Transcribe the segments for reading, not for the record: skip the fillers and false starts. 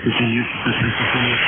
Entendi, perfeito.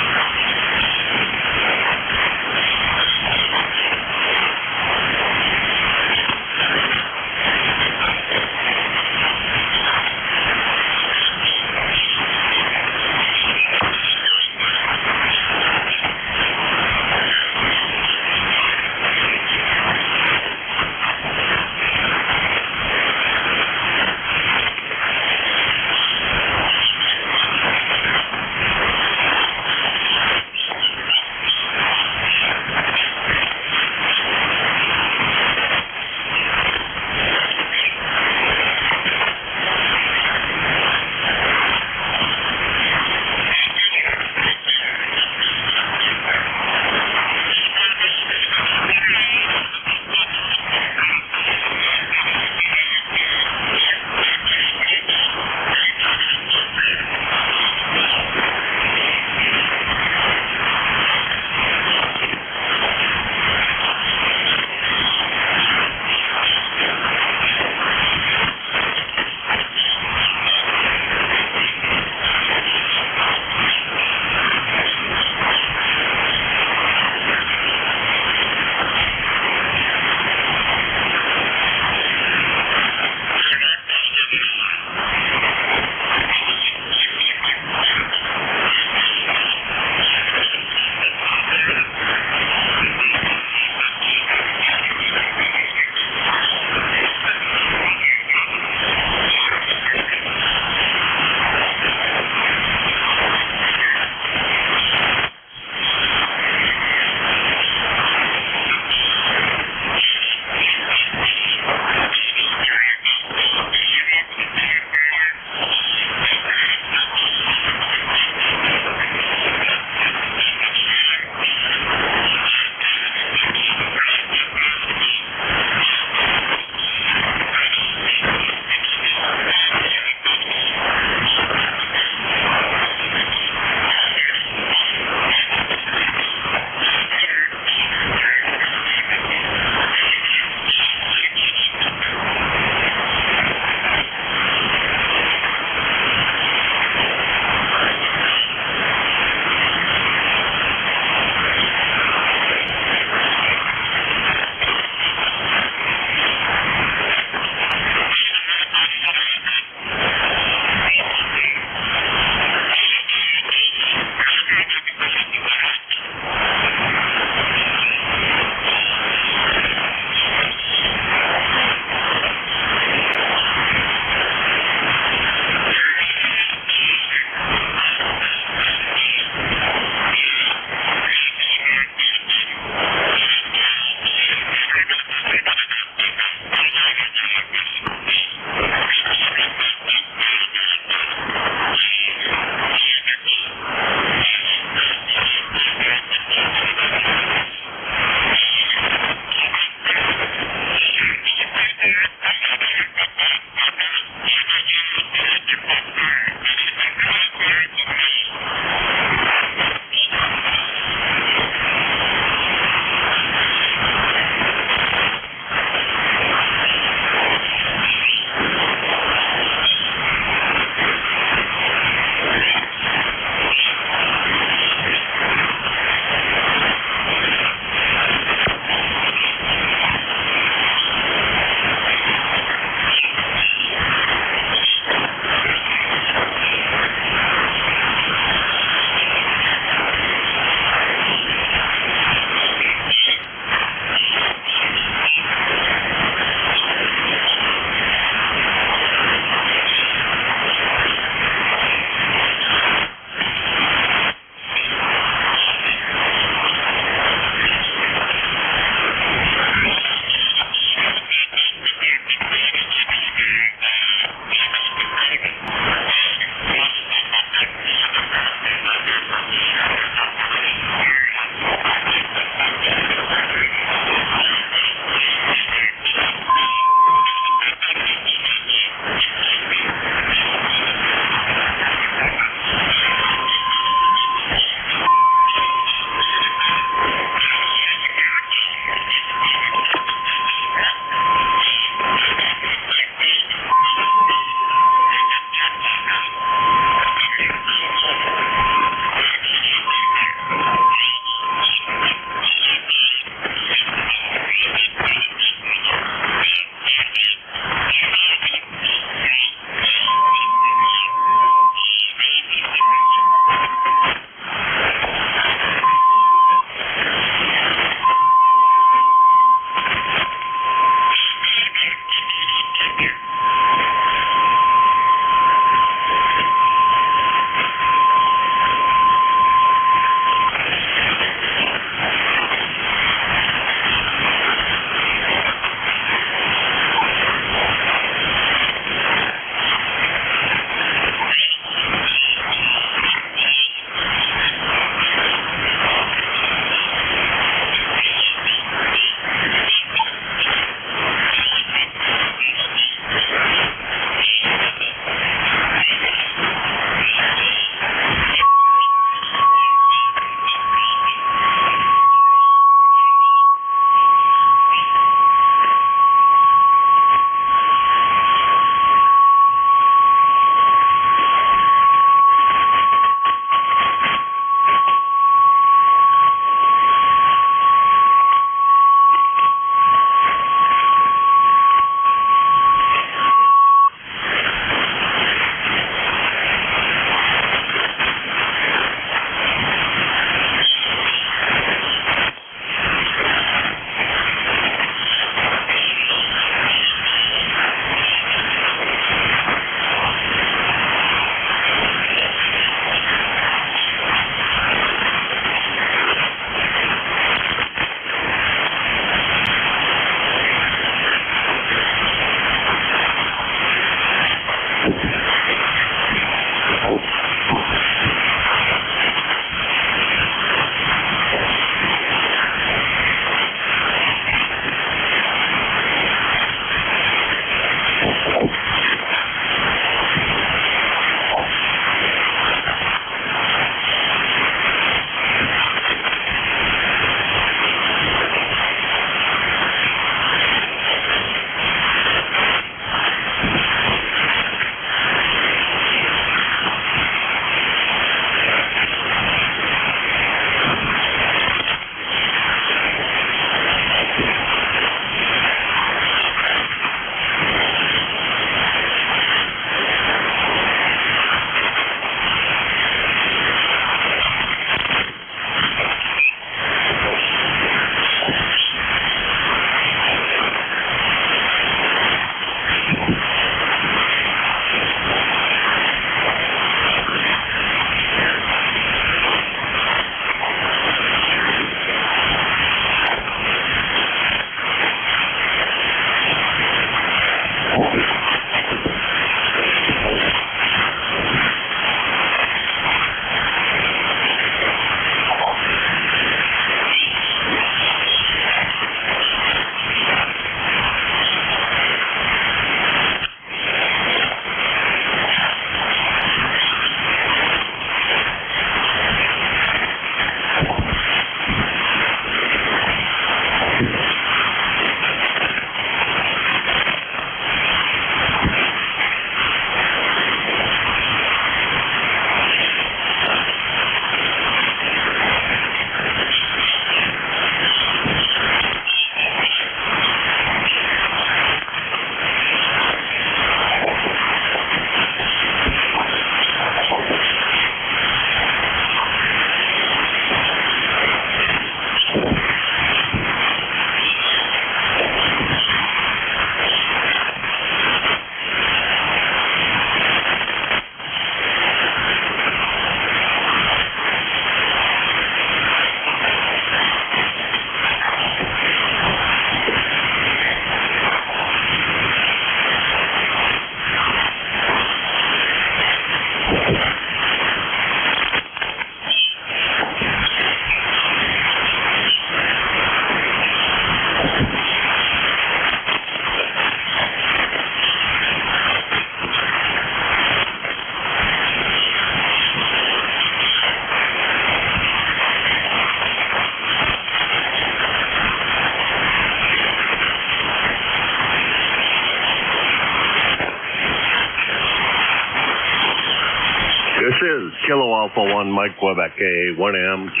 Alpha 1 Mike Quebec, A1MQ.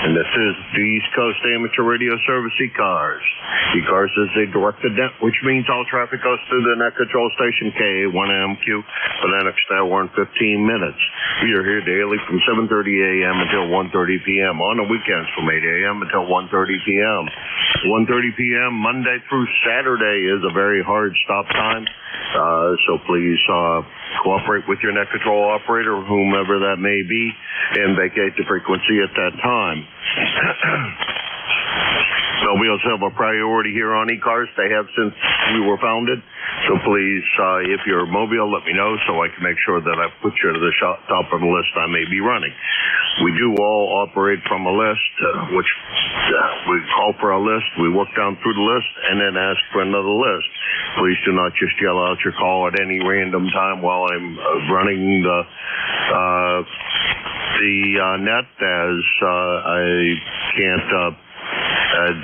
And this is the East Coast Amateur Radio Service, ECARS. ECARS is a directed net, which means all traffic goes through the net control station, K1MQ, for the next hour and 15 minutes. We are here daily from 7:30 a.m. until 1:30 p.m. On the weekends from 8 a.m. until 1:30 p.m. 1:30 p.m. Monday through Saturday is a very hard stop time. So please cooperate with your net control operator, whomever that may be, and vacate the frequency at that time. So we also have a priority here on ECARS. They have since we were founded. So please, if you're mobile, let me know so I can make sure that I put you to the top of the list I may be running. We do all operate from a list, which we call for a list. We work down through the list and then ask for another list. Please do not just yell out your call at any random time while I'm running the net, as I can't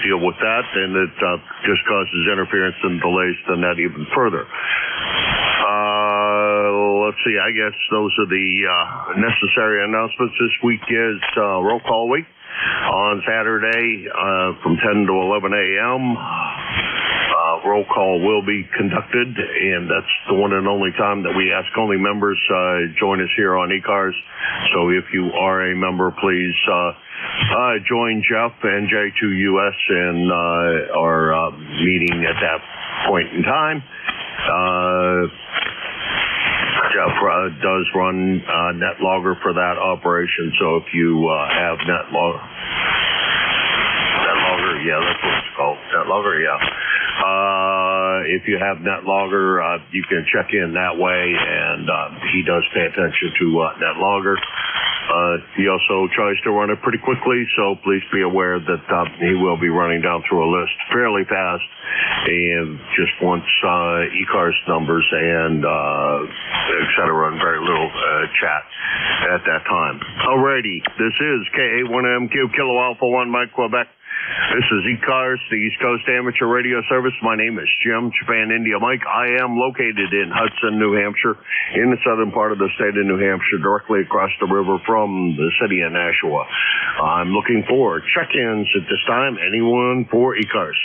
deal with that, and it just causes interference and delays the net even further. Let's see, I guess those are the necessary announcements. This week is roll call week. On Saturday from 10 to 11 a.m., roll call will be conducted, and that's the one and only time that we ask only members join us here on ECARS. So if you are a member, please join Jeff and J2US in our meeting at that point in time. Jeff does run NetLogger for that operation, so if you have NetLogger, yeah, that's what it's called, NetLogger, yeah. If you have NetLogger, you can check in that way, and he does pay attention to NetLogger. He also tries to run it pretty quickly, so please be aware that he will be running down through a list fairly fast and just wants ECARS numbers and et cetera, and very little chat at that time. Alrighty, this is KA1MQ Kilo Alpha 1 Mike Quebec. This is ECARS, the East Coast Amateur Radio Service. My name is Jim, Japan India Mike. I am located in Hudson, New Hampshire, in the southern part of the state of New Hampshire, directly across the river from the city of Nashua. I'm looking for check-ins at this time. Anyone for ECARS?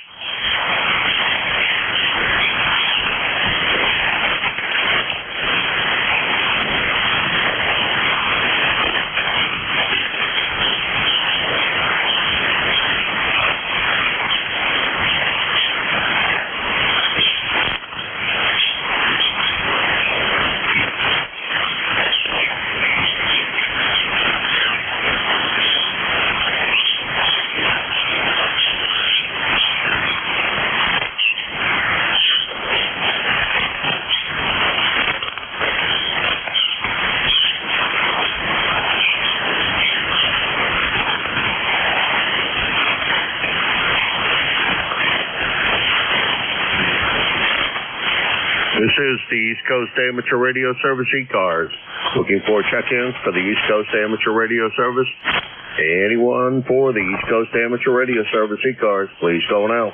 This is the East Coast Amateur Radio Service, ECARS. Looking for check-ins for the East Coast Amateur Radio Service. Anyone for the East Coast Amateur Radio Service, ECARS, please go now.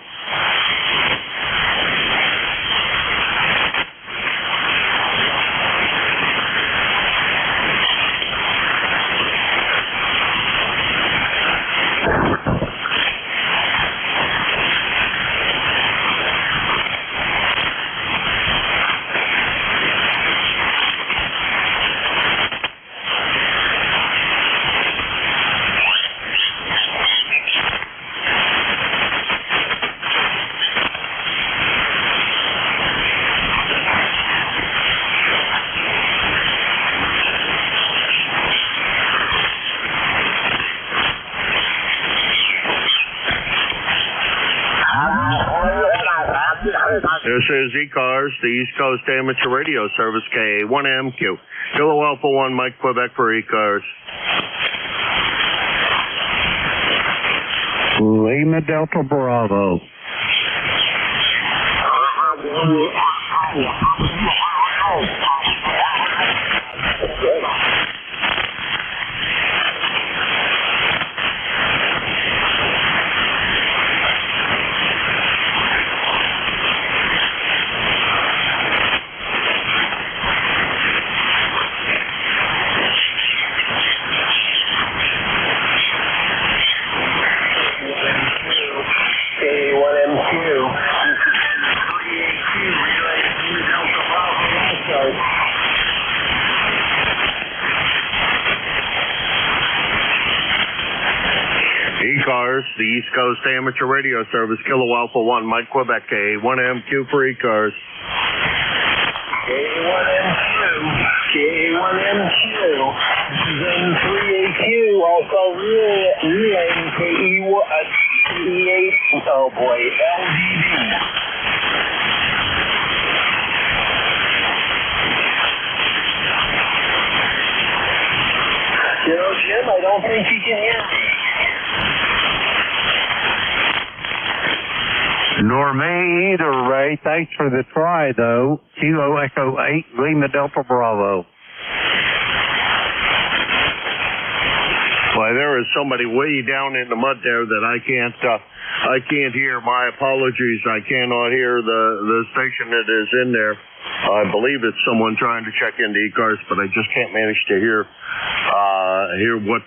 This is ECARS, the East Coast Amateur Radio Service, KA1MQ. Kilo Alpha 1 Mike Quebec for ECARS. Lima Delta Bravo. ECARS, the East Coast Amateur Radio Service, Kilo Alpha 1, Mike Quebec, K1MQ for ECARS. K1MQ. This is N3AQ, also relaying KE8, oh boy, LDD. Jim, I don't think you can hear me. Nor me either, Ray. Thanks for the try, though. Kilo Echo 8, Lima Delta Bravo. Why, there is somebody way down in the mud there that I can't hear. My apologies. I cannot hear the station that is in there. I believe it's someone trying to check into ECARS, but I just can't manage to hear what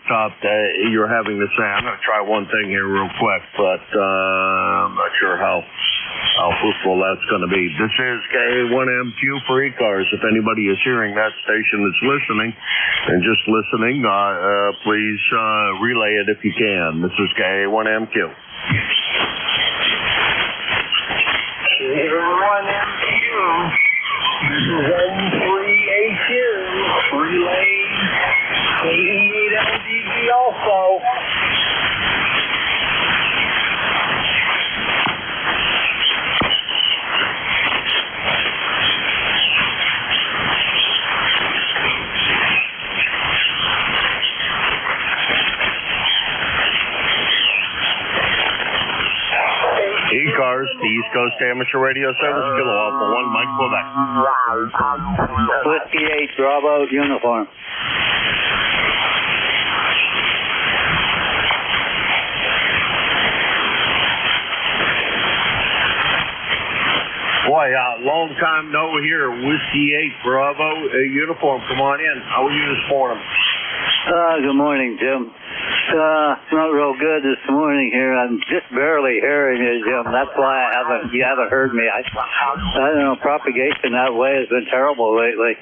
you're having to say. I'm going to try one thing here real quick, but I'm not sure how fruitful that's going to be. This is K1MQ for ECARS. If anybody is hearing that station that's listening and just listening, please relay it if you can. This is K1MQ. K1MQ. This is N3AQ. Relay KE8LDV also. ECARS, the East Coast Amateur Radio Service, Kilo Alpha 1, Mike Quebec. Whiskey 8, Bravo, uniform. Boy, long time no here. Whiskey 8, Bravo, uniform. Come on in. How are you this morning? Good morning, Jim. It's not real good this morning here. I'm just barely hearing you, Jim. That's why you haven't heard me. I don't know, propagation that way has been terrible lately.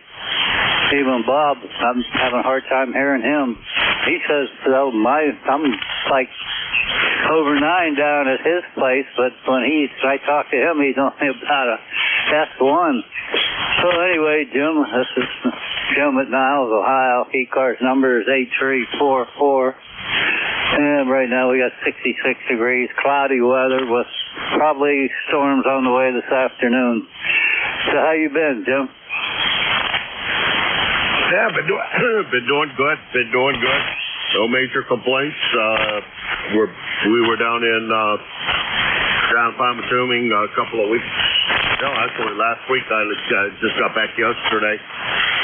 Even Bob, I'm having a hard time hearing him. He says, I'm like over 9 down at his place, but when I talk to him, he's only about a S1. So anyway, Jim, this is Jim at Niles, Ohio. ECARS number is 8344. And right now we got 66 degrees, cloudy weather with probably storms on the way this afternoon. So how you been, Jim? Yeah, been doing good. No major complaints. We were down in Palmatuming a couple of weeks. No, actually last week. I just got back yesterday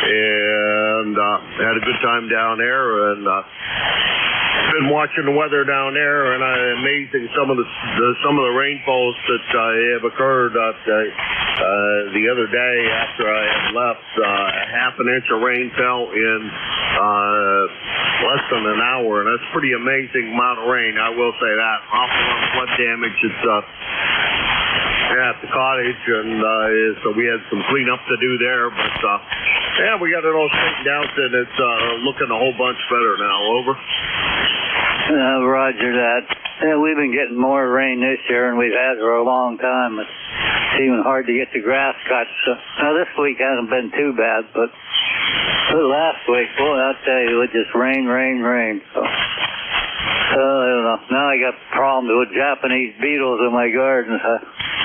and had a good time down there, and been watching the weather down there, and amazing some of the rainfalls that have occurred the other day after I had left. Half an inch of rain fell in less than an hour, and that's a pretty amazing amount of rain. I will say that. Awful lot of flood damage. It's at the cottage, and so we had some cleanup to do there, but yeah, we got it all straightened out, and it's looking a whole bunch better now. Over. Roger that. Yeah, we've been getting more rain this year, and we've had for a long time. It's even hard to get the grass cut. So, now this week hasn't been too bad, but last week, boy, I'll tell you, it just rain. So, I don't know. Now I got problems with Japanese beetles in my garden. So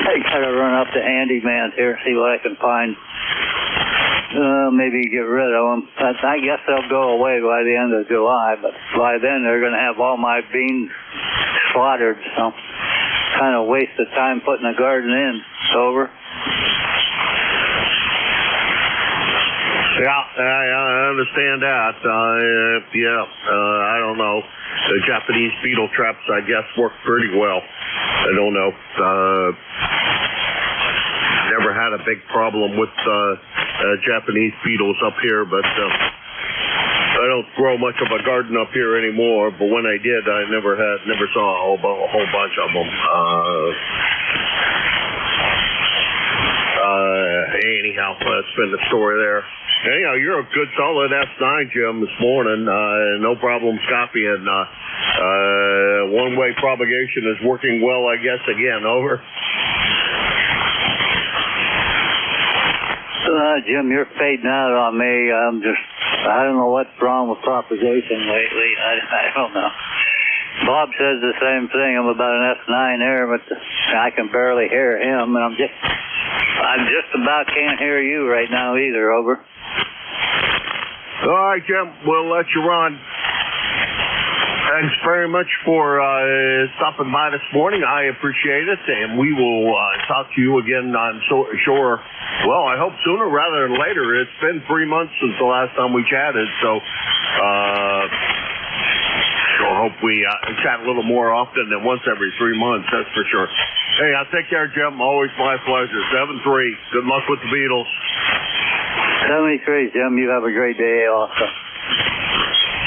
I gotta run up to handyman here, see what I can find. Maybe get rid of them. I guess they'll go away by the end of July, but by then they're going to have all my beans slaughtered, so kind of waste of time putting the garden in. Over. Yeah, I understand that. I don't know. The Japanese beetle traps, I guess, work pretty well. I don't know. Never had a big problem with Japanese beetles up here, but I don't grow much of a garden up here anymore. But when I did, I never saw a whole bunch of them. anyhow, that's been the story there. Anyhow, you're a good solid S9, Jim, this morning. No problems copying. One-way propagation is working well, I guess, again. Over. Jim, you're fading out on me. I don't know what's wrong with propagation lately. I don't know. Bob says the same thing. I'm about an S9 there, but I can barely hear him, and I'm just about can't hear you right now either. Over. All right, Jim, we'll let you run. Thanks very much for stopping by this morning. I appreciate it, and we will talk to you again, I'm sure. Well, I hope sooner rather than later. It's been 3 months since the last time we chatted, so I hope we chat a little more often than once every 3 months, that's for sure. Hey, I'll take care, Jim. Always my pleasure. 7-3. Good luck with the Beatles. 73, Jim. You have a great day also.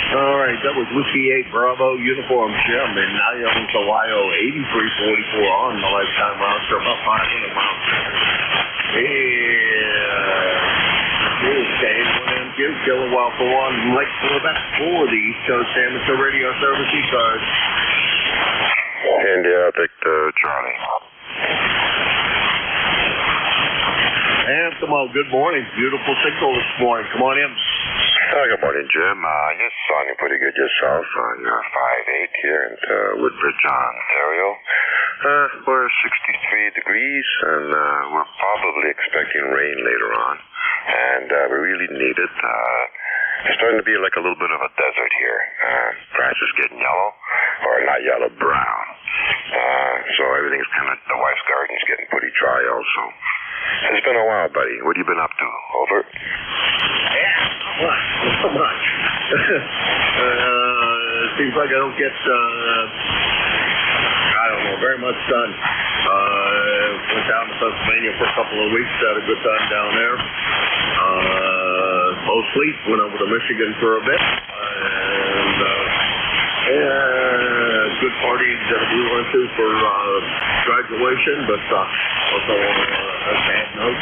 All right, that was Whiskey 8 Bravo Uniform Jim in Nayons, Ohio, 8344 on the lifetime roster, about 500 miles. Here's K1MQ, Kilowatt for 1, Lake Quebec for the East Coast Amateur Radio Service ECARS. India, I'll take the Charlie. Anthem, good morning. Beautiful signal this morning. Come on in. Good morning, Jim. You're sounding pretty good yourself on 5-8 here in Woodbridge, Ontario. We're 63 degrees, and we're probably expecting rain later on, and we really need it. It's starting to be like a little bit of a desert here. Grass is getting yellow, or not yellow, brown. So everything's kind of, the wife's garden's getting pretty dry also. It's been a while, buddy. What have you been up to? Over. Yeah, not so much. It seems like I don't get, very much done. Went down to Pennsylvania for a couple of weeks, had a good time down there. Mostly went over to Michigan for a bit. Good party that we went to for graduation, but also a bad note.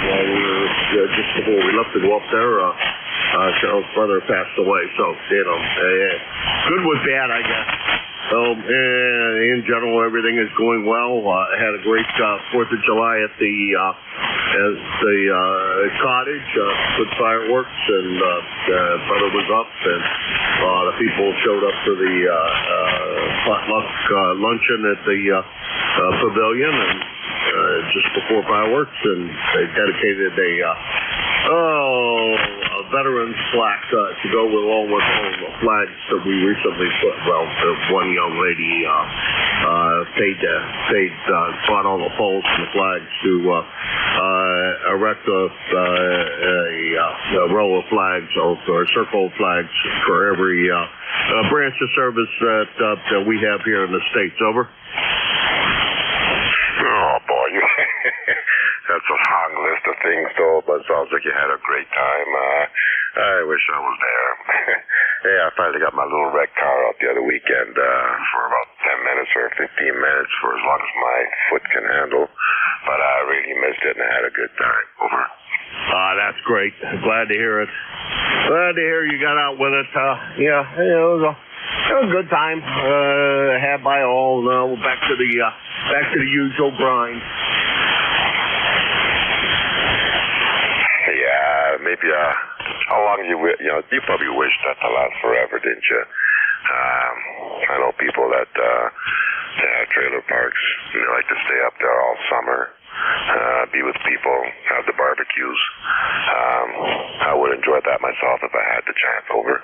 While we were just before we left to go up there, Cheryl's brother passed away. So good with bad, I guess. So in general, everything is going well. I had a great 4th of July at the cottage. Good fireworks, and brother was up, and a lot of people showed up for the potluck luncheon at the pavilion, and just before fireworks, and they dedicated a veterans plaque to go along with all the flags that we recently put. Well, one young lady brought all the poles and the flags to erect a row of flags or a circle of flags for every branch of service that we have here in the States. Over. Oh, boy. That's a long list of things, though, but it sounds like you had a great time. I wish I was there. Yeah, I finally got my little red car out the other weekend for about 10 minutes or 15 minutes for as long as my foot can handle. But I really missed it, and I had a good time. Over. That's great. Glad to hear it. Glad to hear you got out with it. It was a good time. Had by all. Back to the usual grind. Yeah, maybe. How long you probably wished that to last forever, didn't you? I know people that they have trailer parks, and they like to stay up there all summer, be with people, have the barbecues. I would enjoy that myself if I had the chance. Over.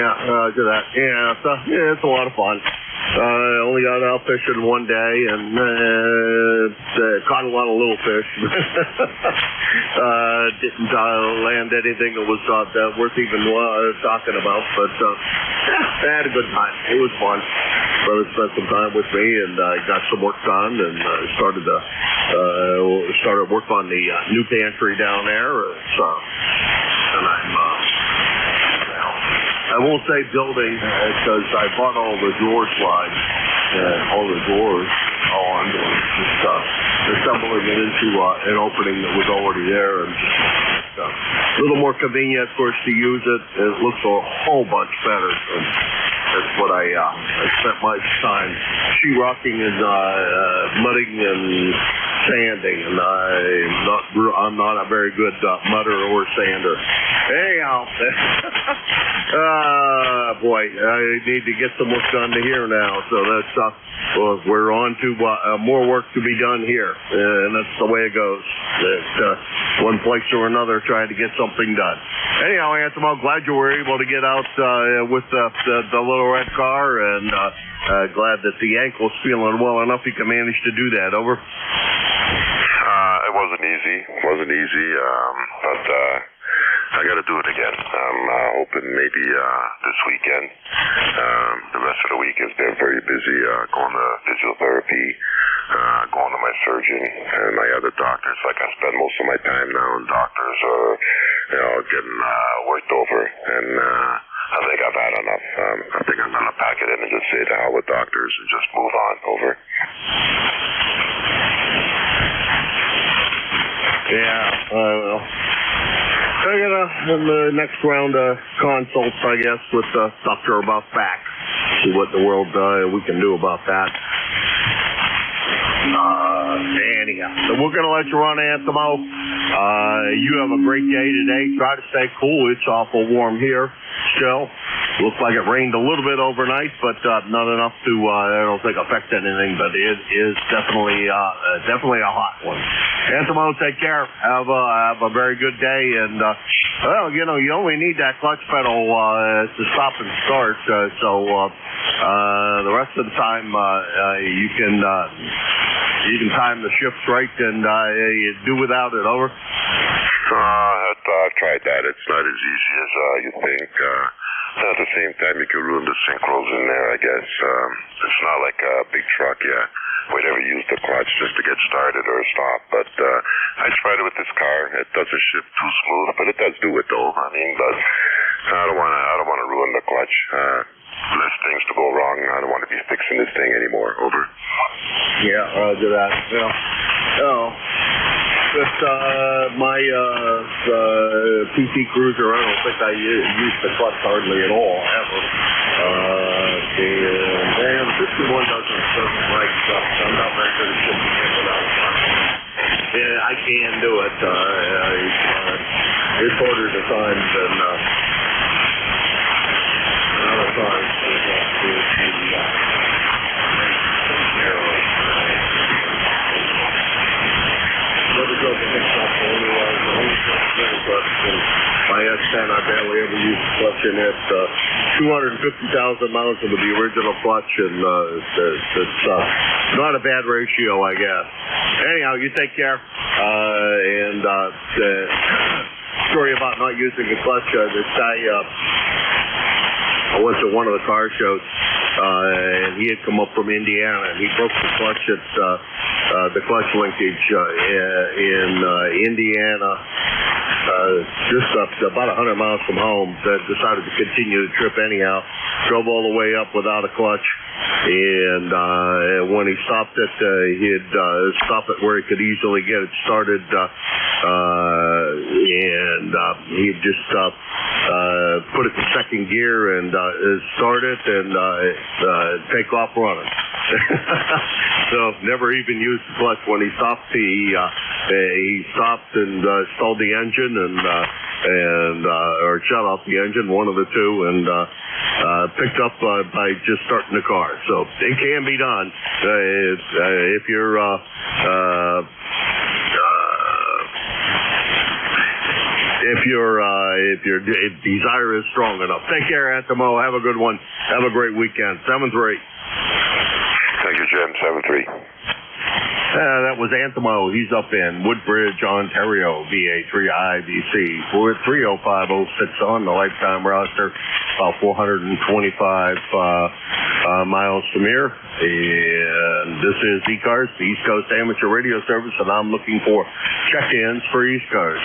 Yeah, do that. Yeah, it's a lot of fun. Only got out fishing one day and caught a lot of little fish. Didn't land anything that was worth even talking about, but I had a good time. It was fun. Brother spent some time with me, and I got some work done, and started work on the new pantry down there. And I won't say building because I bought all the drawer slides and all the drawers on. Just assembling it into an opening that was already there, and a little more convenient, of course, to use it. It looks a whole bunch better. And that's what I spent my time sheetrocking and mudding and sanding, and I'm not a very good mudder or sander. Anyhow, boy, I need to get some work done here now. So that's well, we're on to more work to be done here, and that's the way it goes. That one place or another, trying to get something done. Anyhow, Anthem, I'm glad you were able to get out with the little red car, and glad that the ankle's feeling well enough you can manage to do that. Over. It wasn't easy. But I got to do it again. I'm hoping maybe this weekend. The rest of the week has been very busy going to physical therapy, going to my surgeon and my other doctors. Like I spend most of my time now, and doctors are, getting worked over. And I think I've had enough. I think I'm going to pack it in and just say to hell with doctors and just move on. Over. Yeah, well. I got in the next round of consults, I guess, with the doctor about back. See what in the world we can do about that. Anyhow, so we're going to let you run, Anthemo. You have a great day today. Try to stay cool. It's awful warm here still. Looks like it rained a little bit overnight, but not enough to, I don't think, affect anything. But it is definitely a hot one. Anthemo, take care. Have a very good day. And, well, you only need that clutch pedal to stop and start. So the rest of the time, you can time the shifts right and you do without it. Over. I've tried that. It's not as easy as you think. At the same time, you can ruin the synchros in there, I guess. It's not like a big truck, yeah. We never use the clutch just to get started or stop. But I tried it with this car. It doesn't shift too smooth, but it does do it, though. I mean, I don't want to ruin the clutch. Less things to go wrong. I don't want to be fixing this thing anymore. Over. Yeah, Roger that. Yeah. With my PT Cruiser, I don't think I use the clutch hardly at all, ever. And this one doesn't like stuff. I'm not very good at shipping it without clutch. Yeah, I can do it. It's harder at times than other times. My S10, I barely ever use the clutch in it. 250,000 miles of the original clutch, and it's not a bad ratio, I guess. Anyhow, you take care. And the story about not using the clutch, this guy, I went to one of the car shows, and he had come up from Indiana, and he broke the clutch at the clutch linkage in Indiana, just up to about 100 miles from home. Decided to continue the trip anyhow. Drove all the way up without a clutch, and when he stopped it, he'd stop it where he could easily get it started, and he'd just put it in second gear and start it and take off running. So never even used the clutch. When he stopped, he stopped and stalled the engine or shut off the engine, one of the two, and picked up by just starting the car. So it can be done if you're if your desire is strong enough. Take care, Anthemo. Have a good one. Have a great weekend. 7-3. Thank you, Jim. 7-3. That was Anthemo. He's up in Woodbridge, Ontario, VA3IBC. We're at 30506 on the lifetime roster, about 425 miles from here. And this is ECARS, the East Coast Amateur Radio Service, and I'm looking for check-ins for ECARS.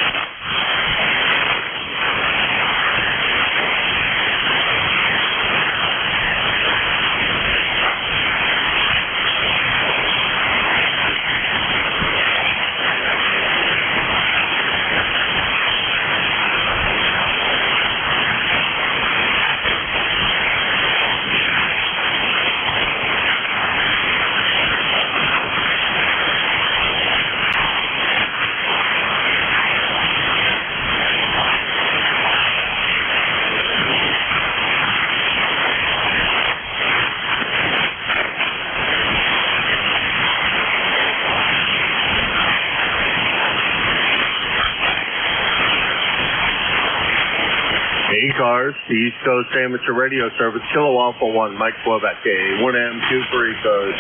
ECARS, the East Coast Amateur Radio Service, Kilo Alpha 1, Mike Quebec, 1MQ for ECARS.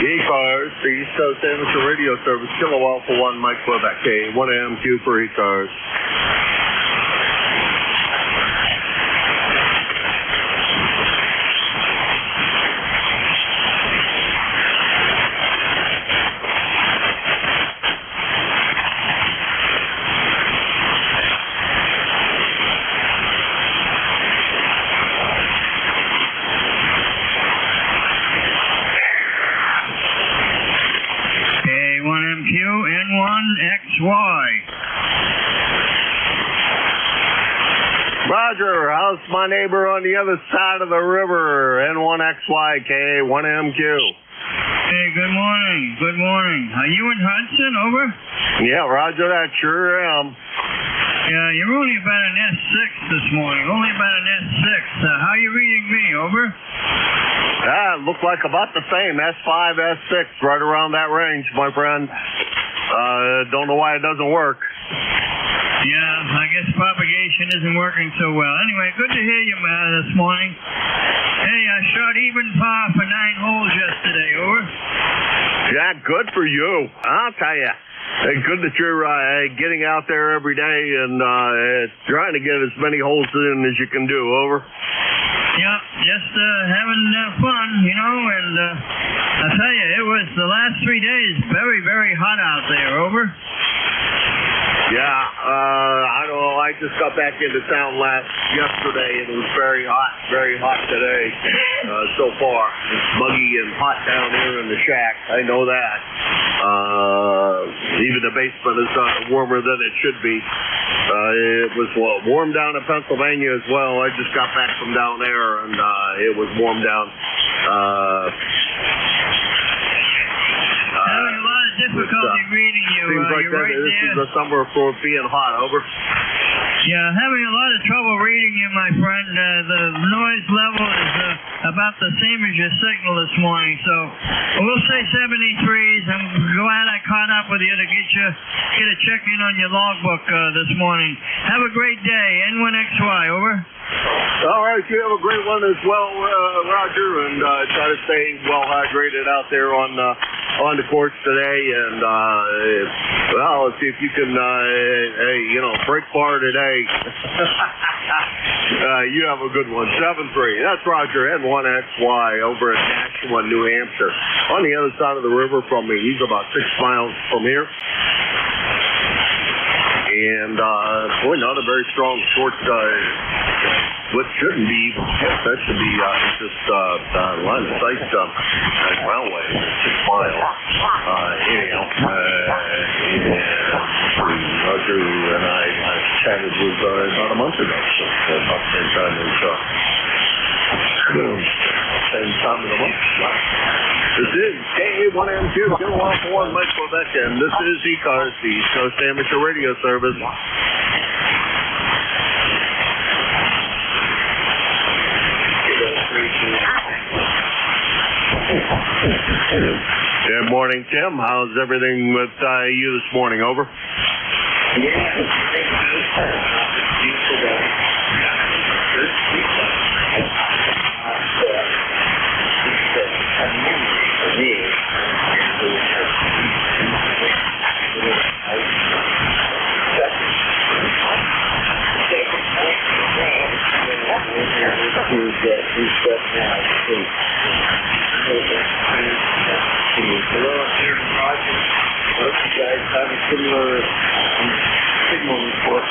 ECARS, the East Coast Amateur Radio Service, Kilo Alpha 1, Mike Quebec, 1MQ for ECARS. N1XY. Roger, how's my neighbor on the other side of the river? N1XY, KA1MQ. Hey, good morning. Good morning. Are you in Hudson, over? Yeah, roger that, sure am. Yeah, you're only about an S6 this morning. Only about an S6. How you reading me, over? It looked like about the same, S5, S6, right around that range, my friend. Don't know why it doesn't work. Yeah, I guess propagation isn't working so well. Anyway, good to hear you this morning. Hey, I shot even par for 9 holes yesterday, over. Yeah, good for you. I'll tell you. Good that you're getting out there every day and trying to get as many holes in as you can do, over. Yeah, just having fun, you know, and I tell you, it was the last 3 days very, very hot out there, over. Yeah, I don't know, I just got back into town yesterday and it was very hot today so far. It's muggy and hot down here in the shack, I know that. Even the basement is warmer than it should be. It was warm down in Pennsylvania as well. I just got back from down there and it was warm down. Having a lot of difficulty reading you. Seems like you're right this there. is the summer for being hot, over. Yeah, having a lot of trouble reading you, my friend. The noise level is about the same as your signal this morning, so we'll say 73s. I'm glad I caught up with you to get a check-in on your logbook this morning. Have a great day. N1XY, over. All right, you have a great one as well, Roger, and try to stay well hydrated out there on the course today. And well, let's see if you can, break par today. You have a good one. 7-3. That's Roger, N1XY over in Nashua, New Hampshire. On the other side of the river from me. He's about 6 miles from here. And, boy, not a very strong short, what shouldn't be even hit. That should be just line of sight railway, 6 miles. Anyhow, Roger and I chatted with about a month ago, so about the same time as same time of the month. This is KA1MQ, Kilo Alpha 1, Mike Quebec, and this is ECARS, the East Coast Amateur Radio Service. Good morning, Tim. How's everything with you this morning? Over. Signal report.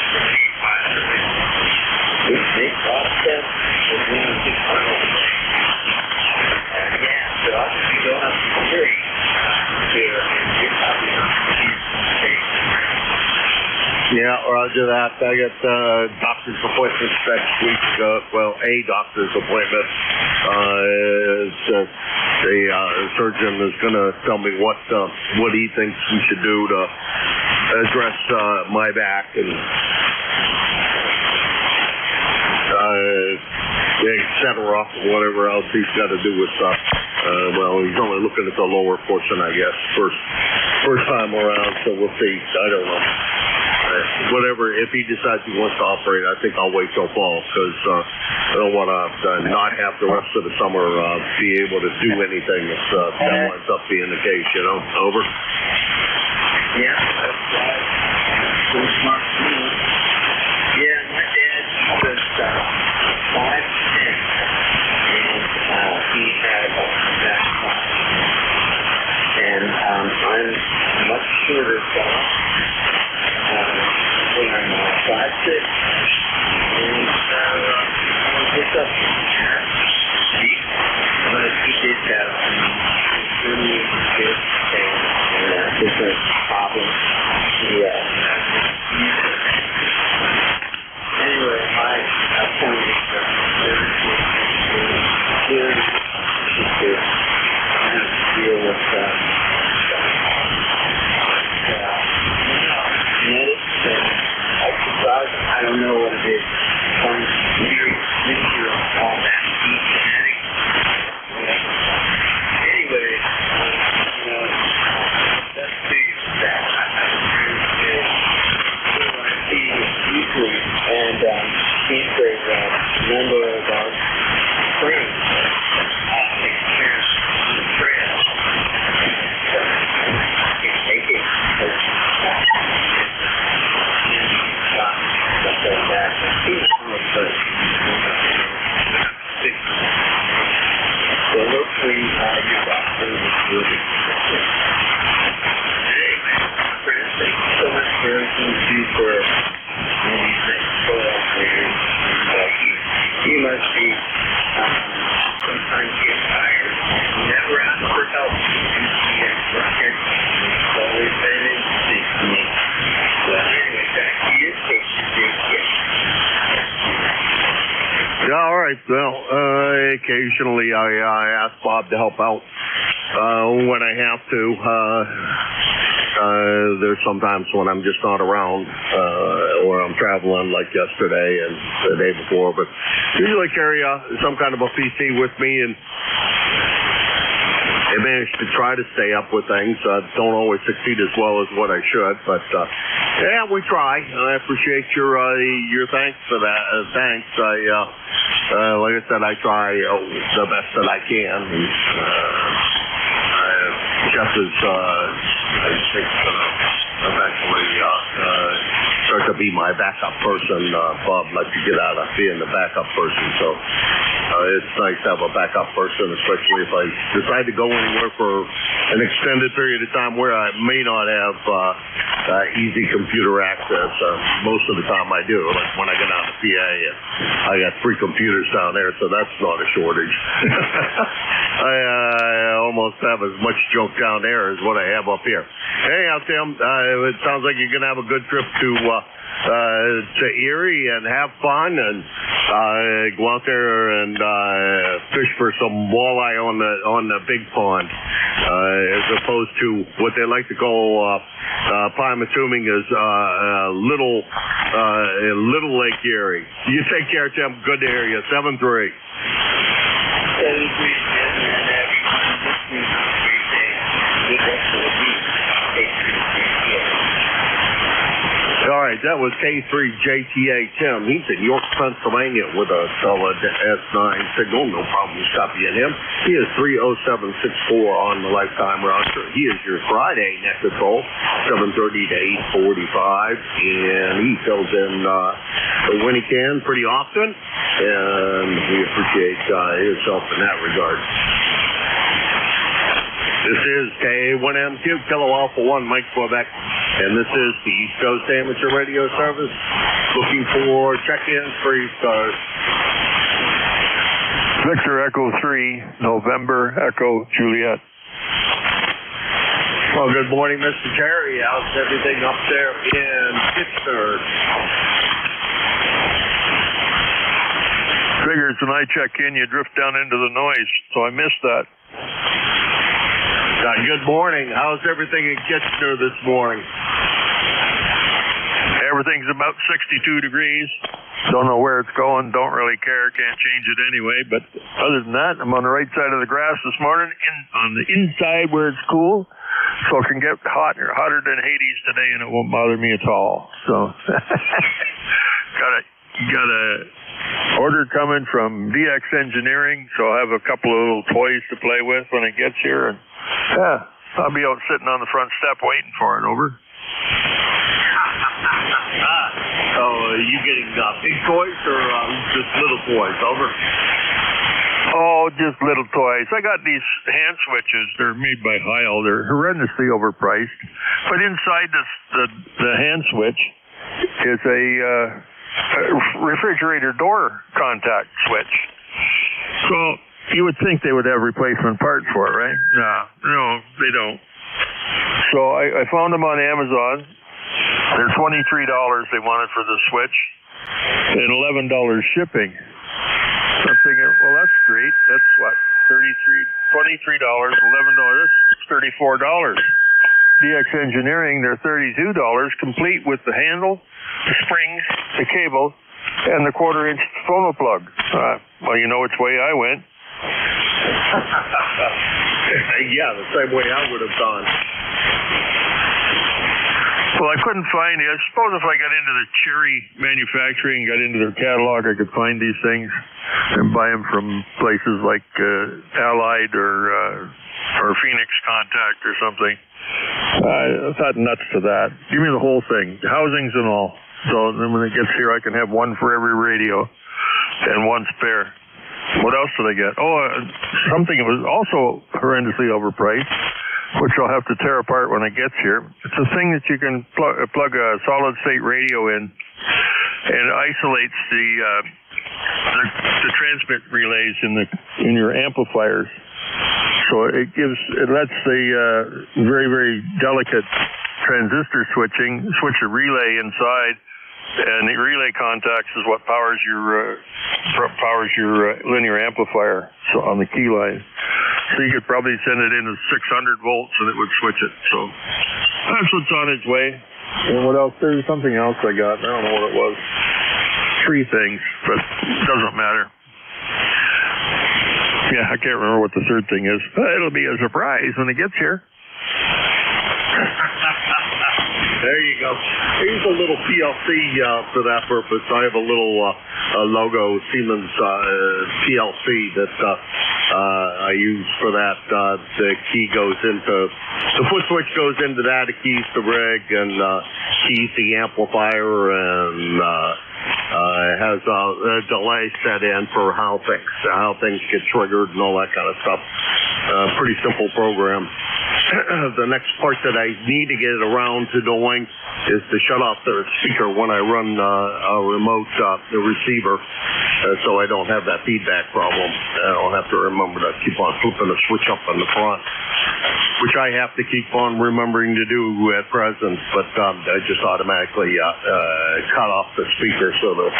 Roger that. I got doctor's appointments next week. A doctor's appointment. The surgeon is going to tell me what he thinks we should do to address my back and etc. Whatever else he's got to do with he's only looking at the lower portion, I guess. First time around, so we'll see. I don't know. Whatever, if he decides he wants to operate, I think I'll wait till fall, because I don't want to not have the rest of the summer be able to do anything if that winds up being the case, you know. Over. Yeah, that's right. So smart. Yeah, my dad was 5'10", and he had a back spine. And I'm much shorter than when I'm 5'6", and it's up deep, but he did have really good and different problems. Anyway, my point is that there I have to deal with genetics and exercise. I don't know what it is. Some mixture of all that genetics. Anyway, that's big as that. I see YouTube, and he's a member of our friends. Experience on the trail. Take it. So hopefully your doctor will be anyway, friends, thank you so much for everything you do for these things. You must be sometimes get tired. Never ask for help. It's always been interesting to me. So anyway, back to your station, Jake. All right. Well, occasionally I ask Bob to help out when I have to. There's sometimes when I'm just not around or I'm traveling like yesterday and the day before. But usually I carry some kind of a PC with me, and I manage to try to stay up with things. Don't always succeed as well as what I should, but yeah, we try. I appreciate your thanks for that. Thanks. Like I said, I try the best that I can. Jeff is, I think, eventually start to be my backup person. Bob lets you get out of being the backup person, so it's nice to have a backup person, especially if I decide to go anywhere for an extended period of time where I may not have easy computer access. Most of the time I do. Like when I get out of PA, I got 3 computers down there, so that's not a shortage. I almost have as much junk down there as what I have up here. Anyhow, Tim, it sounds like you're going to have a good trip to Erie and have fun and go out there and fish for some walleye on the big pond, as opposed to what they like to call I'm assuming is Little Lake Erie. You take care, Tim. Good to hear you. 7-3. All right, that was K3JTA Tim. He's in York, Pennsylvania with a solid S9 signal. No problems copying him. He is 30764 on the lifetime roster. He is your Friday net patrol, 7:30 to 8:45, and he fills in when he can pretty often, and we appreciate his help in that regard. This is K1MQ, Kilo Alpha 1, Mike Quebec, and this is the East Coast Amateur Radio Service. Looking for check-ins for ECARS. Victor Echo 3, November Echo Juliet. Well, good morning, Mr. Terry. How's everything up there in Kitchener. Figures when I check in, you drift down into the noise, so I missed that. Good morning. How's everything in Kitchener this morning? Everything's about 62 degrees. Don't know where it's going. Don't really care. Can't change it anyway. But other than that, I'm on the right side of the grass this morning, on the inside where it's cool, so it can get hotter than Hades today, and it won't bother me at all. So got a order coming from DX Engineering, so I'll have a couple of little toys to play with when it gets here, and yeah, I'll be out sitting on the front step waiting for it. Over. So you getting big toys or just little toys? Over. Oh, just little toys. I got these hand switches. They're made by Heil. They're horrendously overpriced. But inside the hand switch is a refrigerator door contact switch. So you would think they would have replacement parts for it, right? No, they don't. So I found them on Amazon. They're $23 they wanted for the switch and $11 shipping. So I'm thinking, well, that's great. That's what, $23, $11, that's $34. DX Engineering, they're $32, complete with the handle, the springs, the cable, and the 1/4-inch phono plug. Well, you know which way I went. Yeah, the same way I would have gone. Well, I couldn't find it. I suppose if I got into the Cherry manufacturing, got into their catalog, I could find these things and buy them from places like Allied or Phoenix Contact or something. I thought nuts to that. Give me the whole thing, housings and all. So then when it gets here, I can have one for every radio and one spare. What else did I get? Oh, something that was also horrendously overpriced, which I'll have to tear apart when it gets here. It's a thing that you can plug a solid-state radio in, and it isolates the transmit relays in your amplifiers. So it lets the very, very delicate transistor switch a relay inside, and the relay contacts is what powers your linear amplifier, so on the key line. So you could probably send it in at 600 volts and it would switch it. So that's what's on its way. And what else? There's something else I got. I don't know what it was. 3 things, but it doesn't matter. Yeah, I can't remember what the third thing is. It'll be a surprise when it gets here. There you go. Here's a little PLC for that purpose. I have a little logo Siemens PLC that I use for that. The key goes into, the foot switch goes into that. It keys the rig and keys the amplifier and has a delay set in for how things get triggered and all that kind of stuff. Pretty simple program. The next part that I need to get around to doing is to shut off the speaker when I run a remote the receiver, so I don't have that feedback problem. I don't have to remember to keep on flipping the switch up on the front, which I have to keep on remembering to do at present, but I just automatically cut off the speaker so that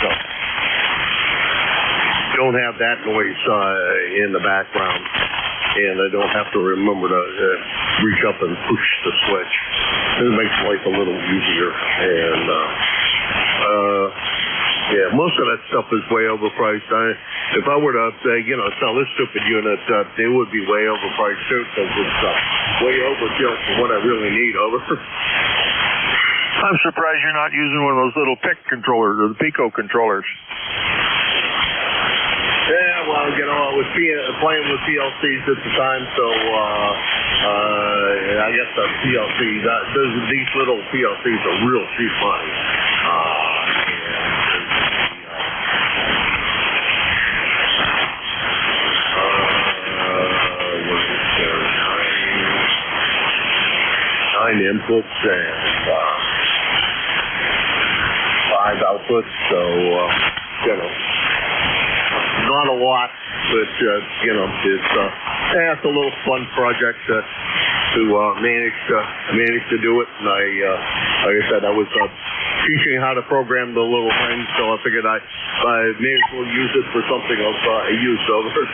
don't have that noise in the background, and I don't have to remember to reach up and push the switch. It makes life a little easier, and yeah, most of that stuff is way overpriced. If I were to sell this stupid unit, it would be way overpriced too, because it's way overkill for what I really need. I'm surprised you're not using one of those little PIC controllers or the Pico controllers. Yeah, well, I was playing with PLCs at the time, so I guess the PLCs, these little PLCs are real cheap money. Nine inputs and 5 outputs, so not a lot, but it's a little fun project to manage to do it. And like I said, I was teaching how to program the little thing, so I figured I may as well use it for something of use over.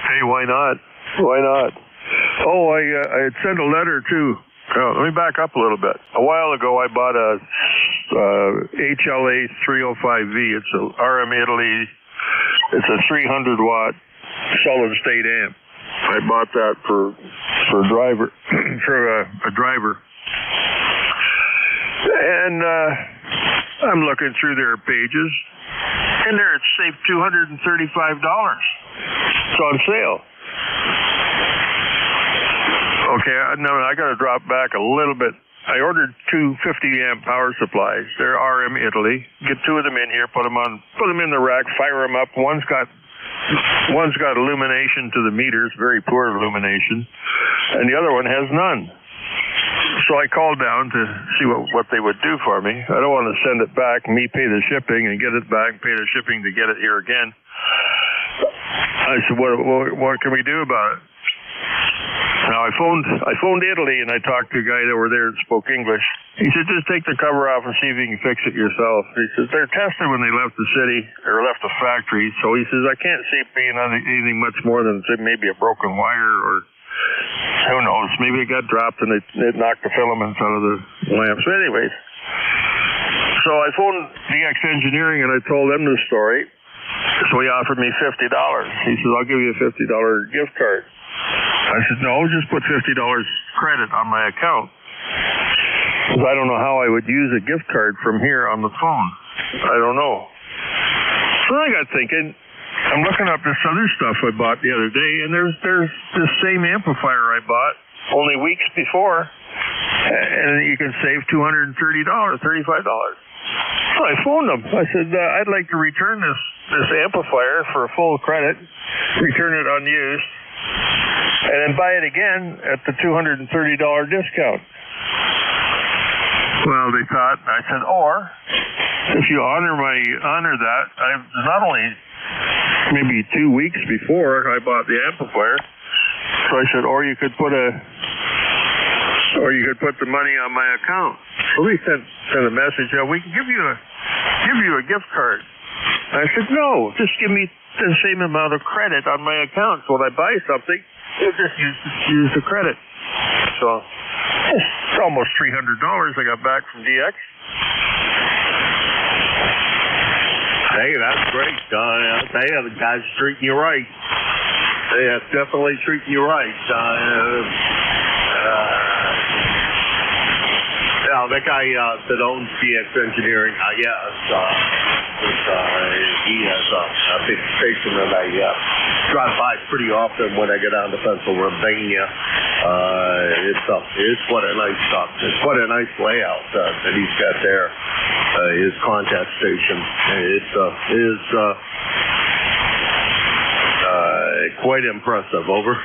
Hey, why not? Why not? Oh, I had sent a letter too. Let me back up a little bit. A while ago, I bought a HLA 305V. It's a RM Italy. It's a 300 watt solid state amp. I bought that for a driver, for a driver. And I'm looking through their pages, and there it's saved $235. It's on sale. Okay, no, I got to drop back a little bit. I ordered two 50 amp power supplies. They're RM Italy. Get two of them in here, put them in the rack, fire them up. One's got illumination to the meters, very poor illumination, and the other one has none. So I called down to see what they would do for me. I don't want to send it back, me pay the shipping and get it back, pay the shipping to get it here again. I said, what can we do about it? Now I phoned Italy and I talked to a guy over there that spoke English. He said, just take the cover off and see if you can fix it yourself. He says, they're tested when they left the city or left the factory. So he says, I can't see it being anything much more than maybe a broken wire or who knows, maybe it got dropped and it knocked the filaments out of the lamps. But anyways, so I phoned DX Engineering and I told them the story. So he offered me $50. He says, I'll give you a $50 gift card. I said, no, just put $50 credit on my account. Because I don't know how I would use a gift card from here on the phone. I don't know. So I got thinking, I'm looking up this other stuff I bought the other day, and there's this same amplifier I bought only weeks before, and you can save $235. So I phoned them. I said, I'd like to return this amplifier for a full credit, return it unused, and then buy it again at the $230 discount. Well, they thought, I said, or if you honor that, I've not only maybe 2 weeks before I bought the amplifier, so I said, or you could put the money on my account. So we sent a message, we can give you a gift card. I said, no, just give me the same amount of credit on my account. So when I buy something, you'll just use the credit. So it's almost $300 I got back from DX. Hey, that's great. The guys treating you right. They are definitely treating you right. The guy that owns DX Engineering, he has a big station that I drive by pretty often when I get down to Pennsylvania. It's what a nice layout that he's got there. His contact station. It's quite impressive. Over.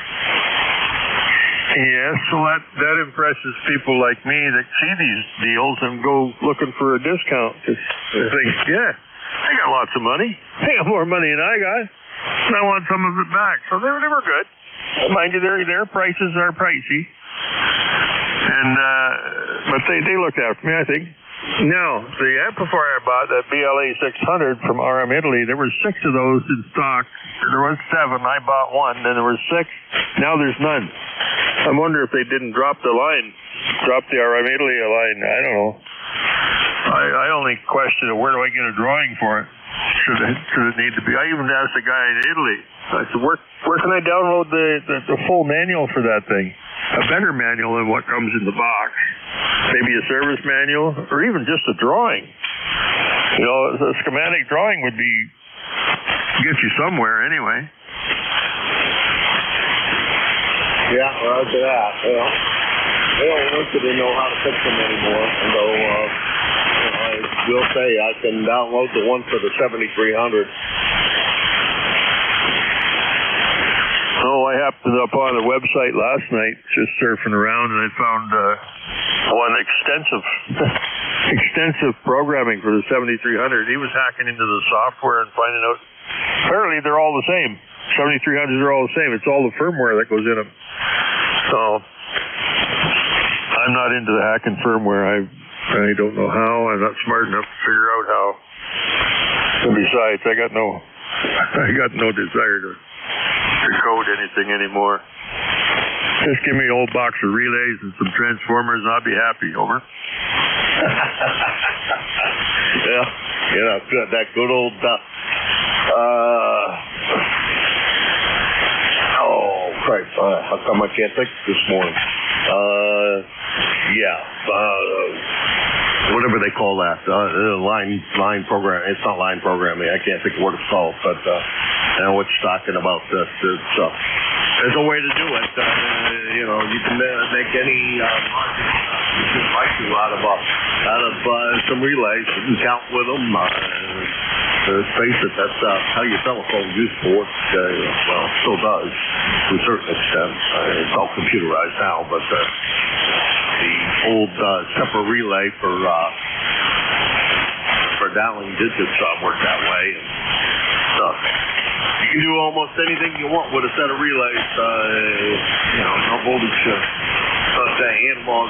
Yes, so that impresses people like me that see these deals and go looking for a discount. Because they think, they got lots of money. They got more money than I got, and I want some of it back. So they were good. Mind you, their prices are pricey, and but they looked after me, I think. Now, the amplifier I bought, that BLA 600 from RM Italy, there were 6 of those in stock. There was 7. I bought 1, then there were 6. Now there's none. I wonder if they didn't drop the RM Italy line. I don't know. I only question where do I get a drawing for it? Should it need to be? I even asked the guy in Italy. I said, where can I download the full manual for that thing? A better manual than what comes in the box. Maybe a service manual, or even just a drawing. You know, a schematic drawing would get you somewhere anyway. Yeah, well, to that. They don't want you to know how to fix them anymore. Although, I will say I can download the one for the 7300. Oh, I happened up on the website last night, just surfing around, and I found one extensive programming for the 7300. He was hacking into the software and finding out. Apparently, they're all the same. 7300s are all the same. It's all the firmware that goes in them. So I'm not into the hacking firmware. I don't know how. I'm not smart enough to figure out how. And besides, I got no desire to code anything anymore. Just give me an old box of relays and some transformers and I'll be happy. Over. Yeah, good. That good old, oh, Christ. How come I can't think this morning? Whatever they call that, line program. It's not line programming. I can't think of what it's called, but I know what you're talking about. There's a way to do it. You can make any logic you can like to out of some relays. You can count with them. Let's face it, that's how your telephone used to work. Well, it still does to a certain extent. It's all computerized now, but the old separate relay for dialing digits worked that way. And stuff. You can do almost anything you want with a set of relays. No voltage, analog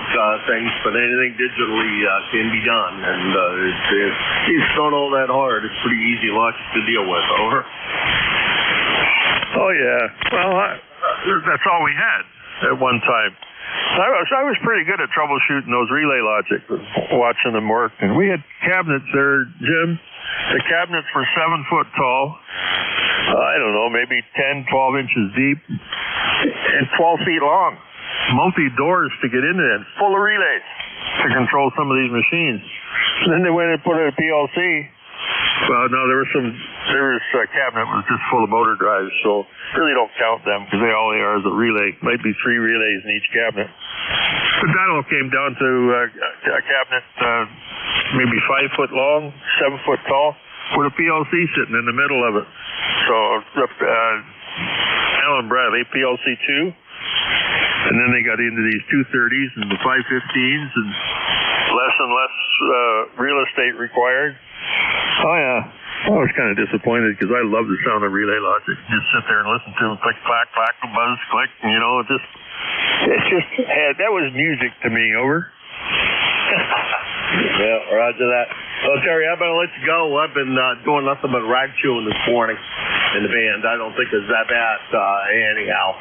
things, but anything digitally can be done. And it's not all that hard. It's pretty easy logic to deal with. Over. Oh, yeah. Well, that's all we had at one time. I was pretty good at troubleshooting those relay logic, watching them work. And we had cabinets there, Jim. The cabinets were 7 foot tall. I don't know, maybe 10, 12 inches deep, and 12 feet long. Multi-doors to get into it, full of relays to control some of these machines. And then they went and put in a PLC. Well, no, there was a cabinet that was just full of motor drives, so really don't count them because all they are is a relay. Might be 3 relays in each cabinet. But that all came down to a cabinet maybe 5 foot long, 7 foot tall, with a PLC sitting in the middle of it. So Alan Bradley, PLC 2. And then they got into these 230s and the 515s and less real estate required. Oh, yeah. I was kind of disappointed because I love the sound of relay logic. Just sit there and listen to them click, clack, clack, buzz, click, that was music to me. Over. Yeah, roger that. Well, Terry, I better let you go. I've been doing nothing but rag chewing this morning in the band. I don't think it's that bad. Anyhow,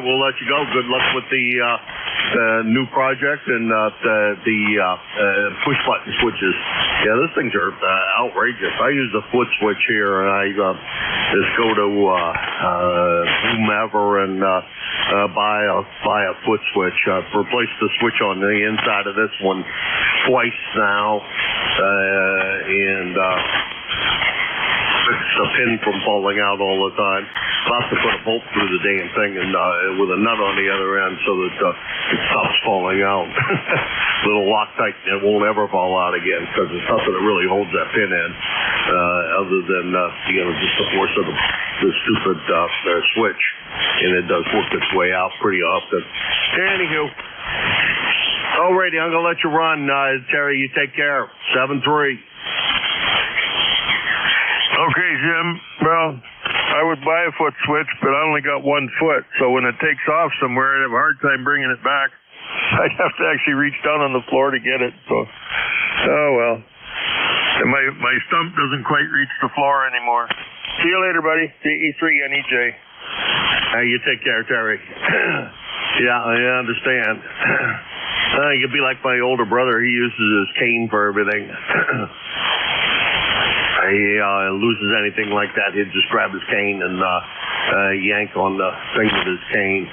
we'll let you go. Good luck with the new project and the push button switches. Yeah, those things are outrageous. I use a foot switch here, and I just go to whomever and buy a foot switch. I've replaced the switch on the inside of this one twice now, and fix the pin from falling out all the time. I'll have to put a bolt through the damn thing and with a nut on the other end so that it stops falling out. Little Loctite, it won't ever fall out again because there's nothing that really holds that pin in other than just the force of the stupid switch, and it does work its way out pretty often. Anywho, alrighty, I'm gonna let you run, Terry. You take care. 7-3. Okay, Jim. Well, I would buy a foot switch, but I only got 1 foot. So when it takes off somewhere, I'd have a hard time bringing it back. I'd have to actually reach down on the floor to get it. So, oh well. And my stump doesn't quite reach the floor anymore. See you later, buddy. E3 NEJ. You take care, Terry. Yeah, I understand. You could be like my older brother. He uses his cane for everything. He loses anything like that, he'd just grab his cane and yank on the thing with his cane.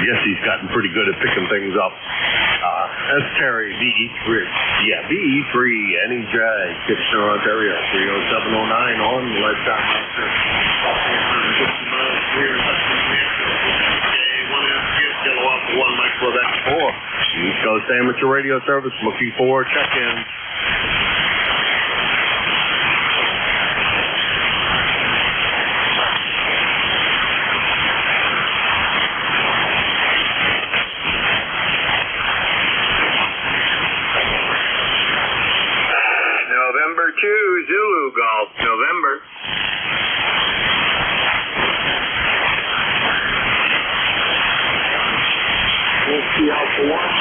Yes, he's gotten pretty good at picking things up. That's Terry, VE3. Yeah, VE3, NEJ, Kitchener, Ontario, 30709 on Lifetime Master. Get off the 1 micro, that's 4. East Coast Amateur Radio Service, looking for check-ins. Zulu Golf, November. We'll see how for one.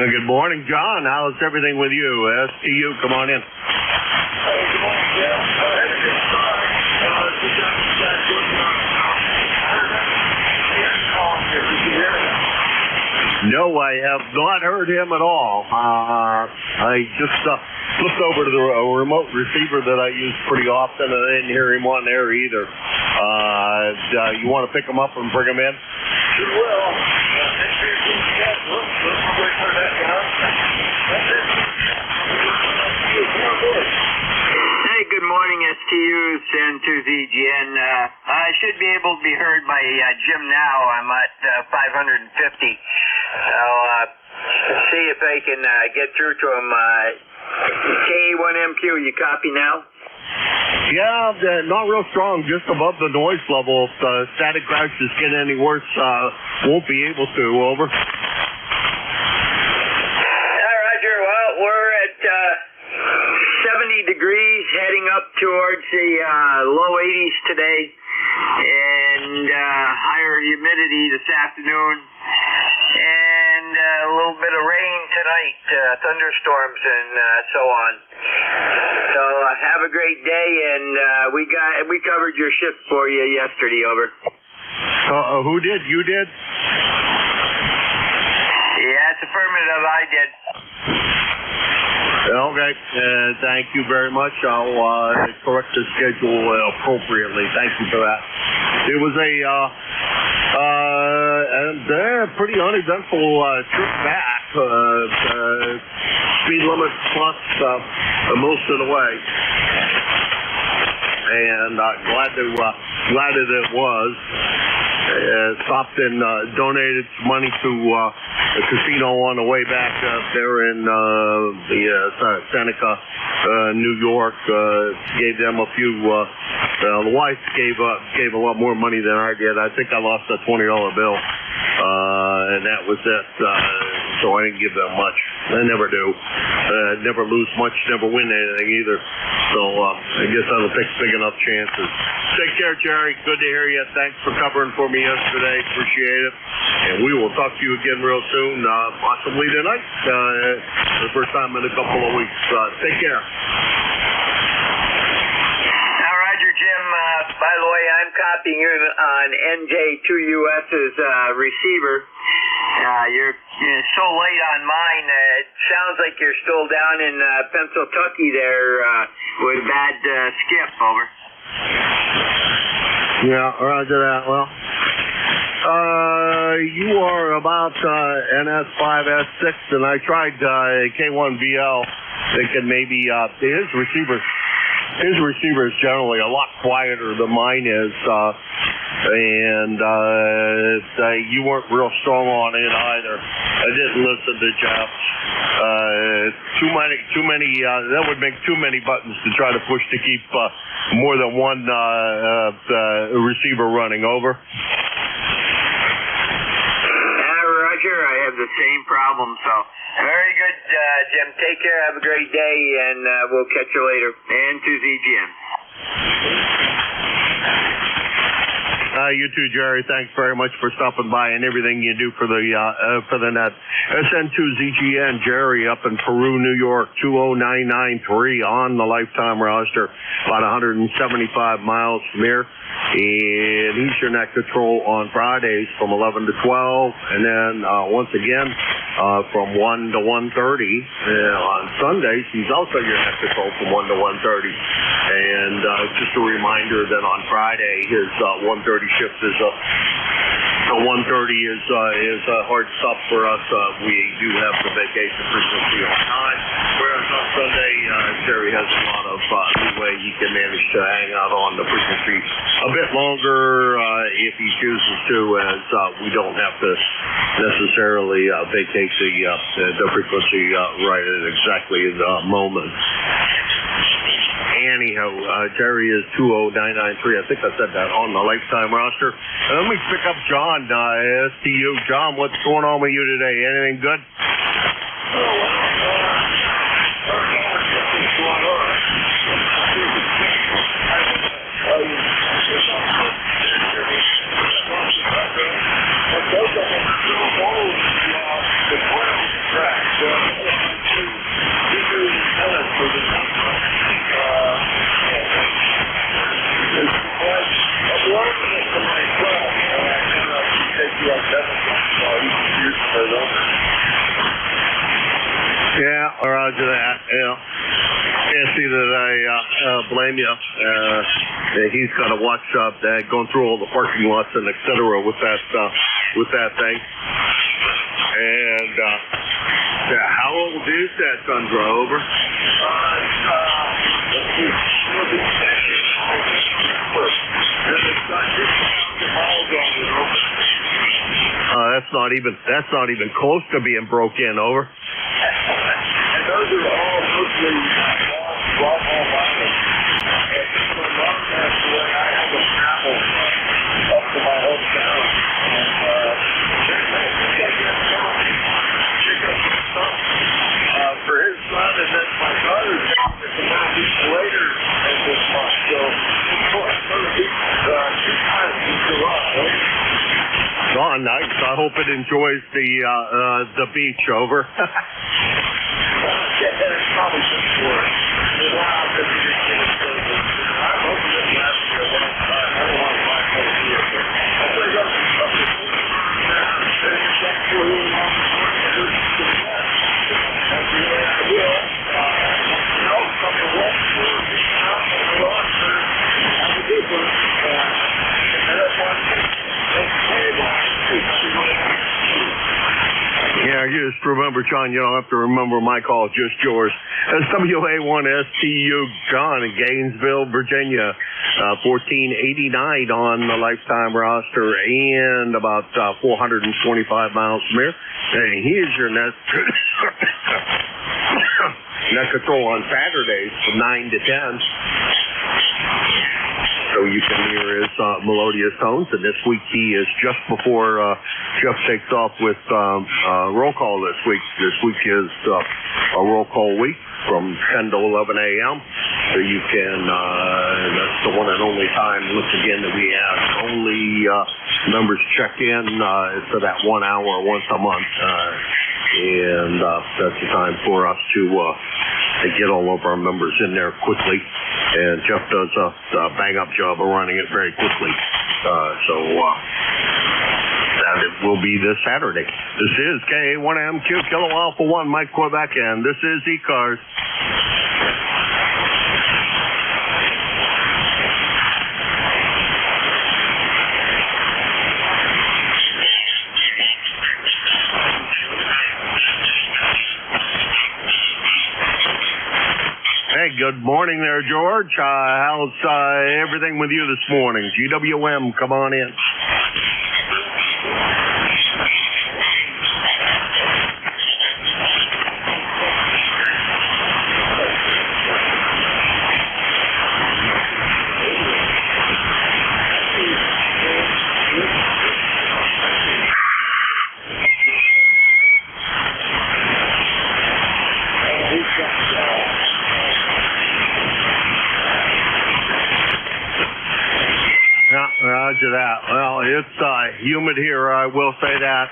Good morning, John. How's everything with you? STU, come on in. Hey, good morning, Jim. No, I have not heard him at all. I just flipped over to the remote receiver that I use pretty often, and I didn't hear him on there either. You want to pick him up and bring him in? Sure will. Hey, good morning, STUs and to ZGN. I should be able to be heard by Jim now. I'm at 550. I'll see if I can get through to him. K1MQ, you copy now? Yeah, not real strong, just above the noise level. If the static crashes get any worse, won't be able to. Over. Roger. Well, we're at 70 degrees, heading up towards the low 80s today, and higher humidity this afternoon, and a little bit of rain tonight, thunderstorms and so on. So have a great day, and we covered your shift for you yesterday. Over. Who did? You did? Yeah, it's affirmative. I did. Okay. Thank you very much. I'll correct the schedule appropriately. Thank you for that. It was a pretty uneventful trip back. Speed limit plus most of the way. And glad that it was. Stopped and donated some money to the casino on the way back up there in Seneca, New York. Gave them a few. The wife gave a lot more money than I did. I think I lost a $20 bill, and that was it. So I didn't give them much. I never do. Never lose much, never win anything either. So I guess I don't take big enough chances. Take care, Jerry. Good to hear you. Thanks for covering for me yesterday. Appreciate it. And we will talk to you again real soon, possibly tonight, for the first time in a couple of weeks. Take care. Now, Roger, Jim, by the way, I'm copying you on NJ2US's receiver. You're so late on mine. It sounds like you're still down in Pennsylvania there with a bad skip. Over. Yeah, roger that. Well, you are about NS5S6, and I tried K1BL, thinking maybe his receiver is generally a lot quieter than mine is, and you weren't real strong on it either. I didn't listen to Jeff. Too many. That would make too many buttons to try to push to keep more than one receiver running. Over. Roger, I have the same problem. So very good, Jim. Take care. Have a great day, and we'll catch you later. And to ZGM. You too, Jerry. Thanks very much for stopping by and everything you do for the net. SN2ZGN, Jerry up in Peru, New York, 20993 on the lifetime roster, about 175 miles from here. And he's your net control on Fridays from 11 to 12, and then once again from 1 to 1:30. On Sundays, he's also your net control from 1 to 1:30. And just a reminder that on Friday, his 1:30 shift is the 1:30 is a hard stop for us. We do have the vacation frequency on time, whereas on Sunday, Jerry has a lot of leeway. He can manage to hang out on the frequency a bit longer if he chooses to, as we don't have to necessarily vacate the frequency right at exactly the moment. Anyhow, Jerry is 20993. I think I said that on the lifetime roster. Let me pick up John, STU. John, what's going on with you today? Anything good? Track. blame you. He's got to watch going through all the parking lots and et cetera with that thing. And how old is that Tundra? Over? That's not even close to being broke in. Over. And those are all mostly long haul mining. And from long past the way I have to travel up to my hometown. And for his son, and then my daughter's it's a month later in this month. So it's going to be 2 times in July. Oh, nice. I hope it enjoys the beach. Over. Probably just for a while because you're kids. I'm hoping this lasts for a long time. I don't want to buy more here. I think I'm something that's the way I will. Something won't work out on the roster. Have a good one. And that's one thing. Yeah, just remember, John, you don't have to remember my call, just yours. That's WA1STU John in Gainesville, Virginia. 1489 on the lifetime roster and about 425 miles from here. And here's your net control on Saturdays from 9 to 10. So you can hear his melodious tones. And this week he is just before Jeff takes off with roll call this week. This week is a roll call week from 10 to 11 a.m. So you can, that's the one and only time, once again, that we have only members check in for that 1 hour once a month. And that's the time for us to get all of our members in there quickly. And Jeff does a bang-up job of running it very quickly. So that it will be this Saturday. This is KA1MQ Kilo Alpha 1, Mike Quebec, and this is ECARS. Hey, good morning there, George. How's everything with you this morning? GWM, come on in. Roger that. Well, it's humid here, I will say that.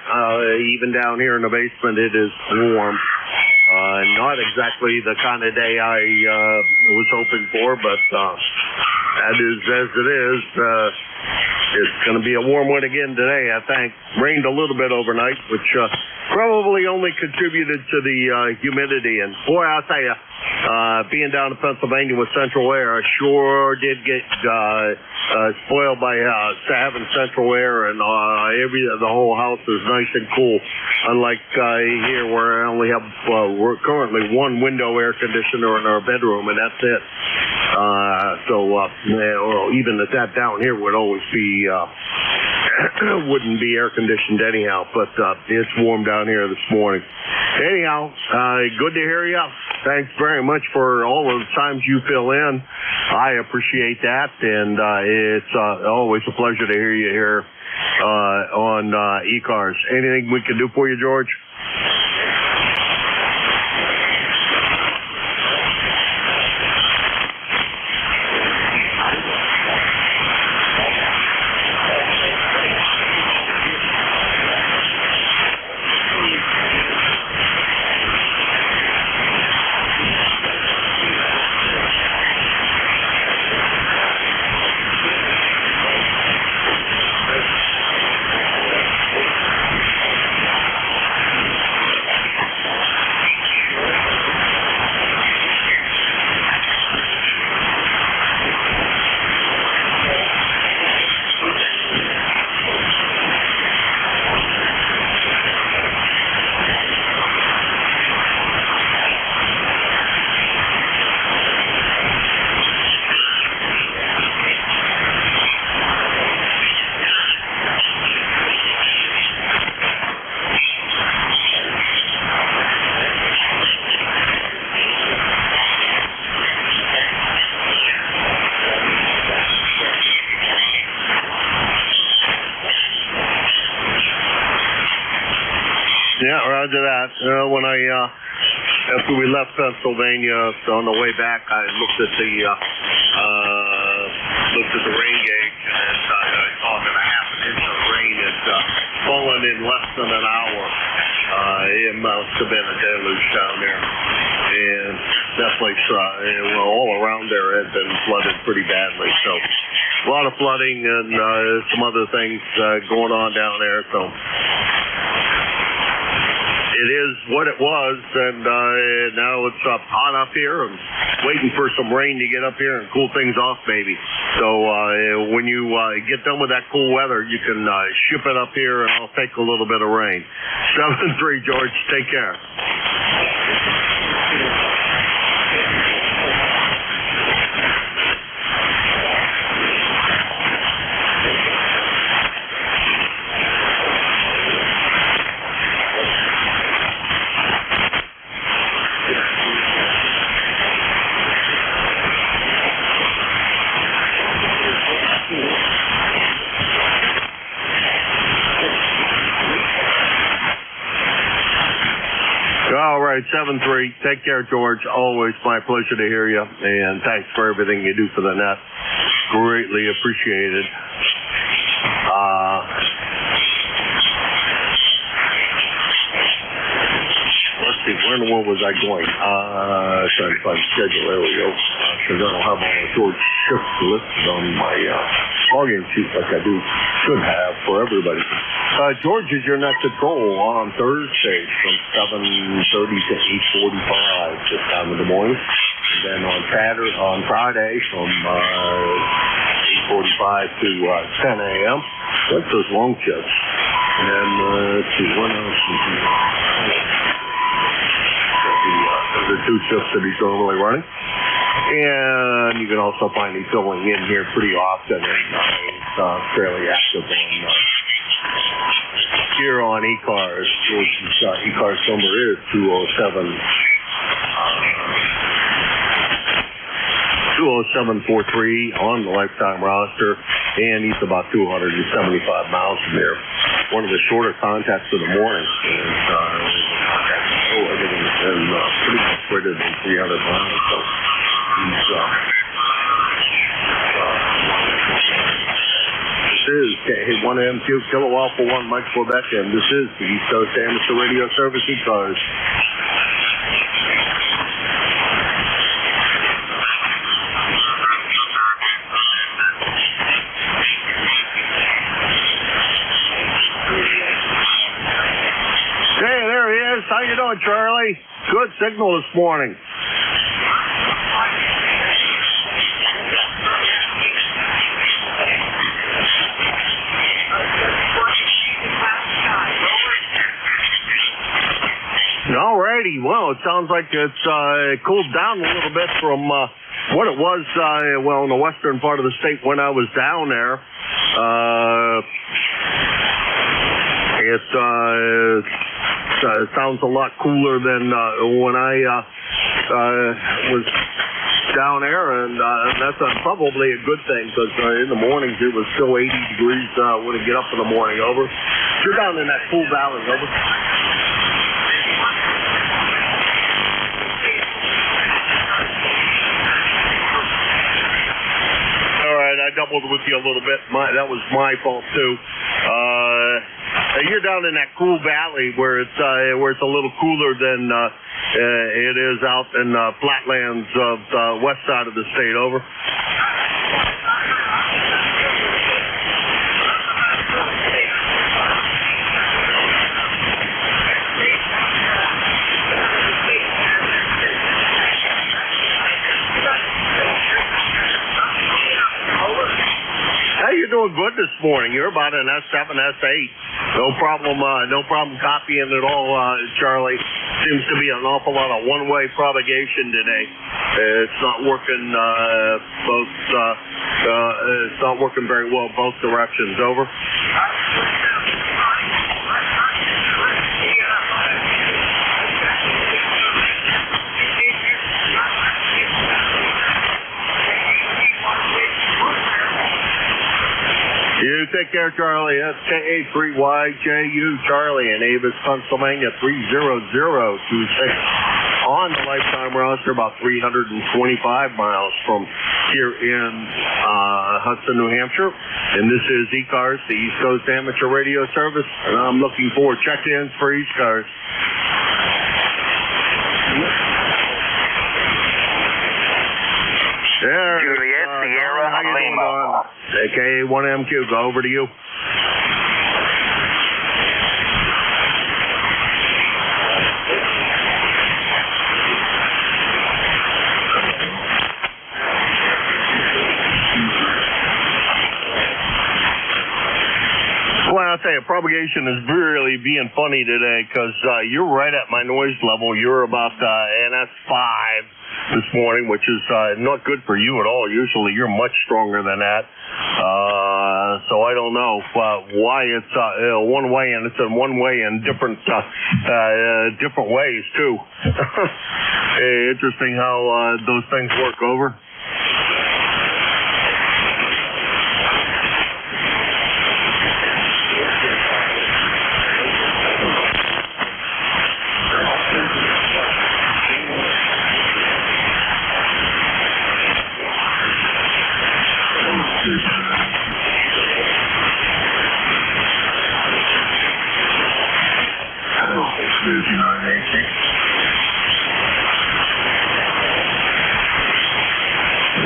Even down here in the basement, it is warm. Not exactly the kind of day I was hoping for, but that is as it is. It's going to be a warm one again today, I think. Rained a little bit overnight, which probably only contributed to the humidity. And boy, I'll tell you, being down in Pennsylvania with central air, I sure did get spoiled by having central air, and the whole house is nice and cool. Unlike here, where I only have we're currently one window air conditioner in our bedroom, and that's it. Even at that down here would always be wouldn't be air conditioned anyhow. But it's warm down here this morning. Anyhow, good to hear you. Thanks very much for all of the times you fill in. I appreciate that, and it's always a pleasure to hear you here on ECARS. Anything we can do for you, George? Yeah, roger that. When after we left Pennsylvania, on the way back, I looked at the rain gauge, and I saw that a half an inch of rain had fallen in less than an hour. It must have been a deluge down there, and that place, all around there had been flooded pretty badly. So a lot of flooding and some other things going on down there. So it is what it was, and now it's hot up here and waiting for some rain to get up here and cool things off, maybe. So when you get done with that cool weather, you can ship it up here, and I'll take a little bit of rain. 7-3, George. Take care. All right, 7-3. Take care, George. Always my pleasure to hear you, and thanks for everything you do for the net. Greatly appreciated. Let's see, where in the world was I going? Trying to find the schedule. There we go. Because I don't have all the George shifts listed on my login sheet like I should have for everybody. George is your net control on Thursday from 7:30 to 8:45 this time of the morning. And then on Friday from 8:45 to 10 a.m. That's those long shifts. And let's see, what else is he? Those are 2 shifts that he's normally running. And you can also find him filling in here pretty often. And he's fairly active on here on ECARS. George's ECARS number is 20743 on the lifetime roster, and he's about 275 miles from there. One of the shorter contacts of the morning. And everything's been pretty much greater than 300 miles. So he's This is K1M2 Kilo Alpha 1 Mike Quebec, and this is the East Coast Amateur Radio Service ECARS. Hey, there he is. How you doing, Charlie? Good signal this morning. Alrighty, well, it sounds like it's cooled down a little bit from what it was, in the western part of the state when I was down there. It sounds a lot cooler than when I was down there, and that's probably a good thing, because in the mornings it was still 80 degrees when I get up in the morning. Over. You're down in that cool valley. Over. I doubled with you a little bit. That was my fault too. You're down in that cool valley where it's a little cooler than it is out in flatlands of the west side of the state. Over. Doing good this morning. You're about an S7, S8. No problem copying it all, Charlie. Seems to be an awful lot of one-way propagation today. It's not working it's not working very well both directions. Over. You take care, Charlie. That's KA3YJU, Charlie in Avis, Pennsylvania, 30026. On the lifetime roster, about 325 miles from here in Hudson, New Hampshire. And this is ECARS, the East Coast Amateur Radio Service. And I'm looking for check-ins for ECARS. There. Juliet Sierra Lima. KA1MQ, go over to you. Well, I'll tell you, propagation is really being funny today because you're right at my noise level. You're about NS5 this morning, which is not good for you at all. Usually you're much stronger than that. So I don't know why it's one way, and it's in one way in different ways, too. Interesting how those things work over.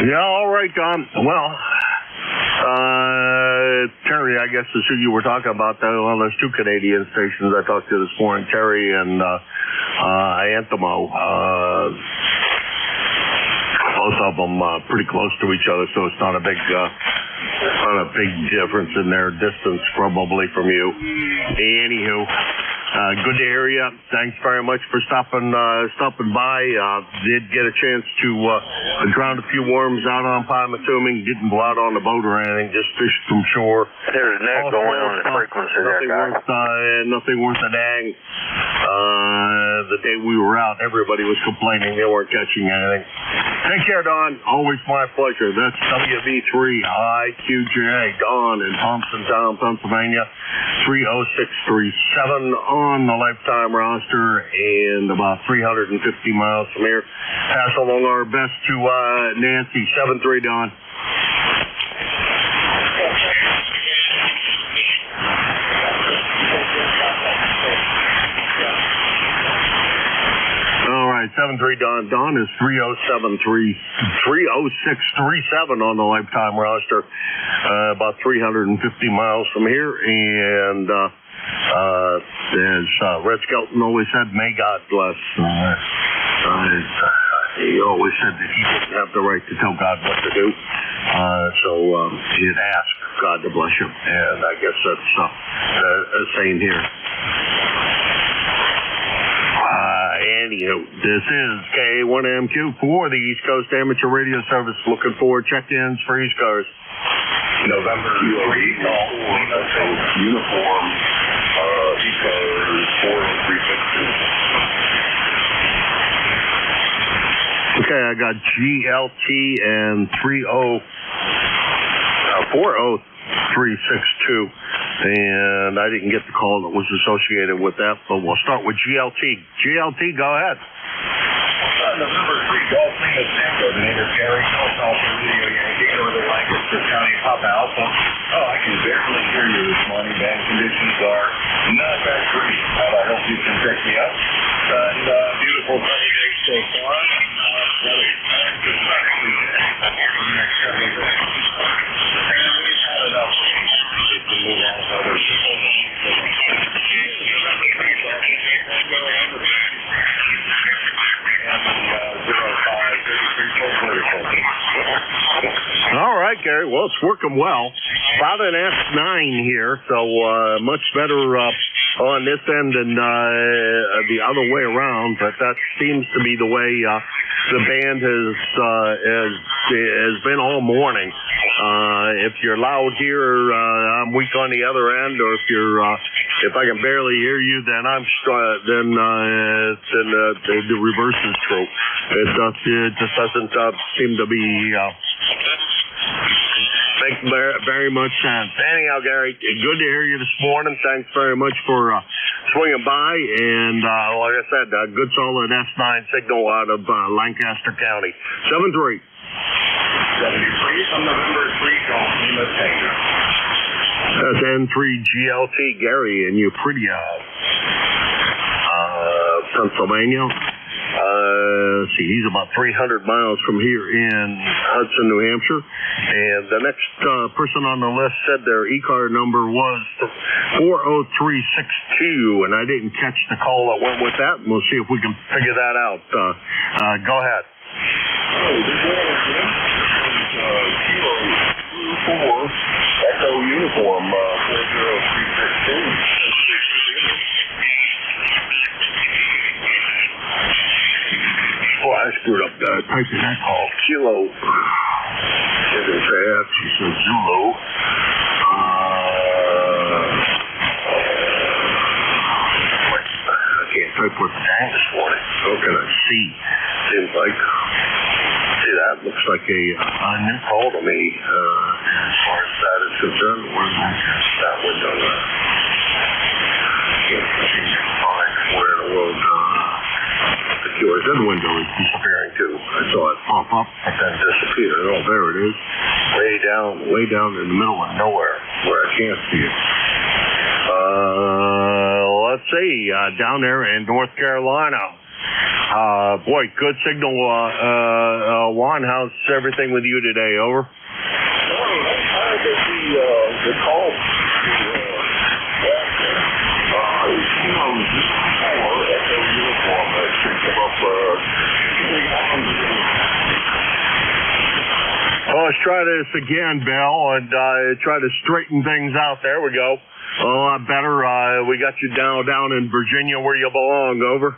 Yeah, all right, Don. Well, Terry, I guess is who you were talking about. Well, there's two Canadian stations I talked to this morning, Terry and Antimo. Both of them pretty close to each other, so it's not a big difference in their distance probably from you. Anywho, good to hear you. Thanks very much for stopping by. Did get a chance to drown a few worms out on Palmatuming. Didn't go out on the boat or anything. Just fished from shore. There's a net going on the frequency there, guys. Nothing worth a dang. The day we were out, everybody was complaining they weren't catching anything. Take care, Don. Always my pleasure. That's WV3IQJ, Don in Thompsontown, Pennsylvania, 30637 on the lifetime roster and about 350 miles from here. Pass along our best to Nancy, 73, Don. All right, 73 Don. Don is 30637 on the lifetime roster, about 350 miles from here. And as Red Skelton always said, may God bless. He always said that he didn't have the right to tell God what to do. So he'd ask God to bless him. And I guess that's the same here. Anywho, this is KA1MQ for the East Coast Amateur Radio Service. Looking for check-ins for ECARS. November 3, uniform, ECARS 40362. Okay, I got GLT and 40362. And I didn't get the call that was associated with that, but we'll start with GLT. GLT, go ahead. November 3, Golf Lima Tango, the name is Gary, North Alpha Video Yankee, Northern Lancaster County, Papa Alpha. Oh, I can barely hear you this morning. Bad conditions are not that great. I hope you can pick me up. And beautiful sunny day so far. Next couple of days. And we've had enough. Move on to other people. All right, Gary. Well, it's working well. About an S9 here, so much better on this end than the other way around. But that seems to be the way the band has been all morning. If you're loud here, I'm weak on the other end, or if I can barely hear you, then then the reverse is true. It just doesn't seem to be Makes very much sense. Anyhow, Gary, good to hear you this morning. Thanks very much for swinging by. And like I said, good solid S9 signal out of Lancaster County. 7-3. 73 from November 3, Golf Lima Tango. That's N3GLT, Gary in Eupridia, Pennsylvania. Let's see, he's about 300 miles from here in Hudson, New Hampshire. And the next person on the list said their ECAR number was 40362, and I didn't catch the call that went with that. And we'll see if we can figure that out. Go ahead. Oh, good morning, Jim. Kilo 4, Echo Uniform, 40316. Oh, I screwed up typing that call. Kilo. It is that. She said Zulu. I can't type with the dang this morning. How can I see? Seems like. See, that looks like a new call to me. As far as that is concerned, where's that window? Can't seem to find where in the world. The QRZ window is disappearing too. I saw it pop up and then disappear. Oh, there it is. Way down in the middle of nowhere where I can't see it. Let's see, down there in North Carolina. Boy, good signal. Juan, how's everything with you today? Over. I get the call. Well, let's try this again, Bill, and try to straighten things out. There we go. A lot better. We got you down in Virginia where you belong. Over.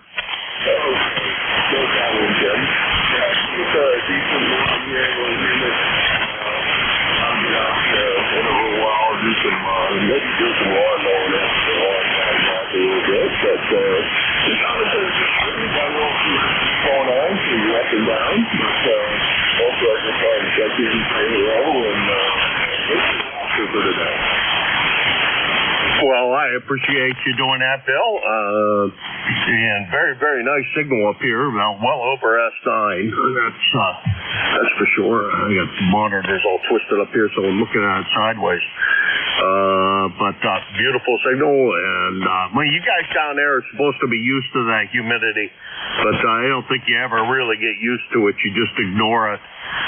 Well, I appreciate you doing that, Bill. And very, very nice signal up here. Well over S9. That's for sure. I got the monitors all twisted up here, so I'm looking at it sideways. But beautiful signal. And well, you guys down there are supposed to be used to that humidity, but I don't think you ever really get used to it. You just ignore it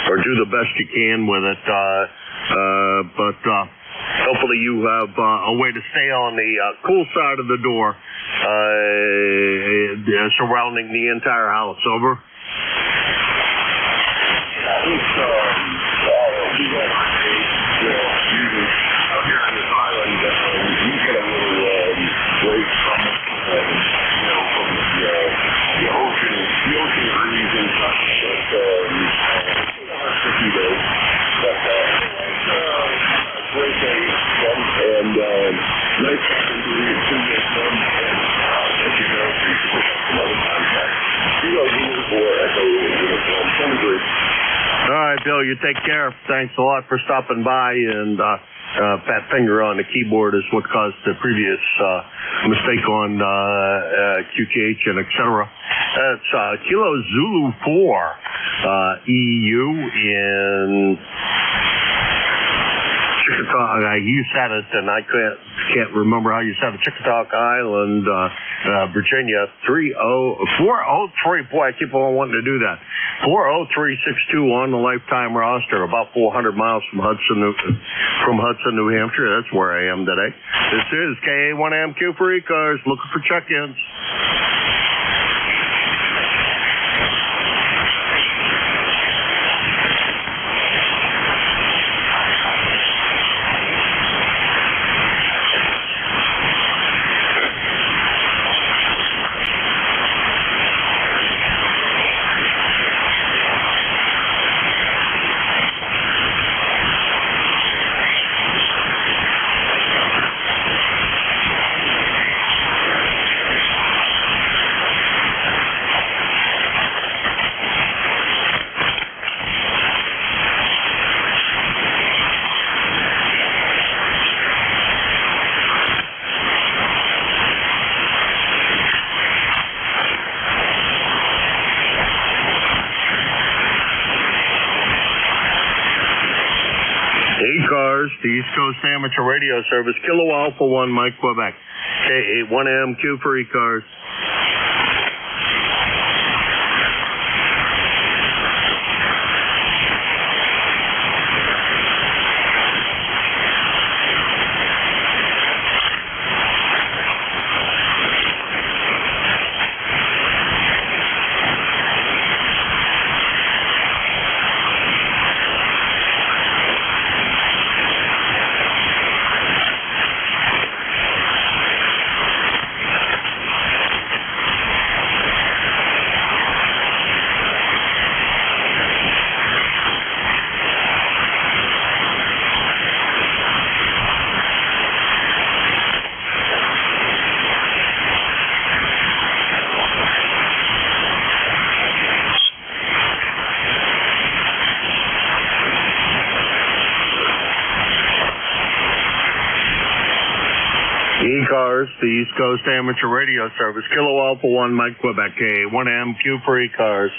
or do the best you can with it. But hopefully you have a way to stay on the cool side of the door surrounding the entire house. Over. All right, Bill, you take care. Thanks a lot for stopping by, and fat finger on the keyboard is what caused the previous mistake on QTH and etc. That's Kilo Zulu 4 EU in Chickasaw. You said it, and I can't remember how you said it. Chickasaw Island, Virginia, 403. Boy, I keep on wanting to do that. 40362 on the lifetime roster, about 400 miles from Hudson, New Hampshire. That's where I am today. This is KA1MQ for ECARS, looking for check-ins. ECARS, the East Coast Amateur Radio Service, Kilo Alpha 1, Mike, Quebec. K81MQ for ECARS. ECARS, the East Coast Amateur Radio Service, Kilo Alpha 1, Mike, Quebec, K1MQ for ECARS.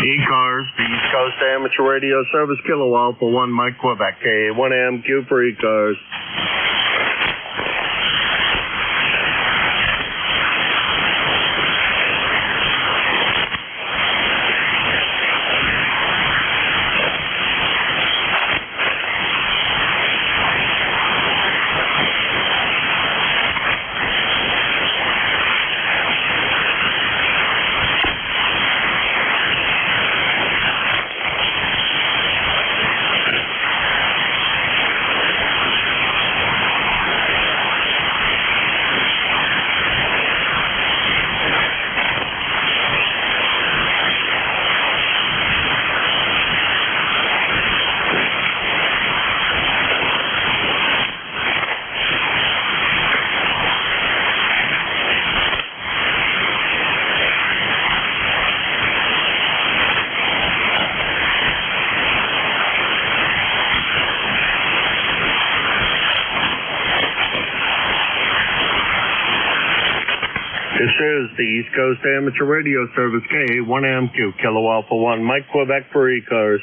ECARS, the East Coast Amateur Radio Service, Kilo Alpha 1, Mike, Quebec, K1MQ for ECARS. This is the East Coast Amateur Radio Service, K1MQ, Kilo Alpha 1, Mike, Quebec for ECARS.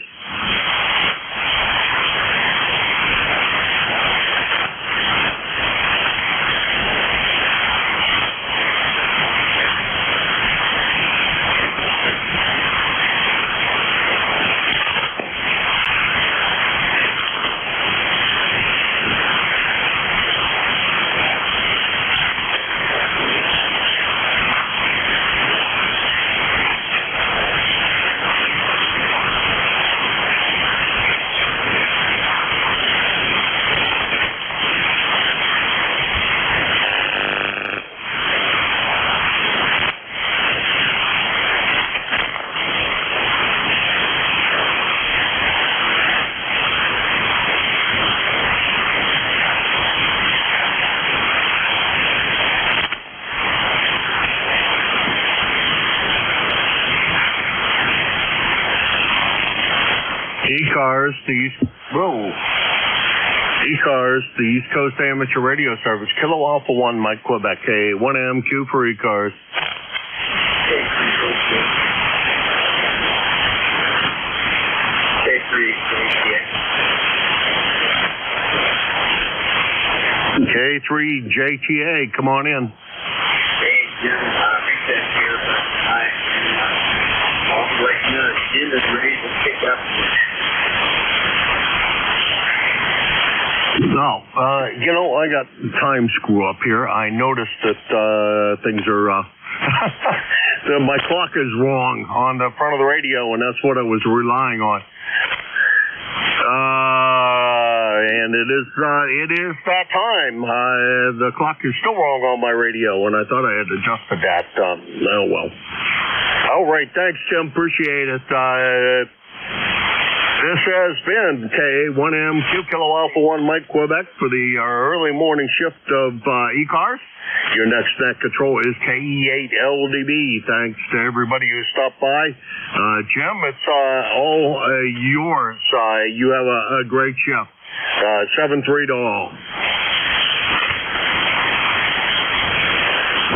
ECARS, the East Coast Amateur Radio Service, Kilo Alpha 1, Mike, Quebec, K1MQ for ECARS. K3JTA, come on in. Hey, Jim, Recess here, but I'll let you know the agenda's ready to pick up. No, I got time screw up here. I noticed that things are, my clock is wrong on the front of the radio, and that's what I was relying on. And it is that time. The clock is still wrong on my radio, and I thought I had adjusted that. Oh well. All right, thanks, Tim. Appreciate it. This has been K1M Q Kilo Alpha 1 Mike Quebec for the early morning shift of ECARS. Your next net control is KE8LDB. Thanks to everybody who stopped by. Jim, it's all yours. You have a great shift. 7-3 to all.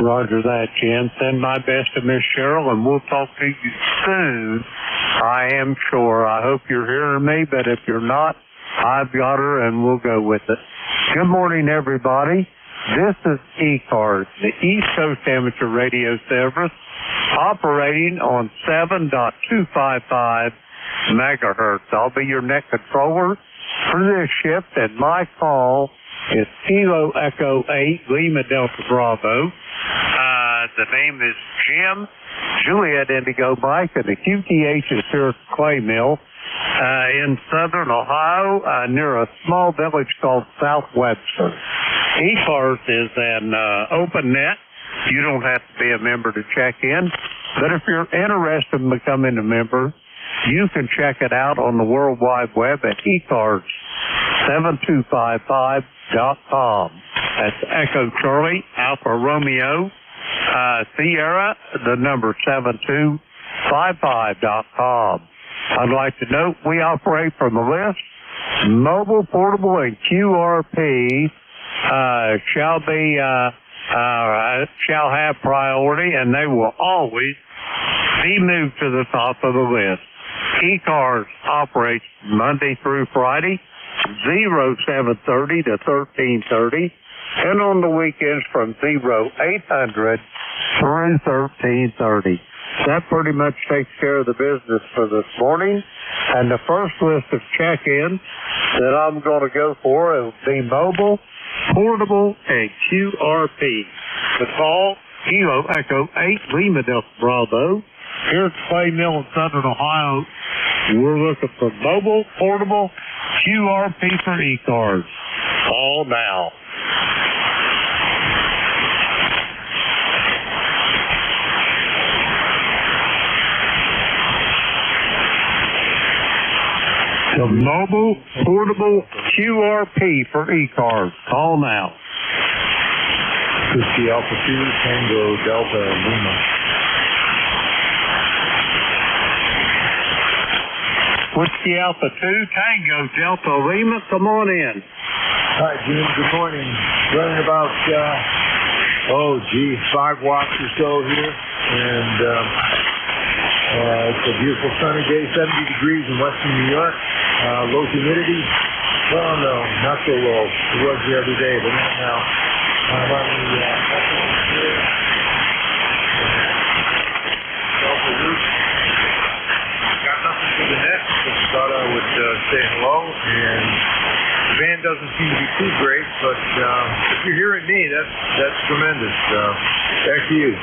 Roger that, Jim. Send my best to Miss Cheryl, and we'll talk to you soon. I am sure. I hope you're hearing me, but if you're not, I've got her, and we'll go with it. Good morning, everybody. This is ECARS, the East Coast Amateur Radio Service, operating on 7.255 megahertz. I'll be your net controller for this shift, and my call is Kilo Echo 8 Lima Delta Bravo. The name is Jim, Juliet Indigo Mike, and the QTH is here at the Clay Mill in southern Ohio near a small village called South Webster. ECARS is an open net. You don't have to be a member to check in, but if you're interested in becoming a member, you can check it out on the World Wide Web at ECARS7255.com. That's Echo Charlie, Alpha Romeo, Sierra, the number 7255.com. I'd like to note we operate from the list. Mobile, portable, and QRP shall have priority, and they will always be moved to the top of the list. ECARS operates Monday through Friday, 0730 to 1330, and on the weekends from 0800 through 1330. That pretty much takes care of the business for this morning. And the first list of check-ins that I'm going to go for will be mobile, portable, and QRP. The call, Kilo Echo 8 Lima Delta Bravo. Here at Clay Mill in Southern Ohio, we're looking for mobile, portable, QRP for ECARS. Call now. The mobile, portable, QRP for ECARS. Call now. Whiskey Alpha 2, Tango Delta Lima. Whiskey Alpha 2, Tango Delta Lima. Come on in. Hi, Jim. Good morning. Running about, 5 watts or so here. And it's a beautiful sunny day, 70 degrees in western New York. Low humidity. Well, no, not so low. It was the other day, but not now. I'm on the here. Delta roof. Got nothing for the net. Just thought I would say hello. And the band doesn't seem to be too great, but if you're hearing me, that's tremendous. Back to you.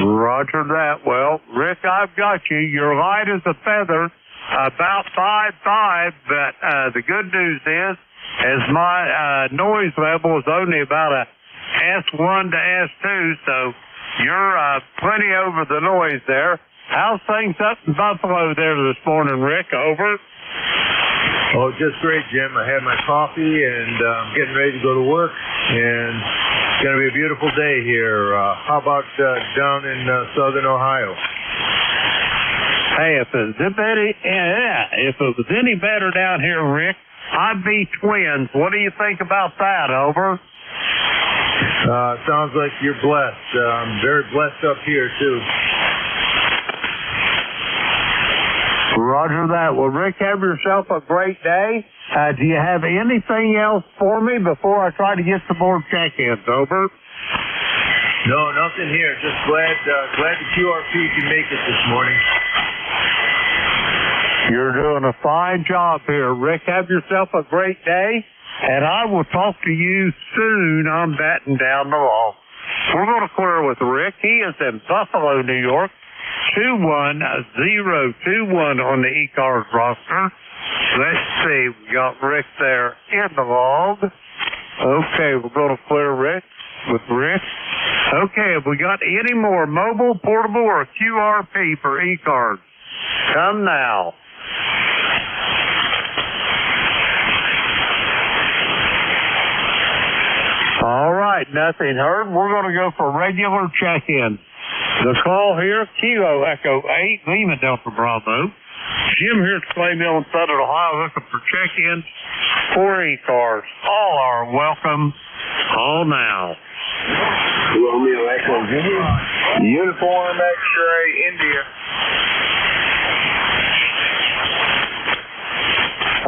Roger that. Well, Rick, I've got you. You're light as a feather, about 5'5", but the good news is, as my noise level is only about a S1 to S2, so you're plenty over the noise there. How's things up in Buffalo there this morning, Rick? Over? Oh, just great, Jim. I had my coffee and I'm getting ready to go to work, and it's going to be a beautiful day here. How about down in southern Ohio? Hey, if it was any better down here, Rick, I'd be twins. What do you think about that? Over? Sounds like you're blessed. I'm very blessed up here, too. Roger that. Well, Rick, have yourself a great day. Do you have anything else for me before I try to get some more check-ins? Over? No, nothing here. Just glad the QRP can make it this morning. You're doing a fine job here, Rick. Have yourself a great day, and I will talk to you soon. I'm batting down the law. We're going to clear with Rick. He is in Buffalo, New York. 21021 on the ECARS roster. Let's see. We got Rick there in the log. Okay, we're going to clear Rick. with Rick. Okay, have we got any more mobile, portable, or QRP for ECARS? Come now. All right, nothing heard. We're going to go for regular check-in. The call here, Kilo Echo 8, Lima Delta Bravo. Jim here at Clay Mill in Southern Ohio looking for check-ins for ECARS. All are welcome. Call now. Romeo Echo Zulu. Uniform X-ray India.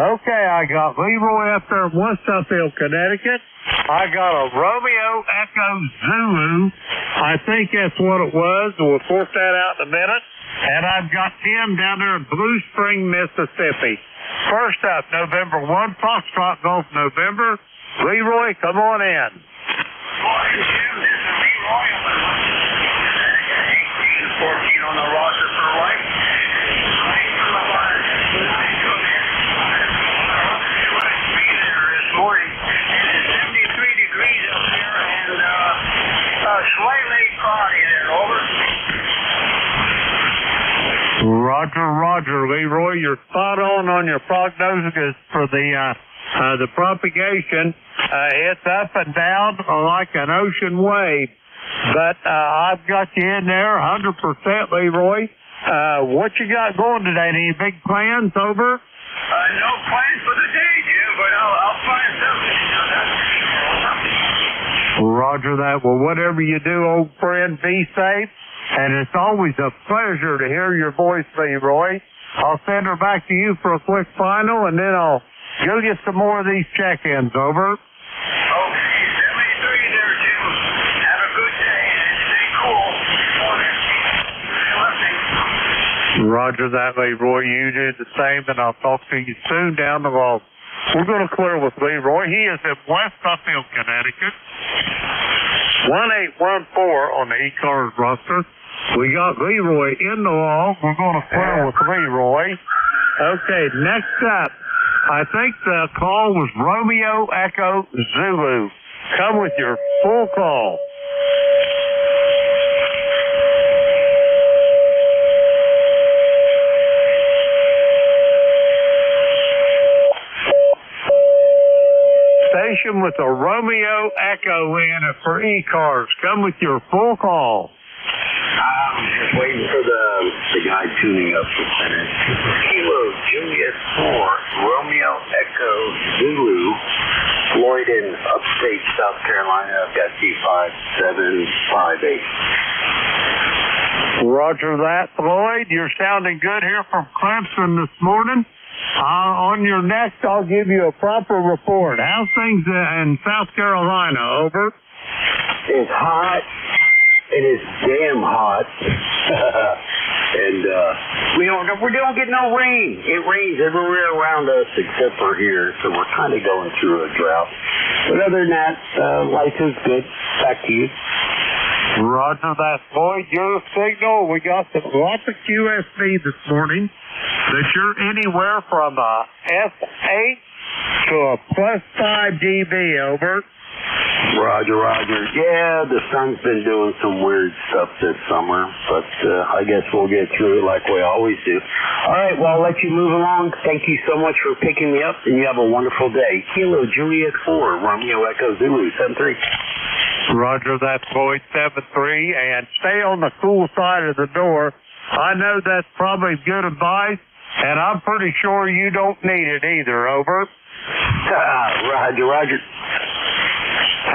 Okay, I got Leroy up there in West Suffield, Connecticut. I got a Romeo Echo Zulu. I think that's what it was. We'll sort that out in a minute. And I've got Tim down there in Blue Spring, Mississippi. First up, November 1, Foxtrot Golf November. Leroy, come on in. Morning, Jim. This is Leroy. I'm at 1814 on the roster for life. Morning. It is 73 degrees up here and slightly cloudy there. Over. Roger, Leroy. You're spot on your prognosis for the propagation. It's up and down like an ocean wave. But I've got you in there 100%, Leroy. What you got going today? Any big plans over? No plans for the day, Jim, but I'll find something. Roger that. Well, whatever you do, old friend, be safe. And it's always a pleasure to hear your voice, Leroy. I'll send her back to you for a quick final, and then I'll go get some more of these check-ins. Over. Okay, 73 there, Jim. Have a good day and stay cool. Roger that, Leroy. You do the same, and I'll talk to you soon down the road. We're going to clear with Leroy. He is in West Suffield, Connecticut. 1814 on the ECARS roster. We got Leroy in the wall. We're going to clear with Leroy. Okay, next up, I think the call was Romeo Echo Zulu. Come with your full call. Station with a Romeo Echo in it for ECARS. Come with your full call. I was just waiting for the guy tuning up for finish. Kilo Juliet 4, Romeo Echo Zulu, Floyd in upstate South Carolina. I've got C5758. Roger that, Floyd. You're sounding good here from Clemson this morning. On your next, I'll give you a proper report. How's things in South Carolina? Over. It's hot. It is damn hot. And we don't get no rain. It rains everywhere around us except for here, so we're kind of going through a drought. But other than that, life is good. Back to you. Roger that, Floyd. Your signal, we got lots of QSB this morning. That you're anywhere from a S8 to a +5 dB, over. Roger. Yeah, the sun's been doing some weird stuff this summer, but I guess we'll get through it like we always do. All right, well, I'll let you move along. Thank you so much for picking me up, and you have a wonderful day. Kilo Juliet 4, Romeo Echo Zulu, 73. Roger that, Floyd, 73, and stay on the cool side of the door. I know that's probably good advice, and I'm pretty sure you don't need it either, over. Roger.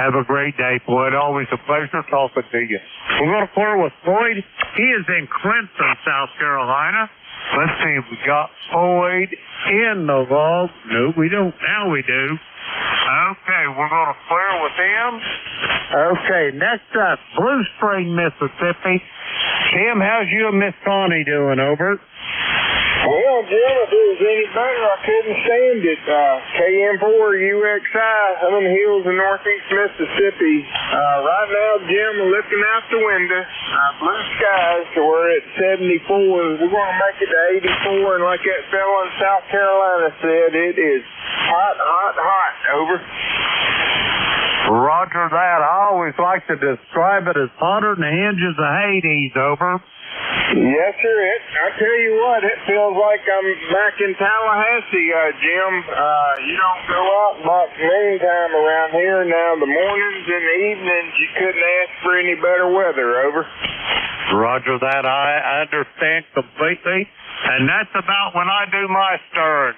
Have a great day, Floyd. Always a pleasure talking to you. We're going to clear with Floyd. He is in Clemson, South Carolina. Let's see if we got Floyd in the vault. No, we don't. Now we do. Okay, we're going to clear with him. Okay, next up, Blue Spring, Mississippi. Tim, how's you and Miss Connie doing, over? Well, Jim, if it was any better, I couldn't stand it. KM4UXI, I'm in the hills of northeast Mississippi. Right now, Jim, we're looking out the window. Blue skies, so we're at 74. We're going to make it to 84, and like that fellow in South Carolina said, it is hot, over. Roger that. I always like to describe it as hotter than the hinges of Hades, over. Yes, sir. I tell you what, it feels like I'm back in Tallahassee, Jim. You don't go out about noontime around here. Now, the mornings and the evenings, you couldn't ask for any better weather, over. Roger that. I understand completely. And that's about when I do my stirring.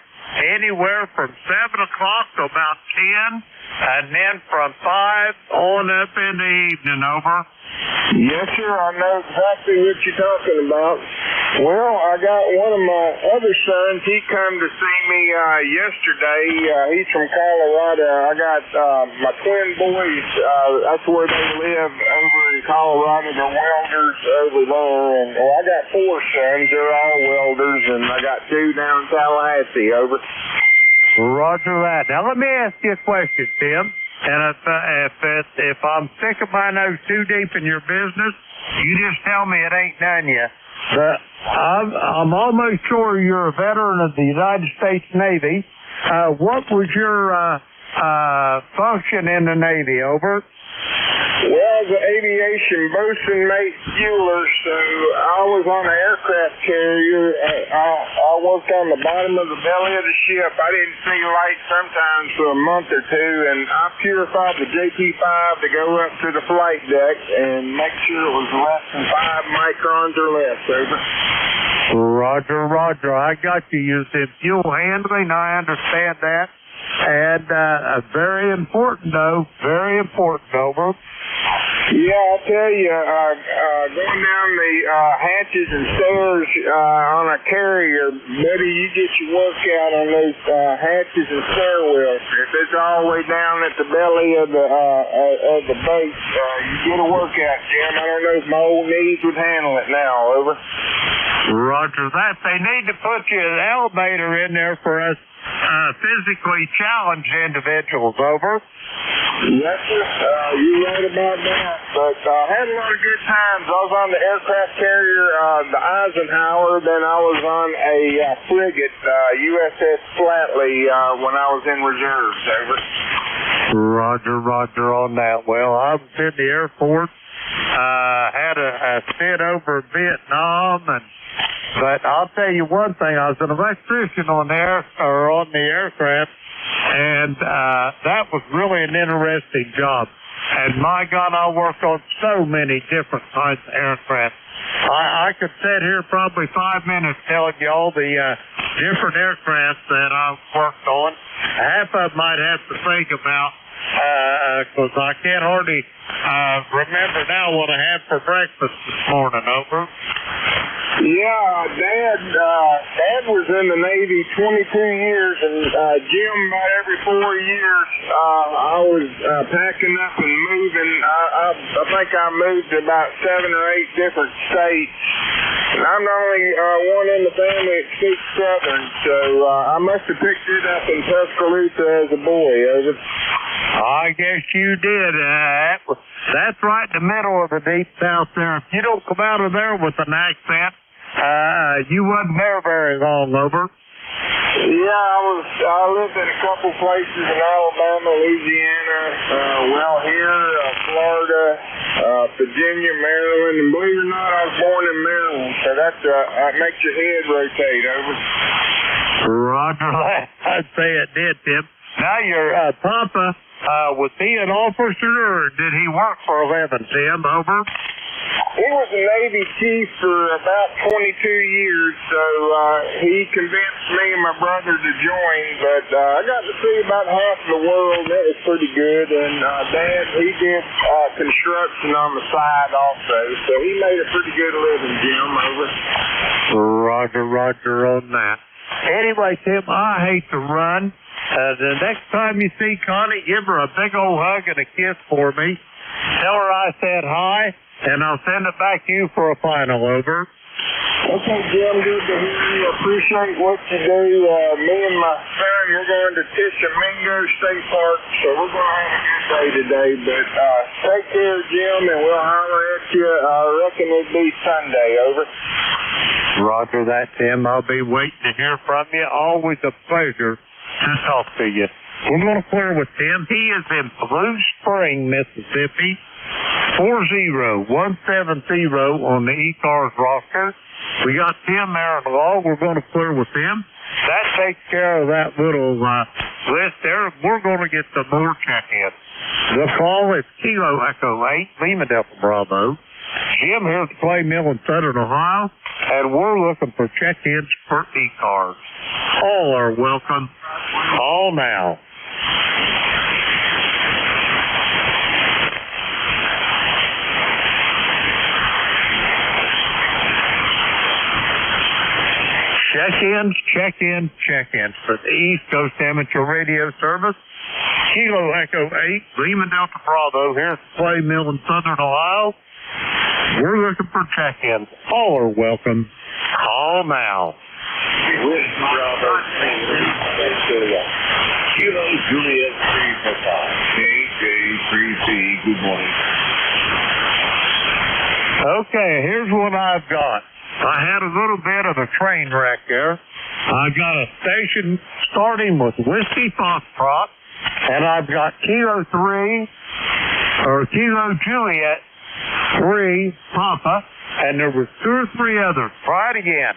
Anywhere from 7 o'clock to about 10, and then from 5 on up in the evening, over. Yes, sir. I know exactly what you're talking about. Well, I got one of my other sons. He come to see me yesterday. He's from Colorado. I got my twin boys. That's where they live over in Colorado. They're welders over there. And I got 4 sons. They're all welders, and I got 2 down in Tallahassee. Over. Roger that. Now let me ask you a question, Tim. And if I'm sticking my nose too deep in your business, you just tell me it ain't done yet. But I'm almost sure you're a veteran of the United States Navy. What was your function in the Navy, over? Well, as an aviation bosun mate fueler, so I was on an aircraft carrier. I worked on the bottom of the belly of the ship. I didn't see light sometimes for a month or 2, and I purified the JP5 to go up to the flight deck and make sure it was less than 5 microns or less, over. Roger. I got you. You said fuel handling. I understand that. And very important, though. Very important, over. Yeah, I'll tell you, going down the hatches and stairs on a carrier, buddy, you get your workout on those hatches and stairwells. If it's all the way down at the belly of the boat, you get a workout, Jim. I don't know if my old knees would handle it now, over. Roger that. They need to put you an elevator in there for us physically challenged individuals, over. Yes, sir. You're right about that. But I had a lot of good times. I was on the aircraft carrier, the Eisenhower. Then I was on a frigate, USS Flatley, when I was in reserves, over. Roger on that. Well, I was in the Air Force. Had a stint over in Vietnam, but I'll tell you one thing. I was an electrician on the aircraft. And that was really an interesting job. And my God, I worked on so many different kinds of aircraft. I could sit here probably 5 minutes telling you all the different aircraft that I've worked on. Half of them I'd have to think about because I can't hardly remember now what I had for breakfast this morning, over. Yeah, Dad was in the Navy 22 years, and Jim, about every 4 years, I was packing up and moving. I think I moved to about 7 or 8 different states. And I'm the only one in the family that speaks Southern, so I must have picked it up in Tuscaloosa as a boy, over. I guess you did. That's right in the middle of the Deep South there. If you don't come out of there with an accent, you wasn't there very long, over. Yeah, I lived in a couple places in Alabama, Louisiana, here, Florida, Virginia, Maryland, and believe it or not, I was born in Maryland, so that makes your head rotate, over. Roger that. I'd say it did, Tim. Now your Papa, was he an officer or did he work for a living, Tim, over? He was a Navy chief for about 22 years, so he convinced me and my brother to join, but I got to see about half of the world. That was pretty good, and Dad, he did construction on the side also, so he made a pretty good living, Jim, over. Roger on that. Anyway, Tim, I hate to run. The next time you see Connie, give her a big old hug and a kiss for me. Tell her I said hi, and I'll send it back to you for a final, over. Okay, Jim, good to hear you. Appreciate what you do. Me and my son, we're going to Tishomingo State Park, so we're going to have a good day today. But take care, Jim, and we'll holler at you. I reckon it'll be Sunday, over. Roger that, Tim. I'll be waiting to hear from you. Always a pleasure to talk to you. We're going to clear with Tim. He is in Blue Spring, Mississippi. 40170 on the ECARS roster. We got Tim there in the log. We're going to clear with him. That takes care of that little list there. We're going to get some more check-ins. The call is Kilo Echo 8, Lima Delta Bravo. Jim here at the Clay Mill in Southern Ohio, and we're looking for check-ins for ECARS. All are welcome. Call now. Check-ins for the East Coast Amateur Radio Service. Kilo Echo 8, Lima Delta Bravo here at the Clay Mill in Southern Ohio. We're looking for check-ins. All are welcome. Call now. Kilo Juliet 345. KJ3C. Good morning. Okay, here's what I've got. I had a little bit of a train wreck there. I got a station starting with Whiskey Foxtrot, and I've got Kilo Juliet 3 Papa, and there was 2 or 3 others. Try it again.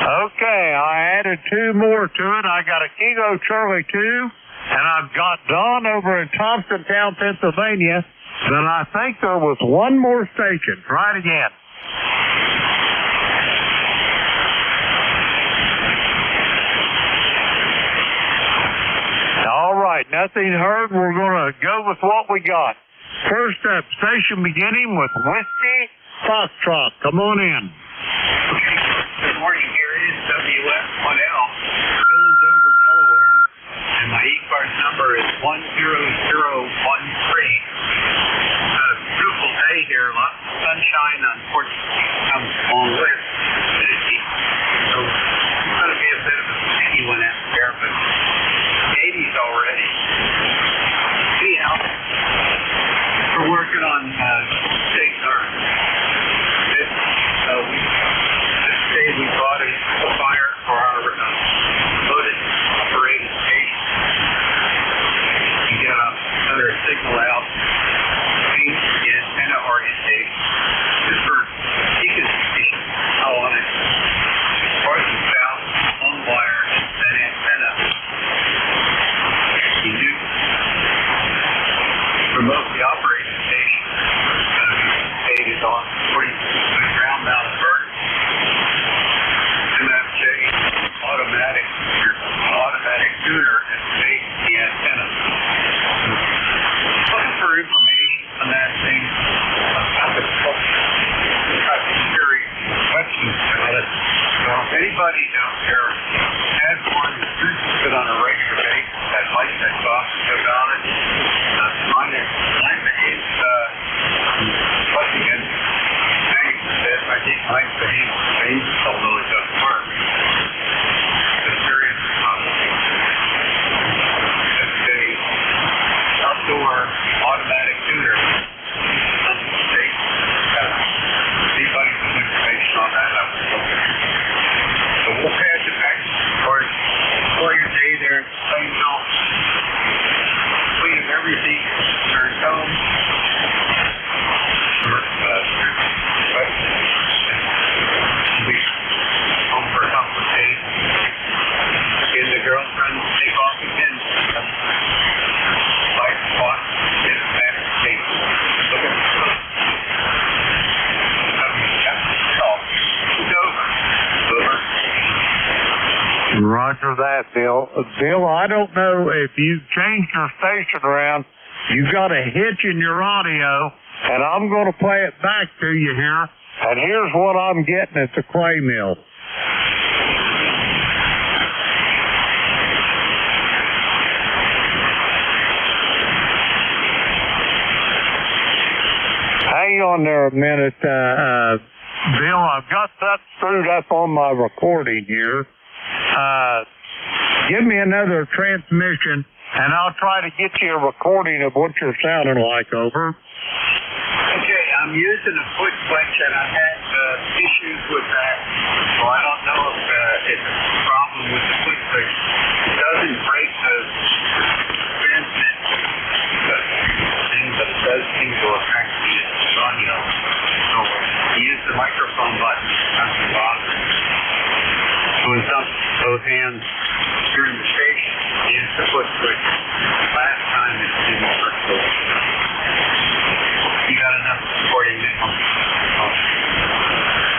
Okay, I added 2 more to it. I got a Kilo Charlie 2, and I've got Don over in Thompsontown, Pennsylvania, but I think there was 1 more station. Try it again. All right, nothing heard. We're going to go with what we got. First up, station beginning with Whiskey Foxtrot. Come on in. Good morning, here is WF1L, Dover, Delaware, and my ECARS number is 10013. Beautiful day here, lots of sunshine, unfortunately comes along with humidity, so it's going to be a bit of a sticky one out there, but 80s already. Anyhow, we're working on taking our we bought a fire for our loaded operating station. You get another signal out, change the antenna orientation, just for deconstruction. How on it, north and south, on wire, and antenna. You do remote the operating station. It's going to be stated on 40 ground mounted vertical. Automatic tuner and make the antenna. Looking for information on that thing. I've been very questions about it. So if anybody out there has one that uses it on a regular basis that likes that talk about it, mine behaves once again. I think mine behaves although it doesn't work. Automatic tuner. Anybody with information on that, I was looking. So we'll pass it back for your day there. Same note. Clean up everything. Turn home. Home for a couple of days. Getting the girlfriend to take off again. Roger that, Bill. Bill, I don't know if you've changed your station around. You've got a hitch in your audio, and I'm going to play it back to you here. And here's what I'm getting at the Clay Mill. Hang on there a minute, Bill. I've got that screwed up on my recording here. Give me another transmission, and I'll try to get you a recording of what you're sounding like, over. Okay, I'm using a foot switch, and I've had issues with that, so I don't know if it's a problem with the foot switch. It doesn't break the fence thing, but it does seem to affect the audio. So I use the microphone button, nothing bothers. So with both hands during the station, I used the foot switch. Last time it didn't work so well. You got enough recording now.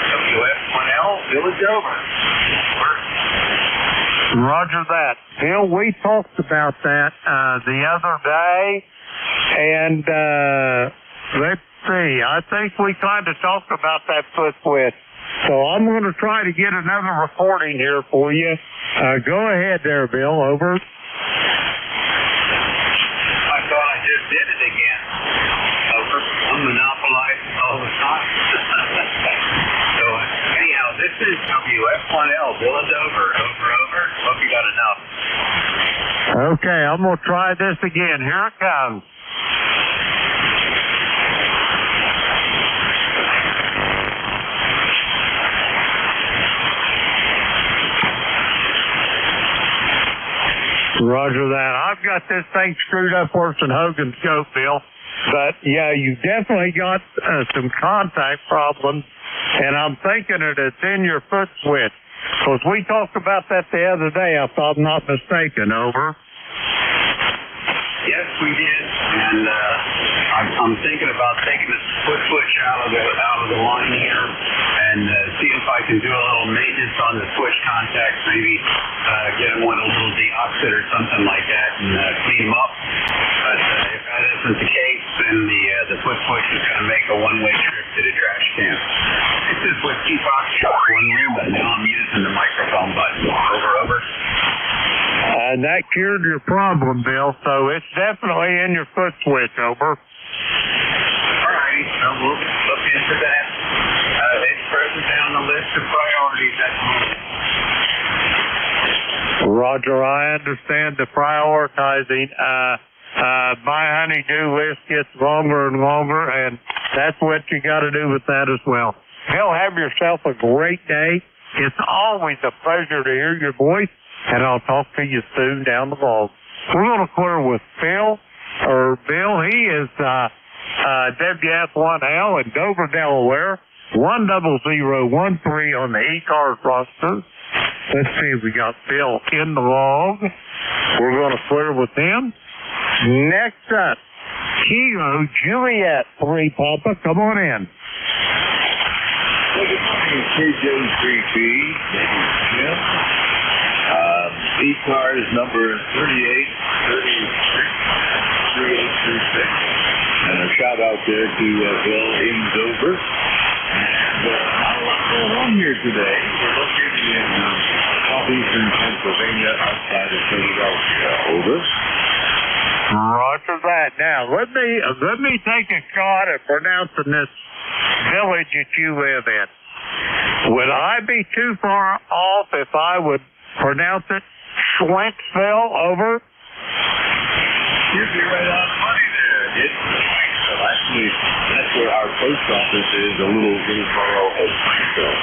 WF1L, Village over. Roger that. Bill, we talked about that the other day, and let's see, I think we kind of talked about that foot switch. So I'm going to try to get another recording here for you. Go ahead there, Bill, over. I thought I just did it again. Over. I'm monopolizing all the time. So anyhow, this is WF1L, Village over. Hope you got enough. Okay, I'm going to try this again. Here it comes. Roger that. I've got this thing screwed up worse than Hogan's goat, Bill. But, yeah, you definitely got some contact problems, and I'm thinking that it's in your foot switch. Because we talked about that the other day, if I'm not mistaken, over. Yes, we did. And I'm thinking about taking the foot switch out of the line here and see if I can do a little maintenance on the switch contacts, maybe get them with a little deoxit or something like that and clean them up. But if that isn't the case, then the foot switch is going to make a one-way trip to the trash can. This is with T Foxtrot 1 room, but now I'm using the microphone button. Over. And that cured your problem, Bill, so it's definitely in your foot switch, over. All right, so we'll look into that. It's further down the list of priorities at the moment. Roger, I understand the prioritizing. My honey-do list gets longer and longer, and that's what you got to do with that as well. Bill, have yourself a great day. It's always a pleasure to hear your voice, and I'll talk to you soon down the road. We're going to clear with Bill. He is WF1L in Dover, Delaware, 10013 on the ECARS roster. Let's see, we got Bill in the log. We're going to clear with him. Next up, Kilo Juliet 3, Papa. Come on in. Well, good morning, KJ3P. Jim. ECARS number 3836. And a shout out there to Bill in Dover. And not a lot going on here today. We're located in southeastern Pennsylvania, outside of Philadelphia. Over. Roger that. Now, let me take a shot at pronouncing this village that you live in. Would I be too far off if I would pronounce it Schwenksville, over? You'd be right on the money there. It's Schwenksville. Actually, that's where our post office is, a little borough of Schwenksville.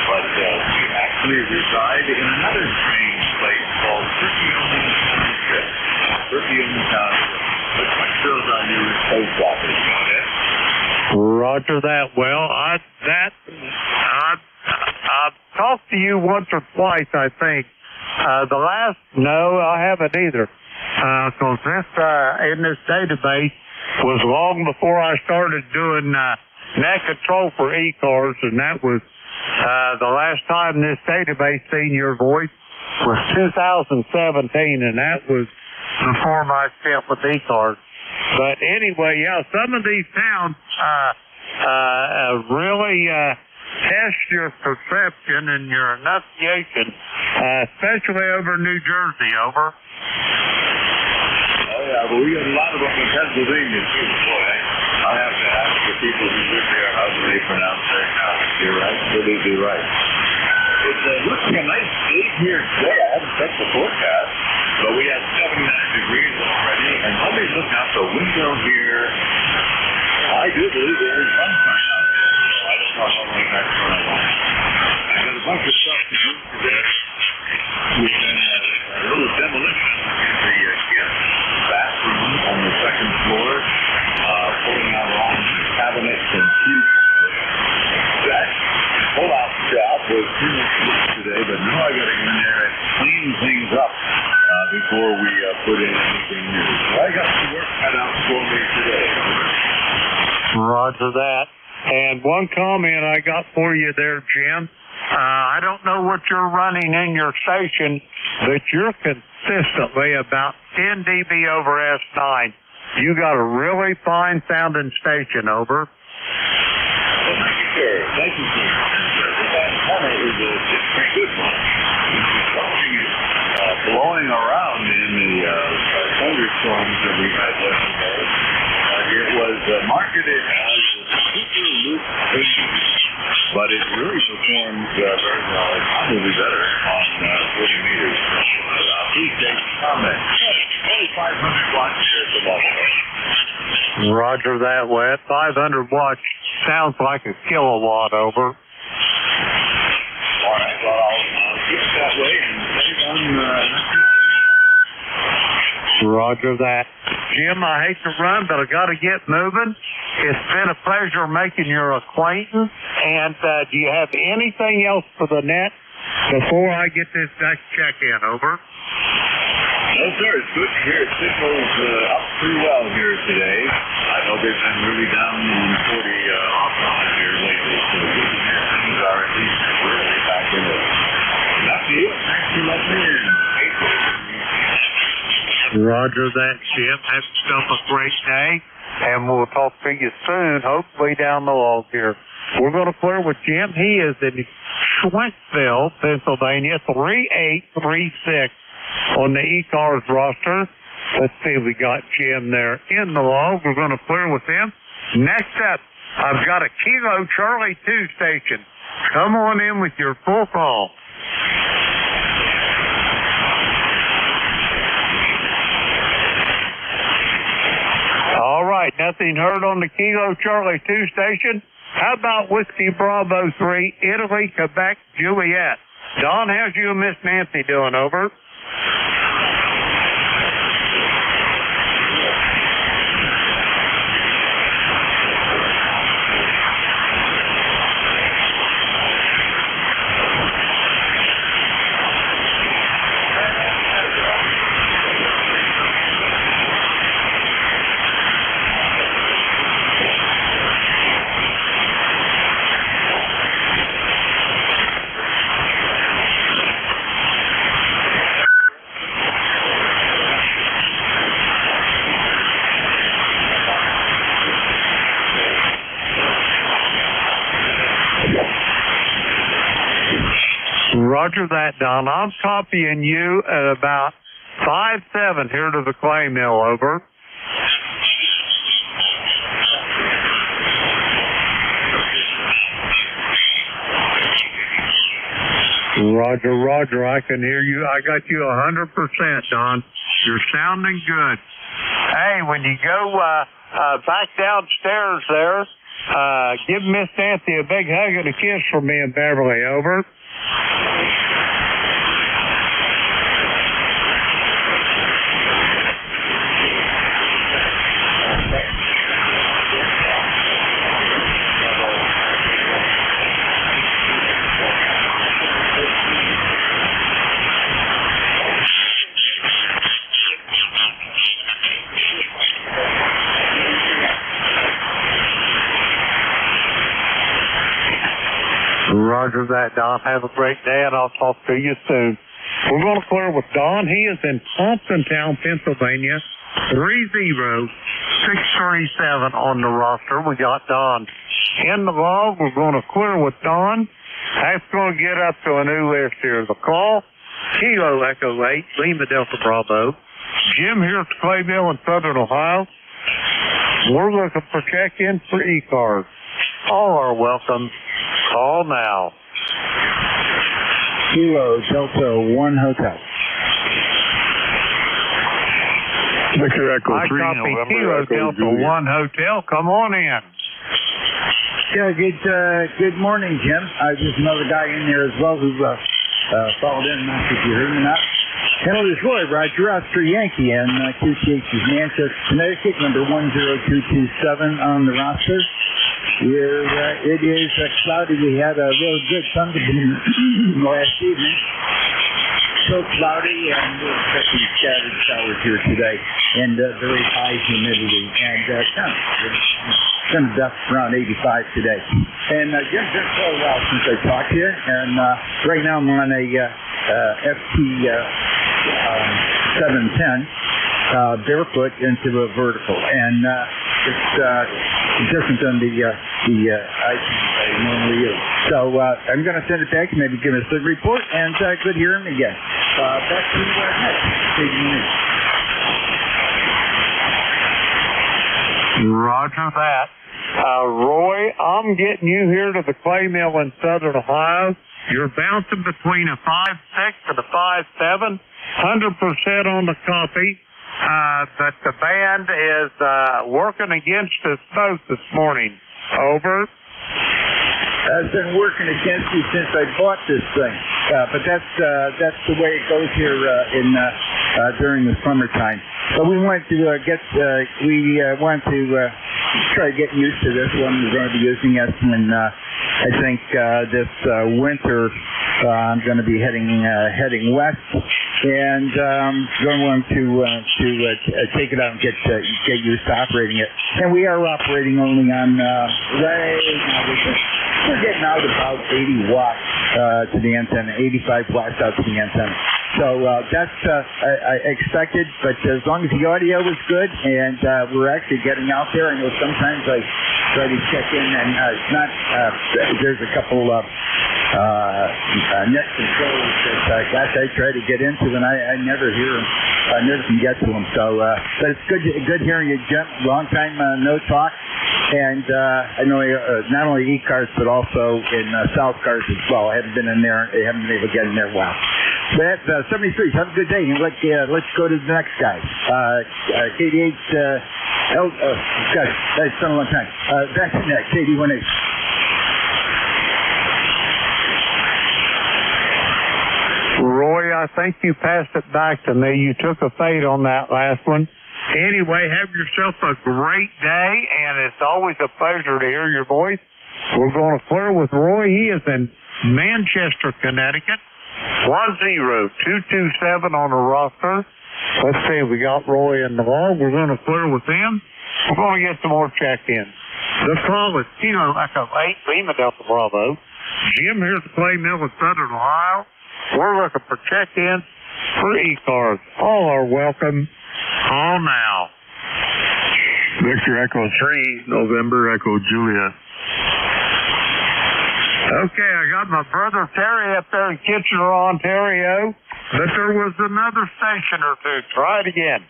But we actually reside in another strange place called Perkiomen Township. Perkiomen Township. But Schwenksville's our nearest post office. Got it? Roger that. Well, I've talked to you once or twice, I think. No, I haven't either. Because this, in this database was long before I started doing, net control for ECARS, and that was, the last time this database seen your voice was 2017, and that was before my stint with ECARS. But anyway, yeah, some of these towns, really, test your perception and your enunciation, especially over New Jersey, over. Oh, yeah, but we got a lot of them in Pennsylvania, too, boy. I have to ask the people who live there how do they pronounce their towns. You're absolutely right. It's looking a nice day here today. I haven't checked the forecast, but we had 79 degrees look out the window here, I do believe there is sunshine out there. So I don't know how long that's going to last. I got a bunch of stuff to do today. We've done a little demolition in the guest bathroom on the second floor, pulling out all the cabinets and cubes. That pull-out job was too much work today, but now I got to go in there and clean things up before we put in anything new. So I got some work cut out for me today. Roger that. And one comment I got for you there, Jim. I don't know what you're running in your station, but you're consistently about 10 dB over S9. You got a really fine sounding station, over. Well, thank you, sir. Thank you, sir. That corner is a pretty good one. Blowing around in the thunderstorms that we had yesterday. It was marketed as a super loop station, but it really performs very well. It's probably better on 40 meters. Please take comment. Only 500 watts here at the moment. Roger that, Wet. 500 watts sounds like a kilowatt, over. All right, well, I'll keep it that way and save on Roger that. Jim, I hate to run, but I got to get moving. It's been a pleasure making your acquaintance. And do you have anything else for the net before I get this next check-in, over? No, sir. It's good to hear signals up pretty well here today. I know they've been really down in 40 off-on here lately, so good to hear things are at least really back in it. And that's you. Thanks for letting me in. Roger that, Jim. Have yourself a great day, and we'll talk to you soon, hopefully down the log here. We're going to clear with Jim. He is in Schwenksville, Pennsylvania, 3836 on the ECARS roster. Let's see if we got Jim there in the log. We're going to clear with him. Next up, I've got a Kilo Charlie 2 station. Come on in with your full call. All right, nothing heard on the Kilo Charlie 2 station. How about Whiskey Bravo 3, Italy, Quebec, Juliet? Don, how's you and Miss Nancy doing, over? Roger that, Don. I'm copying you at about 5-7 here to the clay mill, over. Roger, Roger. I can hear you. I got you 100%, Don. You're sounding good. Hey, when you go back downstairs there, give Miss Nancy a big hug and a kiss from me and Beverly, over. Roger that, Don. Have a great day, and I'll talk to you soon. We're going to clear with Don. He is in Thompsontown, Pennsylvania, 30637 on the roster. We got Don in the log. We're going to clear with Don. That's going to get up to a new list here. The call, Kilo Echo 8, Lima Delta Bravo. Jim here at the Clay Mill in Southern Ohio. We're looking for check-in for ECARS. All are welcome. Call now. Kilo Delta 1 Hotel. Victor Echo 3, I copy November Kilo Echo Delta Juliet. 1 Hotel. Come on in. Yeah, good morning, Jim. There's another guy in there as well who followed in. Not sure if you heard me or not. Hello, this is Roy, Roger, Oscar Yankee, and QCH is Manchester, Connecticut, number 10227 on the roster. Here, it is cloudy. We had a real good thunderstorm last evening. So cloudy, and we're expecting scattered showers here today, and very high humidity, and kind of dust around 85 today. And Jim, it's been quite a while since I talked to you, and right now I'm on a FT 710 barefoot into a vertical, and it's different than the ice I normally use. So I'm going to send it back, maybe give us a report, and good hearing again. Back to next. Roger that. Roy, I'm getting you here to the clay mill in Southern Ohio. You're bouncing between a 5.6 and a 5.7, 100% on the copy. But the band is working against us both this morning. Over. I've been working against you since I bought this thing, but that's the way it goes here during the summertime. But we want to try to get used to this one. We're going to be using it when I think this winter I'm going to be heading west, and going to take it out and get used to operating it. And we are operating only on we're getting out about 80 watts to the antenna, 85 watts out to the antenna. So that's I expected, but as long as the audio is good and we're actually getting out there, I know sometimes I try to check in and it's not. There's a couple of net controls that I try to get into, and I never hear them. I never can get to them. So, but it's good hearing you, Jim. Long time no talk, and I know not only ECARS but also in South Cars as well. I haven't been in there. I haven't been able to get in there. Wow. But 73. Have a good day, and let's go to the next guy. 88. Gosh, that's been a long time. Back to next. 81. Roy, I think you passed it back to me. You took a fade on that last one. Anyway, have yourself a great day, and it's always a pleasure to hear your voice. We're going to clear with Roy. He is in Manchester, Connecticut. 10227 on the roster. Let's see, we got Roy in the log. We're going to clear with him. We're going to get some more check-in. The call is Kilo Echo 8, Lima Delta Bravo. Jim here at the Clay Mill in Southern Ohio. We're looking for check-in for ECARS. All are welcome. Call now. Victor Echo 3, November Echo Juliet. Okay, I got my brother Terry up there in Kitchener, Ontario, but there was another station or two. Try it again.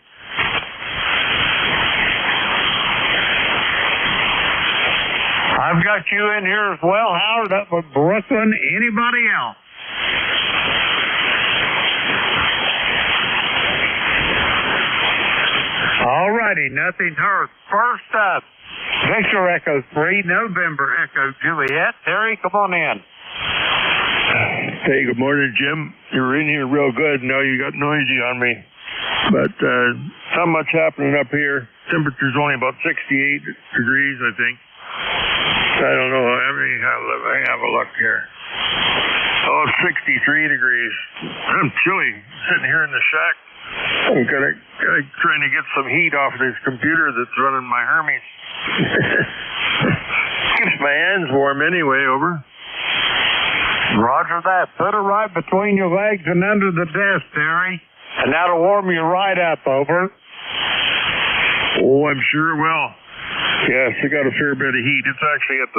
I've got you in here as well, Howard, up in Brooklyn. Anybody else? All righty, nothing heard. First up, Victor Echo 3, November Echo Juliet. Terry, come on in. Hey, good morning, Jim. You're in here real good. Now you got noisy on me. But not much happening up here. Temperature's only about 68 degrees, I think. I don't know. I have a look here. Oh, it's 63 degrees. I'm chilly sitting here in the shack. I'm trying to get some heat off this computer that's running my Hermes. Keeps my hands warm anyway, over. Roger that. Put it right between your legs and under the desk, Terry. And that'll warm you right up, over. Oh, I'm sure it will. Yes, I got a fair bit of heat. It's actually at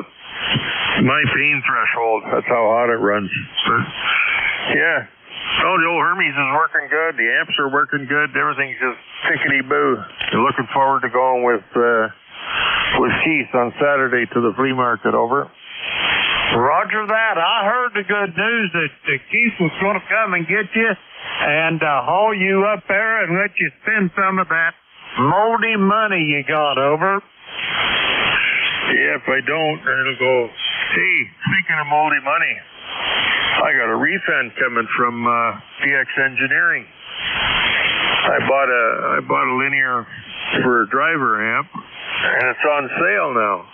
my pain threshold. That's how hot it runs. But, yeah. Oh, the old Hermes is working good. The amps are working good. Everything's just tickety-boo. I'm looking forward to going with Keith on Saturday to the flea market, over. Roger that. I heard the good news that Keith was going to come and get you and haul you up there and let you spend some of that moldy money you got, over? Yeah, if I don't, it'll go, hey, speaking of moldy money, I got a refund coming from DX Engineering. I bought a linear for a driver amp, and it's on sale now.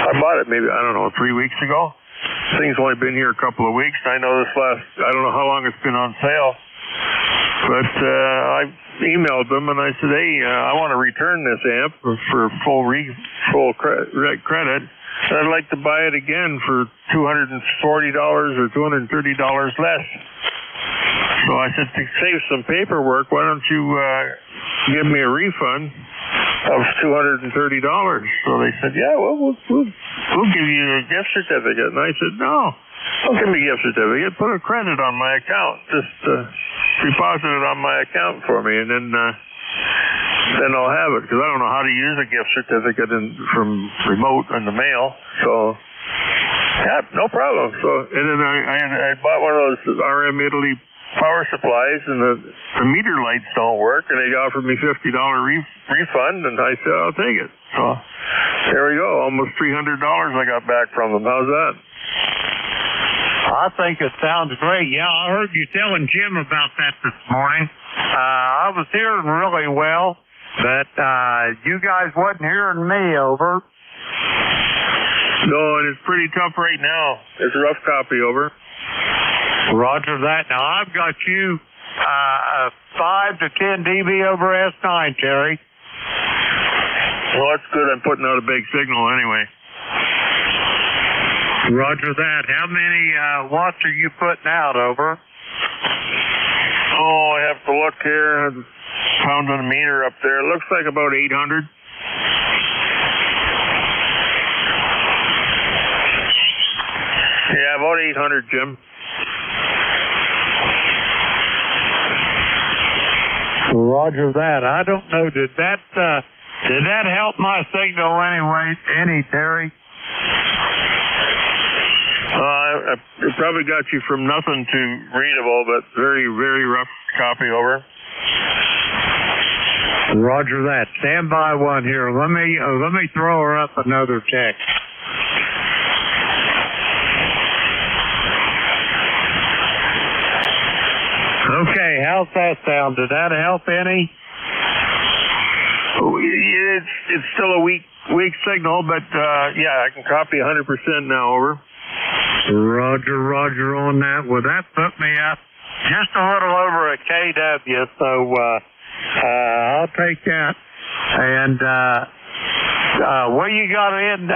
I bought it maybe, I don't know, 3 weeks ago. Thing's only been here a couple of weeks. I know I don't know how long it's been on sale. But I emailed them and I said, hey, I want to return this amp for full credit. And I'd like to buy it again for $240 or $230 less. So I said, to save some paperwork, why don't you give me a refund of $230? So they said, yeah, well, we'll give you a gift certificate. And I said, no, don't give me a gift certificate. Put a credit on my account. Just deposit it on my account for me, and then I'll have it, because I don't know how to use a gift certificate from remote in the mail. So, yeah, no problem. So, and then I bought one of those RM Italy power supplies, and the meter lights don't work, and they offered me $50 refund, and I said, I'll take it. So, there we go. Almost $300 I got back from them. How's that? I think it sounds great. Yeah, I heard you telling Jim about that this morning. I was hearing really well, but you guys wasn't hearing me, over. No, and it's pretty tough right now. It's a rough copy, over. Roger that. Now, I've got you 5 to 10 dB over S9, Terry. Well, that's good. I'm putting out a big signal anyway. Roger that. How many watts are you putting out, over? Oh, I have to look here. I found a meter up there. It looks like about 800. Yeah, about 800, Jim. Roger that. I don't know. Did that help my signal any, Terry? It probably got you from nothing to readable, but very, very rough copy, over. Roger that. Stand by one here. Let me throw her up another text. Okay, how's that sound? Did that help any? It's still a weak signal, but yeah, I can copy 100% now, over. Roger on that. Well, that put me up just a little over a kW, so I'll take that. And what you got in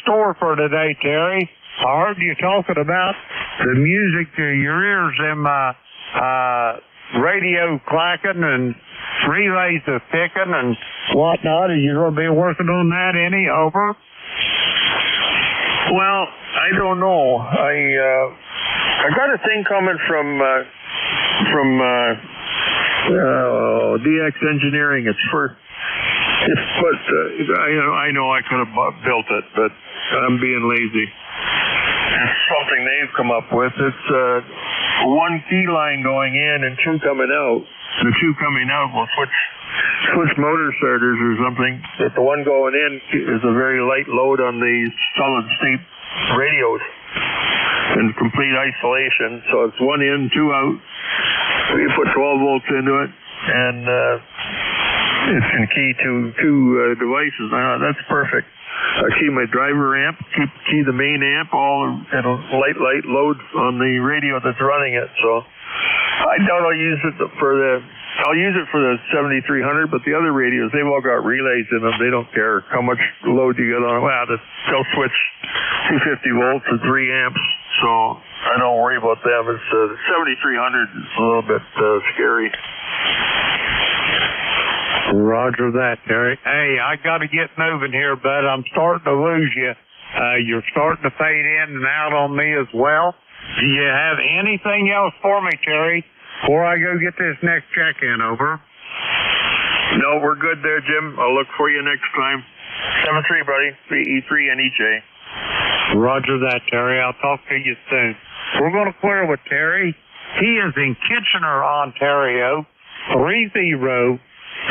store for today, Terry? I heard you talking about the music to your ears, them radio clacking and relays of ticking and whatnot. Are you going to be working on that any, over? Well, I don't know. I got a thing coming from DX Engineering. I know I could have built it, but I'm being lazy. It's something they've come up with. It's one key line going in and two coming out. The two coming out will switch motor starters or something. But the one going in is a very light load on the solid state radios and complete isolation. So it's one in, two out. You put 12 volts into it, and it can key two devices. That's perfect. I key my driver amp, key the main amp, all at a light load on the radio that's running it. So I doubt I'll use it for the 7300, but the other radios, they've all got relays in them. They don't care how much load you get on. Well, they'll switch 250 volts to 3 amps, so I don't worry about them. It's 7300 is a little bit scary. Roger that, Terry. Hey, I got to get moving here, bud. I'm starting to lose you. You're starting to fade in and out on me as well. Do you have anything else for me, Terry, before I go get this next check-in, over? No, we're good there, Jim. I'll look for you next time. 7-3, buddy. E3 and EJ. Roger that, Terry. I'll talk to you soon. We're going to clear with Terry. He is in Kitchener, Ontario. 30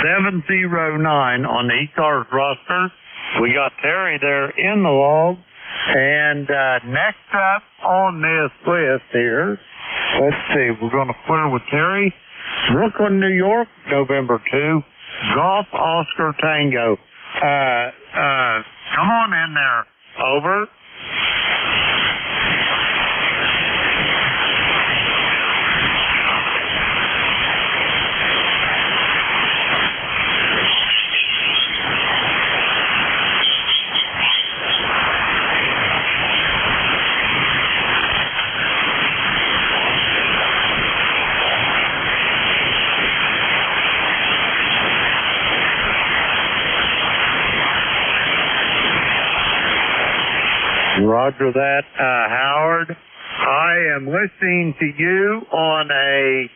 709 on the ECARS roster. We got Terry there in the log. And next up on this list here, let's see, we're going to clear with Terry. Brooklyn, New York, November 2. Golf Oscar Tango. Come on in there. Over. Roger that, Howard. I am listening to you on a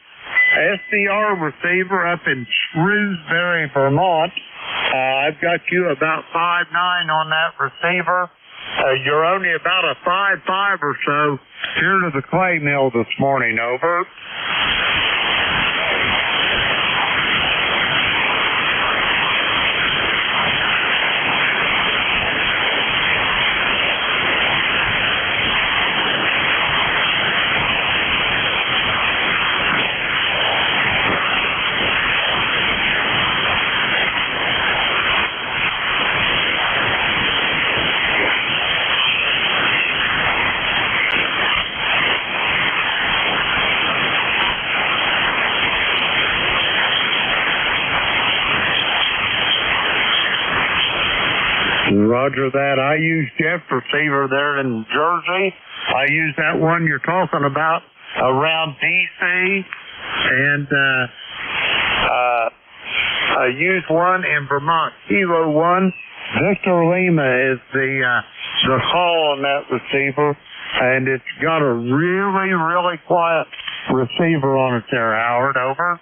SDR receiver up in Shrewsbury, Vermont. I've got you about 5'9" on that receiver. You're only about a 5'5" or so here to the clay mill this morning. Over. Roger that. I use Jeff receiver there in Jersey. I use that one you're talking about around D.C. And I use one in Vermont. Kilo 1. Victor Lima is the call on that receiver. And it's got a really, really quiet receiver on it there, Howard. Over.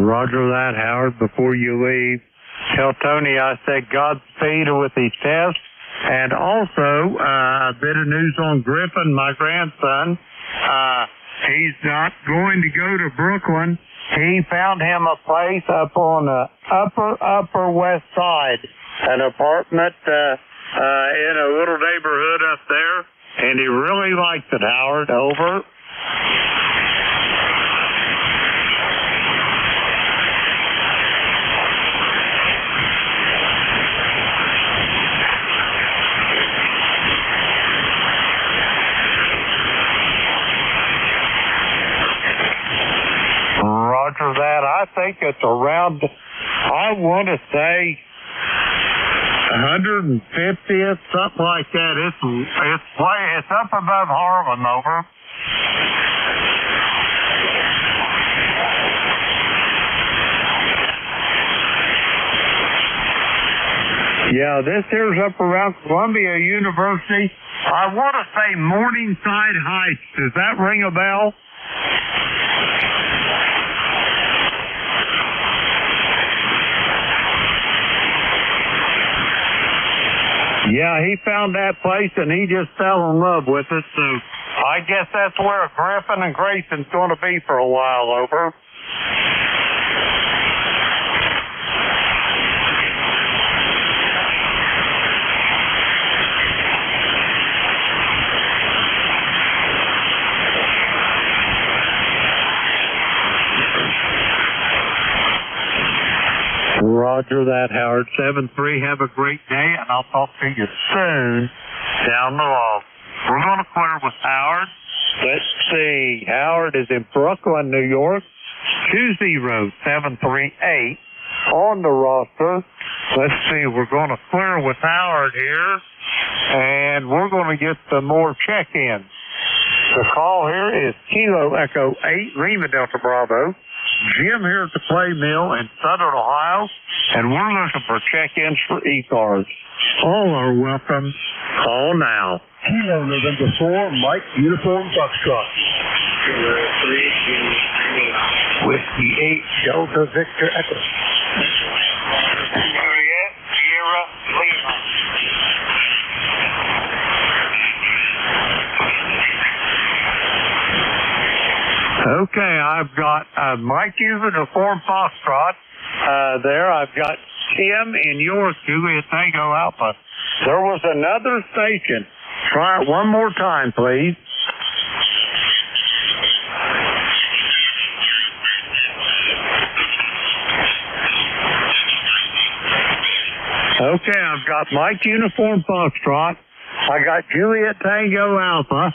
Roger that, Howard. Before you leave, tell Tony I said Godspeed with his test. And also, a bit of news on Griffin, my grandson. He's not going to go to Brooklyn. He found him a place up on the upper west side, an apartment in a little neighborhood up there. And he really likes it, Howard. Over. Roger that. I think it's around, I want to say 150th, something like that. It's up above Harlem. Over. Yeah, this here's up around Columbia University. I want to say Morningside Heights. Does that ring a bell? Yeah, he found that place and he just fell in love with it. So I guess that's where Griffin and Grayson's going to be for a while. Over. Roger that, Howard. 7-3. Have a great day, and I'll talk to you soon down the log. We're going to clear with Howard. Let's see. Howard is in Brooklyn, New York. 20738 on the roster. Let's see. We're going to clear with Howard here, and we're going to get some more check-ins. The call here is Kilo Echo 8, Lima Delta Bravo. Jim here at the Play Mill in Southern Ohio, and we're looking for check-ins for ECARS. All are welcome. Call now. Kilo November 4, Mike, Uniform Foxtrot. Whiskey 8, Delta Victor Echo. Juliet, Sierra, Lima. Okay, I've got Mike Uniform Foxtrot there. I've got Tim in yours, Juliet Tango Alpha. There was another station. Try it one more time, please. Okay, I've got Mike Uniform Foxtrot. I got Juliet Tango Alpha.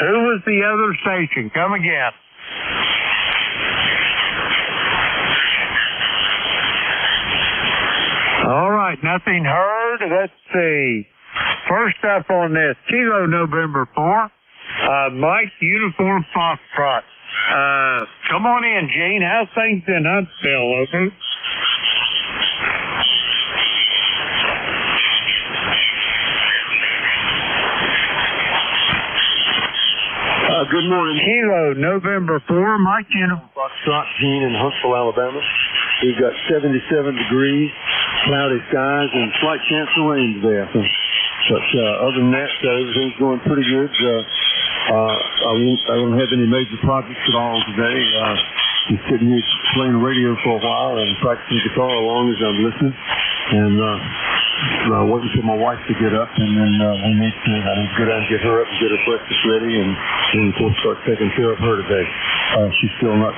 Who was the other station? Come again. All right, nothing heard. Let's see. First up on this, Kilo November 4, Mike Uniform Foxtrot. Come on in, Gene. How's things in Huntsville, over? Good morning. Kilo November 4, Mike Uniform Foxtrot, Gene in Huntsville, Alabama. We've got 77 degrees, cloudy skies, and slight chance of rain today, I think. But other than that, everything's going pretty good. I don't have any major projects at all today. Just sitting here playing the radio for a while and practicing guitar along as I'm listening. And waiting for my wife to get up, and then I need to go down and get her up and get her breakfast ready, and of course start taking care of her today. She's still not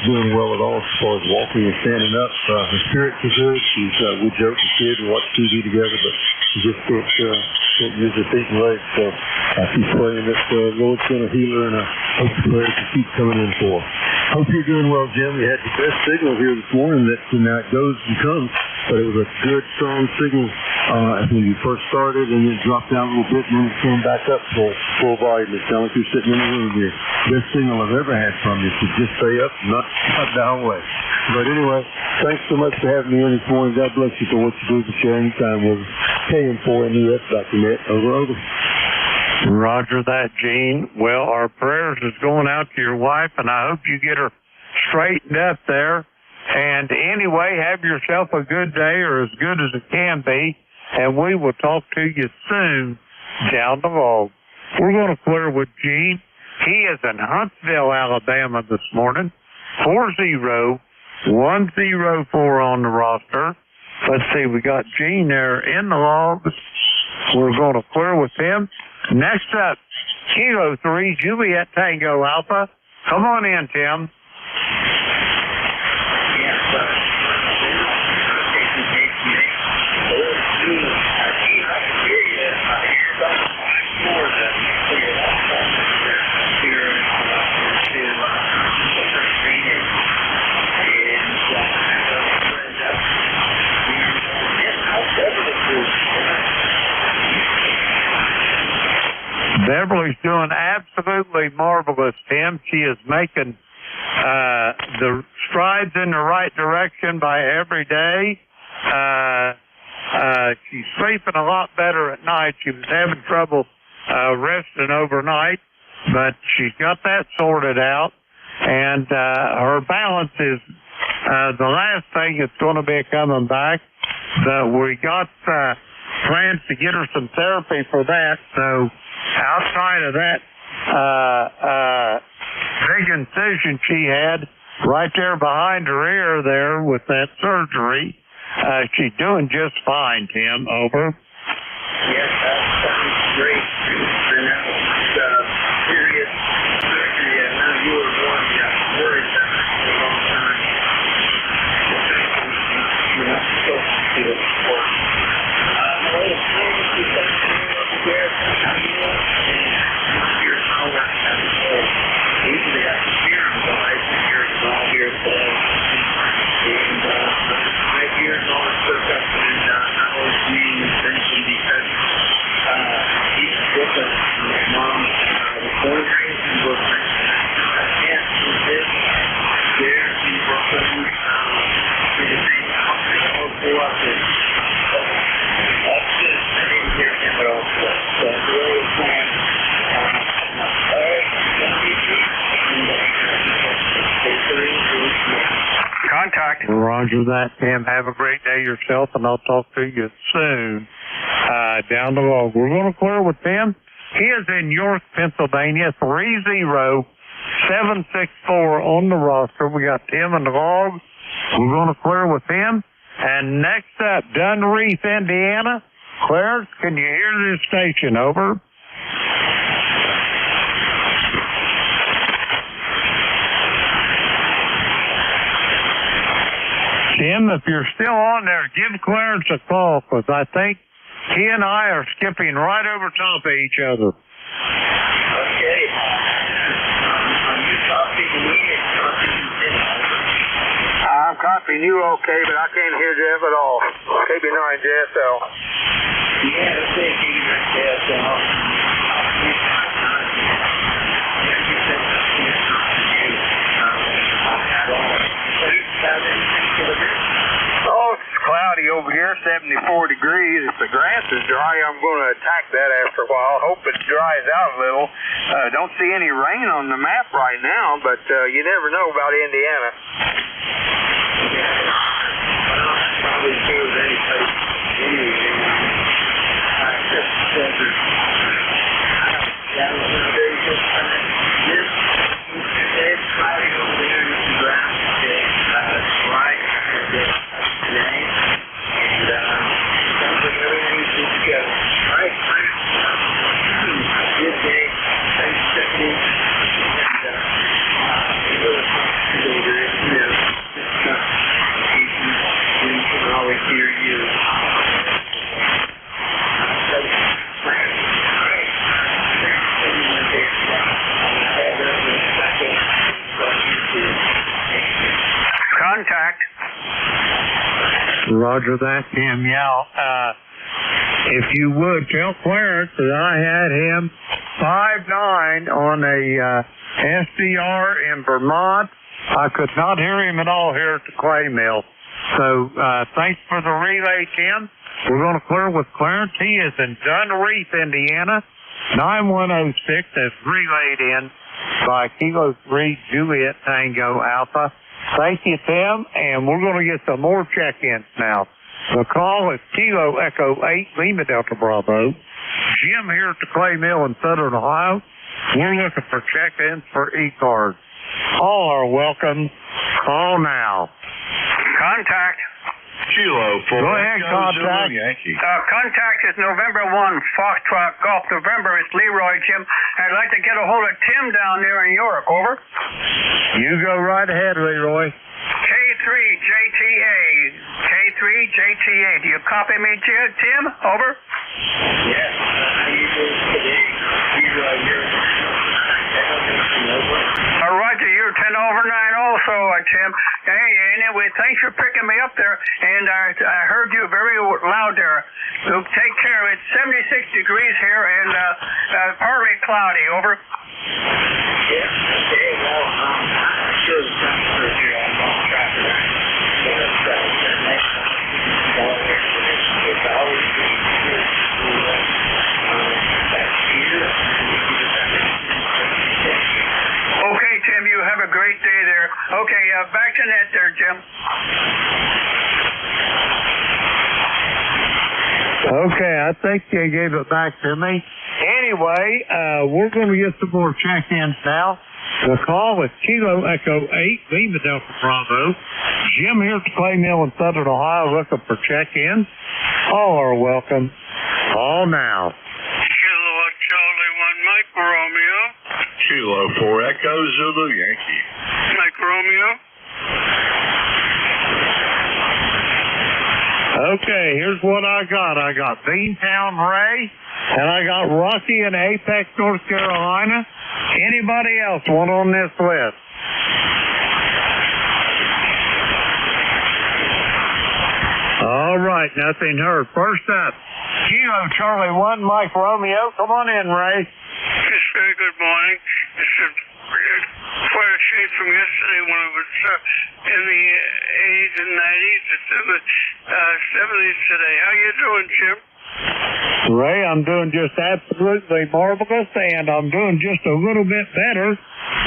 doing well at all as far as walking and standing up. Her spirits are good. We joke and kid and watch TV together, but she just can't use her feet and legs. So I keep praying that the Lord's going to heal her, and I hope the prayers will keep coming in for her. Hope you're doing well, Jim. You had the best signal here this morning. Now it goes and comes, but it was a good, strong signal when you first started, and then dropped down a little bit, and then it came back up full volume. It sounds like you're sitting in the room here. Best signal I've ever had from you. So just stay up, not down way. But anyway, thanks so much for having me in this morning. God bless you for what you do for sharing time with us. KM4NES.net. Over. Roger that, Gene. Well, our prayers is going out to your wife, and I hope you get her straightened up there. And anyway, have yourself a good day, or as good as it can be, and we will talk to you soon down the road. We're going to clear with Gene. He is in Huntsville, Alabama this morning. 40104 on the roster. Let's see, we got Gene there in the logs. We're going to clear with him. Next up, Kilo 3, Juliet Tango Alpha. Come on in, Tim. Beverly's doing absolutely marvelous, Tim. She is making the strides in the right direction by every day. She's sleeping a lot better at night. She was having trouble resting overnight, but she's got that sorted out. And her balance is the last thing that's going to be coming back. So we got plans to get her some therapy for that. So outside of that big incision she had right there behind her ear there with that surgery, she's doing just fine, Tim. Over. Yes, that sounds great. Serious surgery. I know you were one that worried about it for a long time. Usually I can hear them, but I can hear them all here today. And my ears all perked up, and not only Gene, Contact. Roger that, Tim. Have a great day yourself, and I'll talk to you soon. Down the road. We're going to clear with Tim. He is in York, Pennsylvania, 30764 on the roster. We got Tim and the log. We're going to clear with him. And next up, Dunreath, Indiana. Clarence, can you hear this station? Over. Tim, if you're still on there, give Clarence a call, because I think he and I are skipping right over top of each other. Okay. Are you copying me or copying Tim? I'm copying you okay, but I can't hear Jeff at all. KB9 JSL. Yeah, let's say KB9 JSL. Oh, it's cloudy over here, 74 degrees. If the grass is dry, I'm going to attack that after a while. Hope it dries out a little. Don't see any rain on the map right now, but you never know about Indiana. Probably true of any place. It's cloudy over there in the ground today. Right. Sounds like everything's good to go. All right. Good day. Thanks, Stephanie. We can always hear you. Contact. Roger that, Tim. Yeah. If you would, tell Clarence that I had him 5'9" on a SDR in Vermont. I could not hear him at all here at the clay mill. So thanks for the relay, Tim. We're going to clear with Clarence. He is in Dunreath, Indiana. 9106 that's relayed in by Kilo 3 Juliet Tango Alpha. Thank you, Tim, and we're going to get some more check-ins now. The call is Kilo Echo 8 Lima Delta Bravo. Jim here at the clay mill in Southern Ohio. We're looking for check-ins for ECARS. All are welcome. Call now. Contact. Kilo for Go ahead, Contact. Yankee. Contact is November 1, Foxtrot Golf November. It's Leroy, Jim. I'd like to get a hold of Tim down there in York. Over. You go right ahead, Leroy. K3JTA. K3JTA. Do you copy me, Tim? Over. Yes. How you doing today? Roger, you're 10 over 9 also, Tim. Hey, anyway, thanks for picking me up there, and I heard you very loud there. So take care. It's 76 degrees here and partly cloudy. Over. Yes. Okay. Well, I'm sure the temperature here on long traffic. It's always Okay, Tim, you have a great day there. Okay, back to net there, Jim. Okay, I think they gave it back to me. Anyway, we're going to get some more check-ins now. The call is Kilo Echo 8, Lima Delta Bravo. Jim here at the clay mill in Southern Ohio looking for check-ins. All are welcome. Call now. Kilo Charlie 1 Mike Romeo. Kilo for Echo Zulu Yankee. Mike Romeo. Okay, here's what I got. I got Beantown Ray, and I got Rocky in Apex, North Carolina. Anybody else want on this list? All right, nothing heard. First up, Kilo Charlie 1 Mike Romeo. Come on in, Ray. Just very good morning. It's quite a change from yesterday when it was in the 80s and 90s. It's in the 70s today. How you doing, Jim? Ray, I'm doing just absolutely marvelous, and I'm doing just a little bit better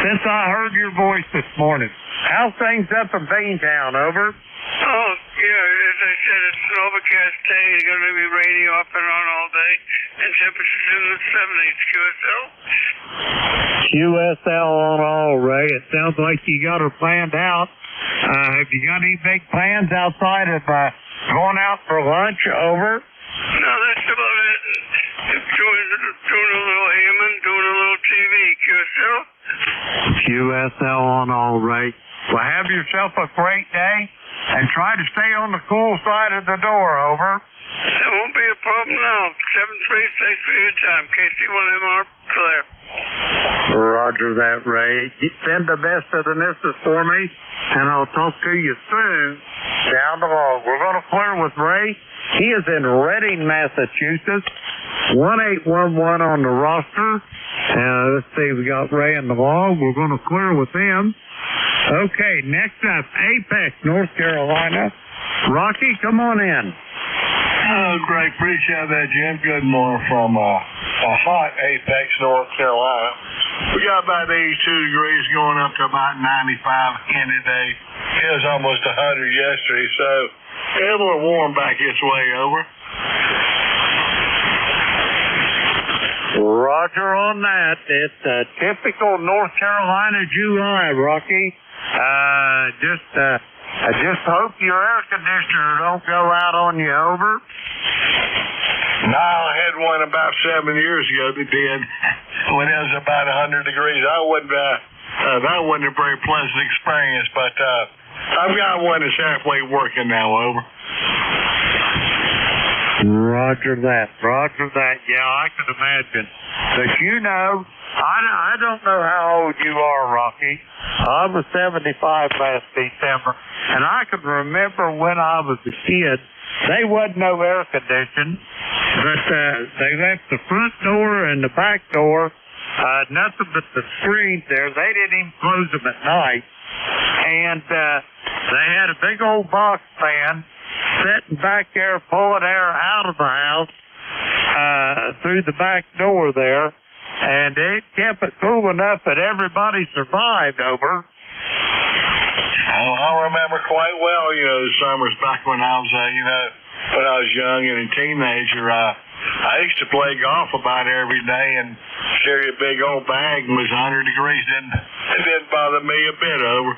since I heard your voice this morning. How's things up in Beantown, over? Oh, yeah, as I said, it's an overcast day. It's going to be rainy off and on all day, and temperatures in the 70s. QSL? QSL on all, Ray. It sounds like you got her planned out. Have you got any big plans outside of going out for lunch, over? No, that's about it. Doing a little Hammond, doing a little TV. QSL? QSL on all, Ray. Well, have yourself a great day, and try to stay on the cool side of the door, over. That won't be a problem now. 7-3, thanks for your time. KC1MR, clear. Roger that, Ray. Send the best of the missus for me, and I'll talk to you soon down the road. We're going to clear with Ray. He is in Reading, Massachusetts. 1811 on the roster. Let's see, we got Ray in the log. We're going to clear with him. Okay, next up, Apex, North Carolina. Rocky, come on in. Oh, great. Appreciate that, Jim. Good morning from a hot Apex, North Carolina. We got about 82 degrees going up to about 95 again today. It was almost 100 yesterday, so able to warm back its way, over. Roger on that. It's a typical North Carolina July, Rocky. I just hope your air conditioner don't go out on you, over. No, I had one about 7 years ago that did when it was about 100 degrees. That wasn't a very pleasant experience, but I've got one that's halfway working now, over. Roger that. Yeah, I can imagine. But you know, I don't know how old you are, Rocky. I was 75 last December, and I can remember when I was a kid, they wasn't no air conditioning, but they left the front door and the back door, nothing but the screens there. They didn't even close them at night. And they had a big old box fan sitting back there pulling air out of the house through the back door there, and it kept it cool enough that everybody survived, over. I remember quite well, the summers back when I was, when I was young and a teenager. I used to play golf about every day and carry a big old bag, and it was 100 degrees. It didn't bother me a bit, over.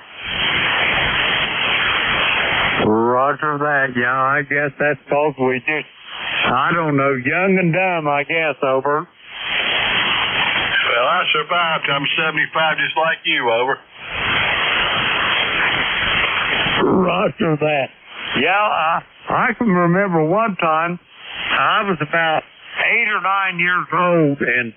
Roger that. Yeah, I guess that's because we just, I don't know, young and dumb, I guess, over. Well, I survived. I'm 75 just like you, over. Roger that. Yeah, I can remember one time I was about 8 or 9 years old, and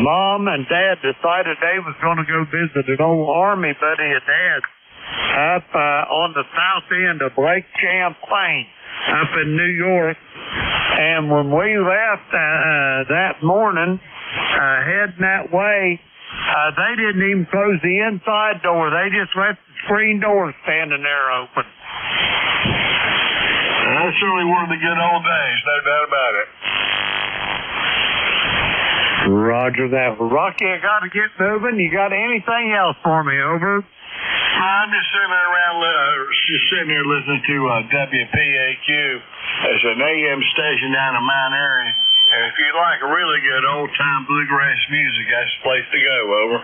Mom and Dad decided they was going to go visit an old Army buddy of Dad's up on the south end of Lake Champlain up in New York. And when we left that morning, heading that way, they didn't even close the inside door. They just left the screen door standing there open. That certainly were the good old days, no doubt about it. Roger that. Rocky, I got to get moving. You got anything else for me, over? I'm just sitting here listening to WPAQ. It's an AM station down in Mount Airy. And if you like really good old-time bluegrass music, that's the place to go, over.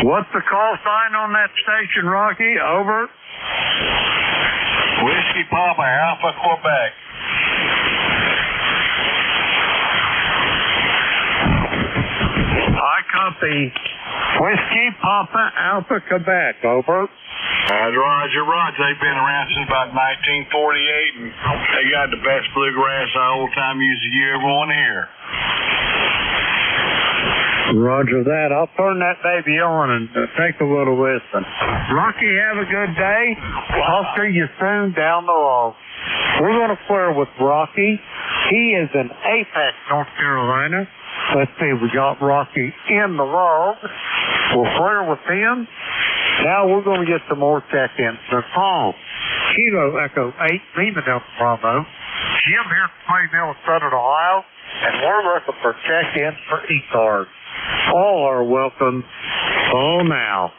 What's the call sign on that station, Rocky? Over. Whiskey Papa, Alpha, Quebec. I copy. Whiskey Papa, Alpha, Quebec. Over. Roger. They've been around since about 1948, and they got the best bluegrass old-time music you ever want to hear. Roger that. I'll turn that baby on and take a little listen. Rocky, have a good day. I'll see you soon down the road. We're going to clear with Rocky. He is in Apex, North Carolina. Let's see, we got Rocky in the log. We'll clear with him. Now we're going to get some more check-ins. So Paul, Kilo Echo 8, Lima Delta Bravo. Jim here from Clay Mill, Southern Ohio, and we're looking for check-ins for ECARS. All are welcome. Call now.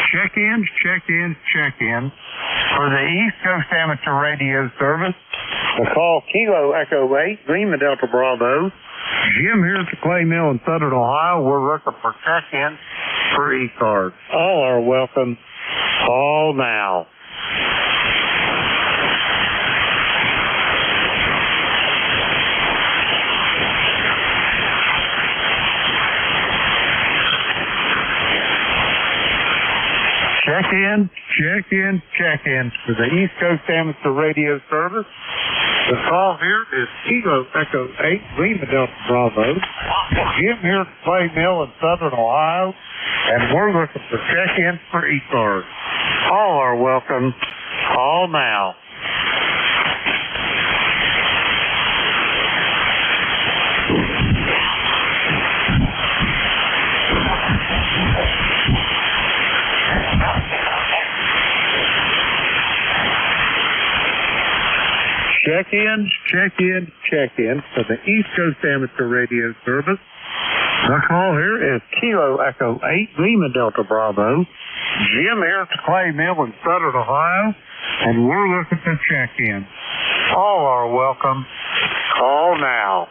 Check-ins for the East Coast Amateur Radio Service. The call Kilo Echo 8, Lima Delta Bravo. Jim here at the Clay Mill in Southern Ohio. We're looking for check-ins for ECARS. All are welcome. Call now. Check-ins for the East Coast Amateur Radio Service. The call here is Kilo Echo 8, Lima Delta Bravo. Jim here at the Clay Mill in Southern Ohio, and we're looking for check-ins for ECARS. All are welcome. Call now. Check-ins for the East Coast Amateur Radio Service. The call here is Kilo Echo 8, Lima Delta Bravo. Jim here at the Clay Mill in Southern Ohio, and we're looking for check-in. All are welcome. Call now.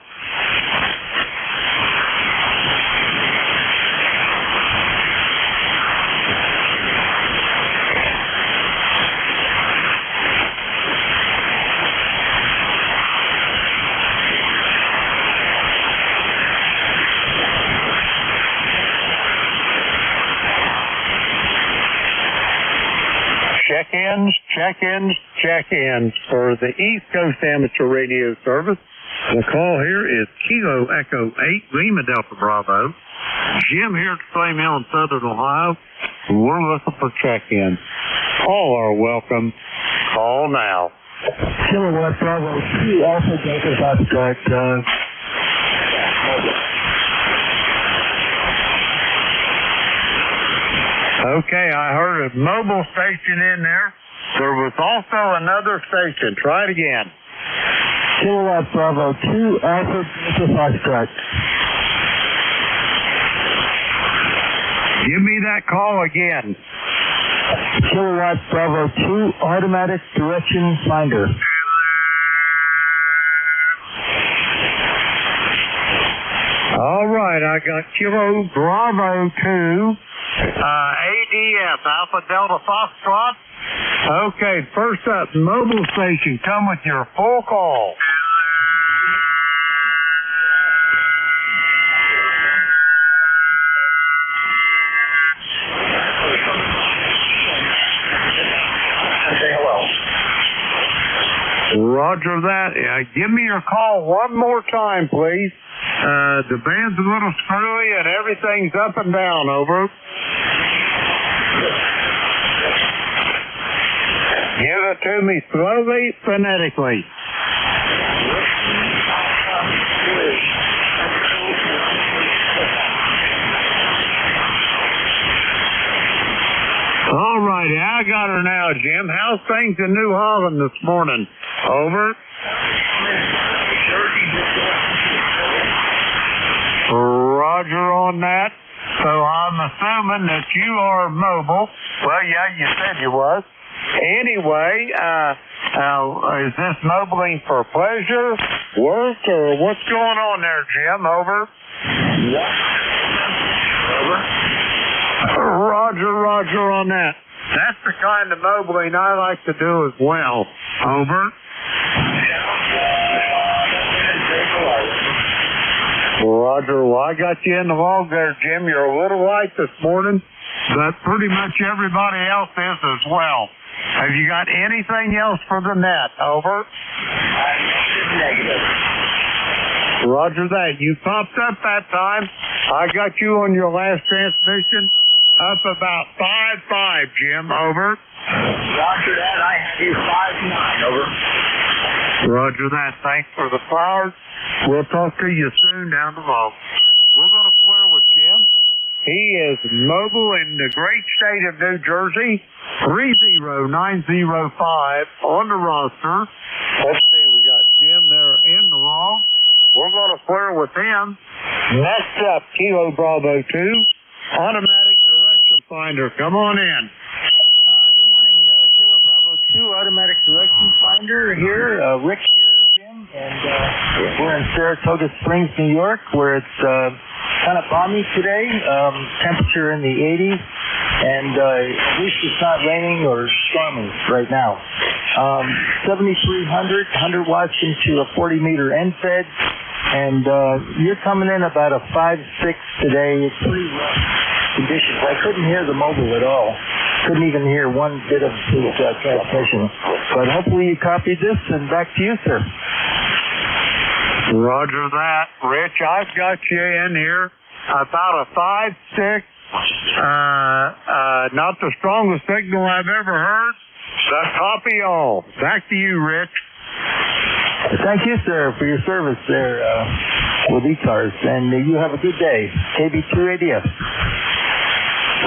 Check-ins for the East Coast Amateur Radio Service. The call here is Kilo Echo 8, Lima Delta Bravo. Jim here at the Clay Mill in Southern Ohio. We're looking for check-in. All are welcome. Call now. Kilo Bravo 2 Alpha Delta Foxtrot. Okay, I heard a mobile station in there. There was also another station. Try it again. Kilowatt Bravo 2 Alpha Delta Foxtrot. Give me that call again. Kilowatt Bravo 2 Automatic Direction Finder. All right, I got Kilo Bravo 2. ADF, Alpha Delta Foxtrot. Okay, first up, mobile station, come with your full call. Say hello. Roger that. Give me your call one more time, please. The band's a little screwy and everything's up and down, over. Give it to me slowly, phonetically. All righty, I got her now, Jim. How's things in New Holland this morning? Over. Roger on that. So I'm assuming that you are mobile. Well, yeah, you said you was. Anyway, is this mobiling for pleasure, work, or what's going on there, Jim? Over. Over. Roger on that. That's the kind of mobiling I like to do as well. Over. Roger. Well, I got you in the log there, Jim. You're a little light this morning, but pretty much everybody else is as well. Have you got anything else for the net? Over. Negative. Roger that. You popped up that time. I got you on your last transmission. Up about 5.5, Jim. Over. Roger that. I have you 5.9. Over. Roger that. Thanks for the flowers. We'll talk to you soon down the road. We're going to flare with Jim He is mobile in the great state of New Jersey. 30905 on the roster. Let's see, we got Jim there in the wall. We're going to clear with him. Next up, Kilo Bravo 2, automatic direction finder. Come on in. Good morning, Kilo Bravo 2, automatic direction finder here. Rick here, Jim, and we're in Saratoga Springs, New York, where it's kind of balmy today. Temperature in the 80s, and at least it's not raining or storming right now. 7,300, 100 watts into a 40-meter end fed, and you're coming in about a 5.6 today. It's pretty rough conditions. I couldn't hear the mobile at all. Couldn't even hear one bit of the transmission. But hopefully you copied this, and back to you, sir. Roger that. Rich, I've got you in here about a 5.6. Not the strongest signal I've ever heard. So copy all. Back to you, Rich. Thank you, sir, for your service there with ECARS, and you have a good day. KB2ADF.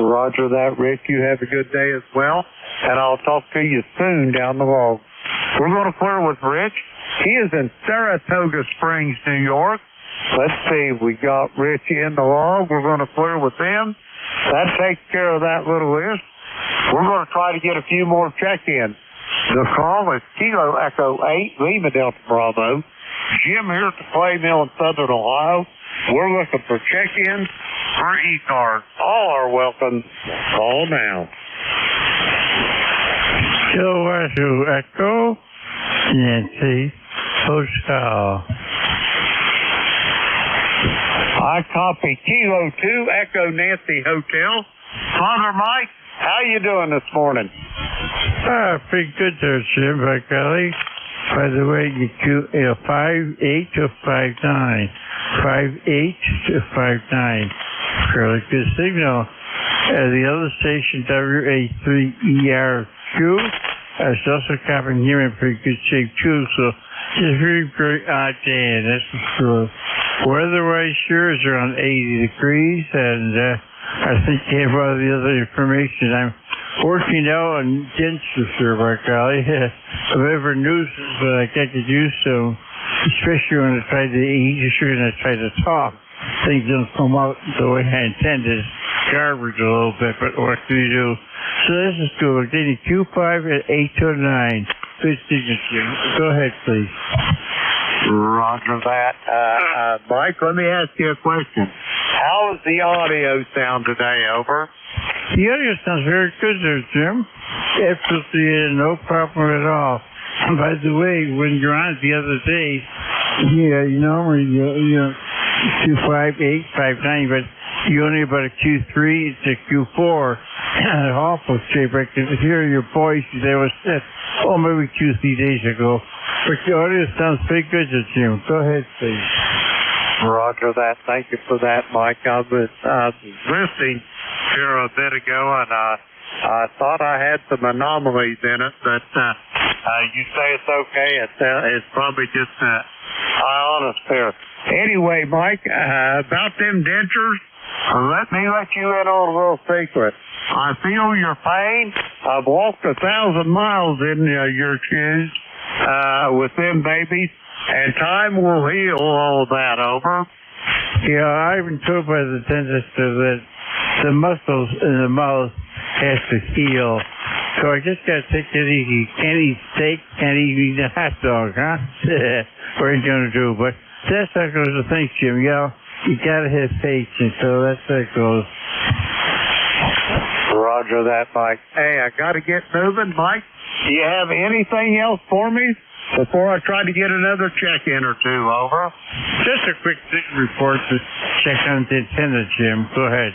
Roger that, Rich. You have a good day as well, and I'll talk to you soon down the road. We're going to clear with Rich. He is in Saratoga Springs, New York. Let's see, we got Rich in the log. We're going to clear with him. That takes care of that little list. We're going to try to get a few more check-ins. The call is Kilo Echo 8, Lima Delta Bravo. Jim here at the Clay Mill in Southern Ohio. We're looking for check-ins for ECARS. All are welcome. Call now. Kilo Echo, Nancy, Hotel. I copy Kilo 2, Echo Nancy Hotel. Father Mike, how you doing this morning? Pretty good there, Jim, by golly. By the way, you 5.8 to 5.9. 5.8 to 5.9. Fairly good signal. The other station, WA3ERQ, is also copying here in pretty good shape, too. So it's a very, very odd day, and that's for sure. Weather-wise, sure, it's around 80 degrees, and I think you have all the other information. I'm working out on dents for sure, by golly. A bit of a nuisance, but I get to do so, especially when I try to eat, especially when I try to talk. Things don't come out the way I intended. Garbage a little bit, but what do you do? So this is good. We're getting Q5 at 809. Good signature. Go ahead, please. Roger that. Mike, let me ask you a question. How is the audio sound today? Over. The audio sounds very good there, Jim. Absolutely no problem at all. And by the way, when you're on it the other day, you normally, 258, 59, but you only about a Q3 to Q4. Awful shape. I could hear your voice. There was maybe 2-3 days ago. But the audio sounds pretty good, Jim. Go ahead, please. Roger that. Thank you for that, Mike. I was listening here a bit ago, and I thought I had some anomalies in it, but you say it's okay. It's probably just honest there. Anyway, Mike, about them dentures, let me let you in on a little secret. I feel your pain. I've walked 1,000 miles in your shoes with them babies, and time will heal all that. Over. Yeah, I've been told by the dentist that the muscles in the mouth has to heal. So I just gotta take it easy. Can't eat steak, can't eat a hot dog, huh? What are you gonna do? But that's how it goes to think, Jim. You gotta have patience, so that's how it goes. Roger that, Mike. Hey, I gotta get moving, Mike. Do you have anything else for me before I try to get another check-in or two? Over. Just a quick report to check on the antenna, Jim. Go ahead.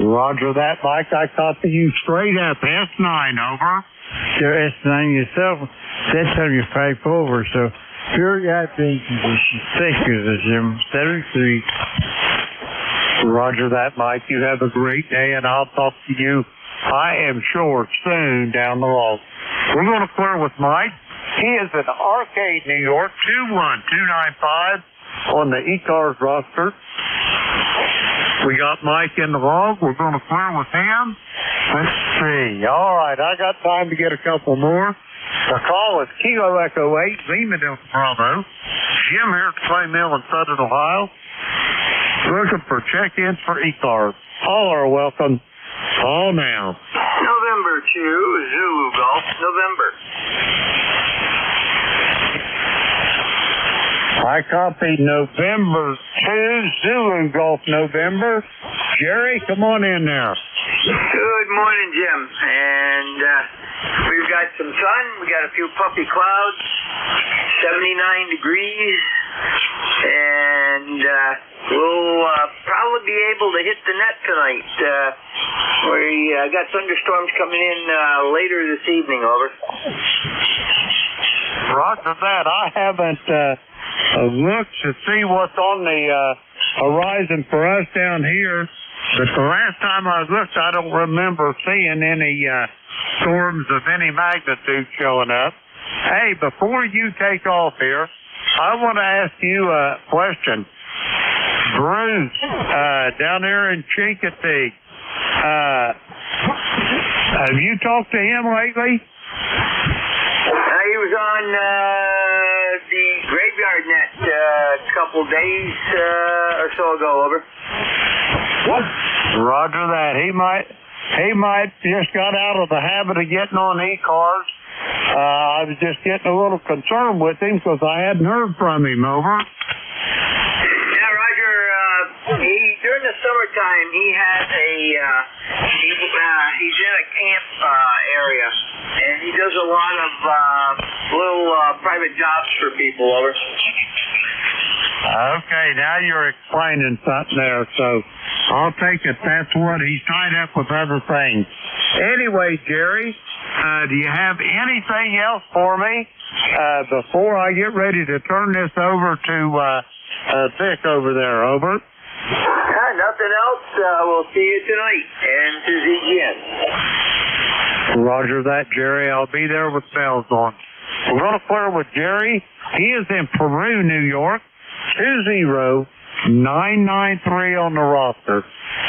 Roger that, Mike. I copy you straight up. S9, over. You're S9 yourself. That's how you 5 over, so pure being conditions. Thank you, Jim. 73. Roger that, Mike. You have a great day, and I'll talk to you, I am sure, soon down the road. We're going to clear with Mike. He is in Arcade, New York, 21295 on the ECARS roster. We got Mike in the log. We're going to clear with him. Let's see. All right, I got time to get a couple more. The call is Kilo Echo 8, Lima Delta Bravo. Jim here at the Clay Mill in Southern Ohio. Looking for check-ins for ECARS. All are welcome. Call now. November 2, Zulu Golf, November. I copied November 2, Zulu Golf, November. Jerry, come on in there. Good morning, Jim. And we've got some sun. We got a few puffy clouds. 79 degrees. And we'll probably be able to hit the net tonight. We got thunderstorms coming in later this evening, over. Roger that. I haven't looked to see what's on the horizon for us down here. But the last time I looked, I don't remember seeing any storms of any magnitude showing up. Hey, before you take off here, I want to ask you a question. Bruce, down there in Chincoteague, have you talked to him lately? He was on the graveyard net a couple days or so ago, over. What? Roger that. He might just got out of the habit of getting on ECARS. I was just getting a little concerned with him because I hadn't heard from him, over. Yeah, Roger, during the summertime, he has he's in a camp area, and he does a lot of little private jobs for people, over. Okay, now you're explaining something there, so I'll take it that's what he's tied up with other things. Anyway, Jerry, do you have anything else for me before I get ready to turn this over to Vic over there, over? Nothing else. We'll see you tonight and to ZGN. Roger that, Jerry. I'll be there with bells on. We're going to clear with Jerry. He is in Peru, New York. 20993 on the roster.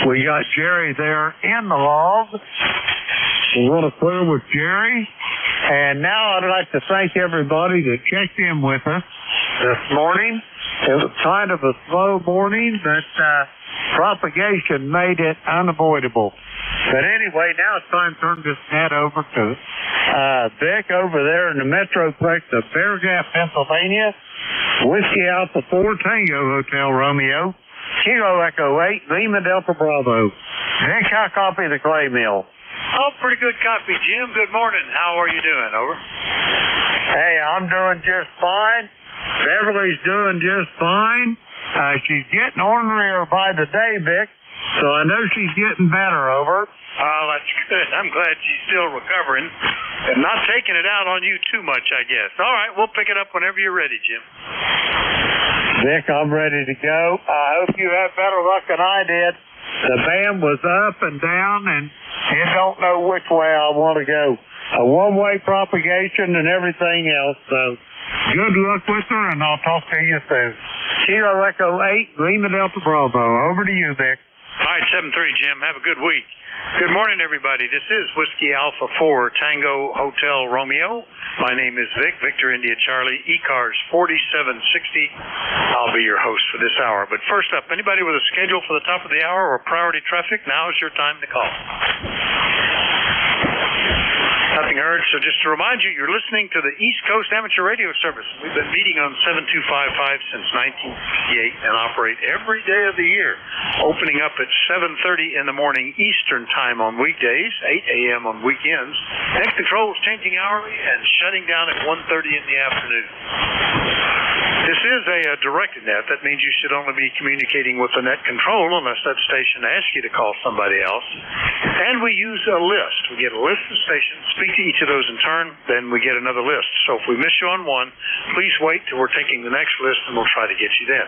We got Jerry there in the log. We're going to clear with Jerry. And now I'd like to thank everybody that checked in with us this morning. It was kind of a slow morning, but propagation made it unavoidable. But anyway, now it's time to turn this net over to Vic over there in the Metroplex of Bear Gap, Pennsylvania. Whiskey Alpha 4, Tango Hotel Romeo, Kilo Echo 8, Lima Delta Bravo. Vic, how copy the Clay Mill? Oh, pretty good copy, Jim. Good morning. How are you doing, over? Hey, I'm doing just fine. Beverly's doing just fine. She's getting ornerier by the day, Vic, so I know she's getting better, over. Oh, that's good. I'm glad she's still recovering and not taking it out on you too much, I guess. All right, we'll pick it up whenever you're ready, Jim. Vic, I'm ready to go. I hope you have better luck than I did. The band was up and down, and you don't know which way I want to go. A one-way propagation and everything else, so good luck with her, and I'll talk to you soon. Kilo Echo 8, Lima Delta Bravo. Over to you, Vic. All right, 7-3, Jim. Have a good week. Good morning, everybody. This is Whiskey Alpha 4, Tango Hotel Romeo. My name is Vic, Victor India Charlie, ECARS 4760. I'll be your host for this hour. But first up, anybody with a schedule for the top of the hour or priority traffic, now is your time to call. Nothing heard, so just to remind you, you're listening to the East Coast Amateur Radio Service. We've been meeting on 7255 since 1968 and operate every day of the year, opening up at 7:30 in the morning Eastern Time on weekdays, 8 a.m. on weekends. Net control is changing hourly and shutting down at 1:30 in the afternoon. This is a directed net. That means you should only be communicating with the net control unless that station asks you to call somebody else. And we use a list. We get a list of stations, speak to each of those those in turn, then we get another list. So if we miss you on one, please wait till we're taking the next list, and we'll try to get you then.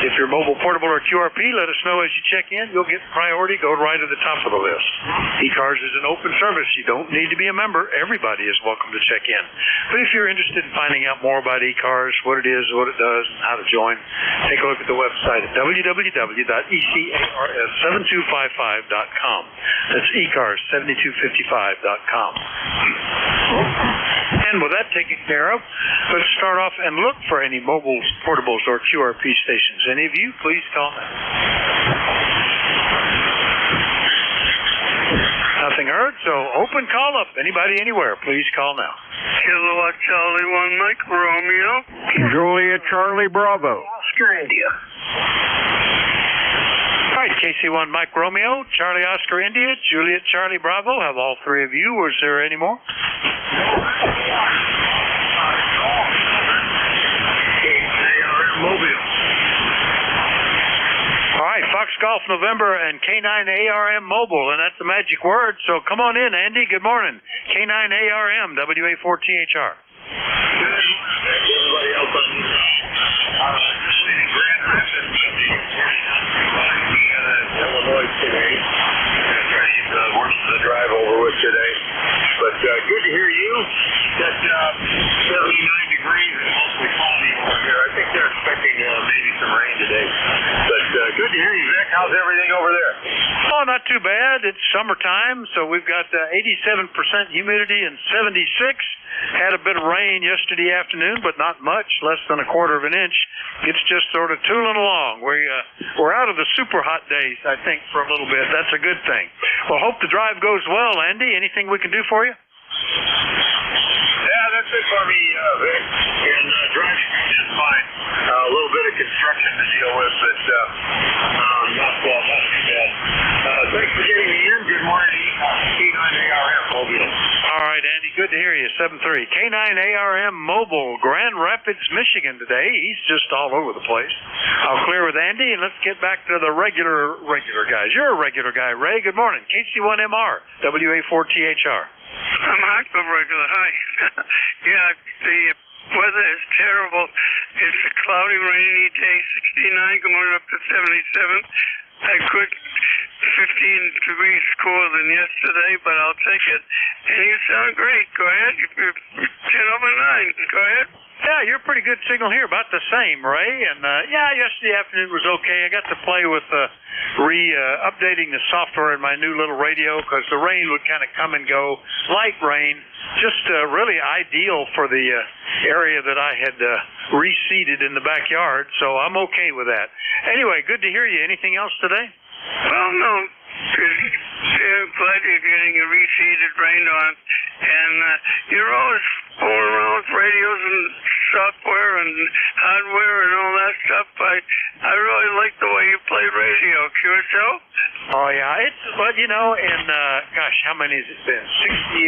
If you're mobile, portable, or QRP, let us know as you check in. You'll get priority. Go right to the top of the list. ECARS is an open service. You don't need to be a member. Everybody is welcome to check in. But if you're interested in finding out more about ECARS, what it is, what it does, and how to join, take a look at the website at www.ECARS7255.com. That's ECARS7255.com. And with that taken care of, let's start off and look for any mobiles, portables, or QRP stations. Any of you, please call now. Nothing heard, so open call up. Anybody, anywhere, please call now. Kilowatt Charlie 1 Mike Romeo. Juliet Charlie Bravo. Oscar India. All right, KC1 Mike Romeo, Charlie Oscar India, Juliet Charlie Bravo. Have all three of you. Was there any more? Mobile. All right, Fox Golf November and K9ARM Mobile, and that's the magic word. So come on in, Andy. Good morning. K9ARM, WA4THR. Everybody else on Grand Rapids, Illinois today. Works the drive over with today. But good to hear you. Got 79 degrees and mostly cloudy over here. I think they're expecting maybe some rain today. But good to hear you, Vic. How's everything over there? Oh, not too bad. It's summertime, so we've got 87% humidity and 76. Had a bit of rain yesterday afternoon, but not much, less than a quarter of an inch. It's just sort of tooling along. We're out of the super hot days, I think, for a little bit. That's a good thing. Well, hope the drive goes well, Andy. Anything we can do for you? Yeah, that's it for me, Vic. And driving is fine. A little bit of construction to deal with, but not too bad. Thanks for getting me in. Good morning, K9ARM Mobile. All right, Andy, good to hear you. 7-3. K9ARM Mobile, Grand Rapids, Michigan today. He's just all over the place. I'll clear with Andy, and let's get back to the regular guys. You're a regular guy, Ray. Good morning. KC1MR, WA4THR. I'm hyper regular. Hi. Yeah, the weather is terrible. It's a cloudy, rainy day. 69 going up to 77. I could 15 degrees cooler than yesterday, but I'll take it. And you sound great. Go ahead. You're 10 over 9. Go ahead. Yeah, you're a pretty good signal here. About the same, Ray. And, yesterday afternoon was okay. I got to play with updating the software in my new little radio because the rain would kind of come and go. Light rain. Just really ideal for the area that I had reseeded in the backyard. So I'm okay with that. Anyway, good to hear you. Anything else today? Well, no. I'm glad you're getting a reseeded rain on. And you're always fooling around with radios and software and hardware and all that stuff. I really like the way you play radio. QSL? Oh, yeah. Gosh, how many has it been?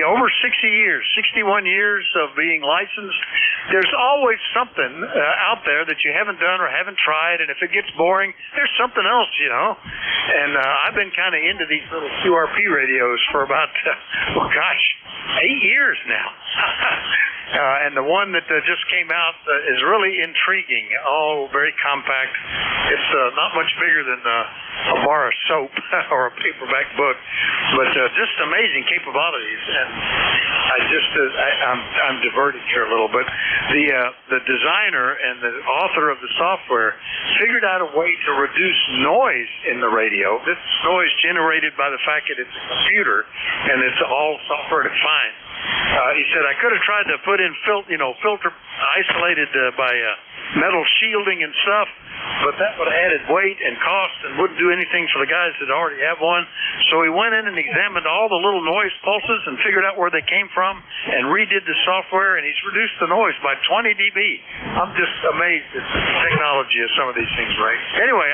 Over 60 years, 61 years of being licensed. There's always something out there that you haven't done or haven't tried, and if it gets boring, there's something else, And I've been kind of into these little QRP radios for about, 8 years now. And the one that just came out is really intriguing. Oh, very compact. It's not much bigger than a bar of soap or a paperback book, but just amazing capabilities. And I'm diverting here a little bit. The designer and the author of the software figured out a way to reduce noise in the radio. This noise generated by the fact that it's a computer and it's all software defined. He said, I could have tried to put in filter isolated by metal shielding and stuff, but that would have added weight and cost and wouldn't do anything for the guys that already have one. So he went in and examined all the little noise pulses and figured out where they came from and redid the software, and he's reduced the noise by 20 dB. I'm just amazed at the technology of some of these things, Ray. Anyway,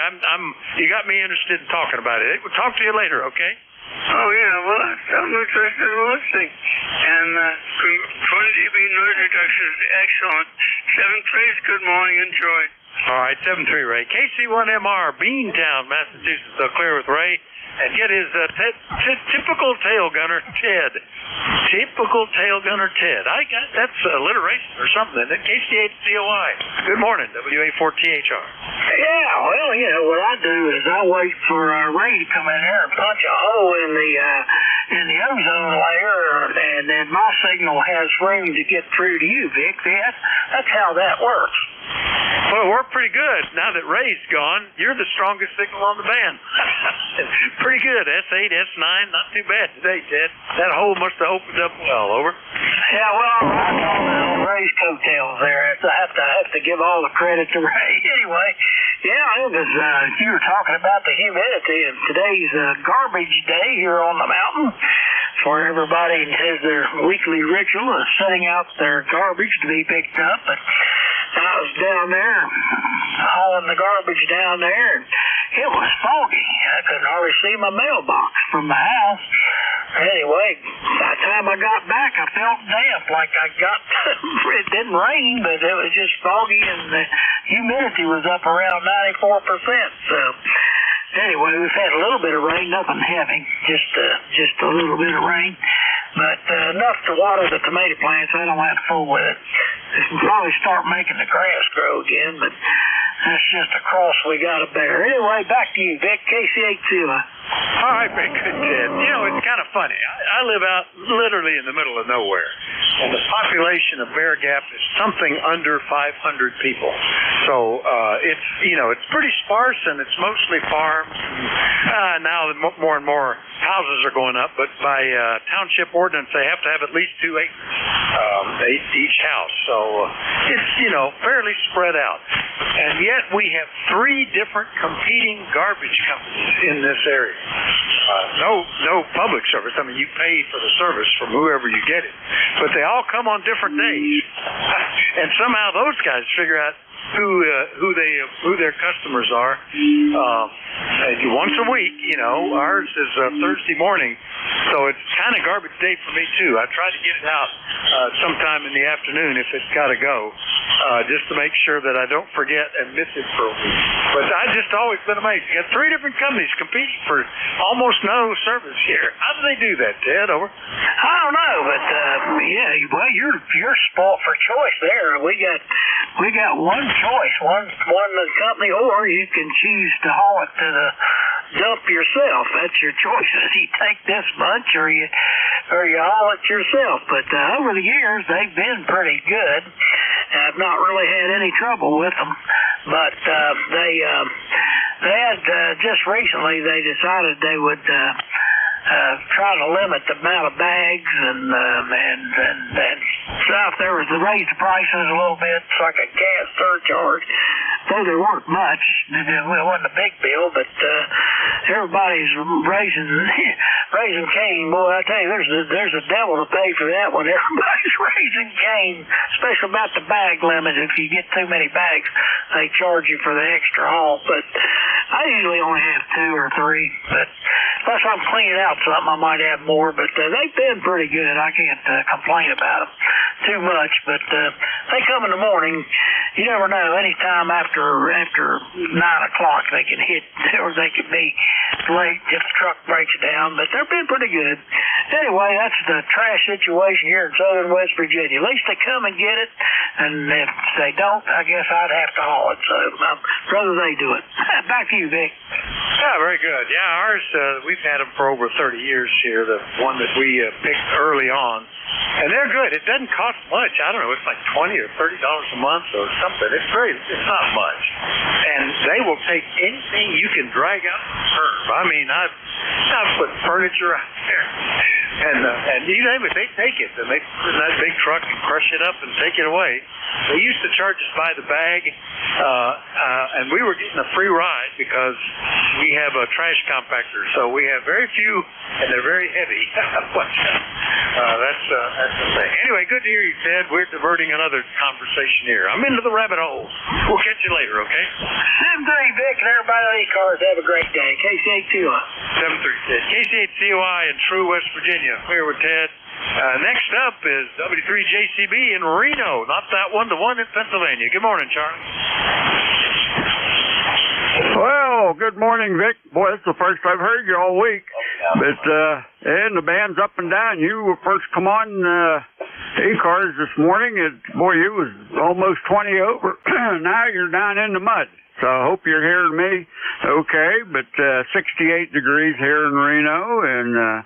you got me interested in talking about it. We'll talk to you later, okay? Oh, yeah. Well, I'm interested in listening. And 20 dB noise reduction is excellent. 7-3, good morning. Enjoy. All right, 7-3, Ray. KC1MR, Beantown, Massachusetts. Clear with Ray. and get his typical tail gunner, Ted. Typical tail gunner, Ted. That's alliteration or something. KC8COI. Good morning, WA4THR. Yeah, well, you know, what I do is I wait for Ray to come in here and punch a hole in the ozone layer, and then my signal has room to get through to you, Vic. That's how that works. Well, it worked pretty good. Now that Ray's gone, you're the strongest signal on the band. Pretty good. S8, S9, not too bad today, Ted. That hole must have opened up well. Over. Yeah, well, I'm on Ray's coattails there. I have to give all the credit to Ray. Anyway, yeah, it was. You were talking about the humidity, and today's garbage day here on the mountain, where everybody has their weekly ritual of setting out their garbage to be picked up. But I was down there hauling the garbage down there, and it was foggy. I couldn't hardly see my mailbox from the house. Anyway, by the time I got back, I felt damp, like it didn't rain, but it was just foggy, and the humidity was up around 94%. So anyway, we've had a little bit of rain, nothing heavy, just a little bit of rain, but enough to water the tomato plants. I don't have to fool with it. It can probably start making the grass grow again, but that's just a cross we got to bear. Anyway, back to you, Vic. KC8COI. All right, very good, Ted. You know, it's kind of funny. I live out literally in the middle of nowhere, and the population of Bear Gap is something under 500 people. So it's pretty sparse, and it's mostly farms. Now more and more houses are going up, but by township ordinance, they have to have at least 2 acres each house. So it's fairly spread out, and yet we have 3 different competing garbage companies in this area. No public service. I mean, you pay for the service from whoever you get it, but they all come on different days, and somehow those guys figure out who their customers are. Once a week, ours is Thursday morning, so it's kind of garbage day for me too. I try to get it out sometime in the afternoon if it's got to go, just to make sure that I don't forget and miss it for a week. But I just always been amazed. You got 3 different companies competing for almost no service here. How do they do that, Ted? Over. I don't know, but well, you're spoiled for choice there. We got one choice, one company, or you can choose to haul it to the dump yourself. That's your choice. You take this much, or you haul it yourself. But over the years, they've been pretty good. I've not really had any trouble with them. But they had just recently they decided they would try to limit the amount of bags and stuff. There was to raise the prices a little bit. It's like a gas surcharge. Though there weren't much, it wasn't a big bill, but everybody's raising cane. Boy, I tell you, there's a devil to pay for that one. Everybody's raising cane, especially about the bag limit. If you get too many bags, they charge you for the extra haul. But I usually only have 2 or 3. But unless I'm cleaning out something, I might have more. But they've been pretty good. I can't complain about them too much. But they come in the morning. You never know. Anytime after 9 o'clock, they can hit, or they could be late if the truck breaks down. But they've been pretty good. Anyway, that's the trash situation here in southern West Virginia. At least they come and get it. And if they don't, I guess I'd have to haul it. So I'd rather they do it. Back to you, Vic. Yeah, very good. Yeah, ours, we've had them for over 30 years here, the one that we picked early on. And they're good. It doesn't cost much. I don't know. It's like $20 or $30 a month or something. It's not much. And they will take anything you can drag out the curb. I mean, I've put furniture out there. And you name it, they take it. And they put it in that big truck and crush it up and take it away. They used to charge us by the bag, and we were getting a free ride because we have a trash compactor. So we have very few, and they're very heavy. But that's the thing. Anyway, good to hear you, Ted. We're diverting another conversation here. I'm into the rabbit hole. We'll catch you later, okay? 7-3, Vic, and everybody on ECARS. Have a great day. KC8COI. 7-3, Ted. KC8COI in True, West Virginia. Here with Ted. Next up is W3JCB in Reno. Not that one, the one in Pennsylvania. Good morning, Charlie. Well, Oh, good morning, Vic. Boy, it's the first I've heard you all week. But, and the band's up and down. You were first come on ECARS this morning. Boy, you was almost 20 over. Now you're down in the mud. So I hope you're hearing me okay. But 68 degrees here in Reno, and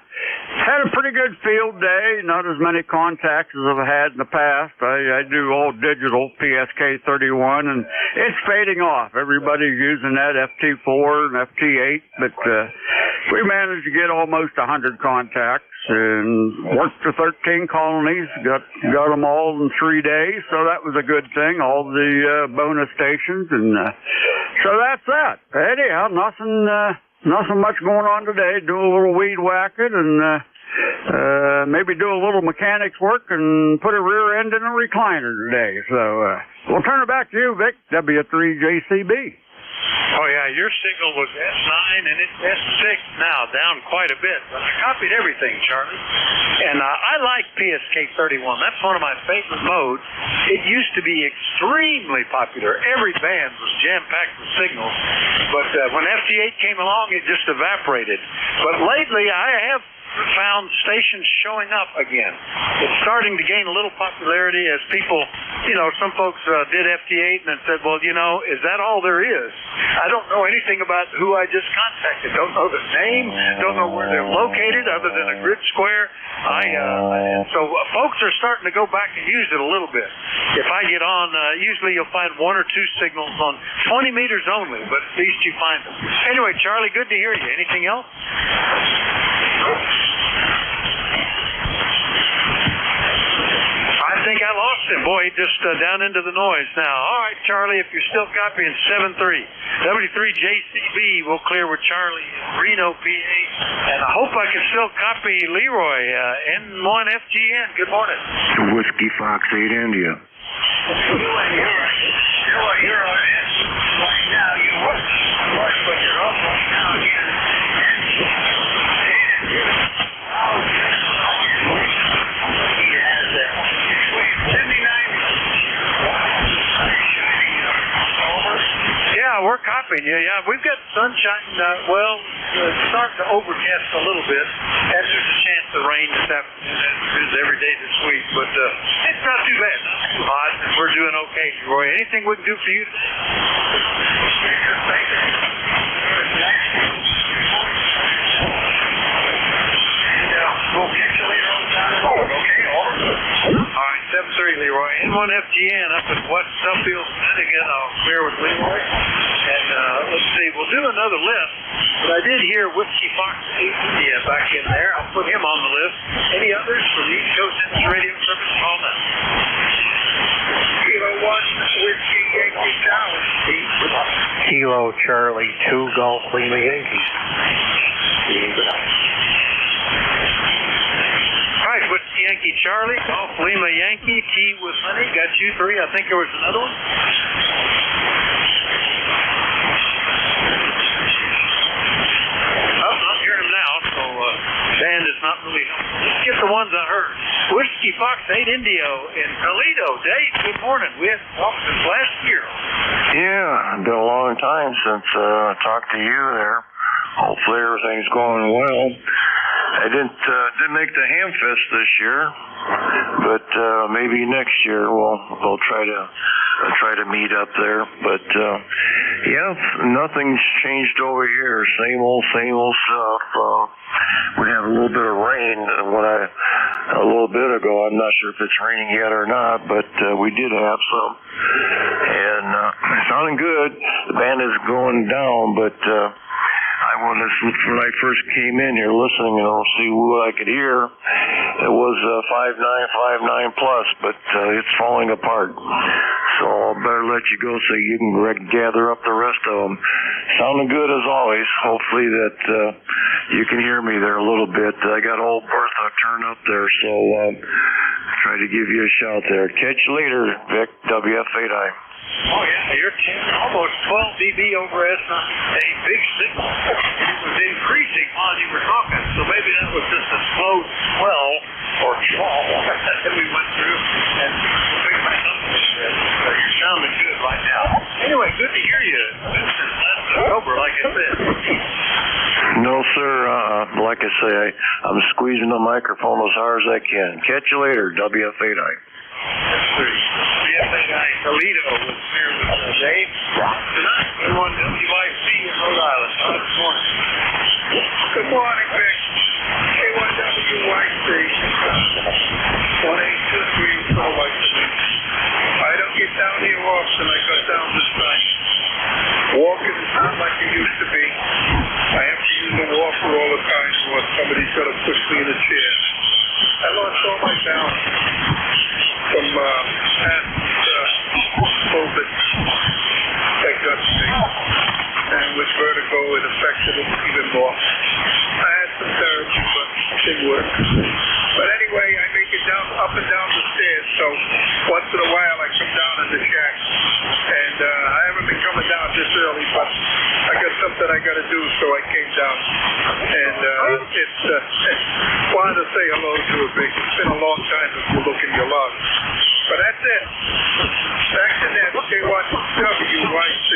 had a pretty good field day. Not as many contacts as I've had in the past. I do all digital PSK 31, and it's fading off. Everybody's using that FT4 and FT8, but we managed to get almost 100 contacts and worked to 13 colonies. Got them all in 3 days, so that was a good thing. All the bonus stations, and so that's that. Anyhow, nothing much going on today. Do a little weed whacking and maybe do a little mechanics work and put a rear end in a recliner today. So we'll turn it back to you, Vic. W3JCB. Oh, yeah, your signal was S9 and it's S6 now, down quite a bit. But I copied everything, Charlie. And I like PSK 31. That's one of my favorite modes. It used to be extremely popular. Every band was jam-packed with signals. But when FT8 came along, it just evaporated. But lately, I have found stations showing up again. It's starting to gain a little popularity as people, some folks did FT8 and then said, well, is that all there is? I don't know anything about who I just contacted. Don't know the name, don't know where they're located other than a grid square. So folks are starting to go back and use it a little bit. If I get on, usually you'll find 1 or 2 signals on 20 meters only, but at least you find them. Anyway, Charlie, good to hear you. Anything else? I think I lost him. Boy, he just down into the noise now. All right, Charlie, if you're still copying 7-3. W3JCB will clear with Charlie in Reno, PA. And I hope I can still copy Leroy, N1FGN. Good morning. Whiskey Fox 8 India. You're right now. You was, but you're up right now again. Yeah, we're copying you. Yeah, we've got sunshine. It's starting to overcast a little bit, and there's a chance of rain this afternoon, as it is every day this week. But it's not too bad, not too hot, and we're doing okay, Roy. Anything we can do for you today? We'll catch you later on down the road, okay? All right, 7-3, Leroy. N1FGN up in West Suffield, Connecticut. I'll clear with Leroy. And let's see, we'll do another list. But I did hear Whiskey Fox 8 India back in there. I'll put him on the list. Any others from the East Coast Radio Service? Call now. Kilo 1, Whiskey Yankee Tower. Kilo Charlie 2, Golf Lima Yankees. Right, Whiskey Yankee Charlie, Golf Lima Yankee, T with Honey. Got you 3. I think there was another one. Oh, I'm hearing him now, so band is not really helpful. Let's get the ones I heard. Whiskey Fox 8 Indio in Toledo. Dave, good morning. We haven't talked since last year. Yeah, been a long time since I talked to you there. Hopefully everything's going well. I didn't make the Hamfest this year, but maybe next year we'll try to meet up there. But yeah, nothing's changed over here. Same old stuff. We had a little bit of rain a little bit ago. I'm not sure if it's raining yet or not, but we did have some, and it's sounding good. The band is going down, but when I first came in here listening and see what I could hear, it was 59 plus, but it's falling apart. So I'll better let you go so you can gather up the rest of them. Sounding good as always. Hopefully that you can hear me there a little bit. I got old Bertha turned up there, so try to give you a shout there. Catch you later, Vic, WF8I. Oh, yeah, you're almost 12 dB over S9. A big signal. It was increasing while you were talking, so maybe that was just a slow swell or fall that we went through. And we'll pick back up. You're sounding good right now. Anyway, good to hear you. sober, like I said. No, sir. Like I say, I'm squeezing the microphone as hard as I can. Catch you later, WF8I. WF8I Toledo was here with Dave. Tonight, we're on WYC in Rhode Island. Good morning. Good morning, Vic. K1WYC. 182 Salt Lake City. I don't get down here often. I got down this time. Walking is not like it used to be. I have to use a walker all the time, or somebody's got to push me in a chair. I lost all my balance from past COVID that got me. And with vertigo, it affected it even more. I had some therapy, but it didn't work. But anyway, I make it down, up and down the stairs, so once in a while I come down in the shack. And I haven't been coming down this early, but I got something I got to do, so I came down. And wanted to say hello to you, Vic. It's been a long time if you look in your logs. But that's it. Back to that K1WYC.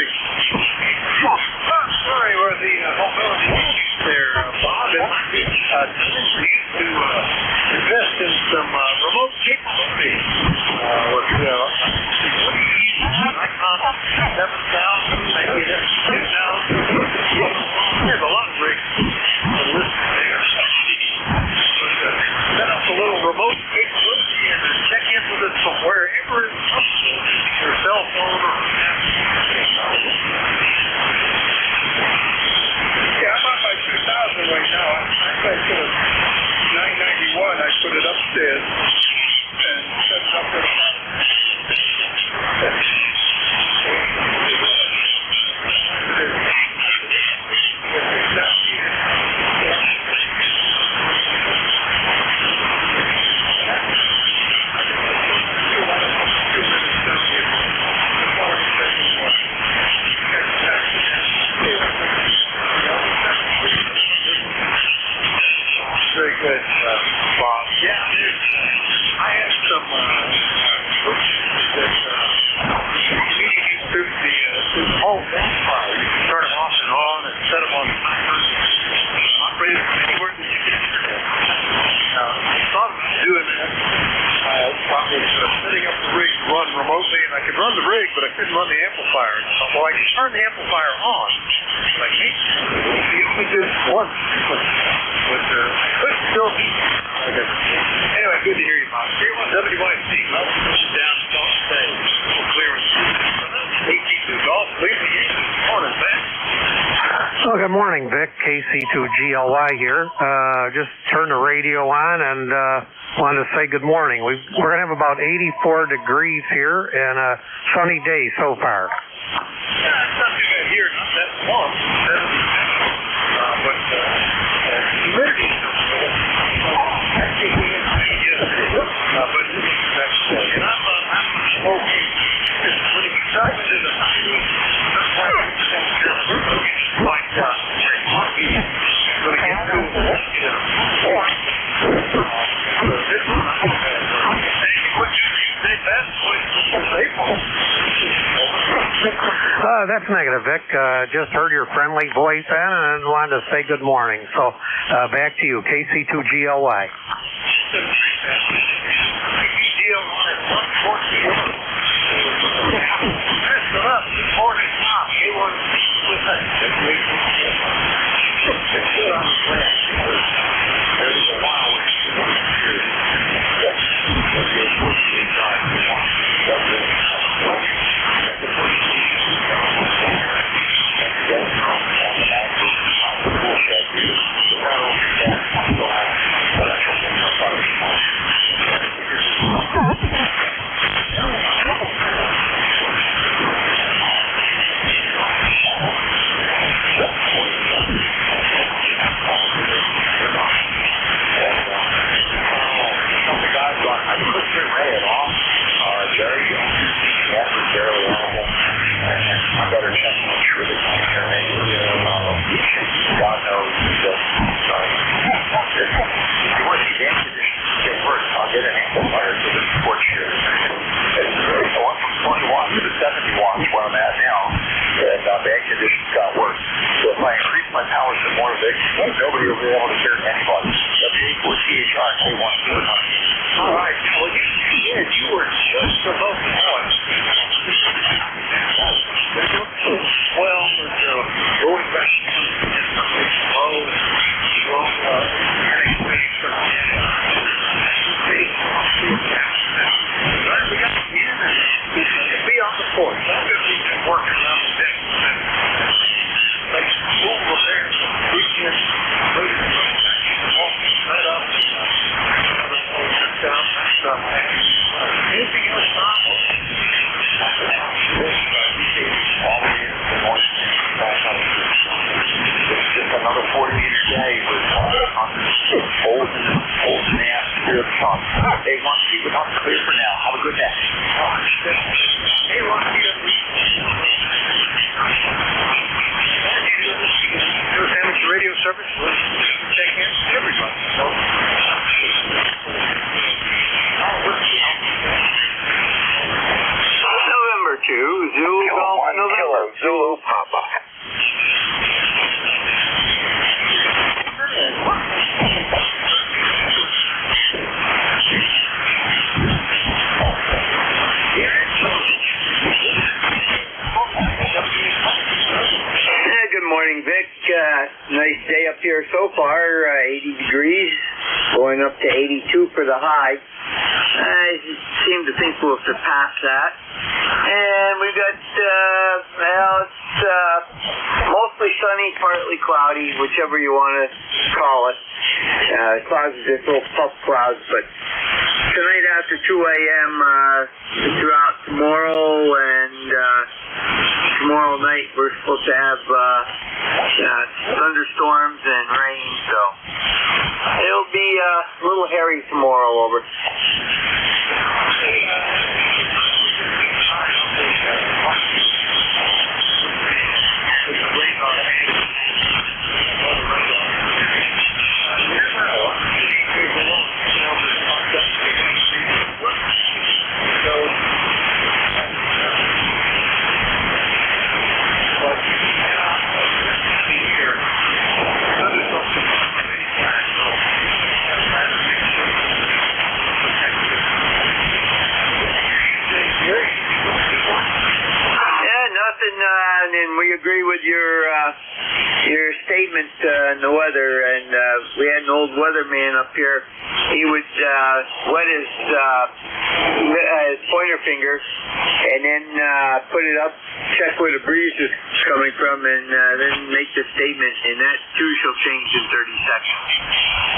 Sorry, we're the mobility there, Bob. We used to invest in some remote capabilities. Like 7,000, maybe 2,000. There's a lot of rigs listed there. Set up a little remote capability and check in with us from wherever it's possible, your cell phone or yeah, I'm on my 2,000 right now. I put a 991. I put it upstairs and set it up with very good, Bob. Yeah, I have some that leading you through the whole amplifier. You can turn them off and on and set them on timers. Operate them anywhere that you can. I thought about doing that. I was setting up the rig to run remotely, and I could run the rig, but I couldn't run the amplifier. And I thought, well, I can turn the amplifier on, but I can't. You only do one frequency. But I could still be. Anyway, good to hear you, Bob. K1WYC, down Salt State. Clear and KC2 Golf. Leave the morning, Vic. Well, good morning, Vic. KC2GLY here. Just turned the radio on and wanted to say good morning. We're going to have about 84 degrees here and a sunny day so far. Yeah, it's not too bad here. Not that warm. 77. But humidity is and I'm okay. When it gets up to the 90s, like when it gets cool, warm. This is not bad. What you say best was April. That's negative, Vic. Just heard your friendly voice and wanted to say good morning. So back to you, KC2GLY. All right. Well, you were just above the point. Well, going back be on the porch. We've been working on the deck. Like over there, we can move right up. Anything else possible? Just another 40-meter day with holes in the atmosphere of the top. Hey, want to keep it up clear for now. Have a good day. Hey, want to keep it Amateur radio service. Check in everybody. November 2, Zulu Golf November. Zulu Papa. Good morning, Vic. Nice day up here so far. 80 degrees, going up to 82 for the high. I seem to think we'll surpass that. And we've got, it's mostly sunny, partly cloudy, whichever you want to call it. Clouds are just little puff clouds, but tonight after 2 a.m. Throughout tomorrow and tomorrow night we're supposed to have thunderstorms and rain, so it'll be a little hairy tomorrow. Over. And we agree with your statement on the weather. And we had an old weatherman up here. He would wet his pointer finger and then put it up, check where the breeze is coming from, and then make the statement. And that too shall change in 30 seconds.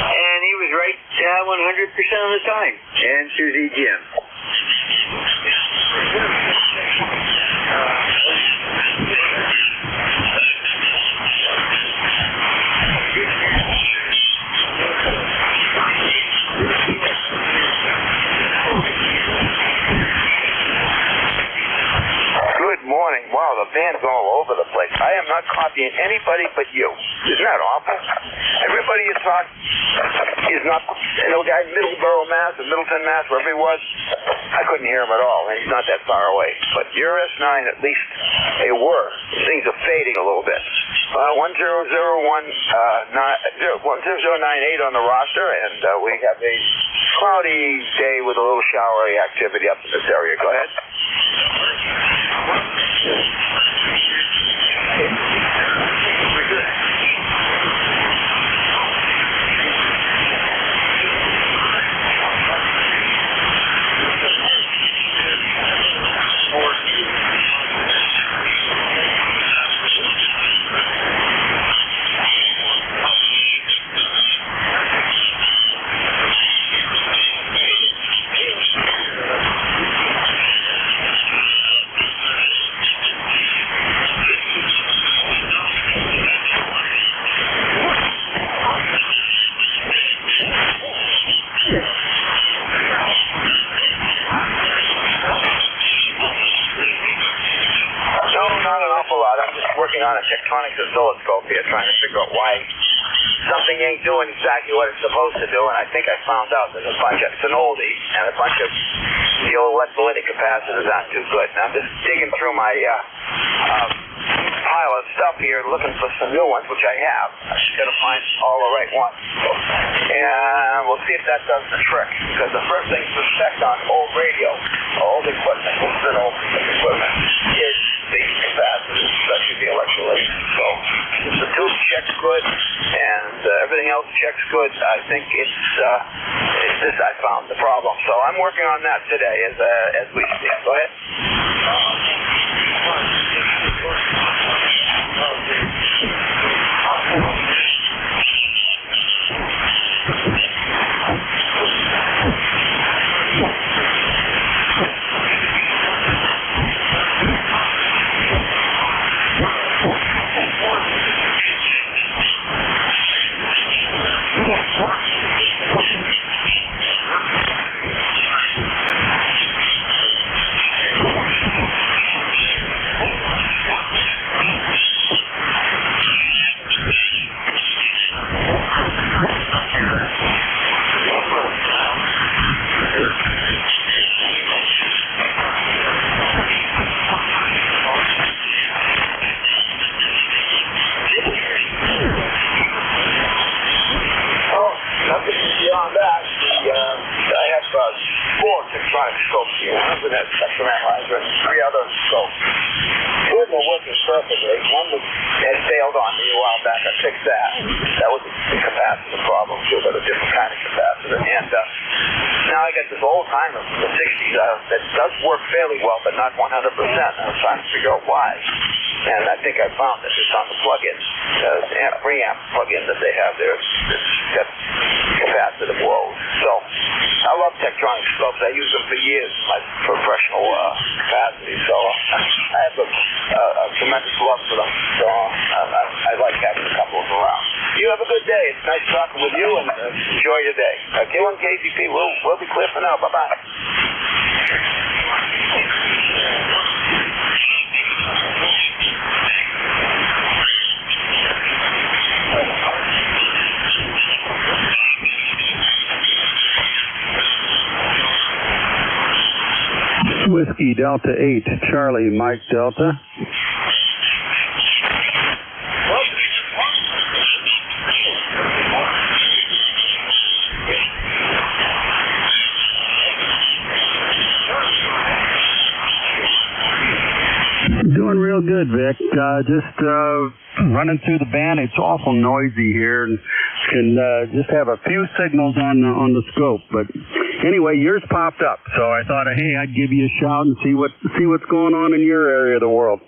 And he was right 100% of the time. Answers EGM. Good morning. Wow, the band's all over the place. I am not copying anybody but you. Isn't that awful? Everybody you talk is not, guy in Middleborough, Mass, or Middleton, Mass, wherever he was, I couldn't hear him at all, and he's not that far away. But your S9, at least, they were. Things are fading a little bit. 10098 on the roster, and we have a cloudy day with a little showery activity up in this area. Go ahead. On a tectonics oscilloscope here, trying to figure out why something ain't doing exactly what it's supposed to do, and I think I found out there's it's an oldie, and a bunch of the old electrolytic capacitors aren't too good. And I'm just digging through my pile of stuff here looking for some new ones, which I have. I just got to find all the right ones. And we'll see if that does the trick. Because the first thing to inspect on old radio, old equipment, old equipment, is the capacitors, especially the electrolyte. So if the tube checks good and everything else checks good, I think it's this I found the problem. So I'm working on that today as we speak. Go ahead. Beyond that, I have 4 Tektronix scopes here. One with that spectrum analyzer and 3 other scopes. 2 of them are working perfectly. One had failed on me a while back. I fixed that. That was the capacitor problem too, but a different kind of capacitor. And now I got this old timer from the 60s that does work fairly well, but not 100%. I'm trying to figure out why. And I think I found that it's on the plug-in, preamp plug-in that they have there. It's got capacitive load. So I love Tektronix scopes. I use them for years in my professional capacity. So I have a tremendous love for them. So I like having a couple of them around. You have a good day. It's nice talking with you, and enjoy your day. K1 KZP, we'll be clear for now. Bye-bye. Whiskey Delta 8, Charlie, Mike Delta. Doing real good, Vic. Just running through the band. It's awful noisy here, and can just have a few signals on the scope. But anyway, yours popped up, so I thought, hey, I'd give you a shout and see what's going on in your area of the world.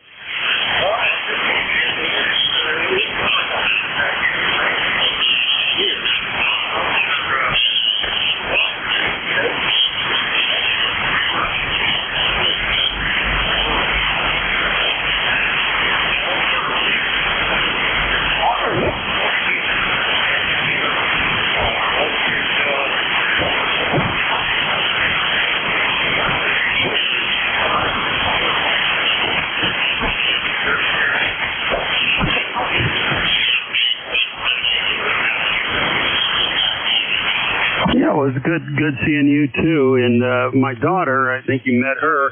Yeah, it was good seeing you too. And my daughter, I think you met her.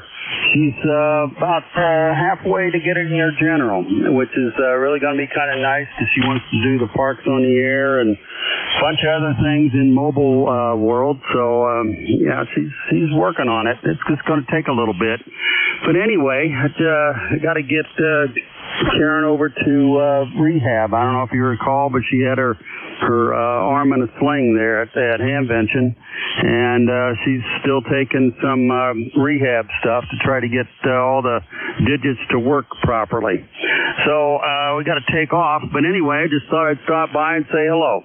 She's about halfway to getting her general, which is really going to be kind of nice because she wants to do the parks on the air and a bunch of other things in mobile world. So yeah, she's working on it. It's just going to take a little bit. But anyway, I got to get Sharon over to rehab. I don't know if you recall, but she had her arm in a sling there at Hamvention, and she's still taking some rehab stuff to try to get all the digits to work properly. So we got to take off, but anyway, I just thought I'd stop by and say hello.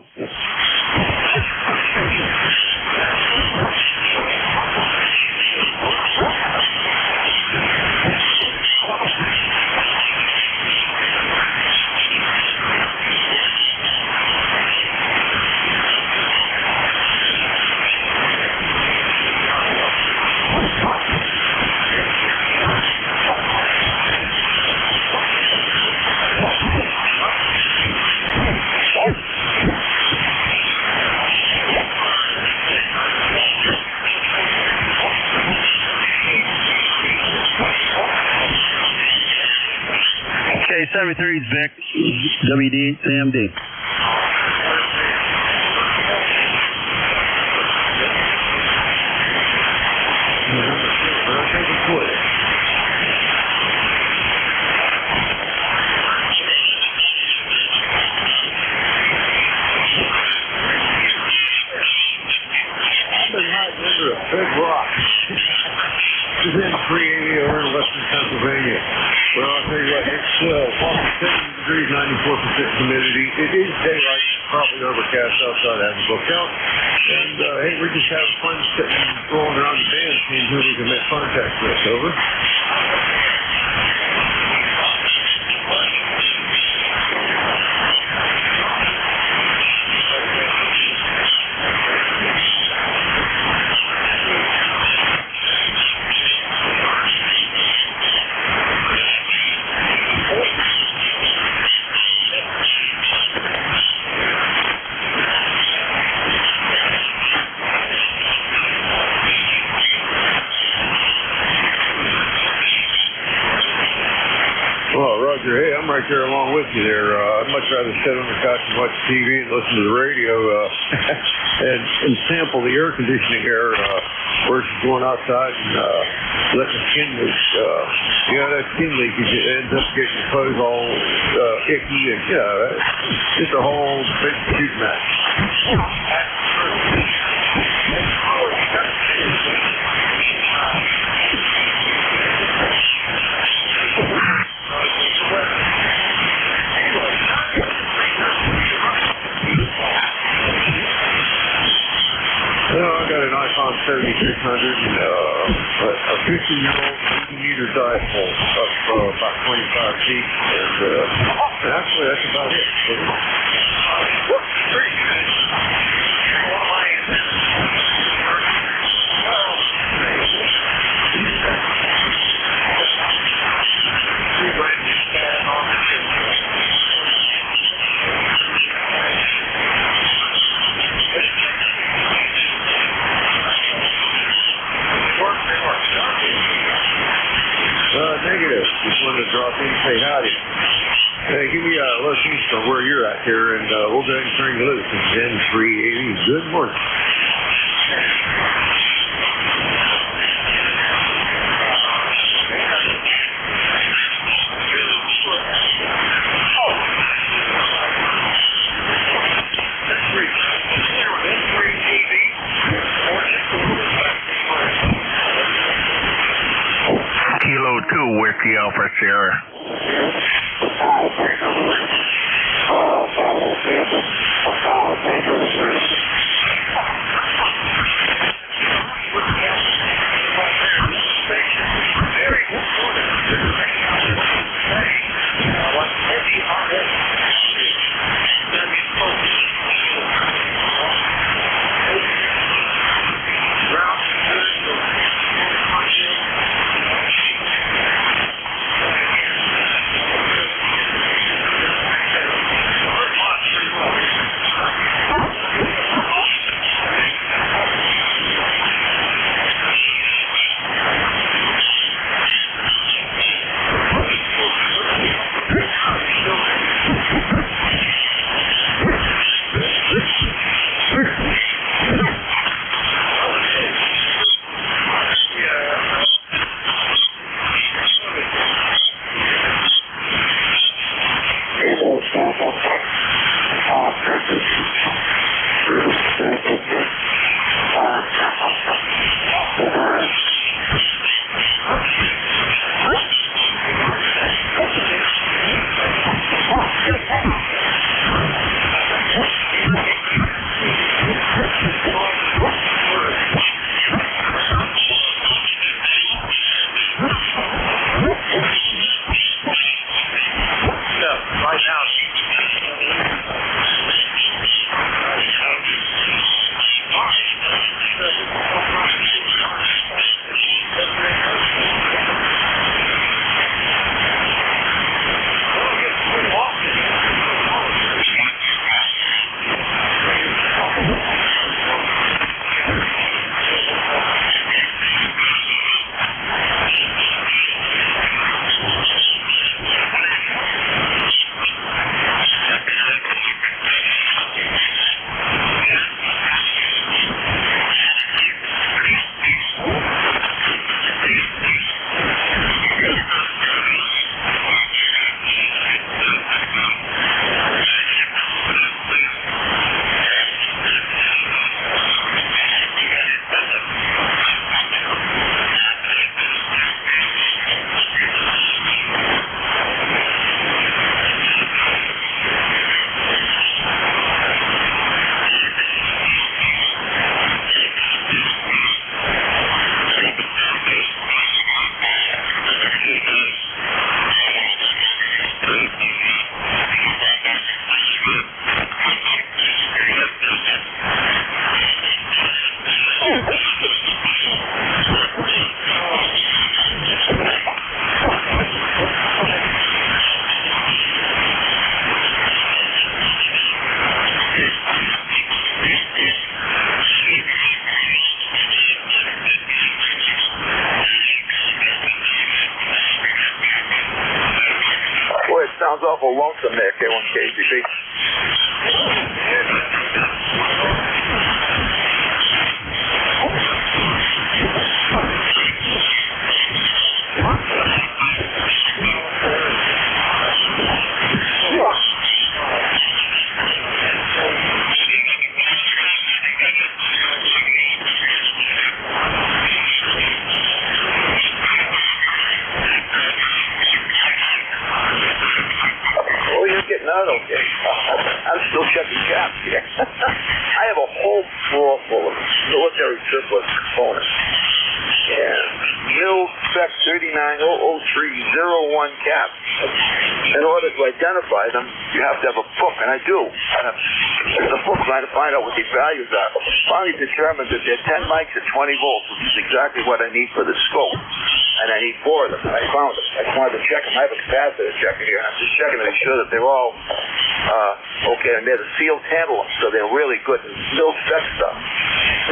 Okay, 73 is Vic. WD, CMD. Big rock. It's in 380 over in western Pennsylvania. Well, I'll tell you what, it's 70 degrees, 94% humidity. It is daylight, probably overcast outside Abbeville County. And, hey, we're just having fun sitting and rolling around the band, seeing who we can make contact with. Over. Hey, I'm right there along with you there. I'd much rather sit on the couch and watch TV and listen to the radio and sample the air conditioning air versus going outside and letting the skin leak. That skin leakage, it ends up getting your clothes all icky and just a whole big shoot match. I got an iPhone 7600 and a 50-year-old 80-meter dive pole up about 25 feet. And actually, that's about it. Pretty good. Negative. Just wanted to drop in and say howdy. Hey, give me a location on where you're at here, and we'll go ahead and turn you loose. It's N380. Good morning. Kilo 2, Whiskey Alpha Sierra. Sounds awful lonesome there, K1KCP. Okay. I'm still checking caps here. I have a whole drawer full of military surplus components. And Mil Spec 39-003-01 caps. In order to identify them, you have to have a book, and I do. There's a book trying to find out what the values are. Finally determined that they're 10 mics at 20 volts, which is exactly what I need for the scope. And I need 4 of them, and I found them. I just wanted to check them. I have a capacitor checker here, and I'm just checking to make sure that they're all okay. And they're the sealed tantalum, so they're really good. Mil Spec stuff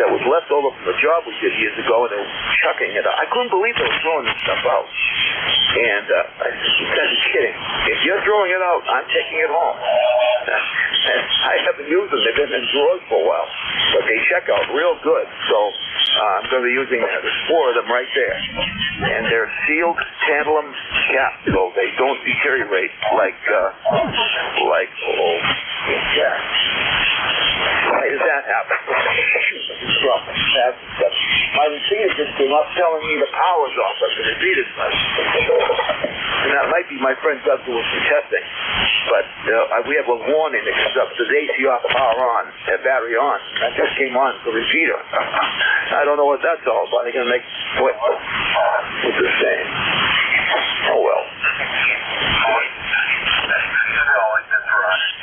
that was left over from the job we did years ago, and they were chucking it out. I couldn't believe they were throwing this stuff out. And you guys are kidding. If you're throwing it out, I'm taking it home. And I haven't used them. They've been in drawers for a while. But they check out real good. So I'm going to be using there's 4 of them right there. And they're sealed tantalum caps, so they don't deteriorate like why does that happen? My receiver just came up telling me the power's off of the repeater side. And that might be my friend Doug doing some testing. But we have a warning that comes up. It says AC off, power on, battery on. That just came on the repeater. I don't know what that's all about. They're going to make what's the same? Oh well.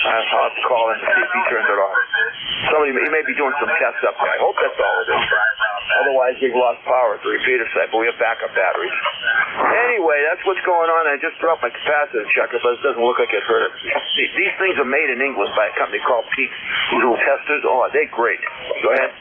I'll have to call in and see if he turned it off. He may be doing some tests up there. I hope that's all it is. Otherwise, we've lost power at the repeater site, but we have backup batteries. Anyway, that's what's going on. I just dropped my capacitor checker, but it doesn't look like it hurt it. These things are made in England by a company called Peak. These little testers, they're great. Go ahead.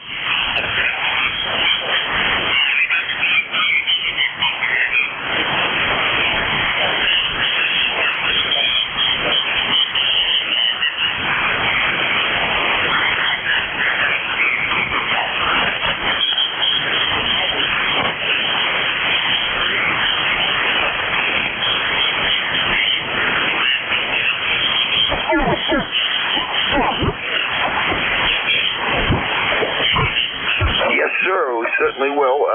Yes, sir. We certainly will.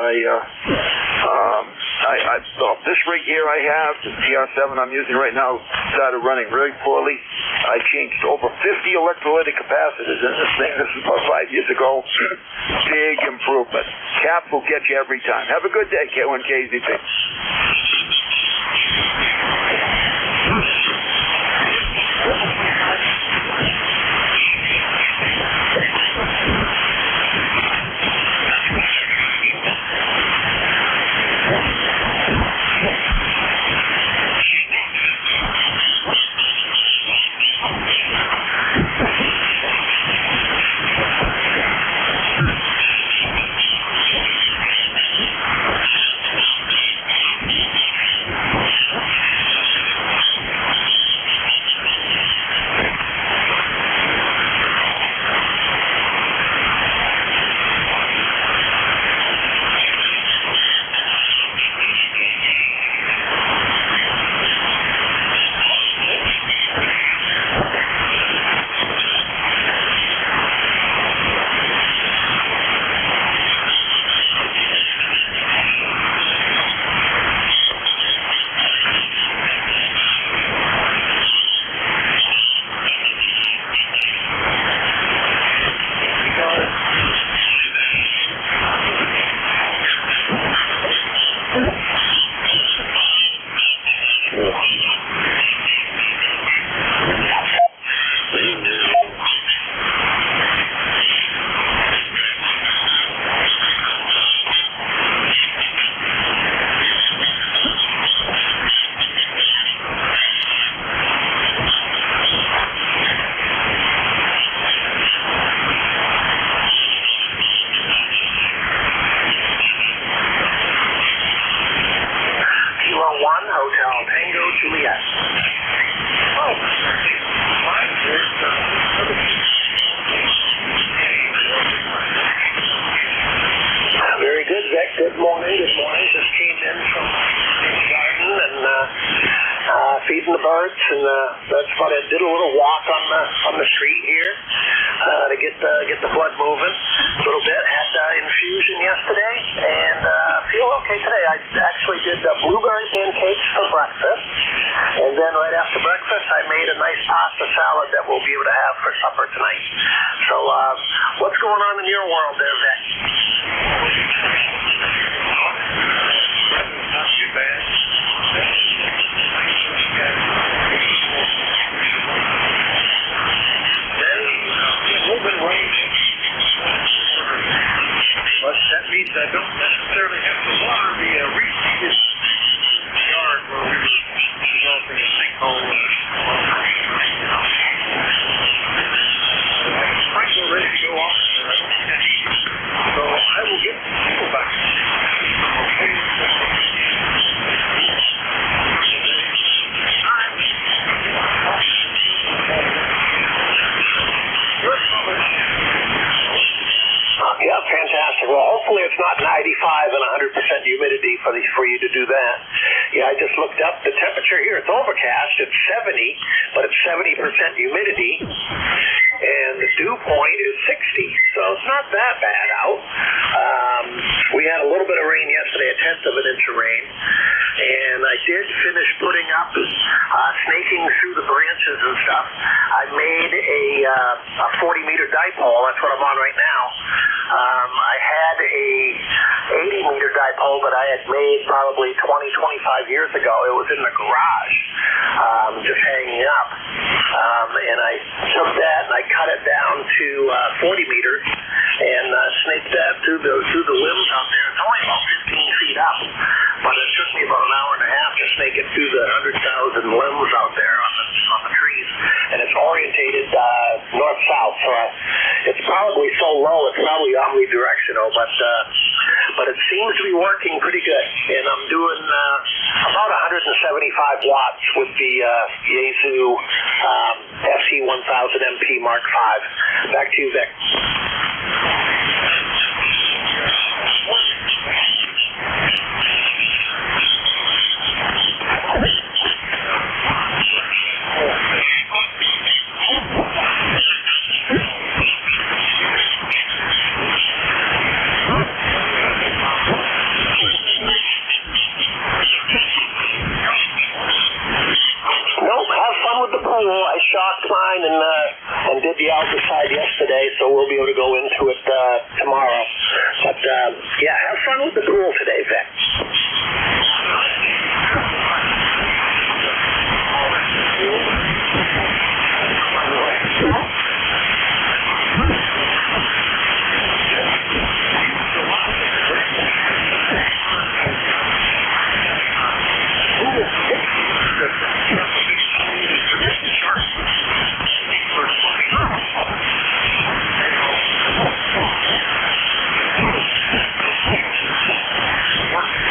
This rig here I have, the TR7 I'm using right now, started running very poorly. I changed over 50 electrolytic capacitors in this thing. This was about 5 years ago. Big improvement. Cap will get you every time. Have a good day, K1KZP. Good morning. Just came in from the garden and feeding the birds, and that's about it. Did a little walk on the street here to get the blood moving a little bit. Had infusion yesterday, and feel okay today. I actually did blueberry pancakes for breakfast, and then right after breakfast, I made a nice pasta salad that we'll be able to have for supper tonight. So, what's going on in your world there, Vic? Not too bad. Moving range. But that means I don't necessarily have to water the reseeded yard where we were developing a sinkhole. I have a sprinkler ready to go off. So I will get people back. Yeah, fantastic. Well, hopefully it's not 95 and 100% humidity for you to do that. Yeah, I just looked up the temperature here. It's overcast. It's 70, but it's 70% humidity, and the dew point is 60. So it's not that bad out. We had a little bit of rain yesterday, a tenth of an inch of rain, and I did finish putting up, snaking through the branches and stuff. I made a 40-meter dipole. That's what I'm on right now. I had a 80-meter dipole that I had made probably 20, 25 years ago. It was in the garage, just hanging up. And I took that and I cut it down to 40 meters and snaked that through the limbs out there. It's only about 15 feet up, but it took me about an hour and a half to snake it through the 100,000 limbs out there on the trees. And it's orientated north-south, so it's probably so low, it's probably omnidirectional, but it seems to be working pretty good. And I'm doing about 175 watts with the Yaesu FC1000MP Mark V. Back to you, Vic. I shocked mine and did the algicide yesterday, so we'll be able to go into it tomorrow. But yeah, have fun with the pool today, Vic. Working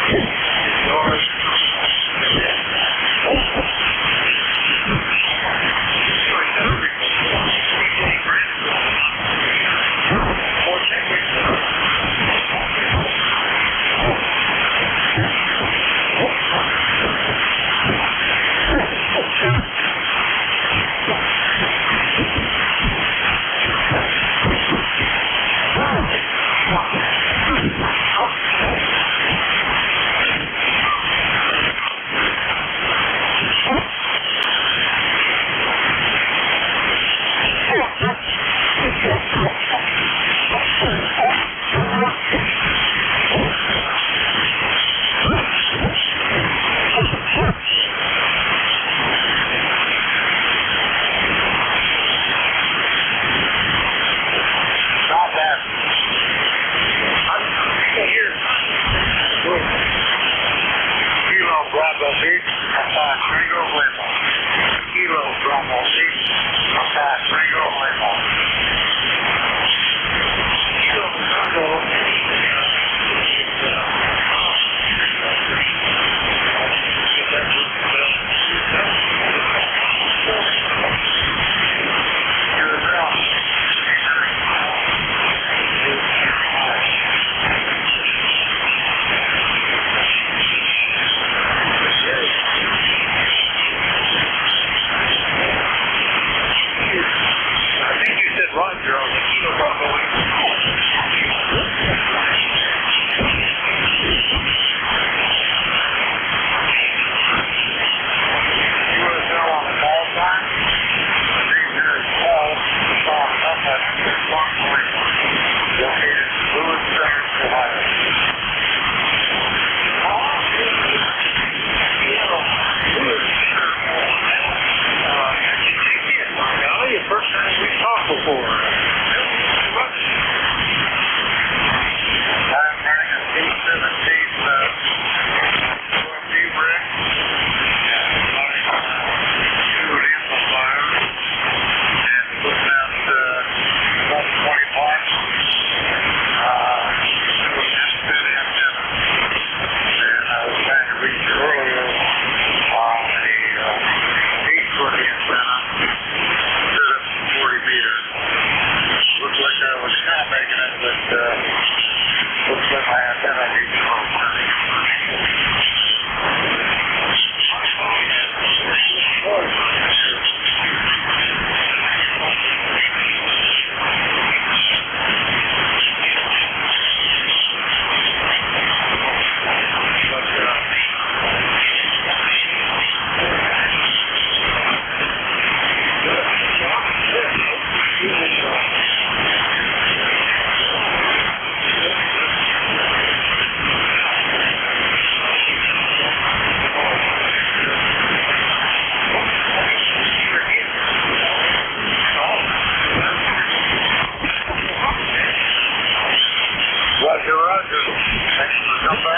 number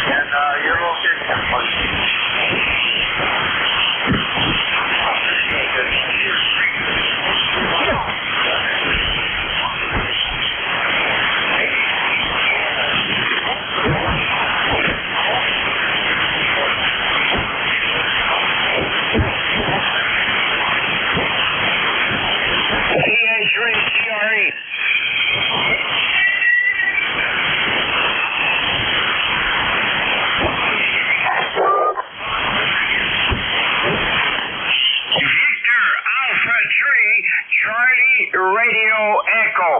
and your location, please. Radio Echo.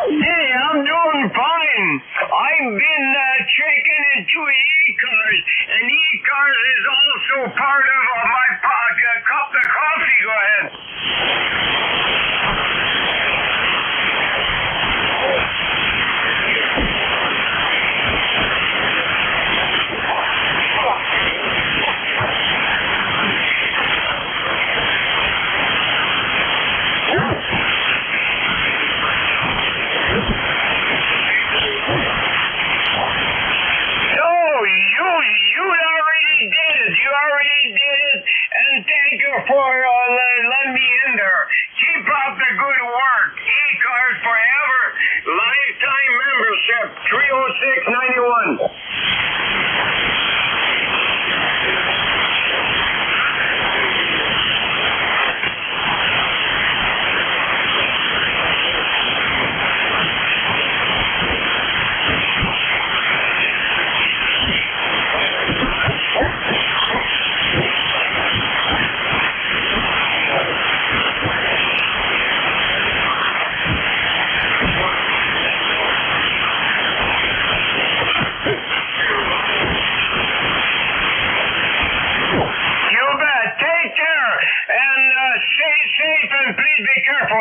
Hey, I'm doing fine. I've been checking into ECARS, and ECARS is also part of my cup of coffee. Go ahead. For letting me in there. Keep up the good work. ECARS forever. Lifetime membership. 30691.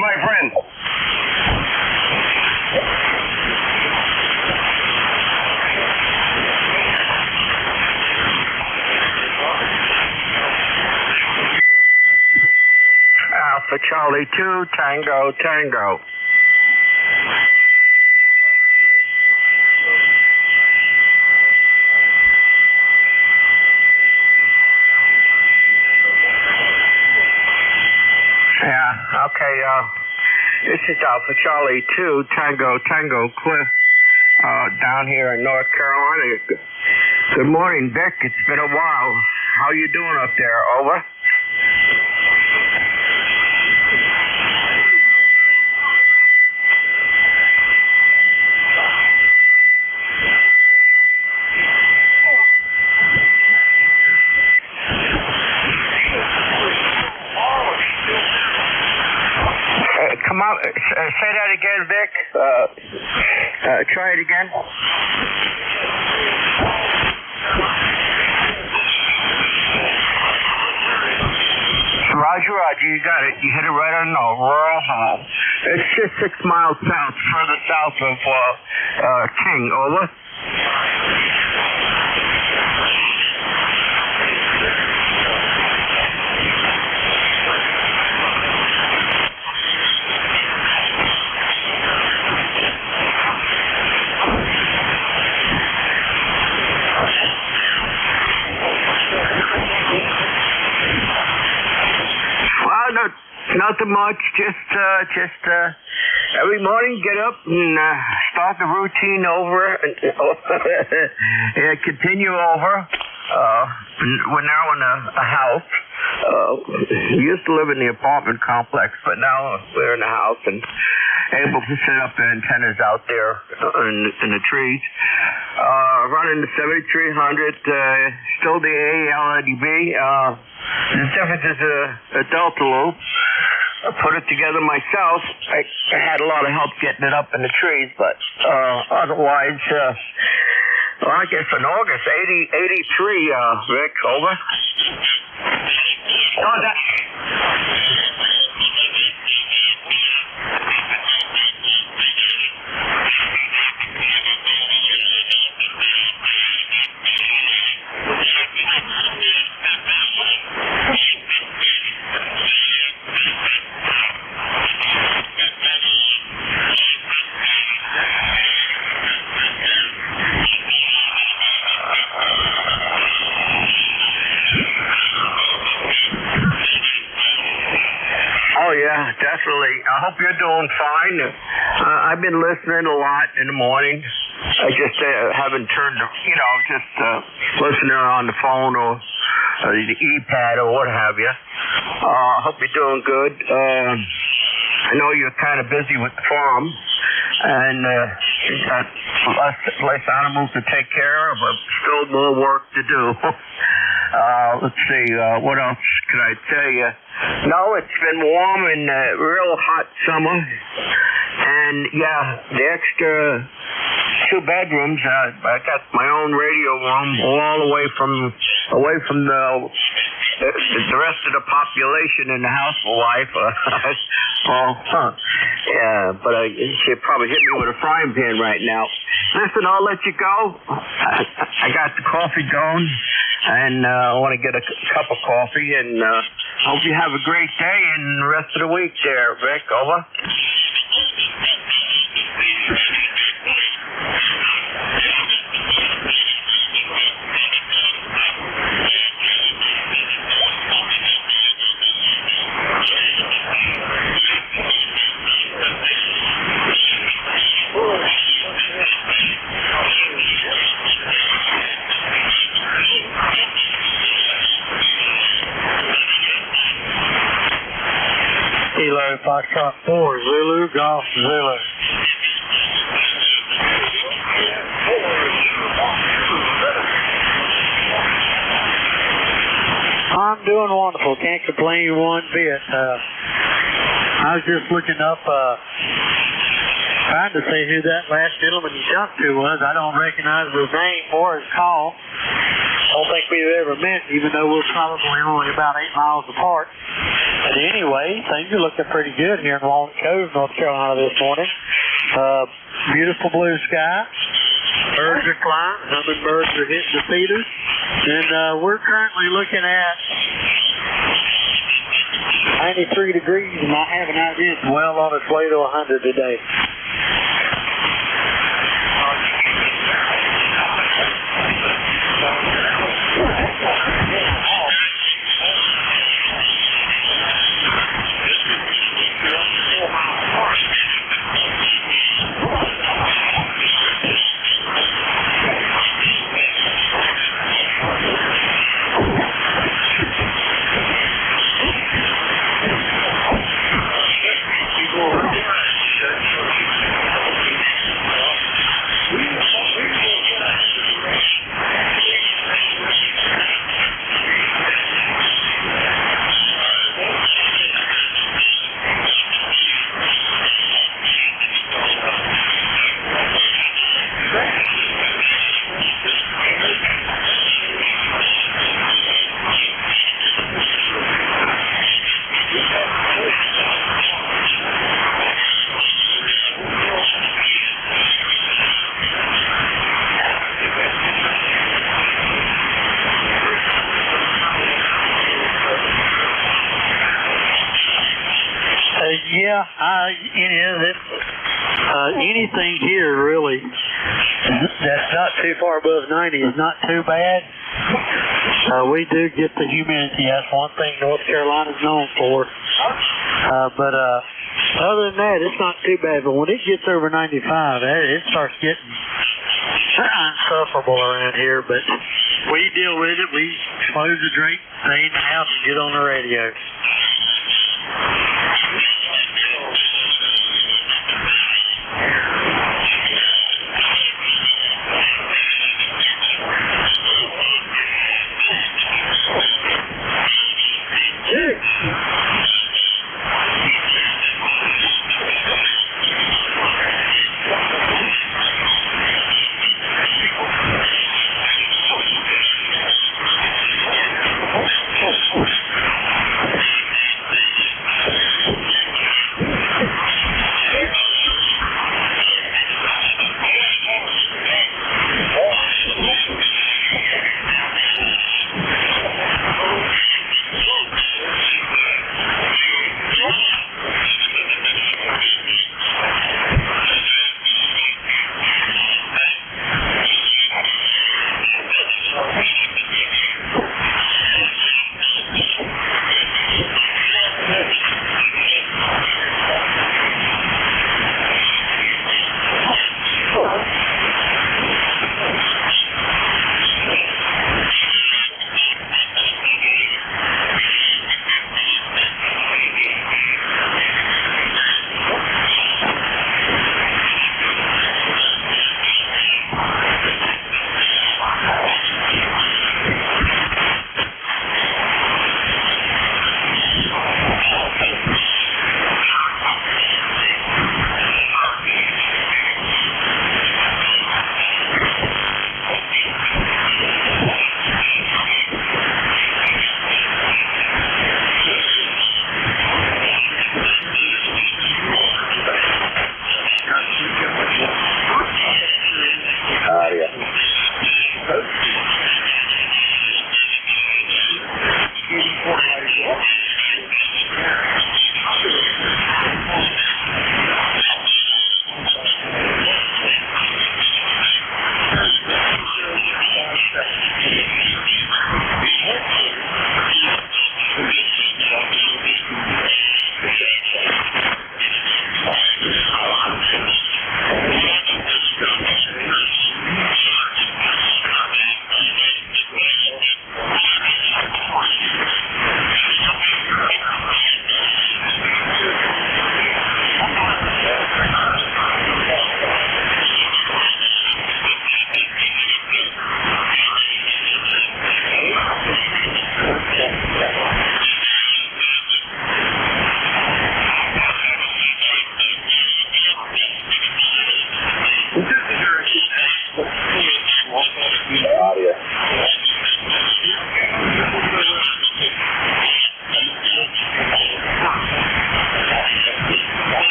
My friend. Alpha Charlie 2, Tango, Tango. Yeah, okay, this is Alpha Charlie 2, Tango, Tango, Cliff, down here in North Carolina. Good morning, Vic. It's been a while. How you doing up there? Over? Come out. Say that again, Vic. Try it again. Roger, Roger. You got it. You hit it right on the rural home. It's just 6 miles south, further south of King. Over. Nothing much. Just every morning get up and start the routine over and continue over. We're now in a house. We used to live in the apartment complex, but now we're in a house and able to set up the antennas out there in the trees. Running the 7300, still the ALDB. The difference is a delta loop. I put it together myself. I had a lot of help getting it up in the trees, but otherwise, well, I guess in August, 83, Rick, over. Oh, that. definitely. I hope you're doing fine. I've been listening a lot in the morning. I just haven't turned, just listening on the phone or the iPad or what have you. I hope you're doing good. I know you're kind of busy with the farm, and got less animals to take care of, but still more work to do. Let's see, what else can I tell you? No, it's been warm and real hot summer. And yeah, the extra 2 bedrooms, I got my own radio room all away from the rest of the population in the house, my wife. But she'd probably hit me with a frying pan right now. Listen, I'll let you go. I got the coffee going, and I want to get a cup of coffee, and hope you have a great day and the rest of the week there, Vic. Over. Kilo Foxtrot 4, Zulu, Golf, Zulu. I'm doing wonderful. Can't complain one bit. I was just looking up, trying to see who that last gentleman you jumped to was. I don't recognize his name or his call. I don't think we've ever met, even though we're probably only about 8 miles apart. But anyway, things are looking pretty good here in Walnut Cove, North Carolina this morning. Beautiful blue sky. Birds are flying. Hummingbirds are hitting the feeders. And we're currently looking at 93 degrees, and I have an idea it's well on its way to 100 today. Anything here really that's not too far above 90 is not too bad. We do get the humidity. That's one thing North Carolina's known for. But other than that, it's not too bad. But when it gets over 95, it starts getting insufferable around here. But we deal with it. We close the drink, stay in the house, and get on the radio.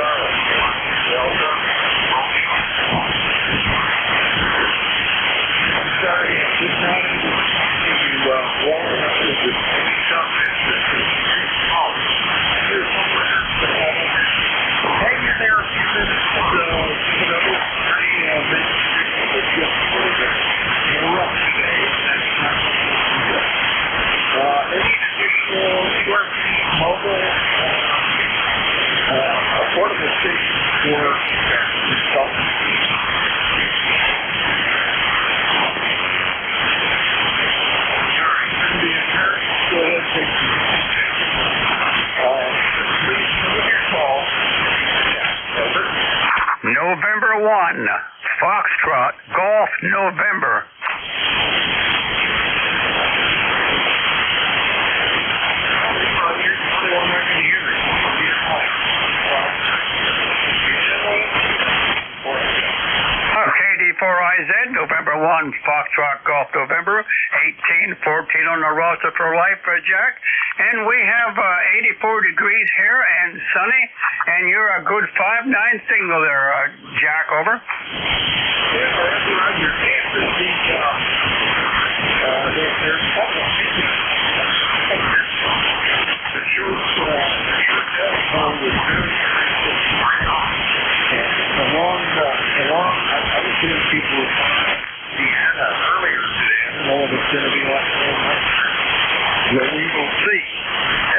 Charlie. Delta. Sorry, I'm just not able to see you long enough to just maybe something that's small. Here's somewhere. Hang in there a few minutes and give it over. But just a little bit rough today. That's not good. Any additional QRP mobile affordable stations for consultants? Go ahead, take please move your call. November 1, Foxtrot, Golf, November. KD4IZ, November 1, Foxtrot, Golf, November, 1814 on the roster for life, Jack. And we have 84 degrees here and sunny, and you're a good 5-9 signal there, Jack, over. Yeah, around your campus, there's a couple of the short telephone was very along, I was hearing people with Deanna earlier today. I don't know if it's going to be like that. But we will see.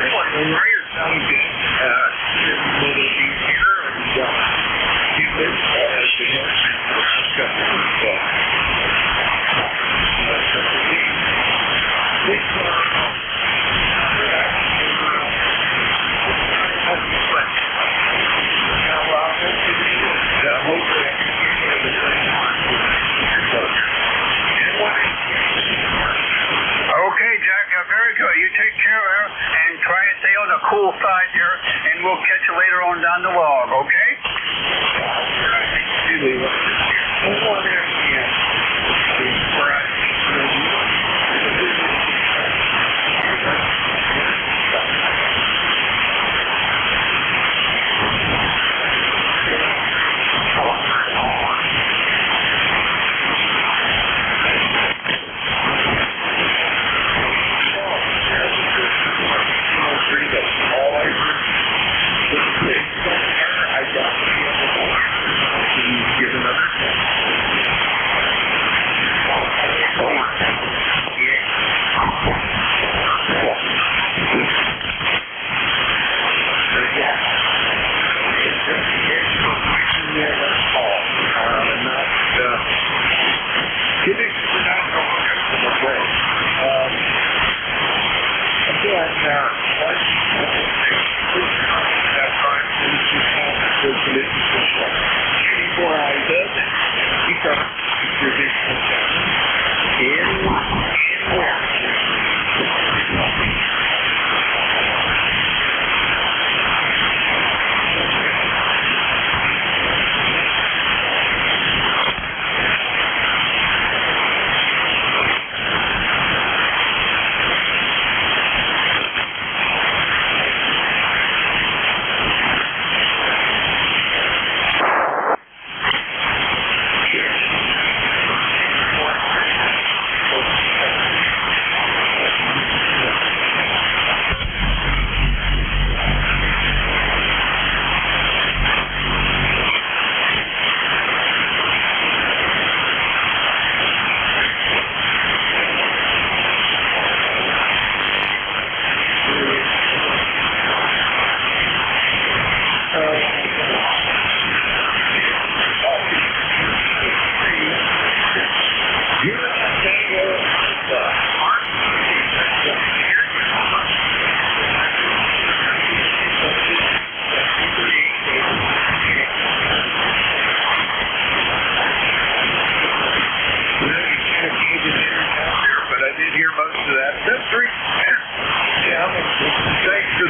Anyway, the Raiders sound good. Will be here and keep it as the Okay, Jack, very good. You take care of her and try to stay on the cool side here, and we'll catch you later on down the log, okay?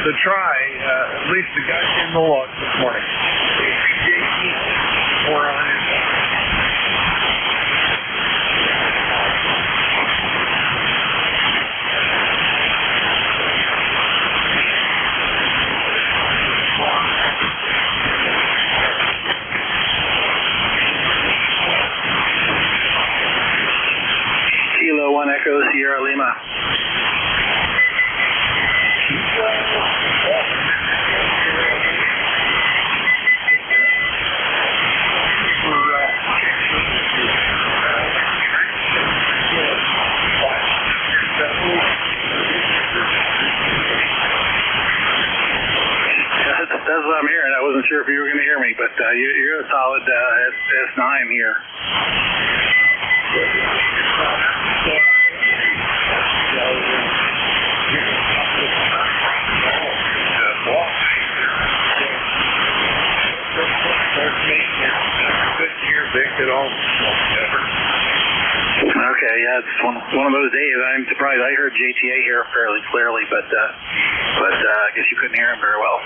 The try, at least the guys in the log this morning. We're on it. wasn't sure if you were going to hear me, but you're a solid S9 here. Okay, yeah, it's one of those days. I'm surprised. I heard JTA here fairly clearly, but I guess you couldn't hear him very well.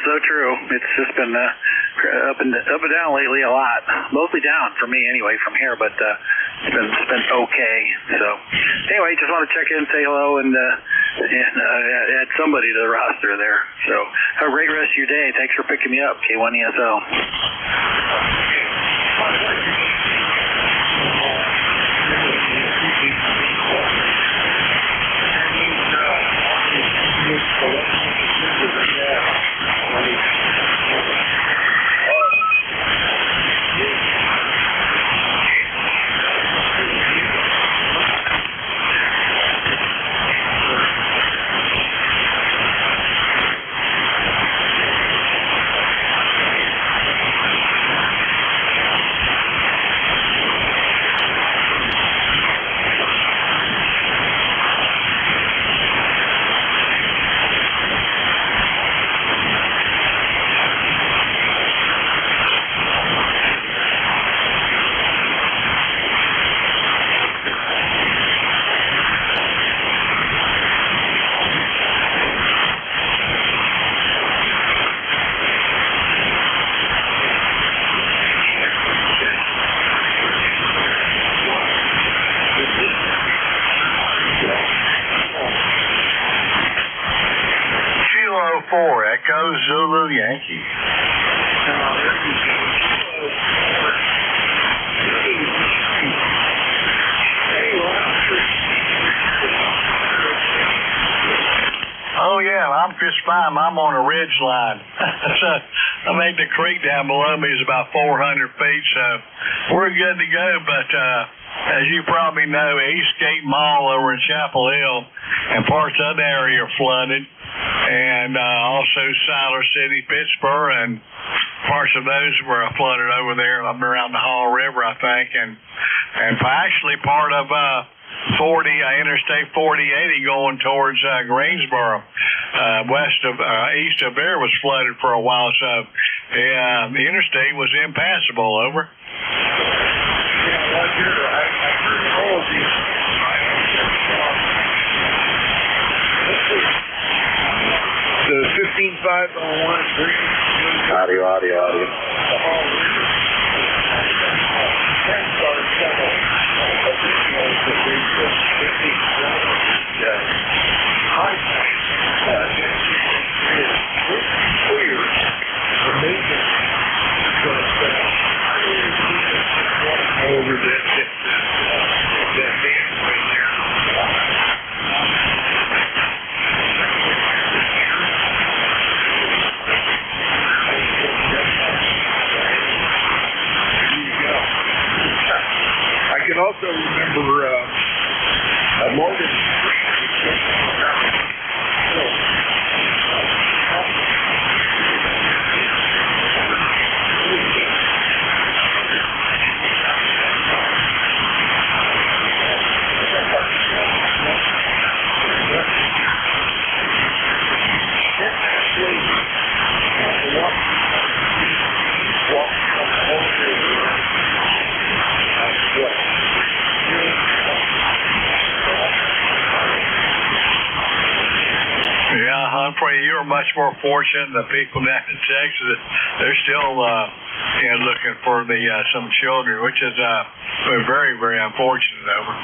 So true. It's just been up and down lately a lot. Mostly down for me anyway from here, but it's been okay. So anyway, just want to check in, say hello, and add somebody to the roster there. So have a great rest of your day. Thanks for picking me up, K1ESO. Echo Zulu Yankee. Oh yeah, I'm just fine. I'm on a ridge line. I think the creek down below me is about 400 feet, so we're good to go. But as you probably know, Eastgate Mall over in Chapel Hill and parts of the area are flooded. And also Siler City, Pittsburgh, and parts of those were flooded over there up around the Hall River, I think, and actually part of Interstate 4080 going towards Greensboro, east of there was flooded for a while, so the interstate was impassable. Over. Yeah, Roger, I heard all of these. The 15.5 on 1 3. Audio. Over that dam right there. I can also remember Morgan you're much more fortunate than the people down in Texas. They're still looking for some children, which is very, very unfortunate. Over.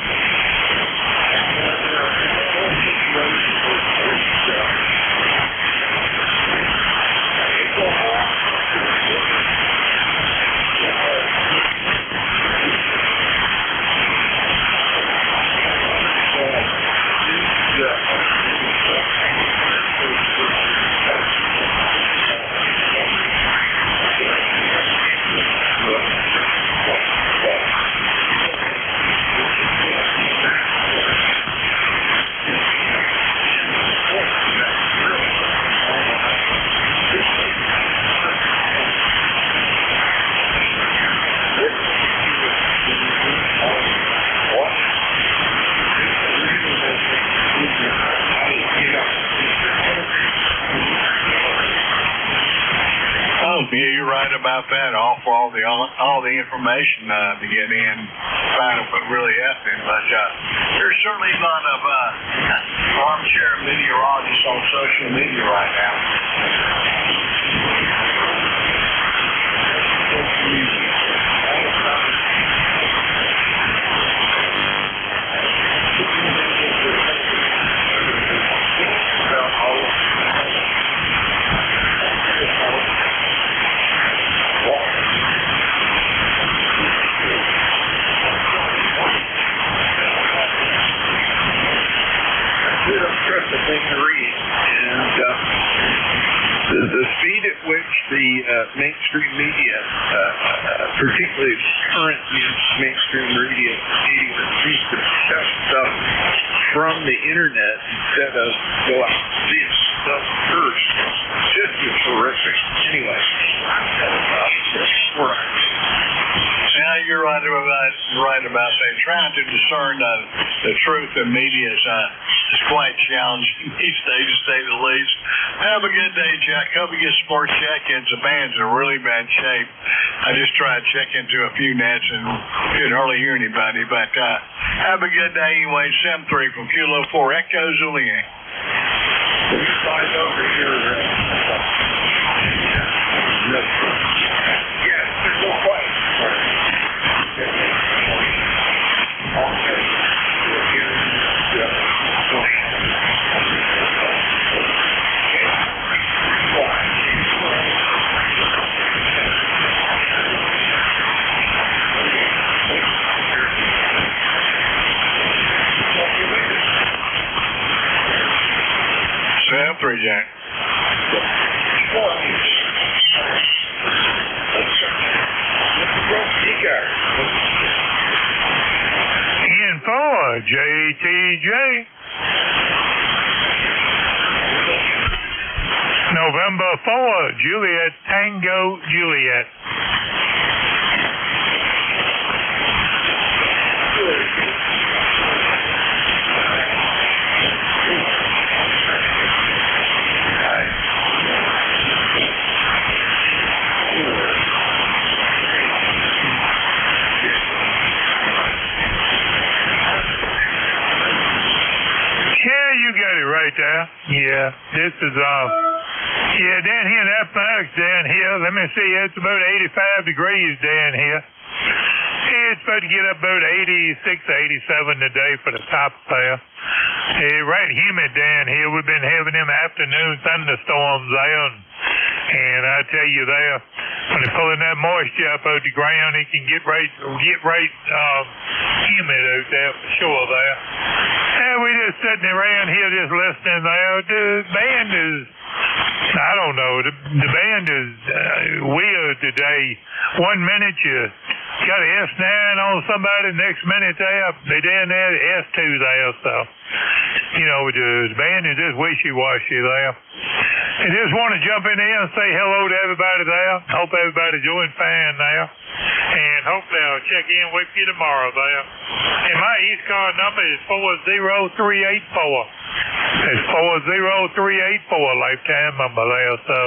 Yeah, you're right about that. Offer all the information to get in, find out what really happened. But there's certainly a lot of armchair meteorologists on social media right now. The thing to read, and the speed at which the mainstream media, particularly current mainstream media, seems to test stuff from the internet instead of go out and see it stuff first, just is horrific. Anyway, Yeah, you're right about that. Trying to discern the truth in media is quite challenging these days, to say the least. Have a good day, Jack. Hope you get some more check-ins. The band's in really bad shape. I just tried to check into a few nets and couldn't hardly hear anybody. But have a good day anyway. 7-3 from Kilo 4 Echo Julian. Slide over here. Yes, there's no question. Three, Jack. Ian 4, JTJ. November 4, Juliet, Tango, Juliet. Right there. Yeah, this is down here, that box down here, let me see, it's about 85 degrees down here. It's supposed to get up about 86, 87 today for the top there. Right humid down here. We've been having them afternoon thunderstorms there, and I tell you there, when they're pulling that moisture up out the ground, it can get right humid out there for sure there. And we just sitting around here just listening there. The band is, I don't know, the band is weird today. 1 minute you got an S9 on somebody, next minute they down there, the S2 there, so, you know, the band is just wishy-washy there. I just want to jump in there and say hello to everybody there. Hope everybody's doing fine there. And hopefully I'll check in with you tomorrow there. And my ECARS number is 40384. It's 40384, lifetime number there. So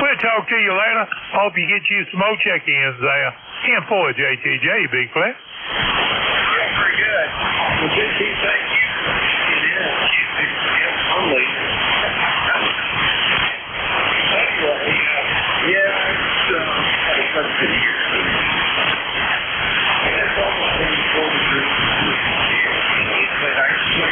we'll talk to you later. Hope you get you some more check-ins there. And for JTJ, Big Flat. Yeah, pretty good. Well, JT, thank you. Yeah, only. Yeah, it's had a fun year. And it's almost been 4 degrees. But I swear,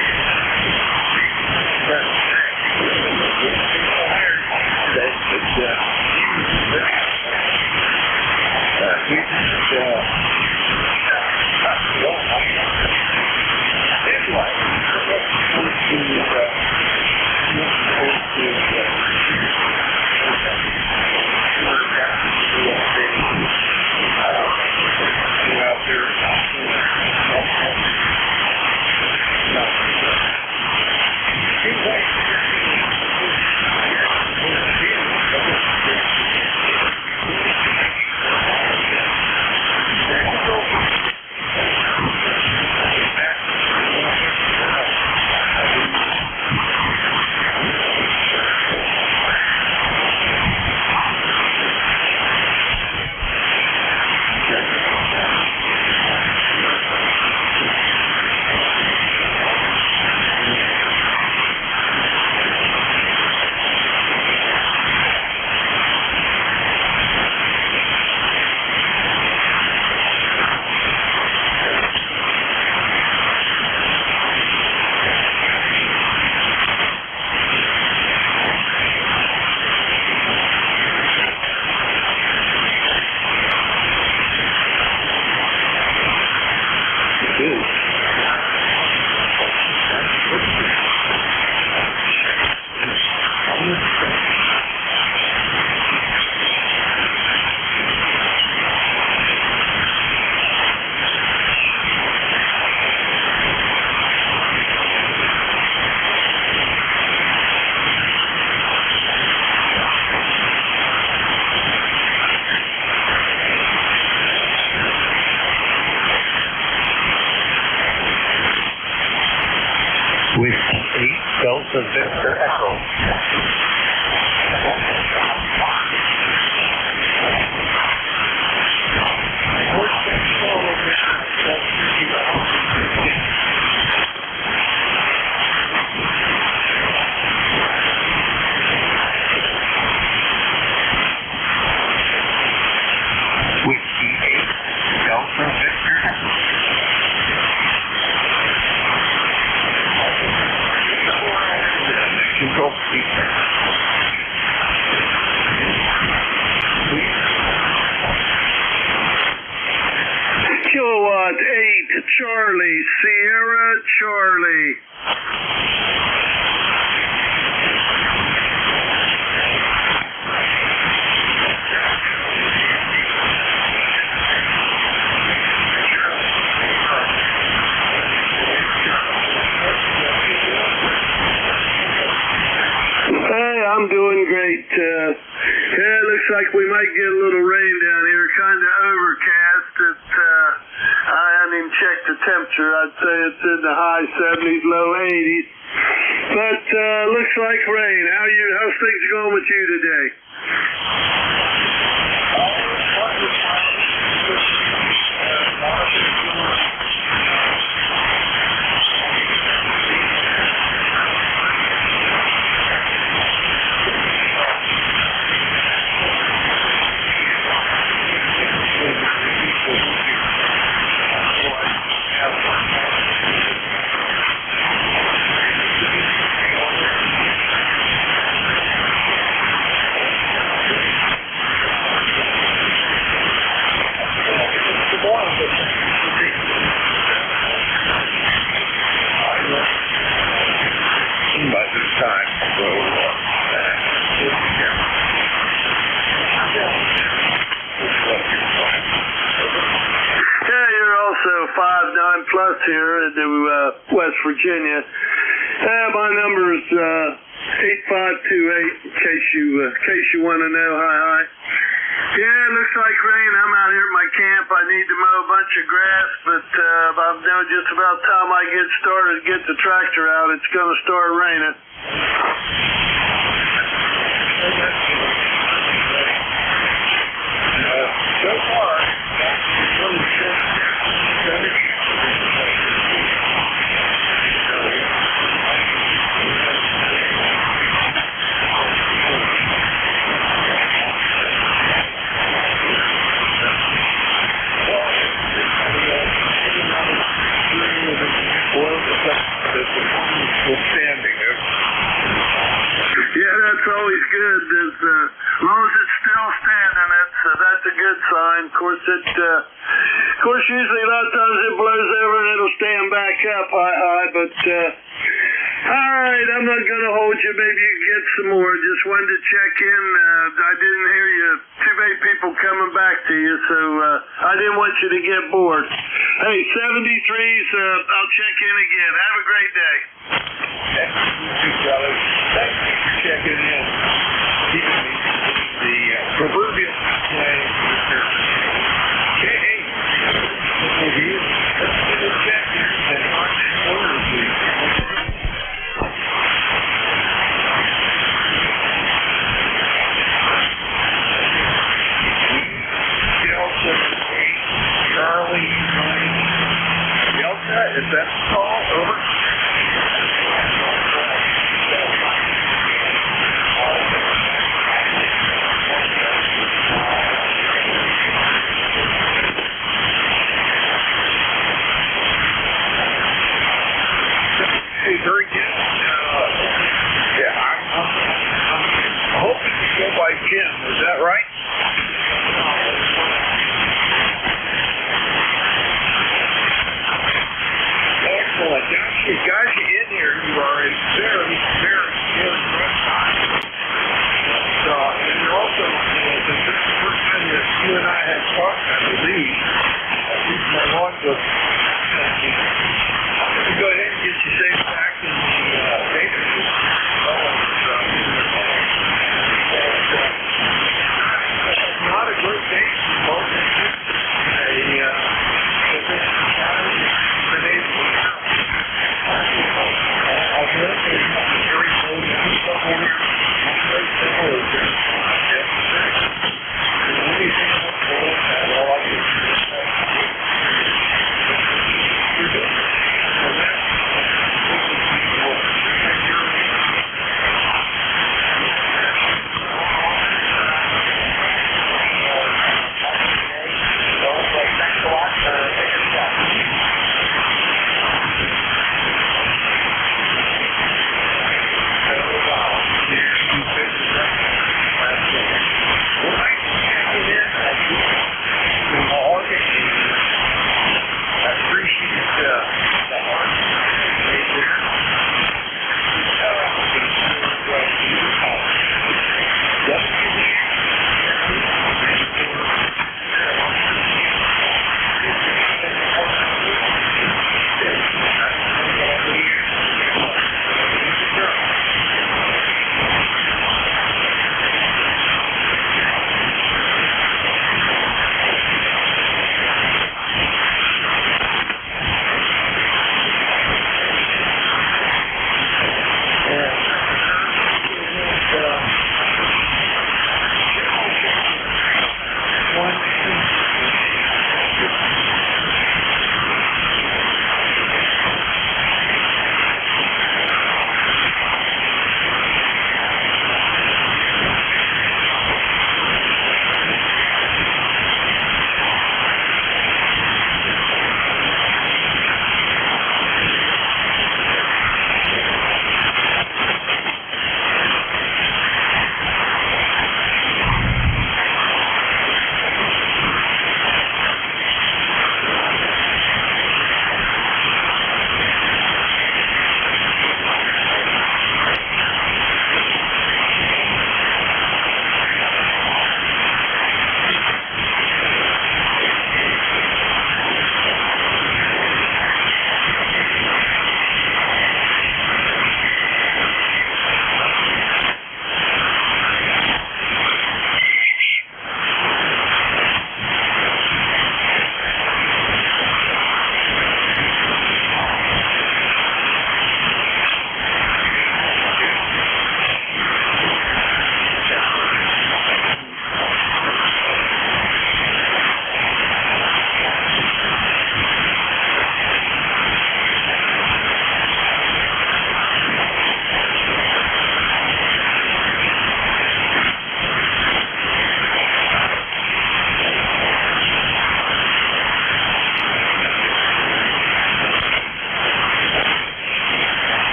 Delta Victor Echo. Whiskey 8, Delta Victor Echo. Control Kilowatt 8, Charlie, Sierra, Charlie. Hey, I'm doing great. Yeah, it looks like we might get a little rain down here. Kind of overcast. I haven't even checked the temperature. I'd say it's in the high 70s, low 80s. But looks like rain. How's things going with you today? By this time, so yeah, you're also 5'9" plus here in West Virginia. My number is 8528. In case you want to know. Hi. Yeah, it looks like rain. I'm out here at my camp. I need to mow a bunch of grass, but I know just about time I get started, get the tractor out, it's going to start raining. so far, Yeah, that's always good. As long as it's still standing, that's a good sign. Of course, usually a lot of times it blows over and it'll stand back up high. But all right, I'm not going to hold you. Maybe you can get some more. Just wanted to check in. I didn't hear you. Too many people coming back to you, so I didn't want you to get bored. Hey, 73s. I'll check in again. Have a great day. Thank you, Charlie. Thank you for checking in. Keeping me the proverbial play. Hey, over here. Let's get a check here and on this order, please. Delta 8, Charlie, Delta, is that the call? Over.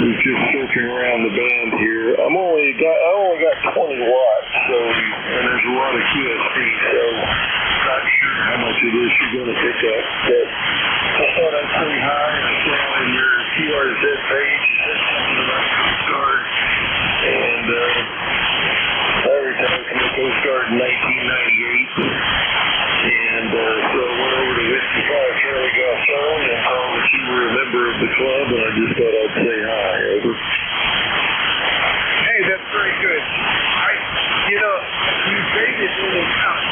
was just searching around the band here. I only got 20 watts, and there's a lot of QSC, so not sure how much it is you're going to pick up. But I thought I'd say hi. I saw on your QRZ page you said something about Coast Guard, and I retired from the Coast Guard in 1998. And so I went over to Whiskey 5 Charlie Garcon and told that you were a member of the club, and I just thought I'd say hi. Over. Hey, that's very good. You made it really tough.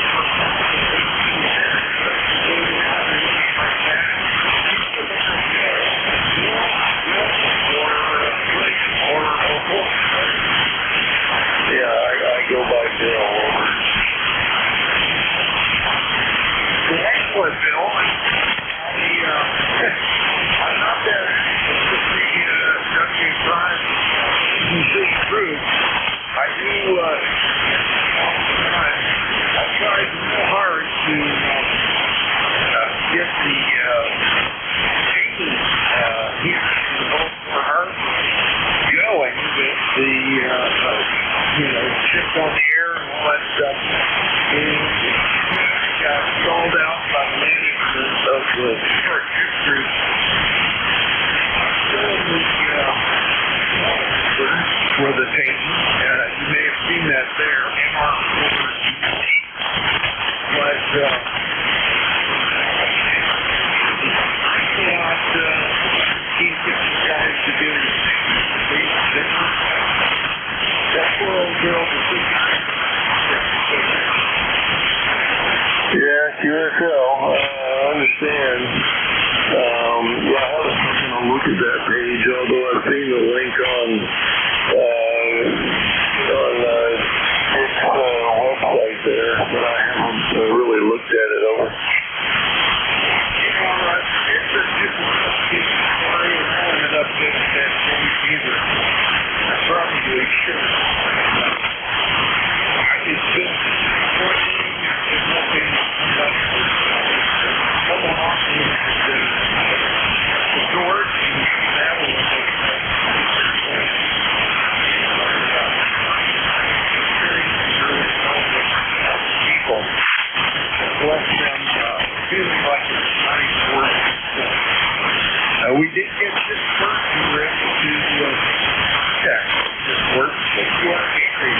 Yeah, I go by Bill. Excellent, Bill. I'm not there with the W5 group. I do, I tried real hard to get the team here in the Baltimore Harbor going with the, ships on the air and all that stuff. And got stalled out by the management of the short ship group. For the team. You may have seen that there. But can't get you guys to do that poor old girl was so kind. Yeah, QSL. I understand. Yeah, I haven't taken a look at that page, although I've seen the link on its website there, but I haven't really looked at it over. It's just story, and I ended up getting that page either. I probably should. It's been we did get this work. We were able to check this work. But you are angry.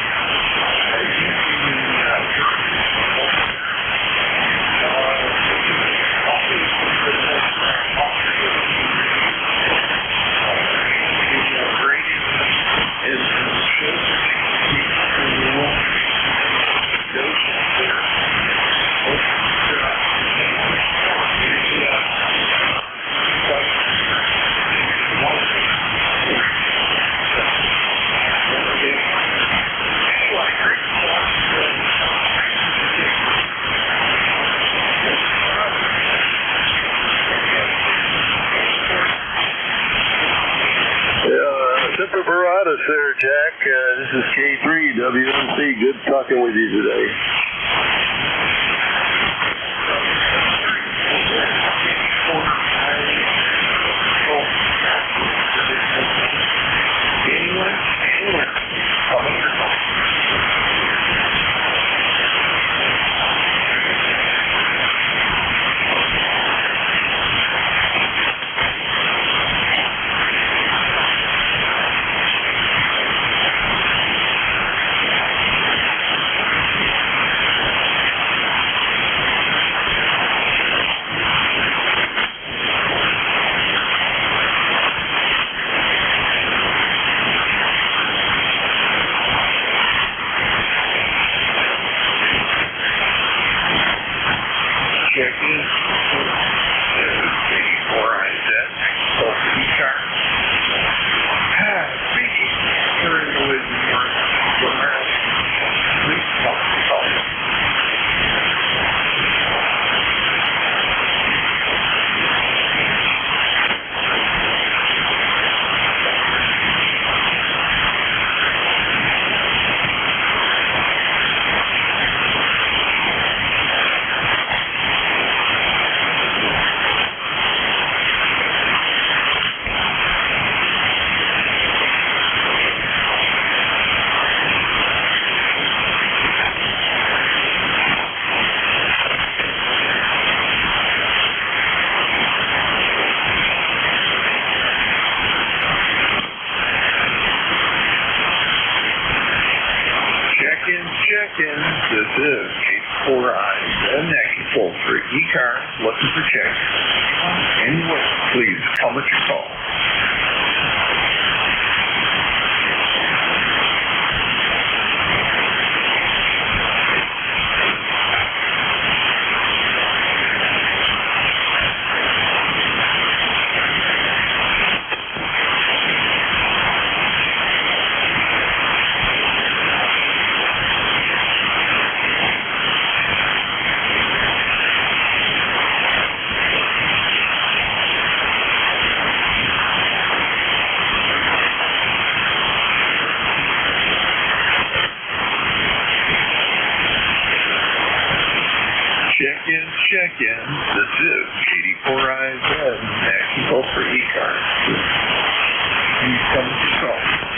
There, Jack. This is K3 WMC. Good talking with you today. is K4IZ, Yankee Full for ECARS, looking for checks. Anyway, please tell us your call. Check in. This is KD4IZ, Yankee Full for ECARS. Please come to call.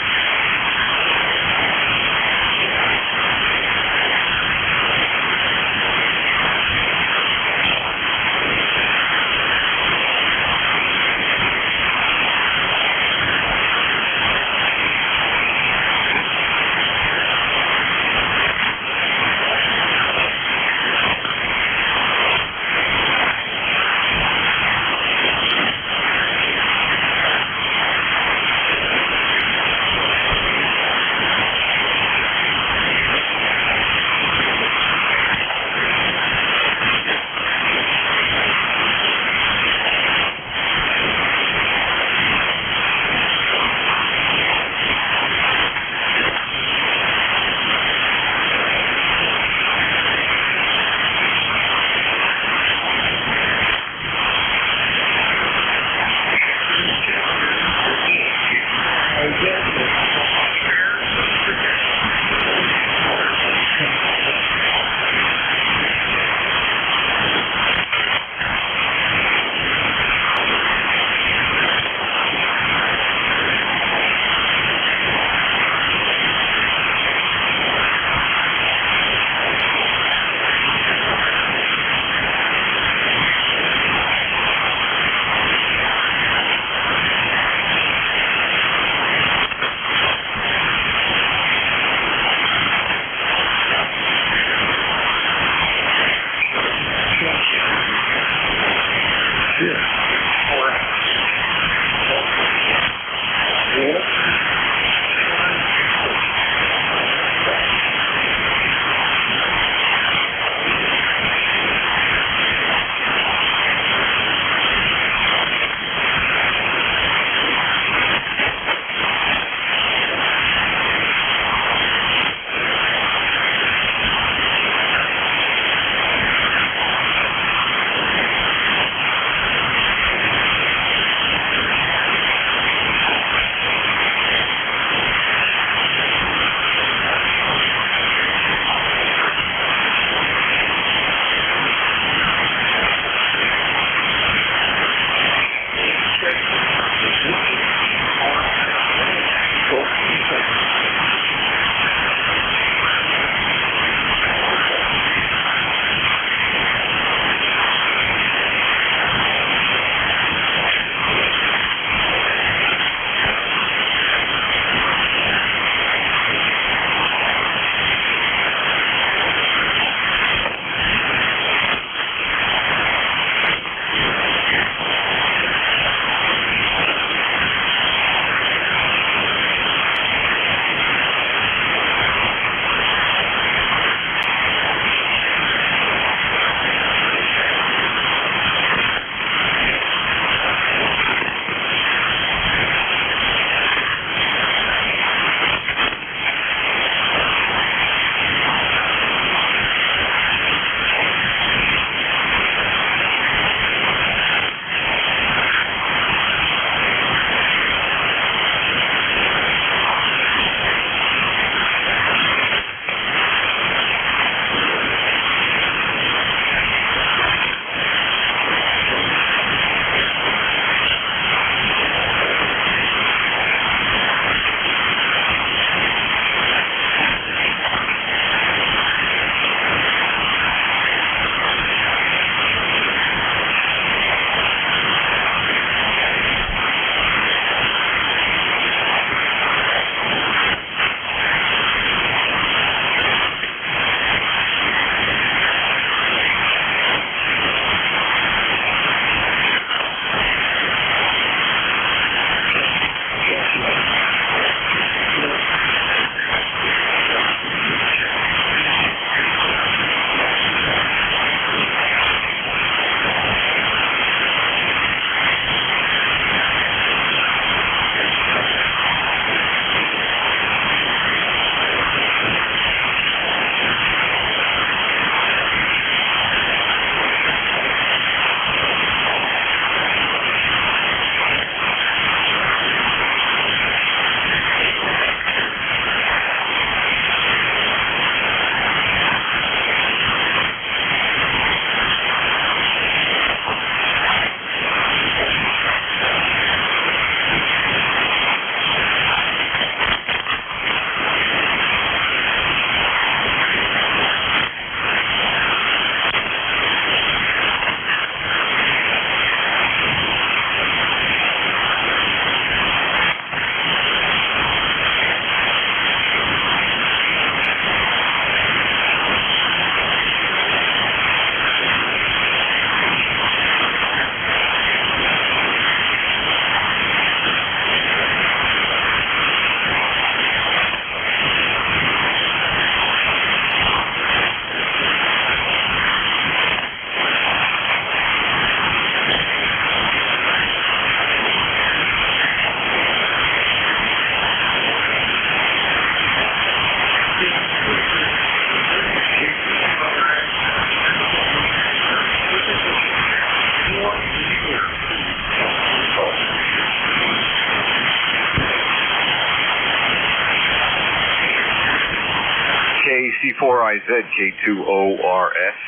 KC4IZ, K2ORS.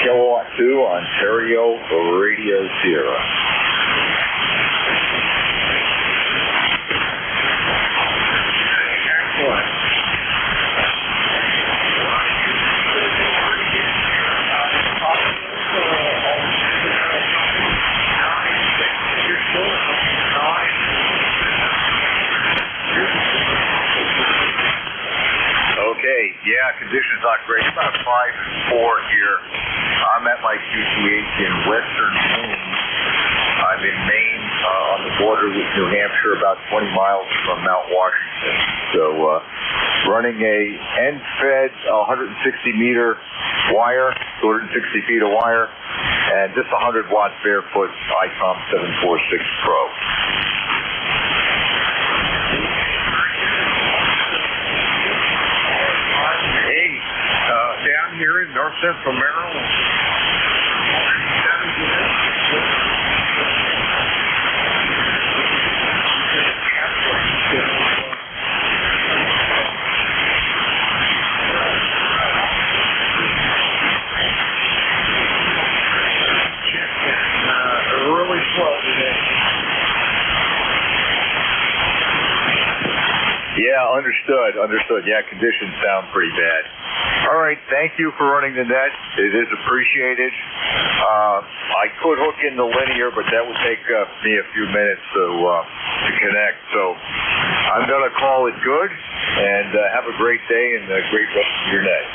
Kilowatt 2, Ontario Radio Sierra. Excellent. Okay, yeah, conditions not great. About 5 and 4 here. I'm at my QTH in Western Maine. I'm in Maine on the border with New Hampshire, about 20 miles from Mount Washington. So running a end-fed 160-meter wire, 260 feet of wire, and just 100 watt barefoot ICOM 746 Pro. Down here in north central Maryland. Really slow today. Yeah, understood. Yeah, conditions sound pretty bad. All right, thank you for running the net. It is appreciated. I could hook in the linear, but that would take me a few minutes to connect. So I'm going to call it good, and have a great day and a great rest of your net.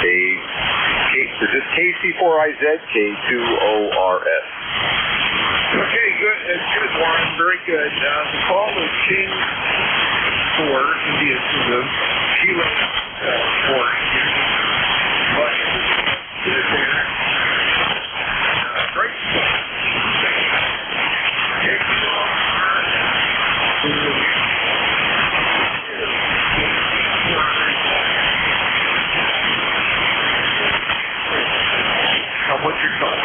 This is KC4IZ, K2ORS. Okay, good. It's good, Warren. Very good. The call is King 4, India Zulu, Kilo 4. But great. What's your thought?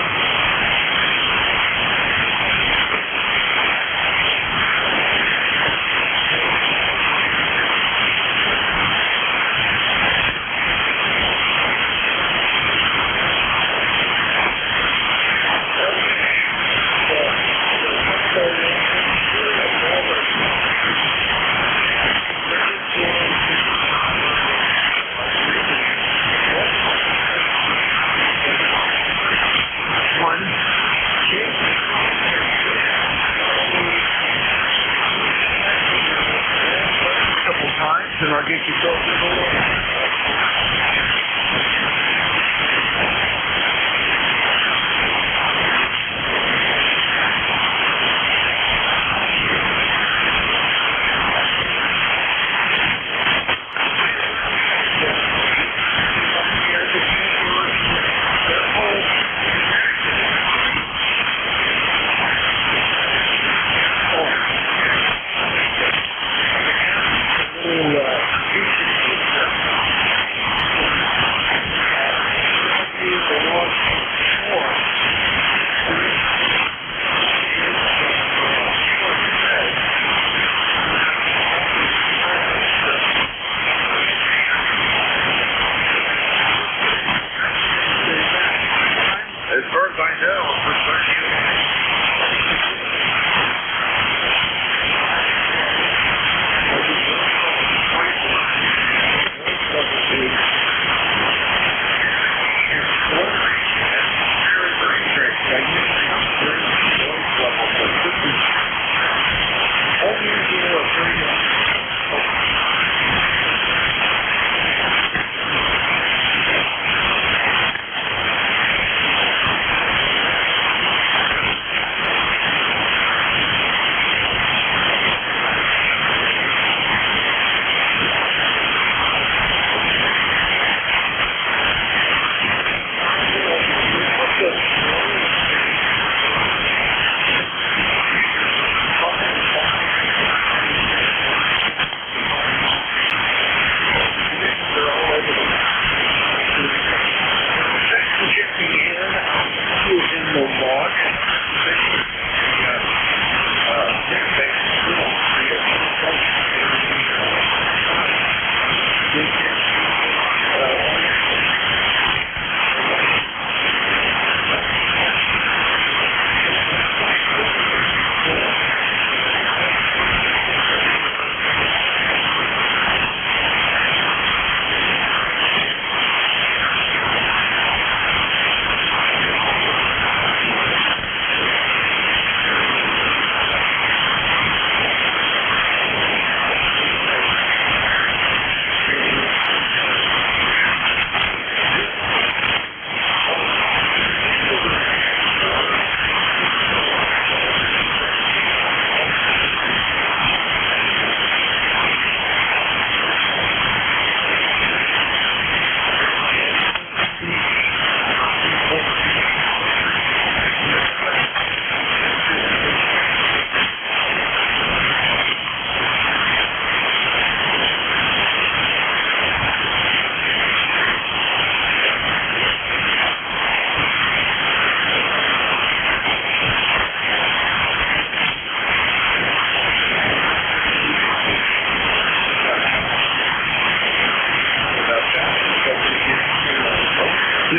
How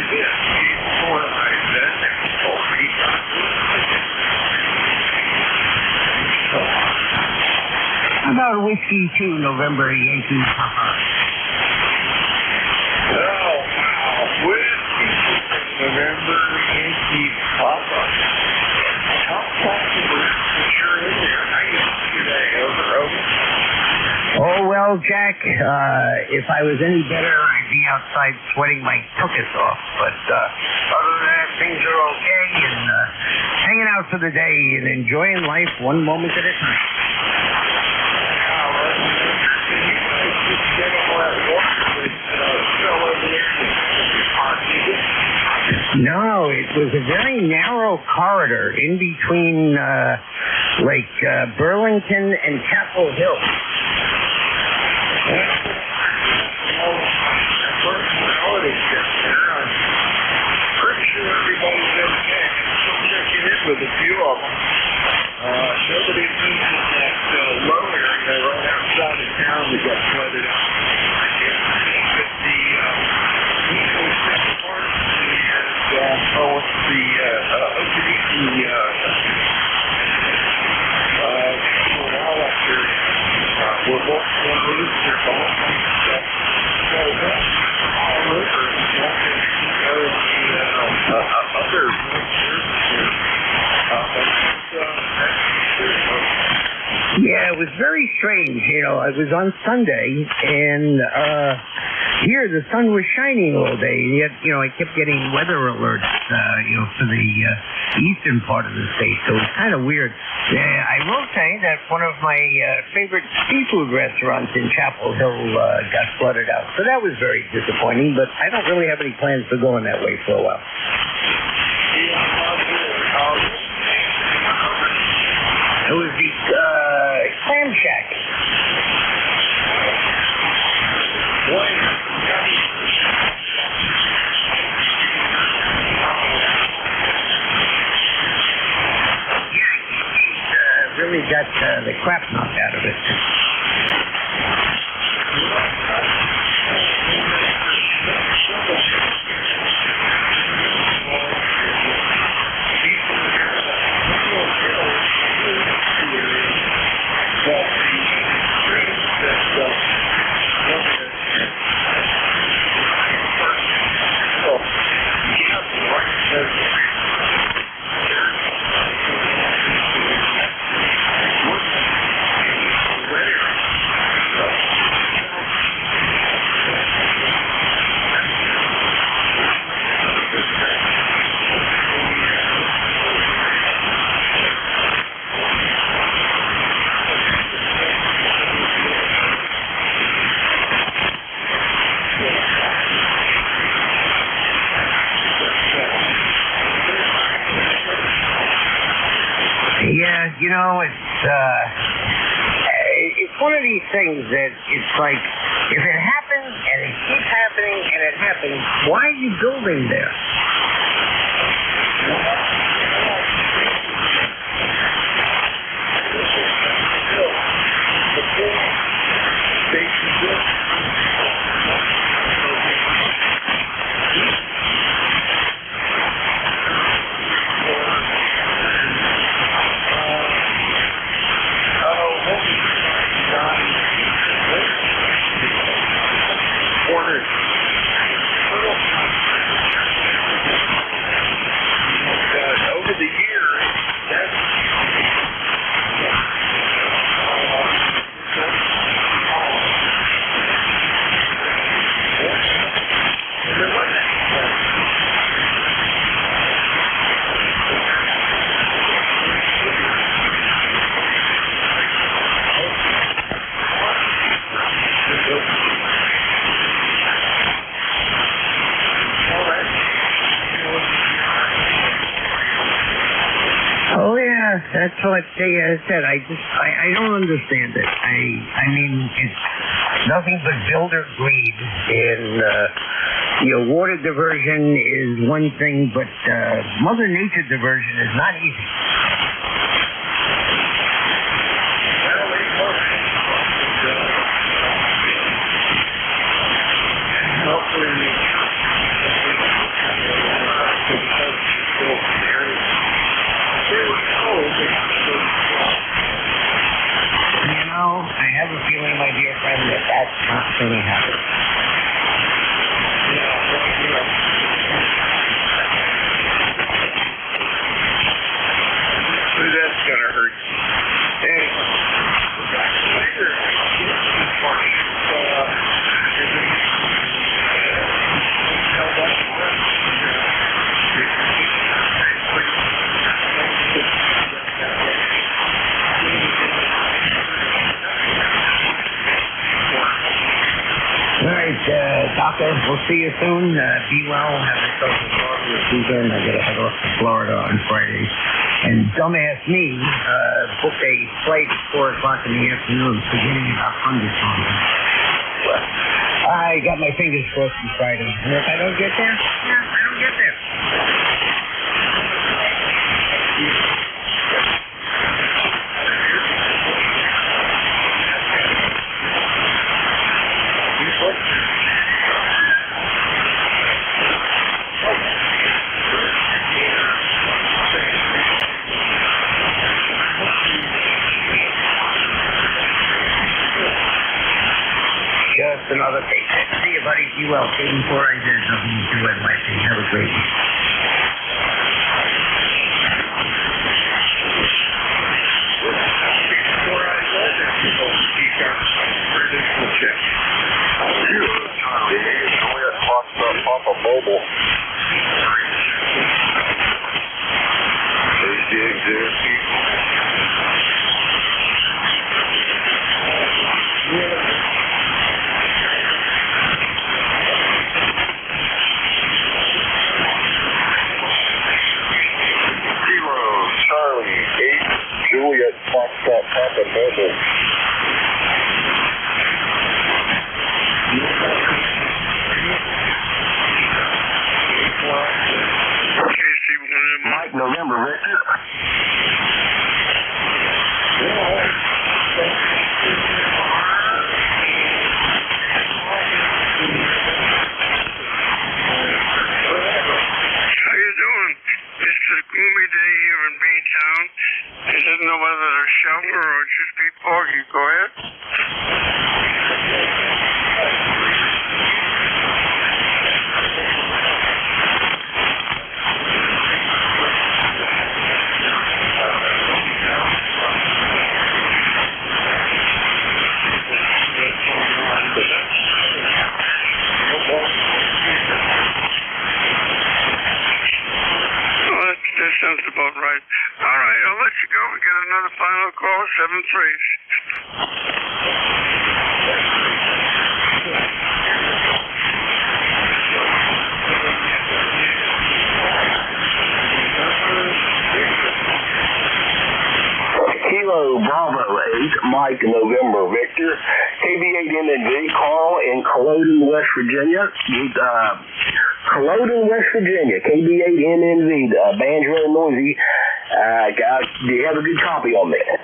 about whiskey too, November Yankee? Oh, wow. Whiskey. November Yankee Papa. Top possible. Sure is there. How you doing today? Over. Oh, well, Jack, if I was any better, I'd be outside sweating my tuchus off. But other than that, things are okay and hanging out for the day and enjoying life one moment at a time. No, it was a very narrow corridor in between Burlington and Chapel Hill. Pretty sure everybody's okay. Still checking in with a few of them. Nobody uses that low area right outside of town that got flooded out. I can't think that the East Coast part and what's the Okaniki we're both going to lose their ball. So that's all over. Other yeah, it was very strange. You know, it was on Sunday, and here the sun was shining all day. Yet, you know, I kept getting weather alerts, for the eastern part of the state. So it was kind of weird. I will say that one of my favorite seafood restaurants in Chapel Hill got flooded out. So that was very disappointing. But I don't really have any plans for going that way for a while. It was the Clam Shack. Yeah, really got the crap knocked out of it. Yeah, you know, it's one of these things that it's like, if it happens and it keeps happening and it happens, why are you building there? Over the years, that's That's what they said. I don't understand it. I mean, it's nothing but builder greed. And, water diversion is one thing, but Mother Nature diversion is not easy. Doctor, we'll see you soon. Be well. Have yourself a glorious weekend. I gotta head off to Florida on Friday. And dumbass me booked a flight at 4 o'clock in the afternoon, forgetting about thunderstorms. I got my fingers crossed for Friday. And if I don't get there, I don't get there. Just another day. See you, buddy. Be well. Taking 4 eyes in something to NYC. Have a great week. Papa Mobile. Charlie 8, Juliet Foxtrot Papa Mobile. Mike November, Victor. How you doing? It's a gloomy day here in B-Town. I didn't know whether to shower or just be foggy. Go ahead. That sounds about right. All right, I'll let you go. We get another final call, 7-3. Kilo Bravo 8, Mike November Victor, KB8MNV, Carl in Culloden, West Virginia. Culloden, West Virginia, KB8MNV, band's really noisy. Do you have a good copy on that?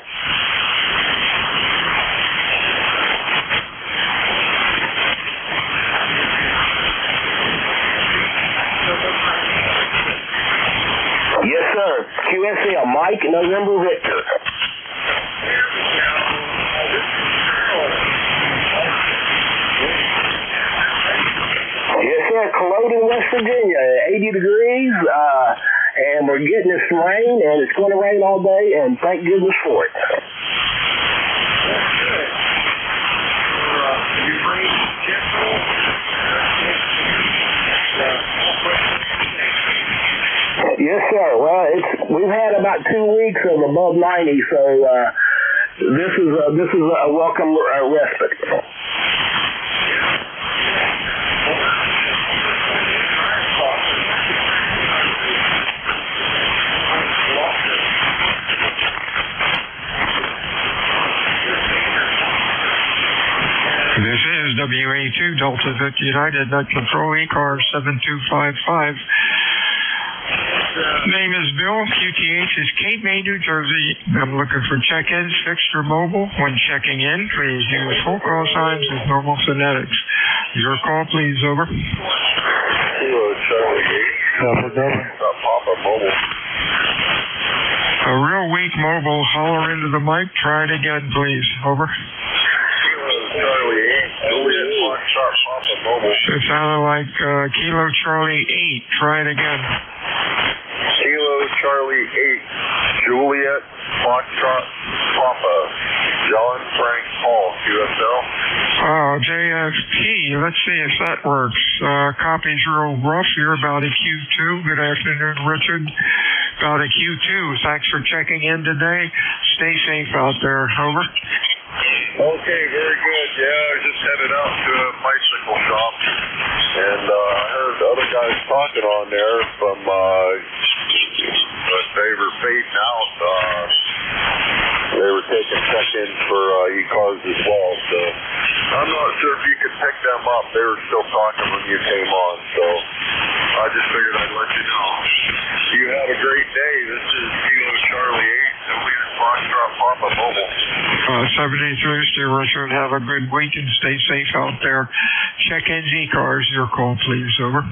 Yes, sir. QSL, Mike November Victor. Yes, sir. Culloden, West Virginia, 80 degrees, and we're getting this rain, and it's going to rain all day, and thank goodness for it. Yes, sir. Well, we've had about 2 weeks of above 90, so this is a welcome respite. This is WA2 Delta Victor United, Net Control ECARS 7255. Name is Bill. QTH is Cape May, New Jersey. I'm looking for check-ins, fixed or mobile. When checking in, please use full call signs with normal phonetics. Your call, please. Over. Kilo Charlie 8. Papa Mobile. A real weak mobile. Holler into the mic. Try it again, please. Over. Charlie 8, Juliet Foxtrot Papa Mobile. It sounded like Kilo Charlie 8. Try it again. Kilo Charlie 8, Juliet Foxtrot Papa, John Frank Paul, QSL. JFP, let's see if that works. Copy's real rough here about a Q2. Good afternoon, Richard. About a Q2. Thanks for checking in today. Stay safe out there. Over. Okay, very good. Yeah, I was just headed out to a bicycle shop. And I heard the other guys talking on there from they were fading out. They were taking check-ins for ECARS as well. So I'm not sure if you could pick them up. They were still talking when you came on. So I just figured I'd let you know. You have a great day. This is Kilo Charlie 8, and we are Foxtrot Papa Mobile. 73, Steve Richard. Have a good week and stay safe out there. Check-ins, ECARS. Your call, please. Over.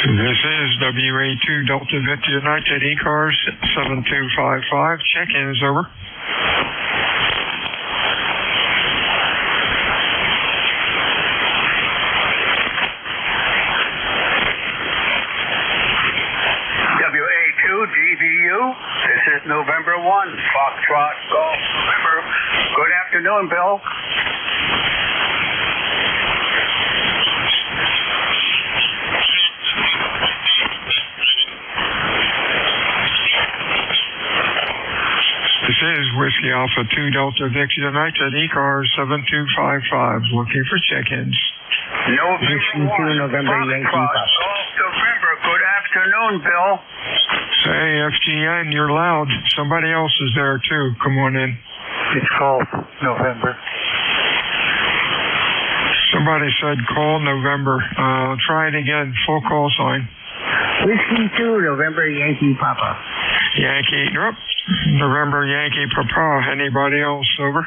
This is WA2 Delta Victor United ECARS 7255. Check-ins, over. WA2 GVU. This is November 1. Foxtrot Golf November. Good afternoon, Bill. This is Whiskey Alpha 2 Delta Victor United ECARS 7255. Looking for check-ins. November Yankee Papa. November. Good afternoon, Bill. Hey, FGN, you're loud. Somebody else is there, too. Come on in. It's Golf November. Somebody said call November. Try it again. Full call sign. Whiskey 2 November Yankee Papa. Yankee, nope. November Yankee Papa. Anybody else? Over.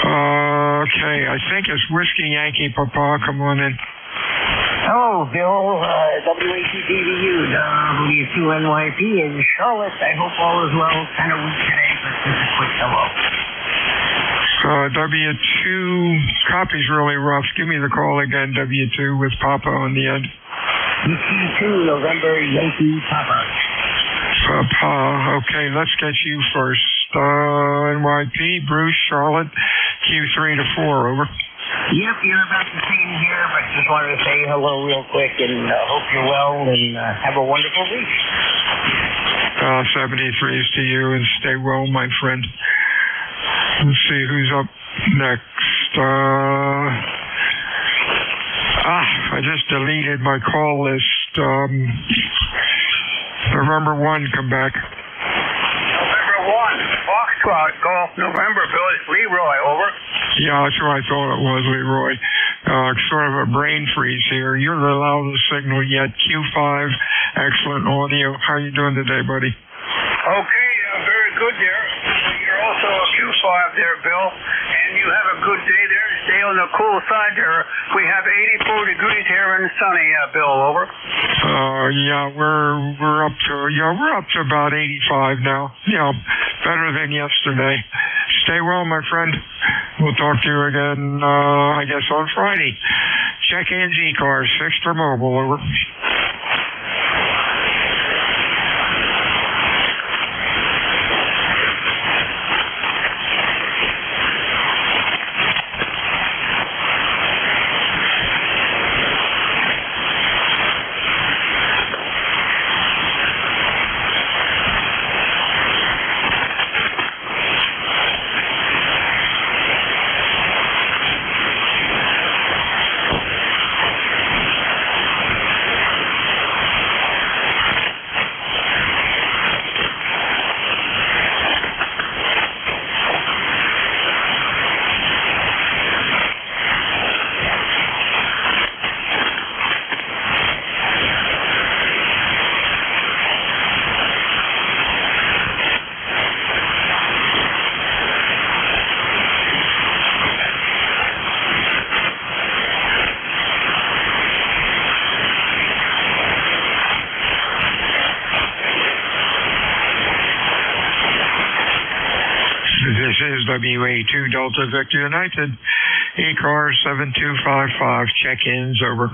Okay, I think it's Whiskey Yankee Papa. Come on in. Hello, Bill. WATDVU, W2NYP in Charlotte. I hope all is well. Kind of weak today, but just a quick hello. W2, copy's really rough. Give me the call again, W2 with Papa on the end. Whiskey 2 November Yankee Papa. Papa, okay, let's get you first. NYP, Bruce, Charlotte, Q3 to 4, over. Yep, you're about the same here, but just wanted to say hello real quick and hope you're well and have a wonderful week. 73 is to you and stay well, my friend. Let's see who's up next. I just deleted my call list. November 1, come back. November 1, Foxtrot Golf November. Bill, it's Leroy, over. Yeah, that's what I thought it was, Leroy. Sort of a brain freeze here. You're the loudest signal yet. Q5, excellent audio. How you doing today, buddy? Okay, very good there. You're also a Q5 there, Bill. And you have a good day there. Stay on the cool side there. We have 84 degrees here and sunny, Bill, over. Yeah, we're up to about 85 now. Yeah, better than yesterday. Stay well, my friend. We'll talk to you again, I guess, on Friday. Check-ins, ECARS, fixed or mobile, over. WA2 Delta Victor United. ECARS 7255, check-ins, over.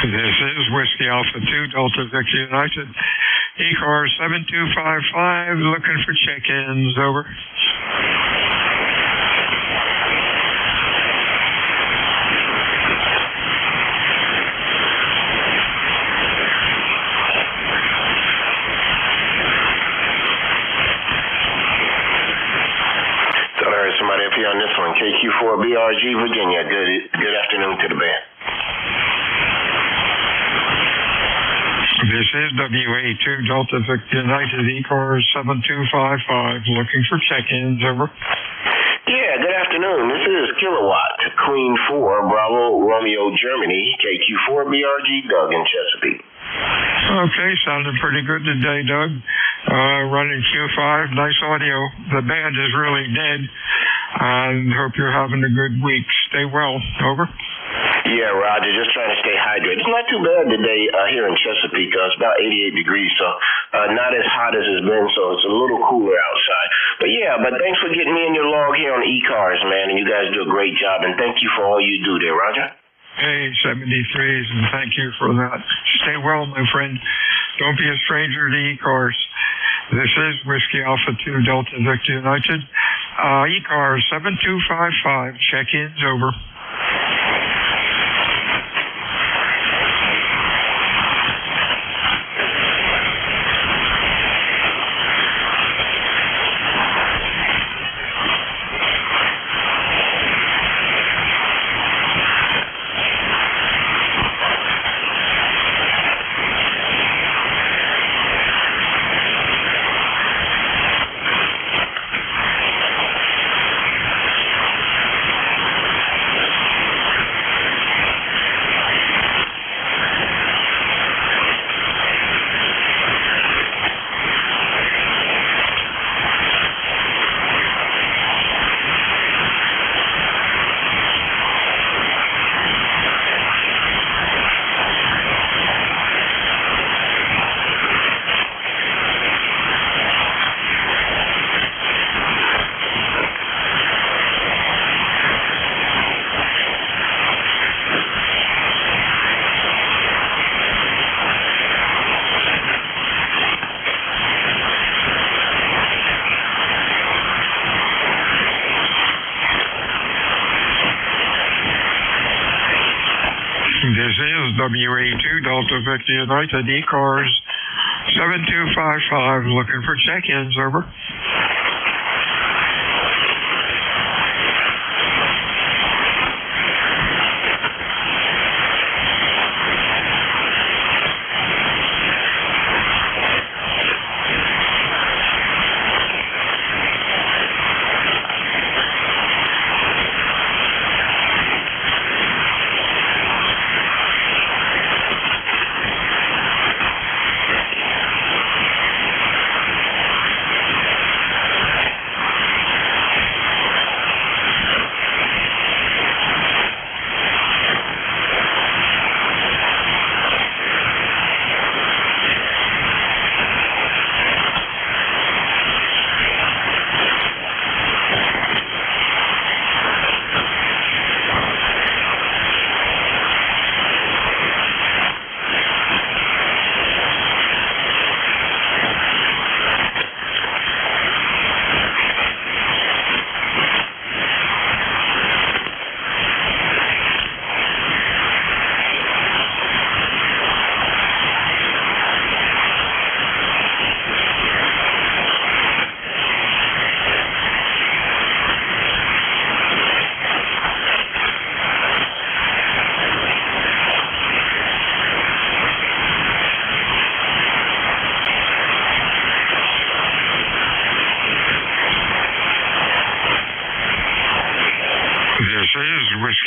This is Whiskey Alpha 2 Delta Victor United. ECARS 7255, looking for check-ins, over. Thought I heard somebody up here on this one. KQ4BRG Virginia. Good afternoon to the band. This is WA2 Delta Victor United, ECARS 7255, looking for check-ins, over. Yeah, good afternoon. This is Kilowatt, Queen 4, Bravo, Romeo, Germany, KQ4BRG, Doug in Chesapeake. Okay, sounding pretty good today, Doug. Running Q5, nice audio. The band is really dead. I hope you're having a good week. Stay well, over. Yeah, Roger, just trying to stay hydrated. It's not too bad today here in Chesapeake. It's about 88 degrees, so not as hot as it's been, so it's a little cooler outside. But yeah, thanks for getting me in your log here on ECARS, man, and you guys do a great job, and thank you for all you do there, Roger. Hey, 73s, and thank you for that. Stay well, my friend. Don't be a stranger to ECARS. This is Whiskey Alpha 2 Delta Victor United. ECARS 7255, check-ins, over. This is WA2 Delta Victor United, ECARS 7255, looking for check-ins, over.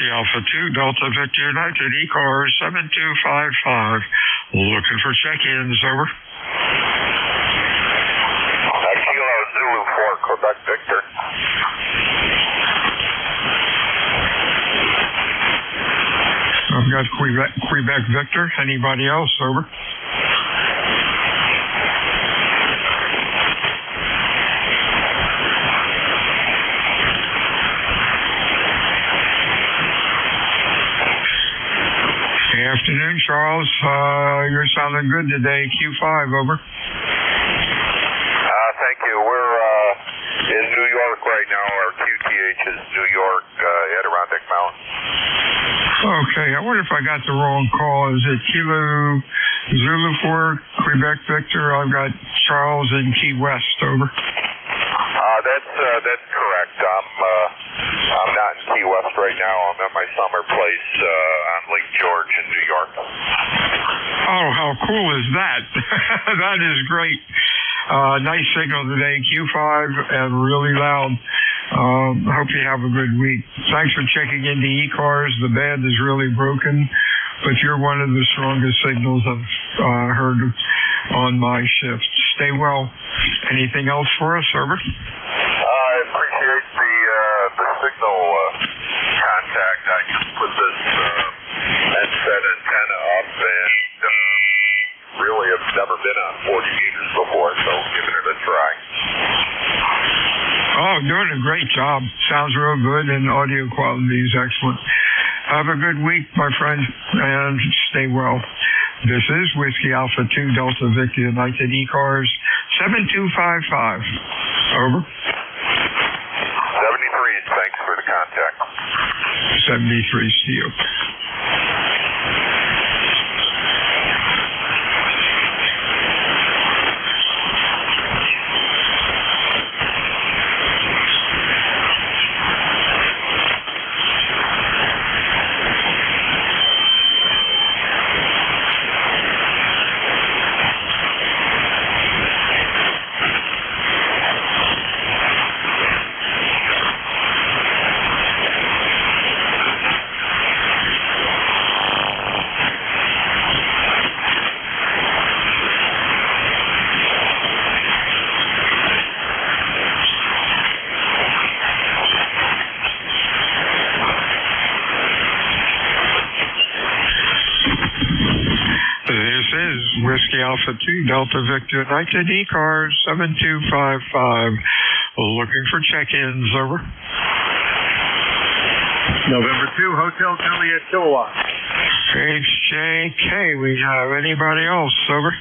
Whiskey Alpha 2, Delta Victor United, ECARS 7255. Looking for check-ins, over. Kilo Zulu 4, Quebec Victor. I've got Quebec Victor. Anybody else, over? Afternoon, Charles. You're sounding good today. Q5, over. Thank you. We're in New York right now. Our QTH is New York, Adirondack Mountain. Okay, I wonder if I got the wrong call. Is it Kilo Zulu 4, Quebec Victor? I've got Charles in Key West, over. That's correct. I'm not in Key West right now. I'm at my summer place on Lake George in New York. Oh, how cool is that? That is great. Nice signal today, Q5, and really loud. Hope you have a good week. Thanks for checking into ECARS. The band is really broken, but you're one of the strongest signals I've heard on my shift. Stay well. Anything else for us, over? I appreciate the signal contact. I just put this NSET antenna up and really have never been on 40 meters before, so giving it a try. Oh, doing a great job. Sounds real good, and audio quality is excellent. Have a good week, my friend, and stay well. This is Whiskey Alpha 2, Delta Victor United, ECARS 7255. Over. 73, thanks for the contact. 73, see you. Whiskey Alpha 2, Delta Victor United, ECARS 7255. Looking for check-ins, over. November 2, Hotel Juliet Kilowatt. HJK, we have anybody else, over?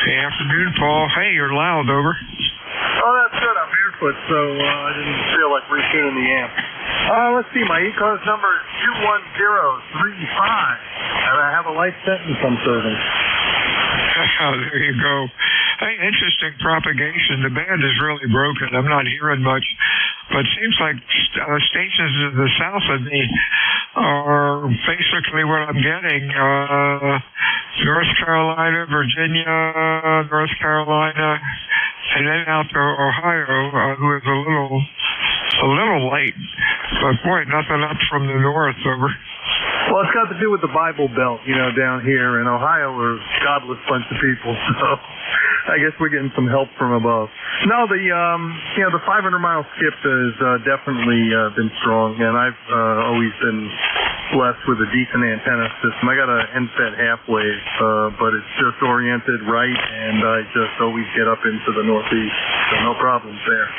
Good afternoon, Paul. Hey, you're loud, over. Oh, that's good. I'm barefoot, so I didn't feel like retuning the amp. Let's see. My ECARS number is 21035, and I have a light sentence I'm serving. There you go. Hey, interesting propagation. The band is really broken. I'm not hearing much, but it seems like stations to the south of me are basically what I'm getting. North Carolina, Virginia, North Carolina, and then out to Ohio, who is a little late. But boy, nothing up from the north, over. Well, it's got to do with the Bible Belt, down here in Ohio. We're a godless bunch of people, so I guess we're getting some help from above. No, the 500-mile skip has definitely been strong, and I've always been blessed with a decent antenna system. I got an NSET half-wave, but it's just oriented right, and I just always get up into the northeast, so no problems there.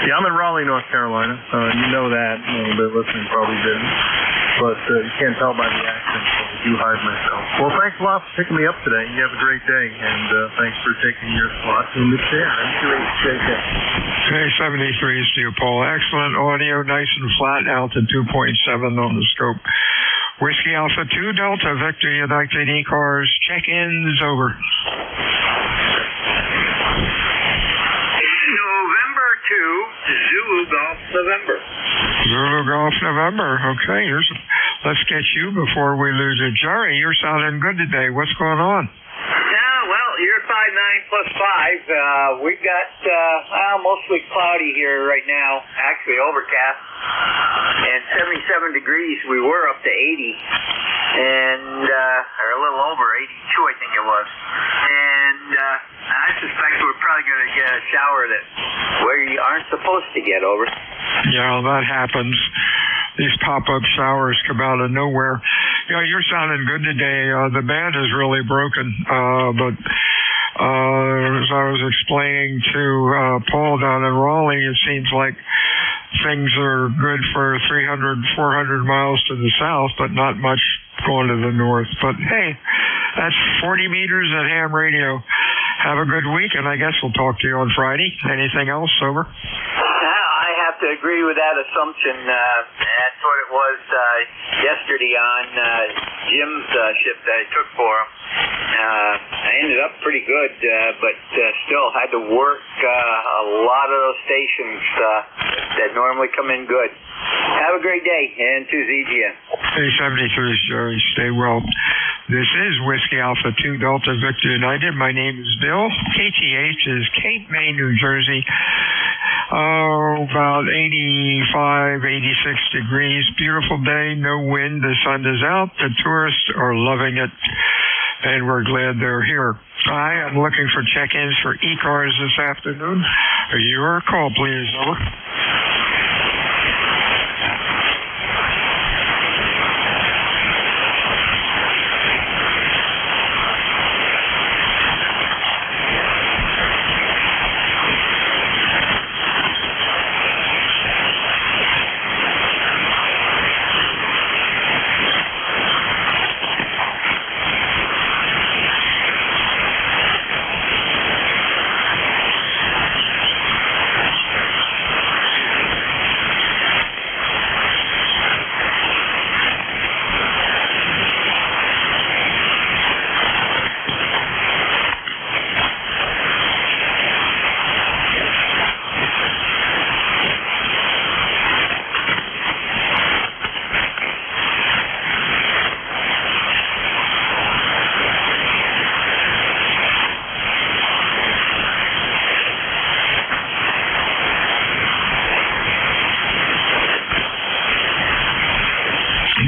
Yeah, I'm in Raleigh, North Carolina. You know that. The listening probably didn't. But you can't tell by the accent, so I do hide myself. Well, thanks a lot for picking me up today. You have a great day, and thanks for taking your spot in the chair. M2HJK. Hey, 73 is to you, Paul. Excellent audio, nice and flat, out to 2.7 on the scope. Whiskey Alpha 2, Delta Victor United, ECARS. Check-ins, over. November 2, Zulu Golf November. Zulu Golf November. Okay, let's get you before we lose it. Jerry, you're sounding good today. What's going on? Well, you're 594 +5. We've got mostly cloudy here right now, actually overcast, and 77 degrees. We were up to 80, and or a little over 82, I think it was. And I suspect we're probably going to get a shower that we aren't supposed to get over. Yeah, that happens. These pop-up showers come out of nowhere. Yeah, you're sounding good today. The band is really broken, but as I was explaining to Paul down in Raleigh, it seems like things are good for 300, 400 miles to the south, but not much going to the north. But hey, that's 40 meters at ham radio. Have a good week, and I guess we'll talk to you on Friday. Anything else, Sober? I have to agree with that assumption. That's what it was yesterday on Jim's shift that I took for him. I ended up pretty good, but still had to work a lot of those stations that normally come in good. Have a great day, and to ZGM. Hey, 73 Jerry. Stay well. This is Whiskey Alpha 2 Delta Victor United. My name is Bill. KTH is Cape May, New Jersey. About 85, 86 degrees. Beautiful day, no wind. The sun is out. The tourists are loving it, and we're glad they're here. I am looking for check-ins for ECARS this afternoon. Your call, please. Over.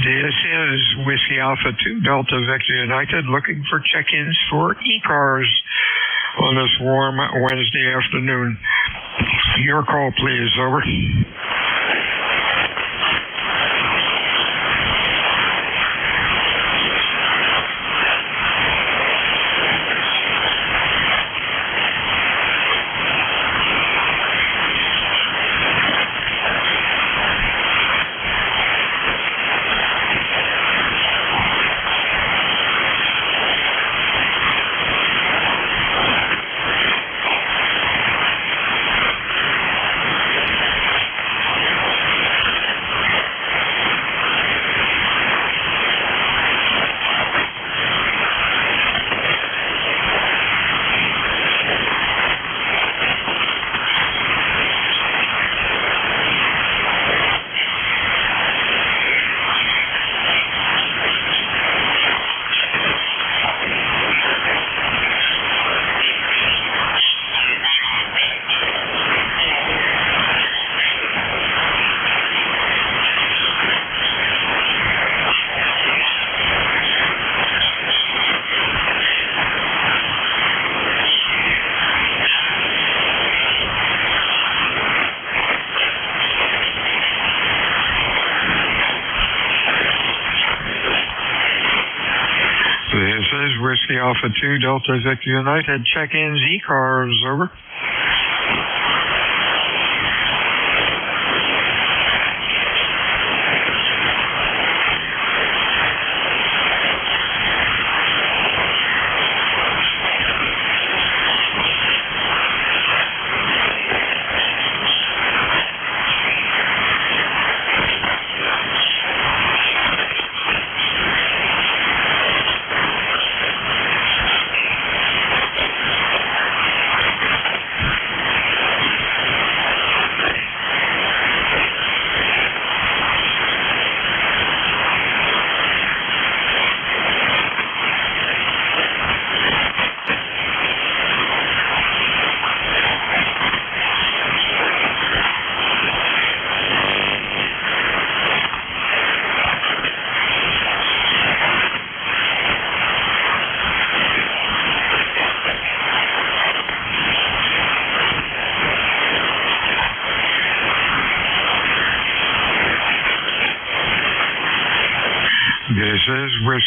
This is Whiskey Alpha 2 Delta Victor United looking for check-ins for ECARS on this warm Wednesday afternoon. Your call, please. Over. This is Whiskey Alpha 2 Delta Victor United. Check-ins ECARS. Over.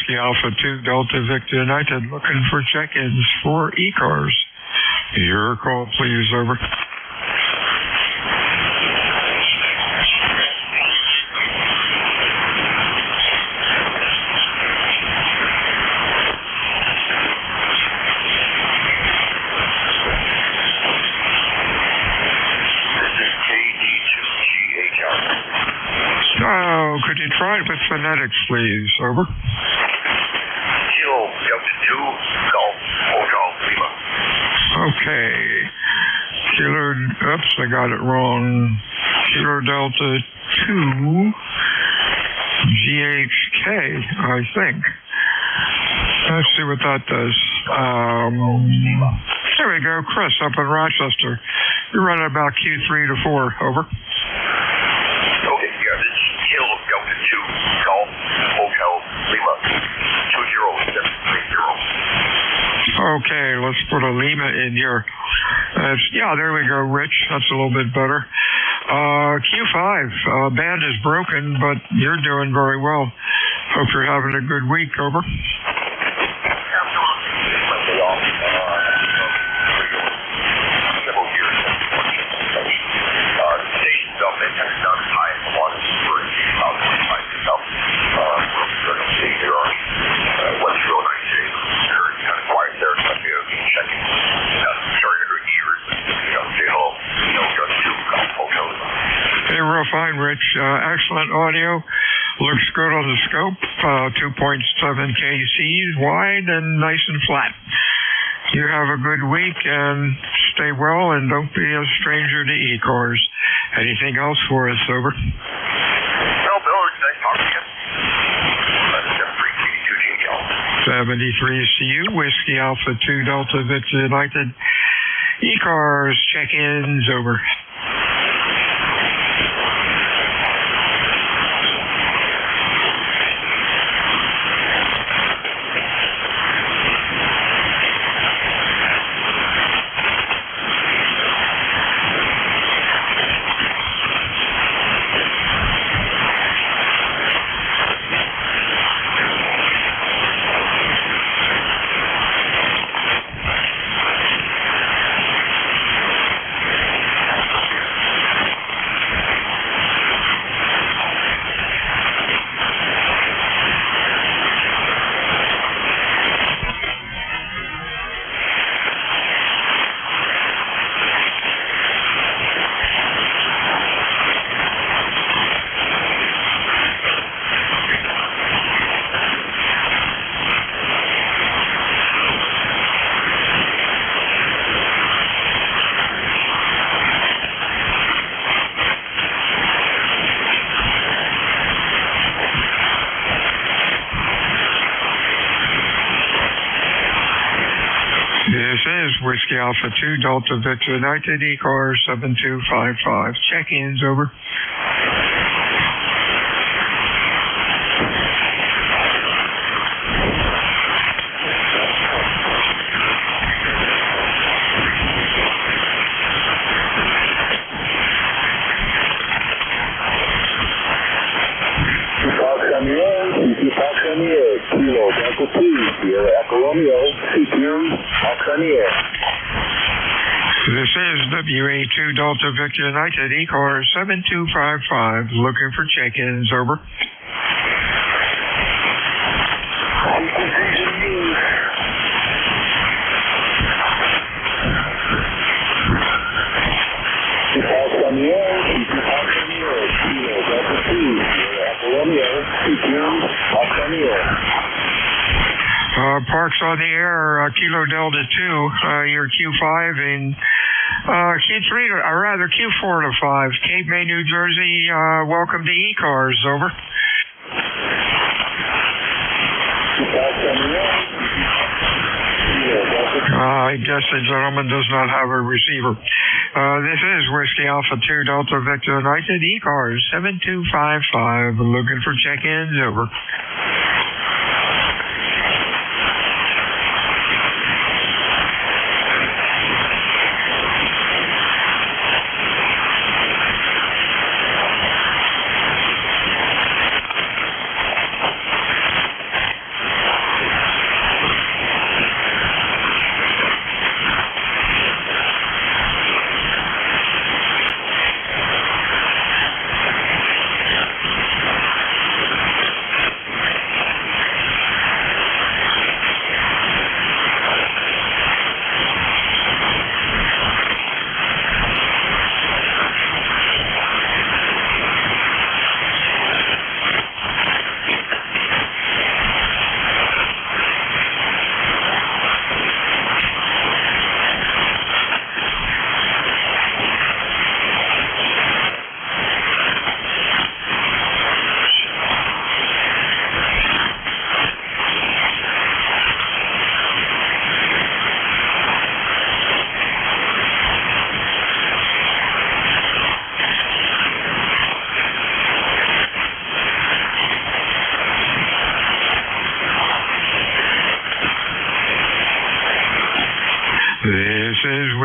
Whiskey Alpha 2 Delta Victor United, looking for check-ins for ECARS. Your call, please, over. Could you try it with phonetics, please? Over. Kilo Delta 2 Golf Hotel Lima. Okay. Oops, I got it wrong. Kilo Delta 2 GHK, I think. Let's see what that does. There we go, Chris, up in Rochester. You're running about Q3 to 4. Over. Okay, let's put a Lima in here. Yeah, there we go, Rich. That's a little bit better. Q5, band is broken, but you're doing very well. Hope you're having a good week. Over. Fine, Rich. Excellent audio. Looks good on the scope. 2.7 kcs wide and nice and flat. You have a good week and stay well and don't be a stranger to ECARS. Anything else for us? Over. No, Bill, nice talking to you. 73CU, Whiskey Alpha 2 Delta Victor United. ECARS check-ins. Over. This is Whiskey Alpha 2 Delta Victor United, ECARS 7255. Check-ins. Over. Kilo Delta 2, Sierra Echo Romeo, securing Auctioneer. This is WA2 Delta Victor United, ECARS 7255, looking for check-ins. Over. Parks on the air, Kilo Delta 2, your Q5 in Q3, or rather Q4 to 5, Cape May, New Jersey. Welcome to ECARS. Over. I guess the gentleman does not have a receiver. This is Whiskey Alpha 2 Delta Victor United, ECARS 7255, looking for check-ins. Over.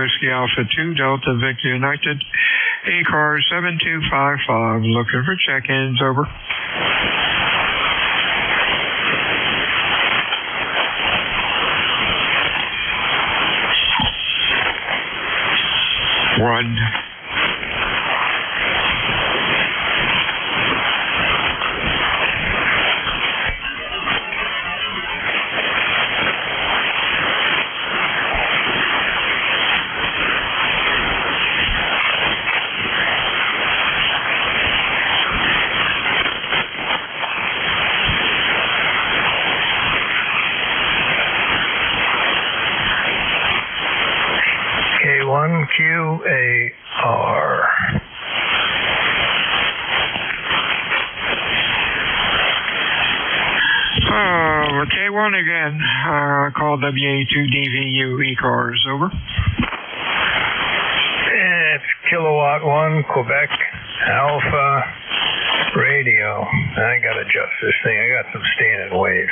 Whiskey Alpha 2 Delta Victor United, ECARS 7255, looking for check-ins, over. One. K1QAR. K1 again. Call WA2DVU ECARS, over. It's Kilowatt 1 Quebec Alpha Radio. I gotta adjust this thing. I got some standing waves.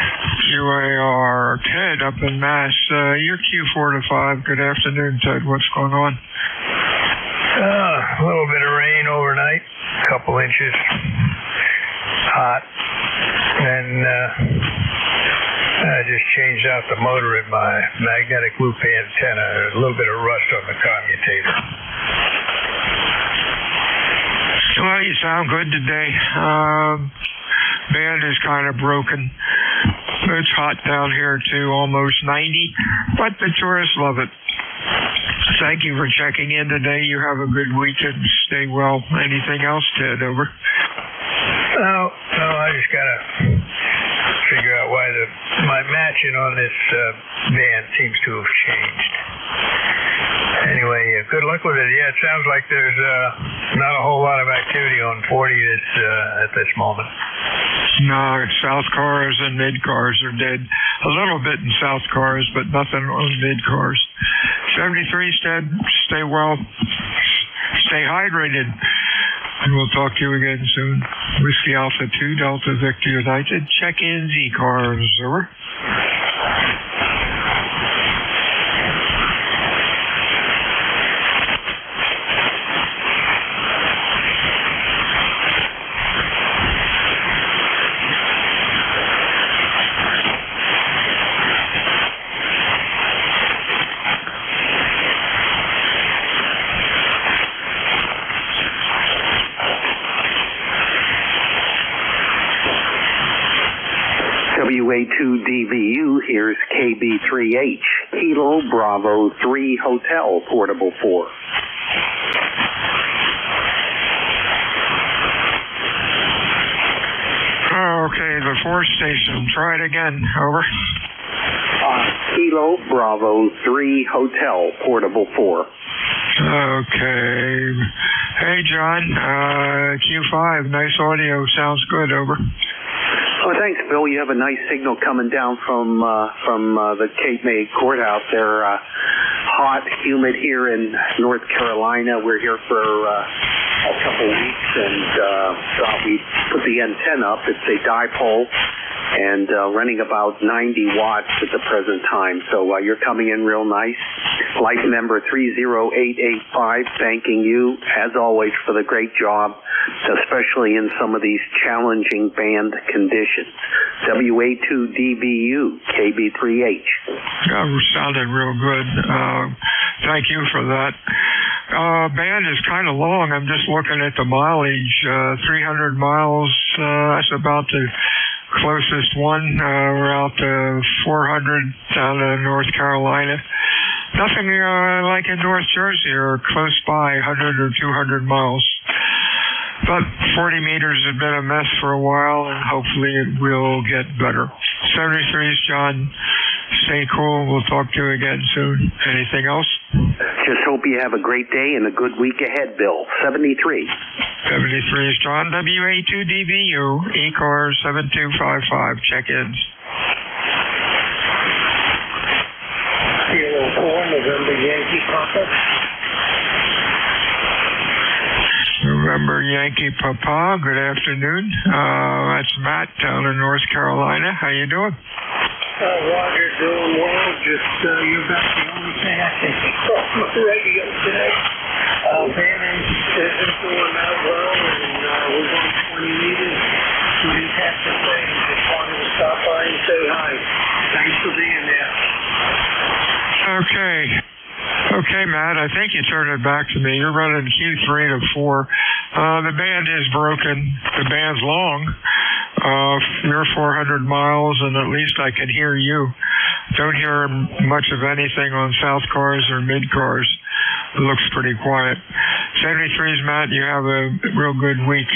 QAR, Ted up in Mass. You're Q4 to 5. Good afternoon, Ted. What's going on? A little bit of rain overnight, a couple inches. Hot. And I just changed out the motor in my magnetic loop antenna. A little bit of rust on the commutator. Well, you sound good today. Band is kind of broken. It's hot down here too, almost 90, but the tourists love it. Thank you for checking in today. You have a good weekend. Stay well. Anything else, Ted? Over. No, I just gotta figure out why my matching on this band seems to have changed. Anyway, good luck with it. Yeah, it sounds like there's not a whole lot of activity on 40 at this moment. No, South cars and mid cars are dead. A little bit in South cars, but nothing on mid cars. 73's dead. Stay well. Stay hydrated. And we'll talk to you again soon. Whiskey Alpha 2 Delta Victor United. Check-ins, ECARS, over. WA2DVU, here's KB3H, Kilo Bravo 3 Hotel, Portable 4. Okay, the 4 station. Try it again. Over. Kilo Bravo 3 Hotel, Portable 4. Okay. Hey, John. Q5, nice audio. Sounds good. Over. Oh, thanks, Bill. You have a nice signal coming down from the Cape May courthouse. They're hot, humid here in North Carolina. We're here for a couple weeks, and we put the antenna up. It's a dipole and running about 90 watts at the present time. So you're coming in real nice. Life member 30885, thanking you, as always, for the great job, especially in some of these challenging band conditions. WA2DBU, KB3H. Yeah, it sounded real good. Thank you for that. Band is kind of long. I'm just looking at the mileage. 300 miles, that's about the closest one. We're out to 400 down to North Carolina. Nothing like in North Jersey or close by, 100 or 200 miles. But 40 meters has been a mess for a while, and hopefully it will get better. 73's John. Stay cool. We'll talk to you again soon. Anything else? Just hope you have a great day and a good week ahead, Bill. 73. 73's John. WA2DVU. ECARS 7255. Check-ins. Kilo 4, November Yankee Papa. November Yankee Papa. Good afternoon. That's Matt down in North Carolina. How you doing? Roger, doing well. Just, you're about the only thing I can hear on the radio today. Bannon isn't doing that well, and we're going 20 meters. We didn't have to say, just wanted to stop by and say hi. Thanks for being there. Okay, Matt, I think you turned it back to me. You're running Q3 to 4. The band is broken. The band's long. You're 400 miles, and at least I can hear you. Don't hear much of anything on South Cars or Mid Cars. It looks pretty quiet. 73s, Matt, you have a real good week,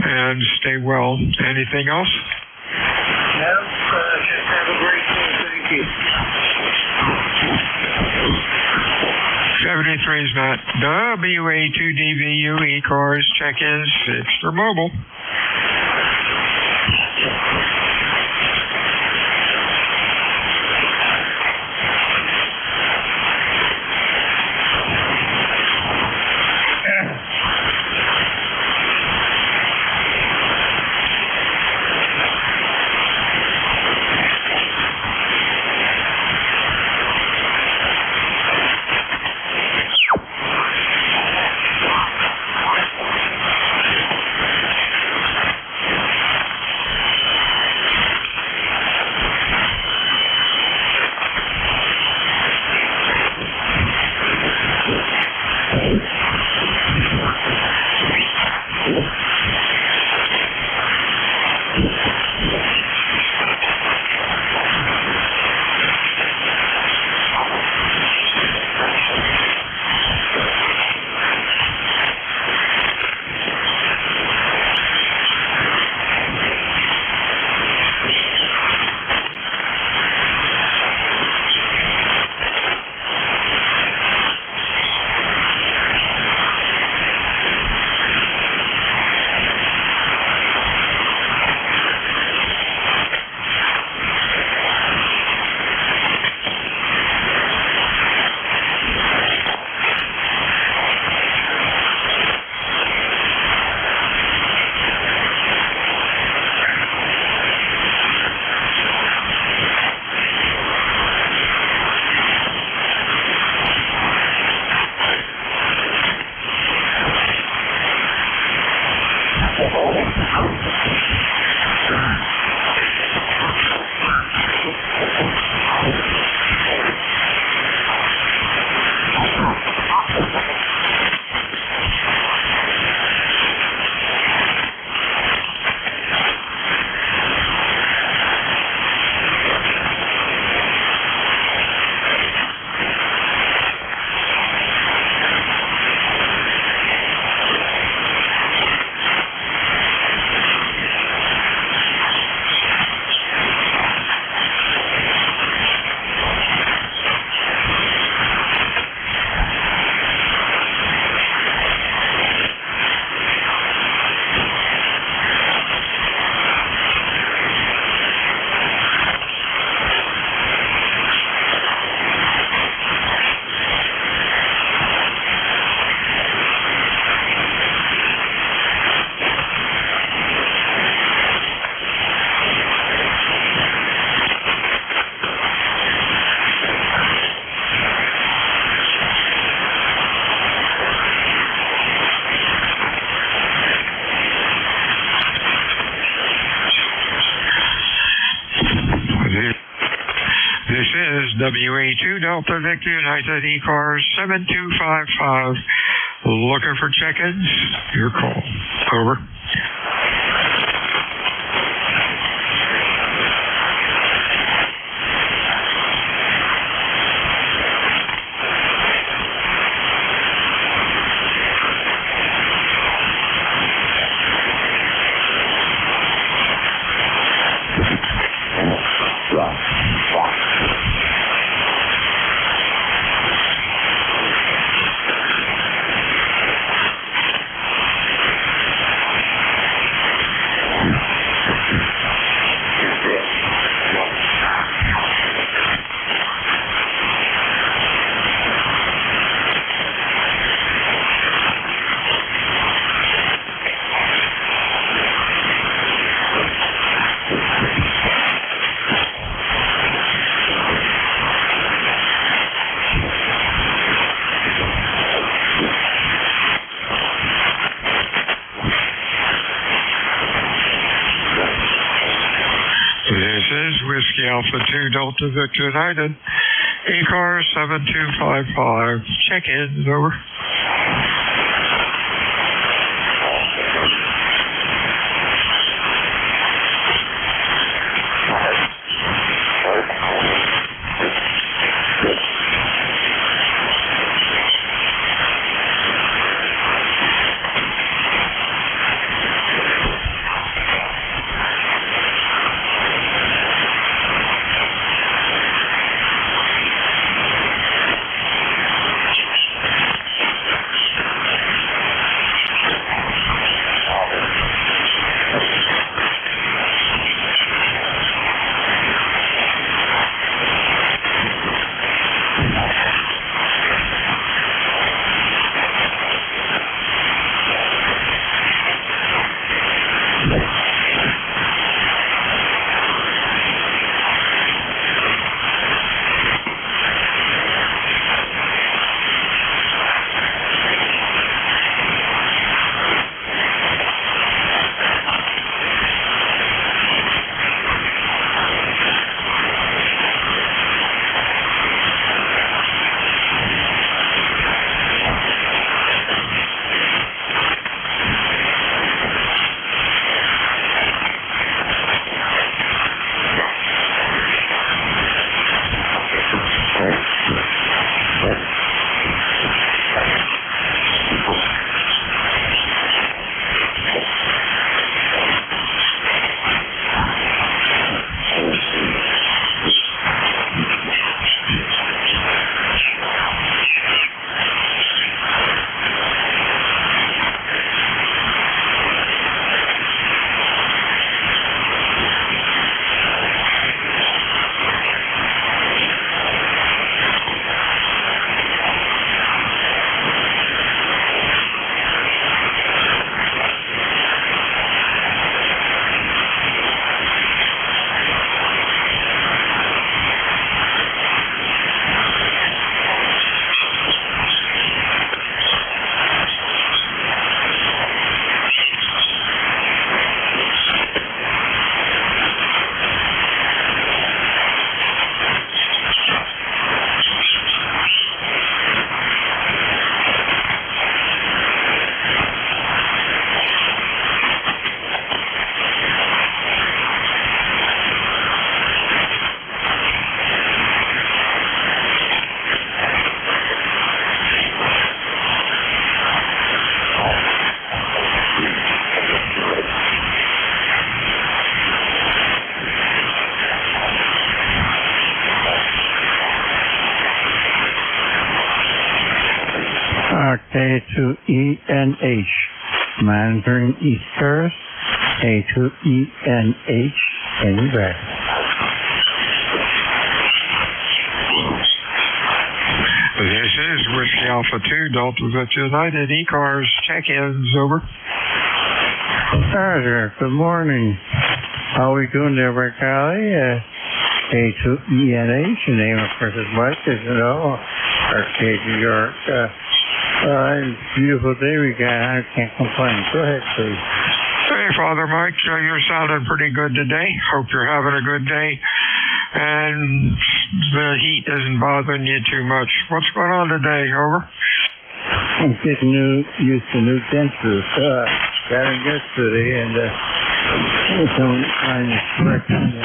and stay well. Anything else? No, just have a great day. Thank you. 73s, Matt. WA2DVU ECARS check-ins. It's for mobile. WA2 Delta Victor United ECARS 7255. Looking for check-ins? Your call. Over. Delta Victor United. ECARS 7255. Check-ins, over. A2ENH, monitoring ECARS, A2ENH, anywhere. This is Whiskey Alpha 2, Delta Victor United, ECARS, check-ins, over. Roger, good morning. How are we doing there, Cali? A2ENH, the name of Princess Mike, as you know, Arcade, New York. Beautiful day we got. I can't complain. Go ahead, please. Hey, Father Mike, you're sounding pretty good today. Hope you're having a good day. And the heat isn't bothering you too much. What's going on today, over? I'm getting used to new dentures. Got them yesterday, and some kind of correction.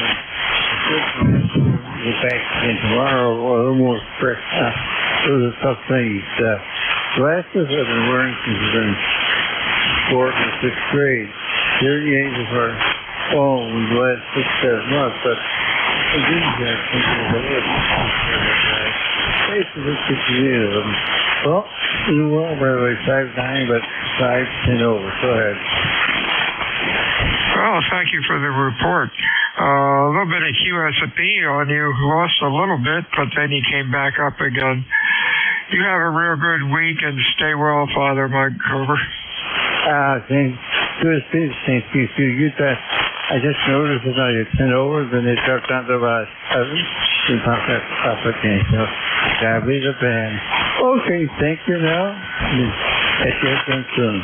Get back again tomorrow, a little more fresh. Those are tough things. Glasses I've been wearing since I've been 4th and 6th grade. Hearing aids for the last 6-7 months, but I didn't have something to live. Basically, 60 of them. Well, you will probably 5'9", but 5'10" over. Go ahead. Well, thank you for the report. A little bit of QSP on you. Lost a little bit, but then you came back up again. You have a real good week and stay well, Father Mike, over. Thank QSP, thank you. I just noticed that now you're 10 over, then they dropped down to about 7. Then popped up again. So, gotta be the band. Okay, thank you now. Catch you again soon.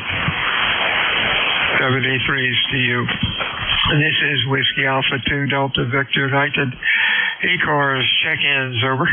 73s to you. This is Whiskey Alpha 2, Delta Victor United, ECARS check-ins, over.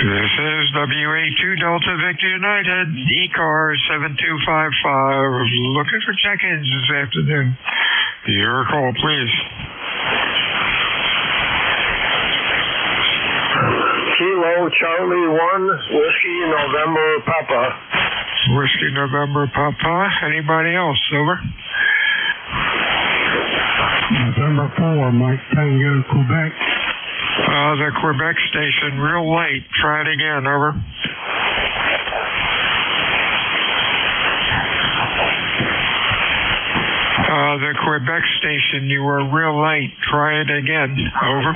This is WA2 Delta Victor United, ECARS 7255, looking for check-ins this afternoon. Your call, please. Kilo Charlie 1, Whiskey November Papa. Whiskey November Papa. Anybody else? Over. November 4, Mike Tango, Quebec. The Quebec station, real late. Try it again, over. The Quebec station, you were real late. Try it again, over.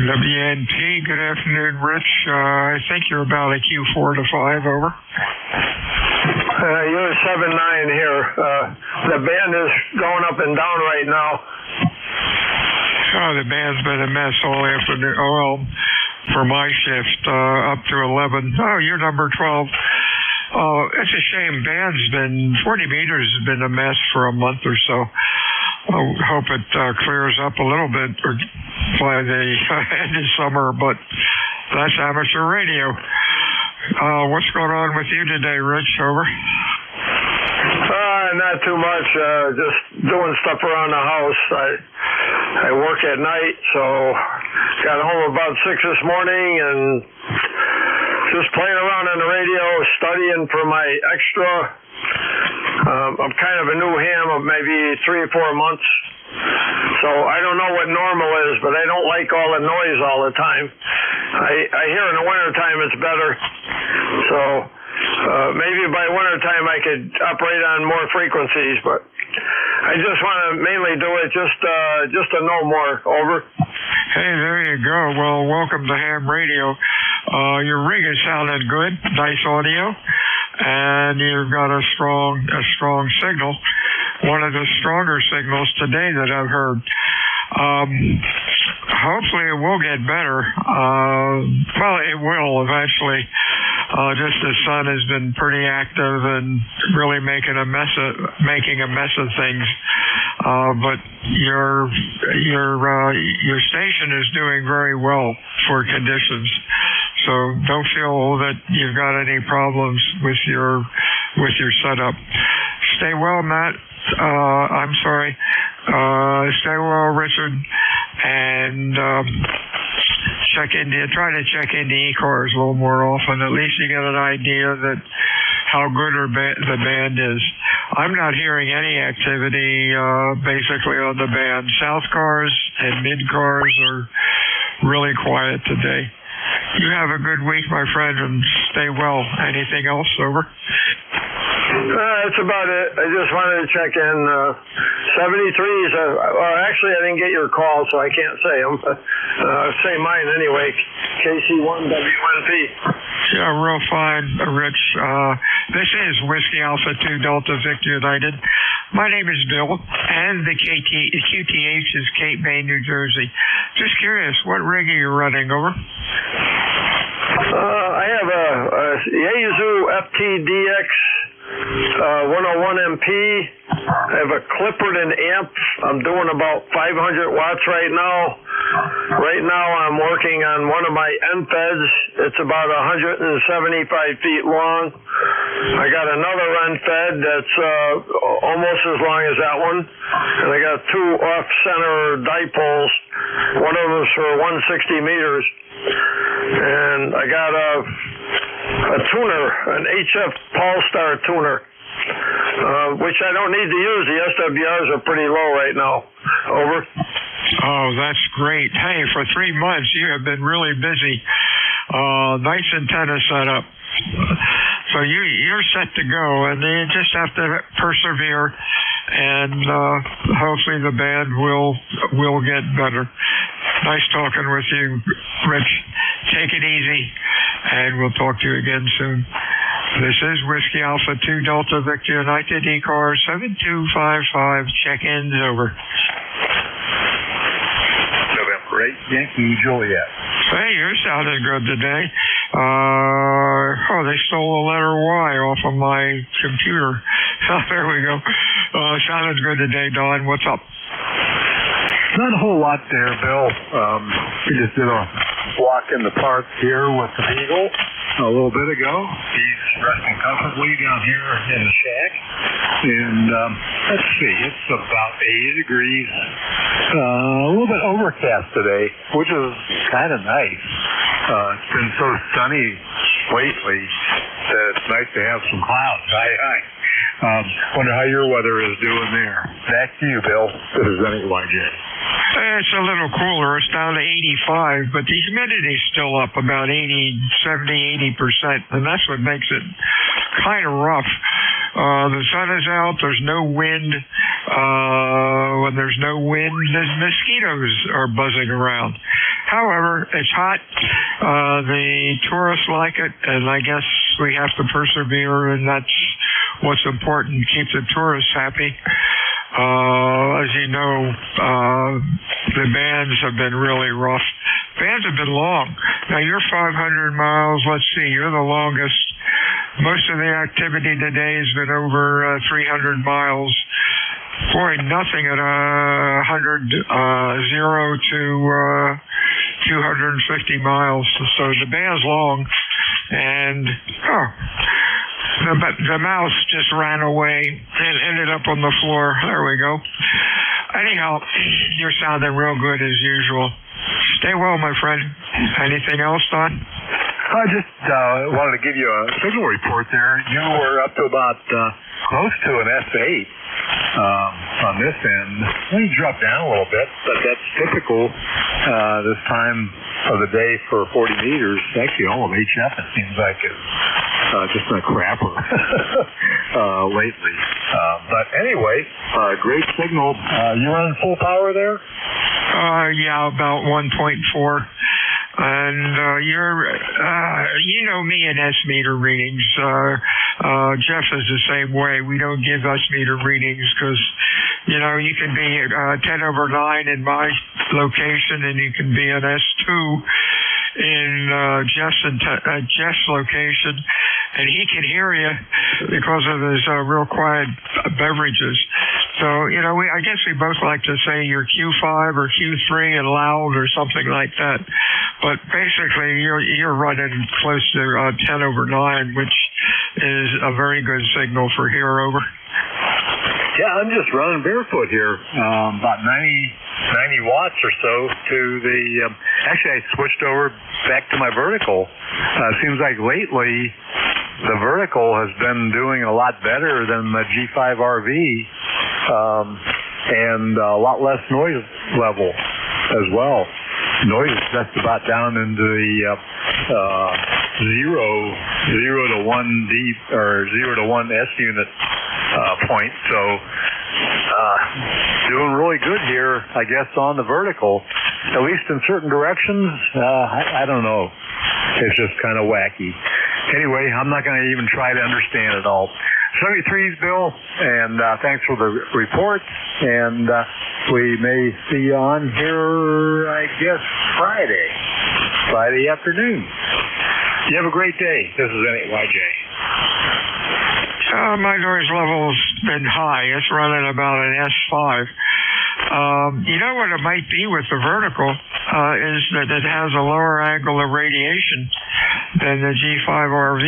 WNT, good afternoon, Rich. I think you're about a Q4 to 5, over. You're 7-9 here. The band is going up and down right now. Oh, the band's been a mess all afternoon. Oh, well, for my shift, up to 11. Oh, you're number 12. Oh, it's a shame. 40 meters has been a mess for a month or so. I hope it clears up a little bit by the end of summer, but that's amateur radio. What's going on with you today, Rich? Over. Not too much. Just doing stuff around the house. I work at night, so got home about 6 this morning and just playing around on the radio, studying for my extra. I'm kind of a new ham of maybe 3 or 4 months. So I don't know what normal is, but I don't like all the noise all the time. I hear in the wintertime it's better. So maybe by wintertime I could operate on more frequencies, but I just want to mainly do it just to know more. Over. Hey, there you go. Well, welcome to ham radio. Your rig is sounding good. Nice audio. And you've got a strong signal. One of the stronger signals today that I've heard. Hopefully it will get better. Well, it will eventually. Just the sun has been pretty active and really making a mess of things. But your station is doing very well for conditions. So don't feel that you've got any problems with your setup. Stay well, Matt. I'm sorry. Stay well, Richard, and try to check into ECARS a little more often. At least you get an idea that how good the band is. I'm not hearing any activity basically on the band. South cars and mid cars are really quiet today. You have a good week, my friend, and stay well. Anything else? Over. That's about it. I just wanted to check in. 73s, well, actually, I didn't get your call, so I can't say them. Say mine anyway. KC1WNP. Yeah, real fine, Rich. This is Whiskey Alpha 2 Delta Victor United. My name is Bill, and the QTH is Cape May, New Jersey. Just curious, what rig are you running? Over. I have a Yaesu FTDX 101MP. I have a Clipperton amp. I'm doing about 500 watts right now. Right now I'm working on one of my end-feds. It's about 175 feet long. I got another end-fed that's almost as long as that one. And I got two off-center dipoles. One of them is for 160 meters. And I got a tuner, an HF Polestar tuner, which I don't need to use. The SWRs are pretty low right now. Over. Oh, that's great. Hey, for 3 months, you have been really busy. Nice antenna setup. So you're set to go, and you just have to persevere, and hopefully the band will get better. Nice talking with you, Rich. Take it easy, and we'll talk to you again soon. This is Whiskey Alpha 2 Delta Victor United, ECARS 7255. Check-ins over. November 8, Yankee Juliet. Hey, you're sounding good today. They stole the letter Y off of my computer. There we go. Sounded good today, Don. What's up? Not a whole lot there, Bill. We just did a walk in the park here with the Beagle a little bit ago. He's resting comfortably down here in the shack. And let's see, it's about 80 degrees. A little bit overcast today, which is kind of nice. It's been so sunny lately that it's nice to have some clouds. Wonder how your weather is doing there. Back to you, Bill. This is NYJ. It's a little cooler. It's down to 85, but the humidity's still up about 80%, and that's what makes it kind of rough. The sun is out. There's no wind. When there's no wind, the mosquitoes are buzzing around. However, it's hot. The tourists like it, and I guess we have to persevere, and that's what's important. Keep the tourists happy. As you know, the bands have been really rough. Bands have been long. Now, you're 500 miles. Let's see, you're the longest. Most of the activity today has been over 300 miles. Boy, nothing at 100, 0 to 250 miles. So the band's long. And, the mouse just ran away and ended up on the floor. There we go. Anyhow, you're sounding real good as usual. Stay well, my friend. Anything else, Don? I just wanted to give you a signal report there. You were up to about close to an S8 on this end. Well, you dropped down a little bit, but that's typical this time of the day for 40 meters. Actually, all of HF, it seems like, is just been a crapper lately. But anyway, great signal. You running full power there? Yeah, about 1.4. And you know me and S-meter readings. Jeff is the same way. We don't give S-meter readings because, you can be 10 over 9 in my location, and you can be an S2 in Jeff's location, and he can hear you because of his real quiet beverages. So, I guess we both like to say you're Q5 or Q3 and loud or something like that. But basically, you're running close to 10 over 9, which is a very good signal for here, over. Yeah, I'm just running barefoot here, about 90 watts or so to the, actually I switched over back to my vertical. Seems like lately the vertical has been doing a lot better than the G5 RV, and a lot less noise level as well. Noise is just about down into the 0 to 1 D or 0 to 1 S unit point. So doing really good here, I guess, on the vertical, at least in certain directions. I don't know. It's just kind of wacky. Anyway, I'm not going to even try to understand it all. 73's, Bill, and thanks for the reports, and we may see you on here, I guess, Friday afternoon. You have a great day. This is NAYJ. My noise level's been high. It's running about an S5. What it might be with the vertical is that it has a lower angle of radiation than the G5 RV,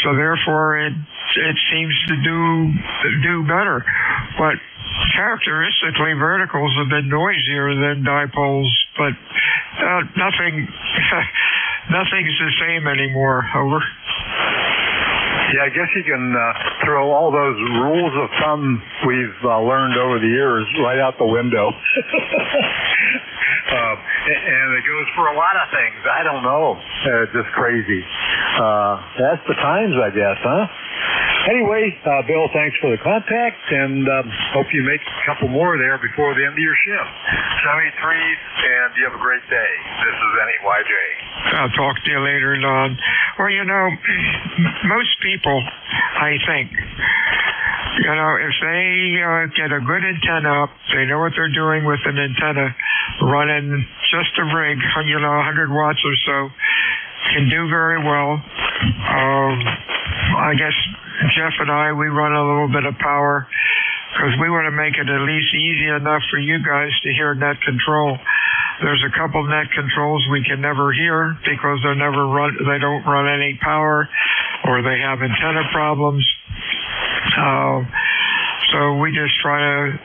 so therefore it seems to do better. But characteristically, verticals have been noisier than dipoles, but nothing's the same anymore. Over. Yeah, I guess you can throw all those rules of thumb we've learned over the years right out the window. And it goes for a lot of things. I don't know. Just crazy. That's the times, I guess, huh? Anyway, Bill, thanks for the contact, and hope you make a couple more there before the end of your shift. 73's, and you have a great day. This is NAYJ. I'll talk to you later, Don. Well, most people, I think, if they get a good antenna up, they know what they're doing with an antenna, running just a rig, 100 watts or so, can do very well. I guess Jeff and I, we run a little bit of power because we want to make it at least easy enough for you guys to hear net control. There's a couple net controls we can never hear because they don't run any power, or they have antenna problems. So we just try to,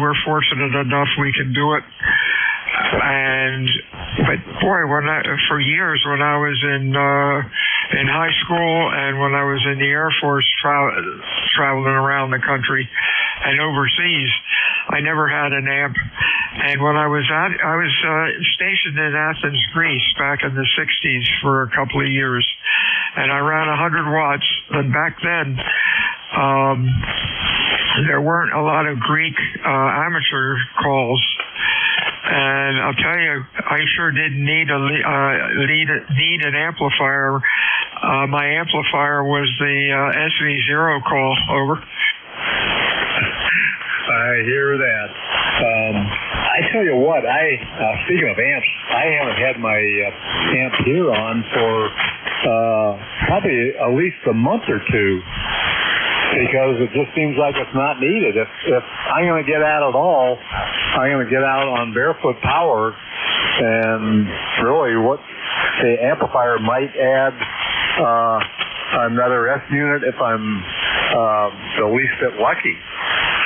we're fortunate enough we can do it. But boy, for years when I was in high school and when I was in the Air Force traveling around the country and overseas, I never had an amp. And when I was stationed in Athens, Greece back in the 60s for a couple of years, and I ran 100 watts. And back then, there weren't a lot of Greek amateur calls. And I'll tell you, I sure didn't need an amplifier. My amplifier was the SV0 call. Over. I hear that. I tell you what, speaking of amps, I haven't had my amp here on for probably at least a month or two, because it just seems like it's not needed. If I'm going to get out at all, I'm going to get out on barefoot power, and really what the amplifier might add another S unit if I'm the least bit lucky.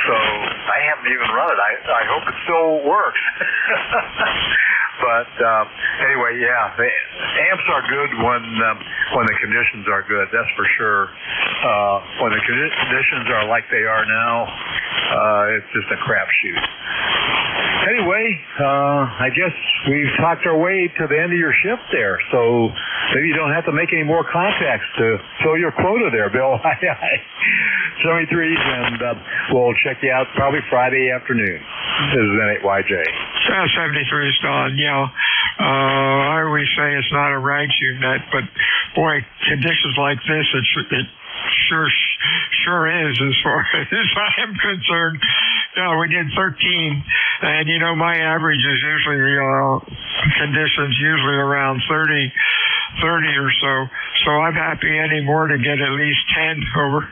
So I haven't even run it. I hope it still works. But anyway, yeah, the amps are good when the conditions are good. That's for sure. When the conditions are like they are now, it's just a crapshoot. Anyway, I guess we've talked our way to the end of your shift there, so maybe you don't have to make any more contacts to fill your quota there, Bill. 73's, and we'll check you out probably Friday afternoon. This is NAYJ. 73's, Don, yeah. I always say it's not a rag shoot net, but boy, conditions like this, it sure is as far as I am concerned. We did 13, and my average is usually conditions usually around 30 or so. So I'm happy anymore to get at least 10 over.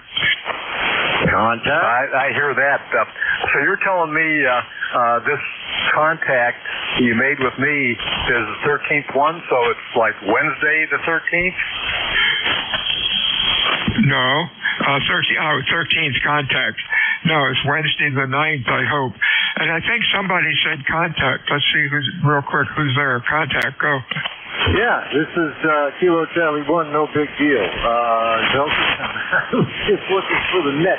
Contact? I hear that. So you're telling me this contact you made with me is the 13th one, so it's like Wednesday the 13th? No, 13th contact. No, it's Wednesday the 9th, I hope. And I think somebody said contact. Let's see real quick who's there. Contact, go. Yeah, this is Kilo Charlie 1, no big deal. Nelson, just looking for the net.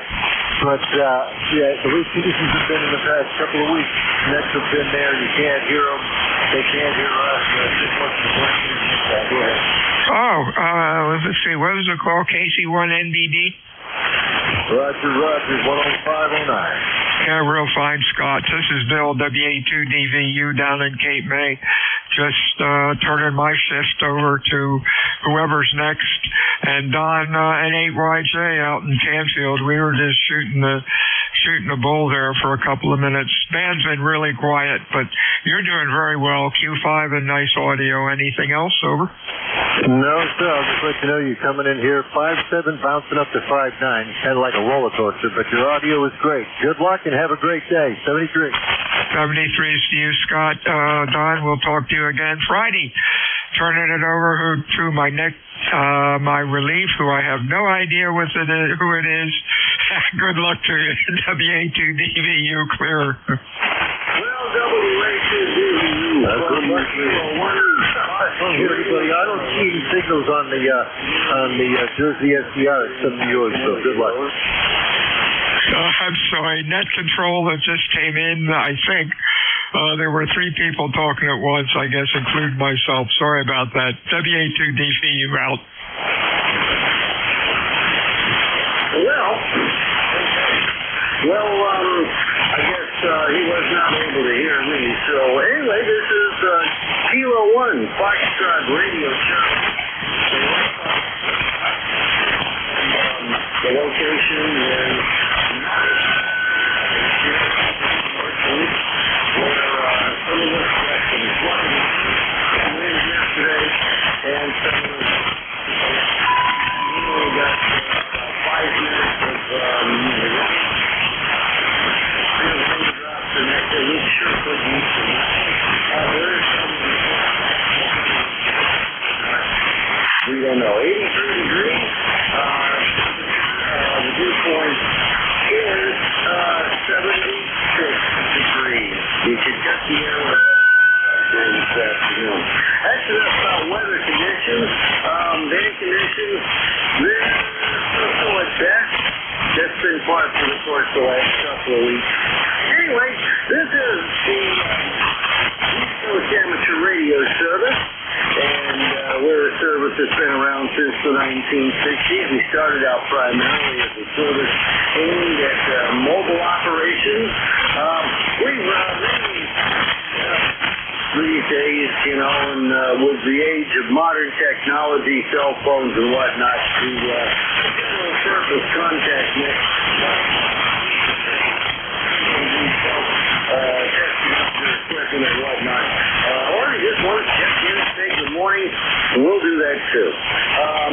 But, yeah, the way conditions have been in the past couple of weeks, nets have been there, you can't hear them, they can't hear us. Just looking for go ahead. Oh, let's see, what was it called? KC1NBD? Roger, 10509. Yeah, real fine, Scott. This is Bill, WA2DVU down in Cape May. Just turning my shift over to whoever's next. And Don and 8YJ out in Canfield, we were just shooting the bull there for a couple of minutes. Band's been really quiet, but you're doing very well. Q5 and nice audio. Anything else? Over? No, sir. I'll just let you know you're coming in here 5'7", bouncing up to 5'9". Kind of like a roller coaster, but your audio is great. Good luck and have a great day. 73. 73 is to you, Scott. Don, we'll talk to you again Friday. Turning it over to my my relief, who I have no idea who it is. Good luck to you. WA2DVU clear. Well, WA2DVU. Good luck to you. Everybody, I don't see any signals on the Jersey SDR except for yours, so good luck. I'm sorry, net control that just came in, I think. There were 3 people talking at once, I guess, including myself. Sorry about that. WA2DVU out. Well, I guess he was not able to hear me. So anyway, this is Kilo 1, Foxtrot Radio Show. The location is where some of us got some flooding yesterday, and some of us got 5 minutes of raindrops, and that we sure could use some. There is some. We don't know. 83 degrees. The dew point is 76 degrees. You could get the air this afternoon. Actually, that's about weather conditions. Day conditions, they're so at best. That's been part for the course the last couple of weeks. Anyway, this is the East Coast Amateur Radio Service. And we're a service that's been around since the 1960s. We started out primarily as a service aimed at mobile operations. We've really, these days, you know, and with the age of modern technology, cell phones and whatnot, to surface contact net. Testing up your equipment and whatnot. Or you just want to check in and say good morning, we'll do that too.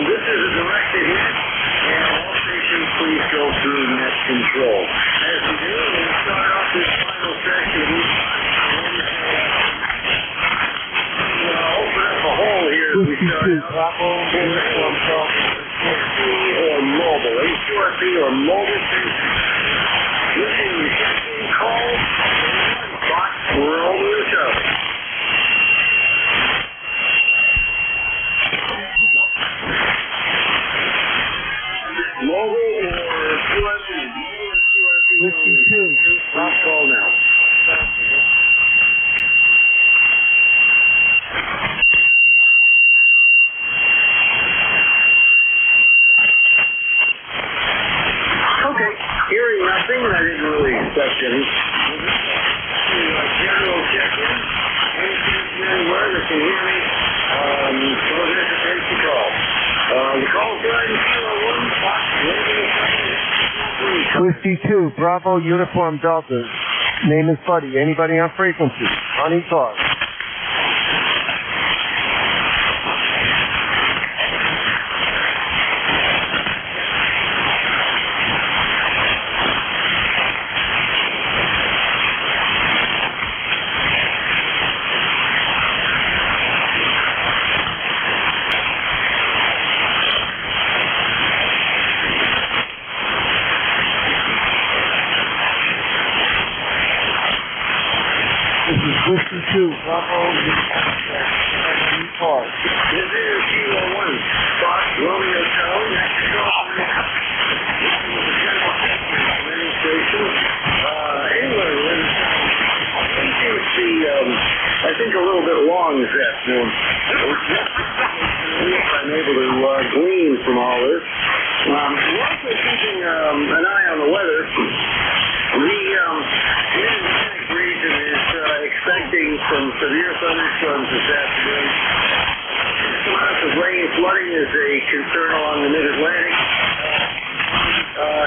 This is a directed hit, and all stations please go through net control. As we do, we'll start off this final section. Open up a hole here as we start out. Or mobile, HRP or mobile station. Listen, you can call. We're over the show. Mobile or QRP? 52. Last call now. Okay, hearing nothing, I didn't really expect any. General check-in. Anything anywhere that can hear me, don't hesitate to call. The call sign 52, Bravo Uniform Delta. Name is Buddy. Anybody on frequency? On ECARS. Bravo, ECARS. This is Kilo 1, Fox, Romeo Town, Mexico. Landing station. Anyway, I think a little bit long this afternoon. I'm able to glean from all this. We're also keeping an eye on the weather. The Mid-Atlantic region is expecting some severe thunderstorms this afternoon. Some amounts of rain, flooding is a concern along the Mid-Atlantic.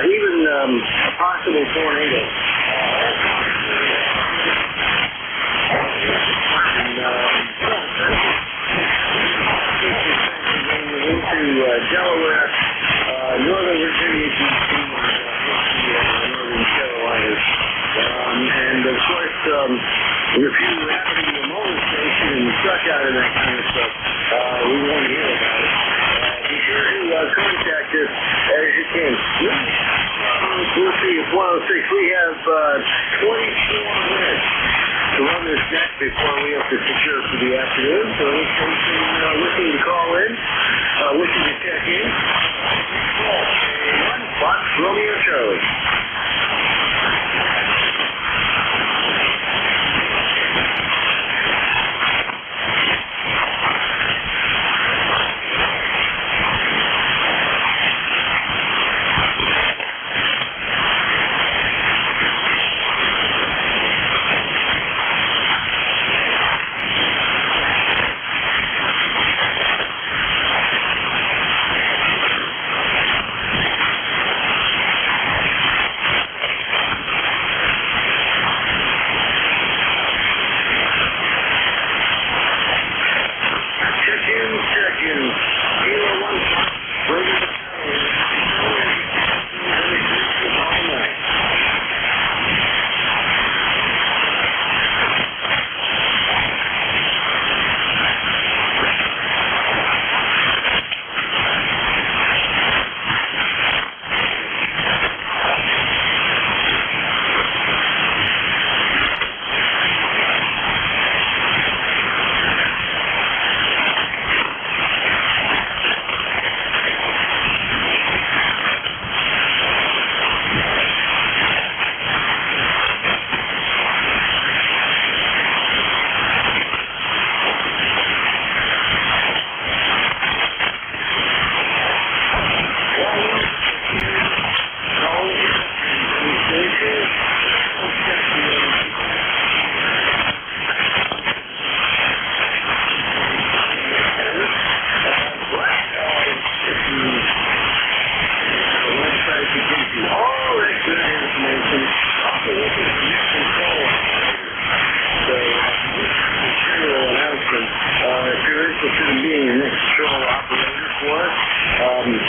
Even a possible tornado. Into Delaware, Northern Virginia, Northern Carolinas. And of course, if you happen to be a motor station and stuck out of that kind of stuff, we want to hear about it. Be sure to contact us as you can. We'll see at 106. We have 24 minutes to run this deck before we have to secure for the afternoon. So any person looking to call in, wishing to check in, call 1 Fox Romeo Charlie.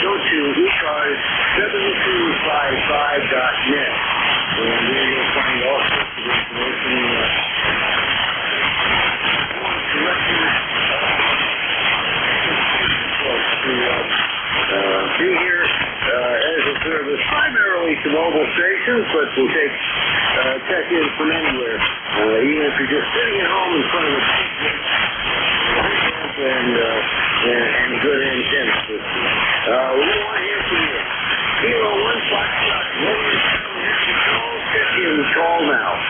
Go to ECARS7255.net, and there you'll find all sorts of information. Be here as a service, primarily to mobile stations, but we'll take check-in from anywhere, even if you're just sitting at home in front of a and good antenna system. We want to hear from you. Kilo 1 Foxtrot, check-in, call now.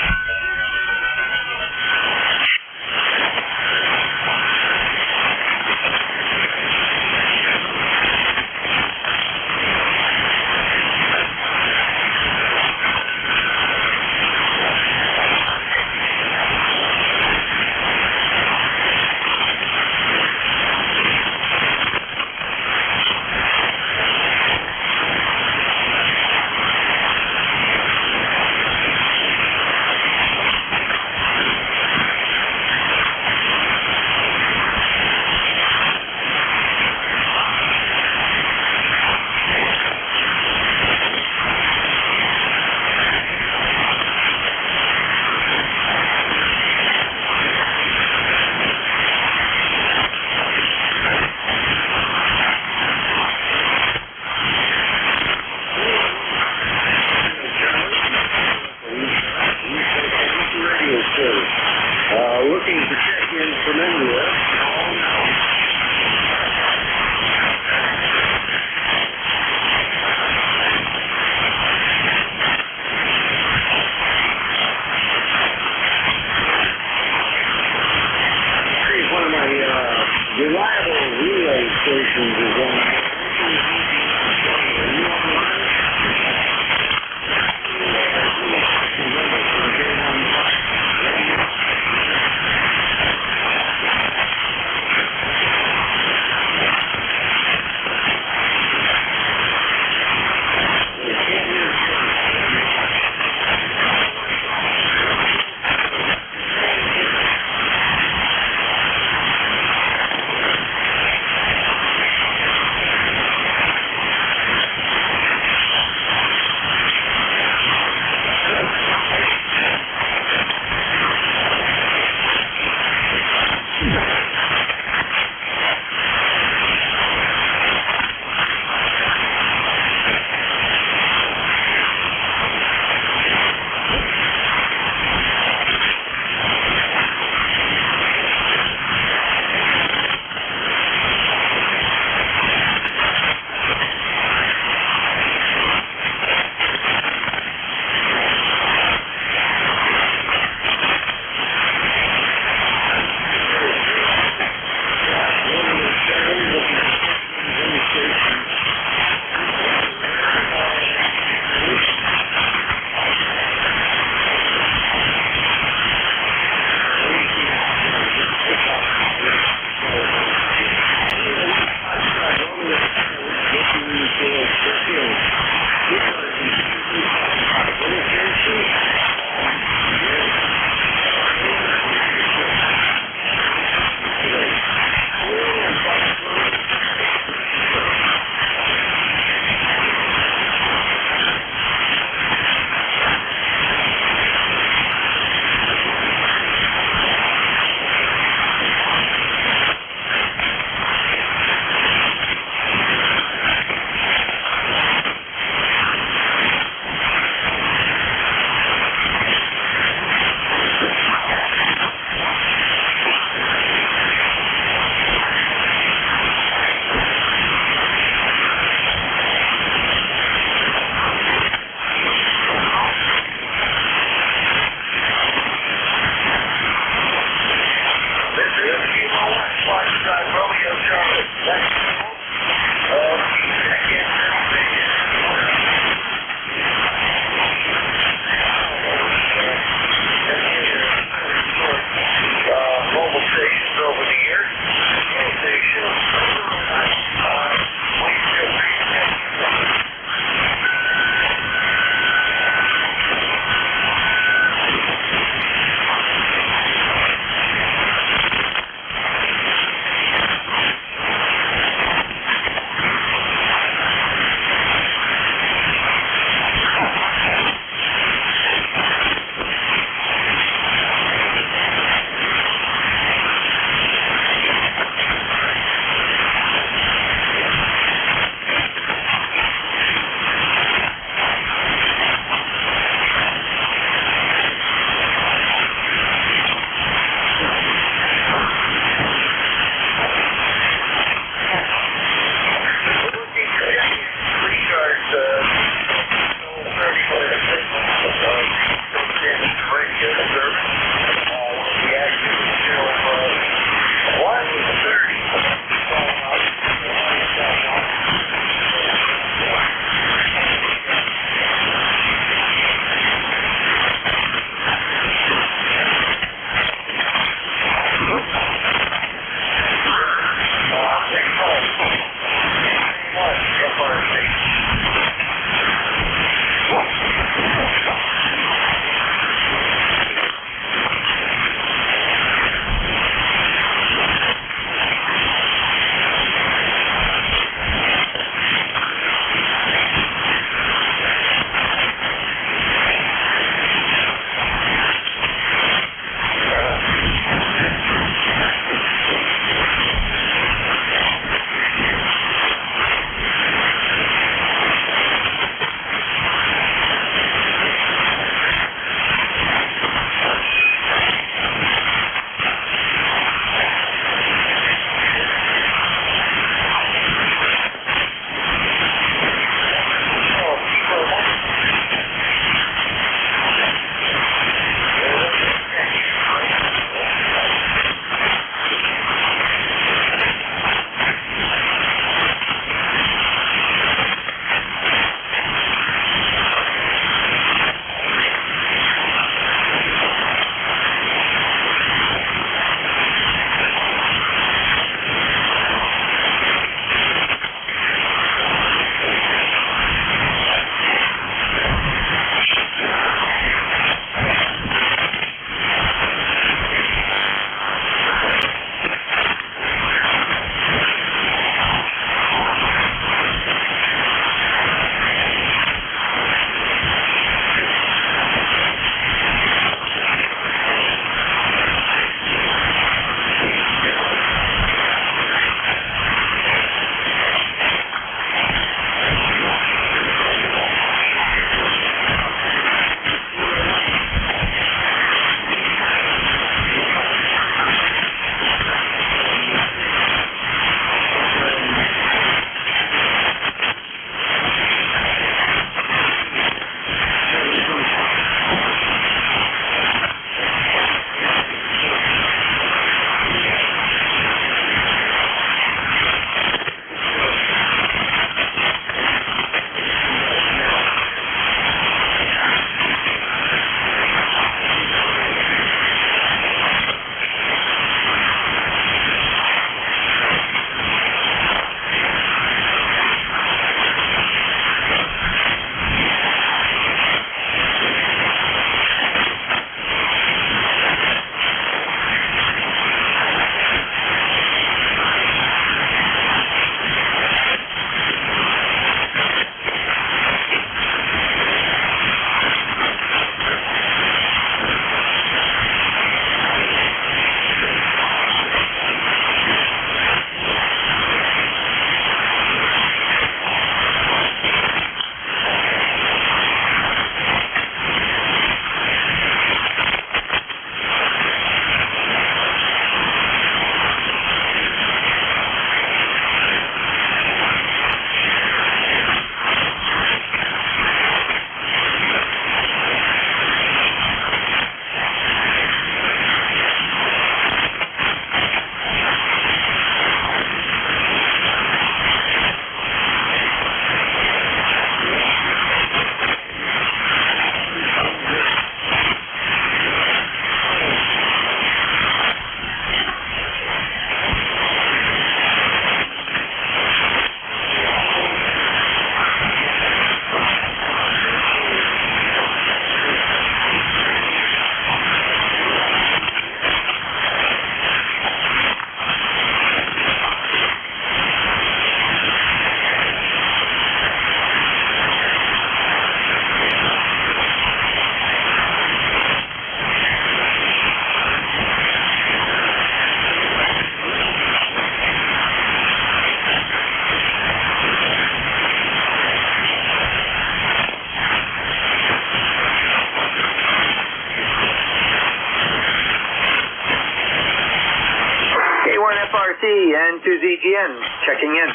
EGN, checking in.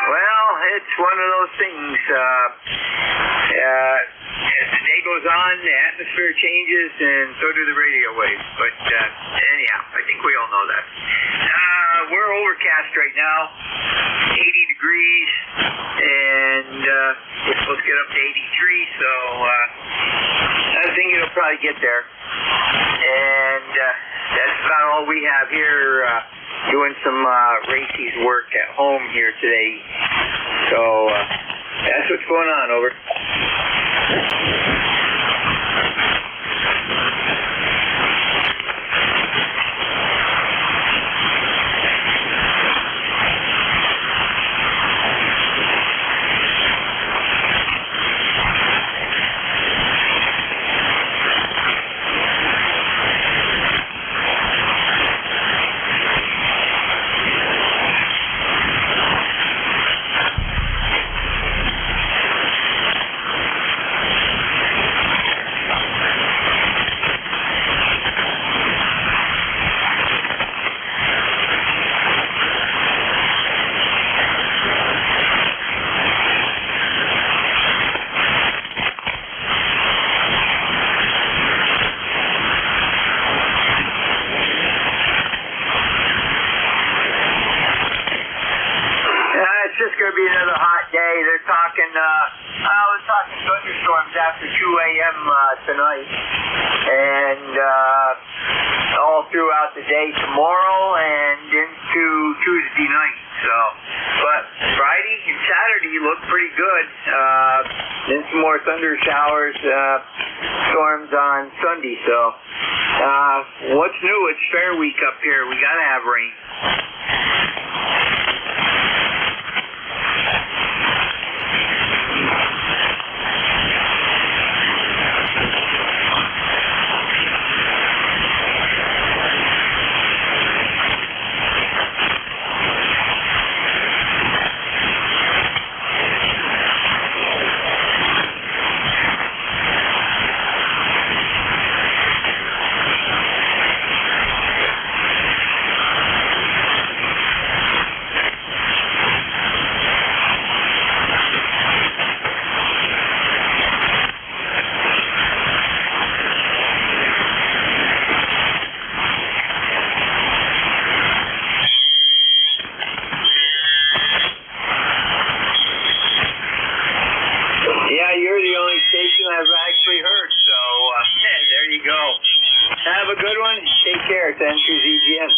Well, it's one of those things. As the day goes on, the atmosphere changes, and so do the radio waves. But anyhow, I think we all know that. We're overcast right now, 80 degrees, and we're supposed to get up to 83, so I think it'll probably get there. And that's about all we have here, doing some Racy's work at home here today. So that's what's going on, over. It's going to be another hot day. They're talking, we're talking thunderstorms after 2 a.m. Tonight, and all throughout the day tomorrow and into Tuesday night. So, but Friday and Saturday look pretty good. Then some more thunder showers, storms on Sunday. So, what's new? It's Fair Week up here. We got to have rain. You're the only station I've actually heard, so there you go. Have a good one. Take care. It's Andrews EGN.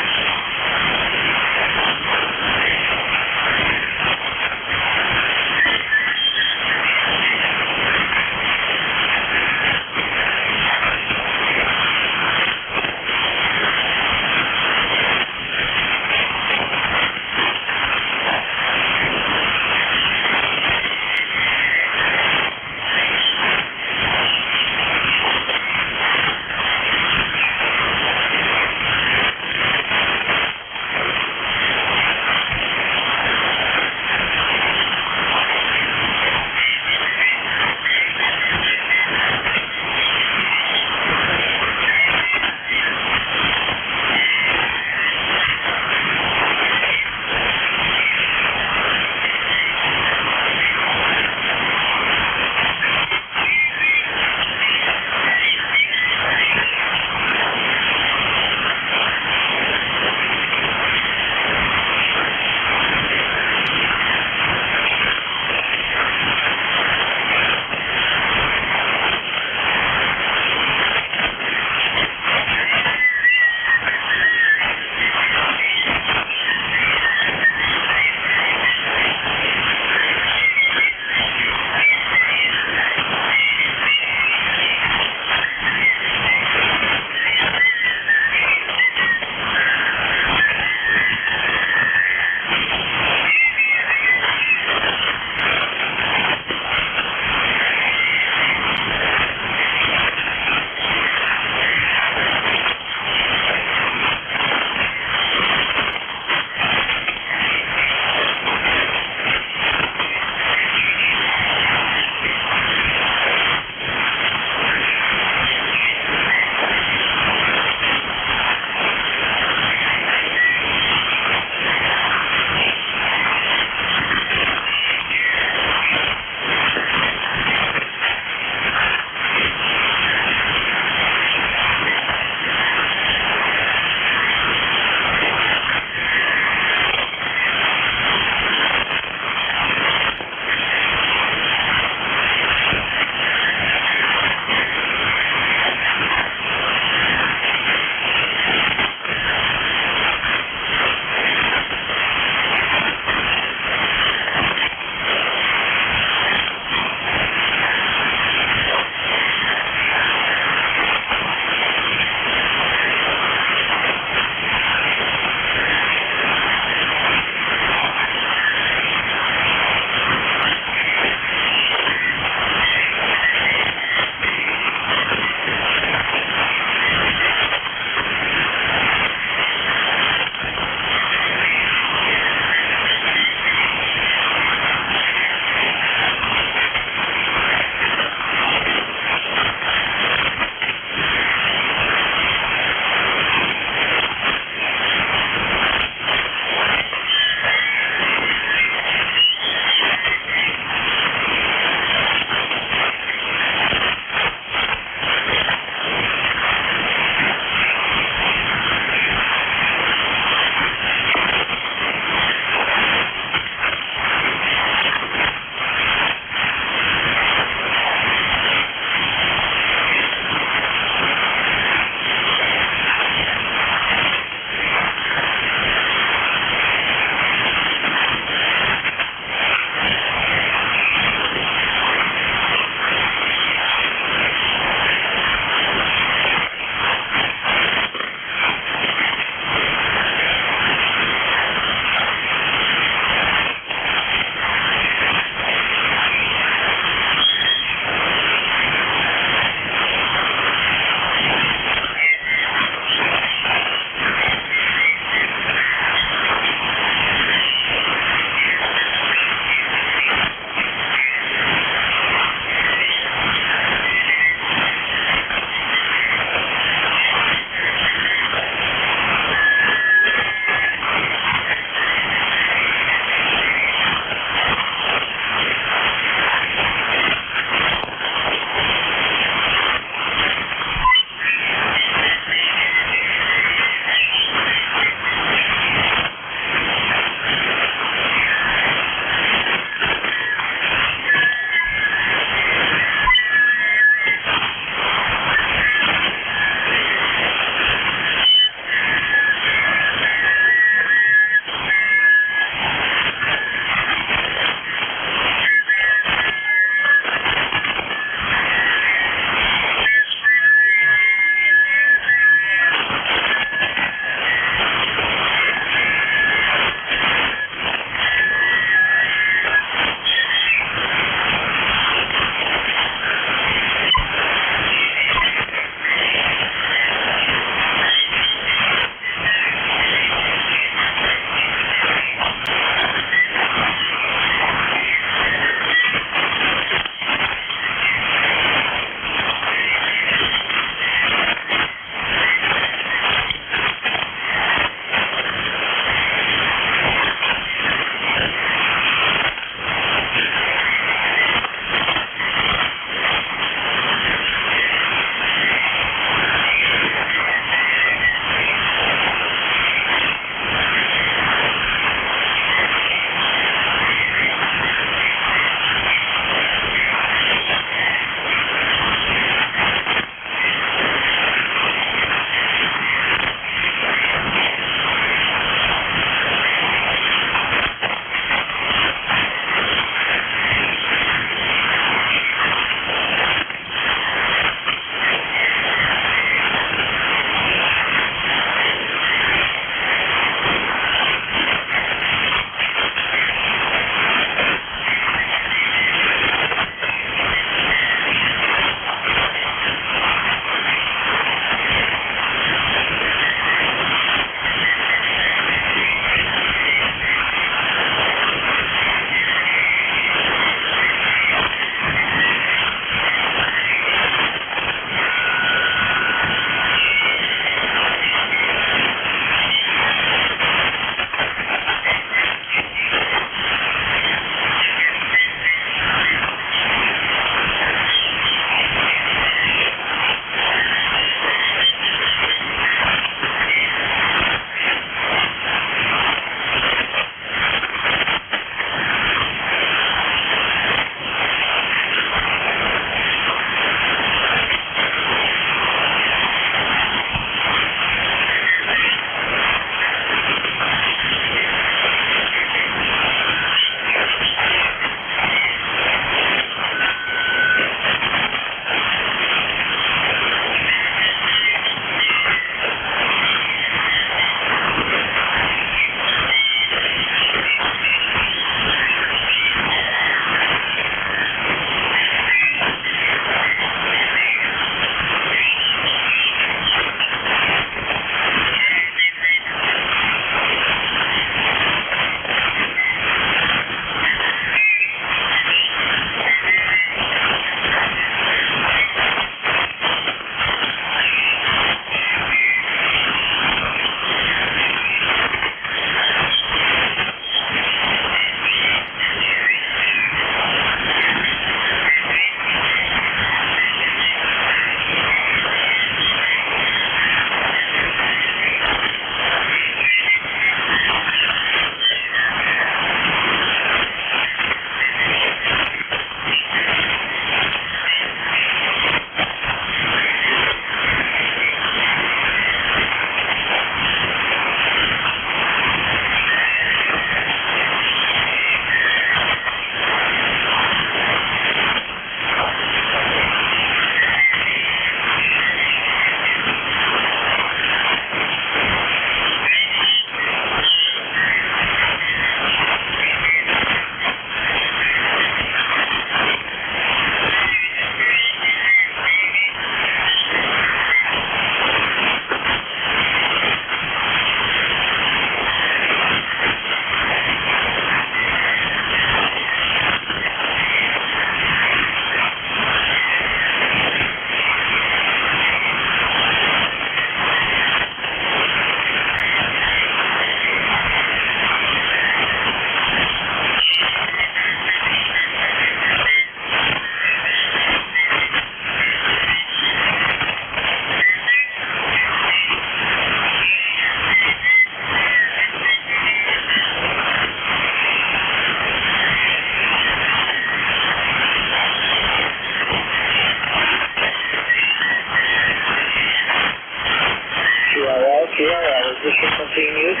QRL, is this frequency in use?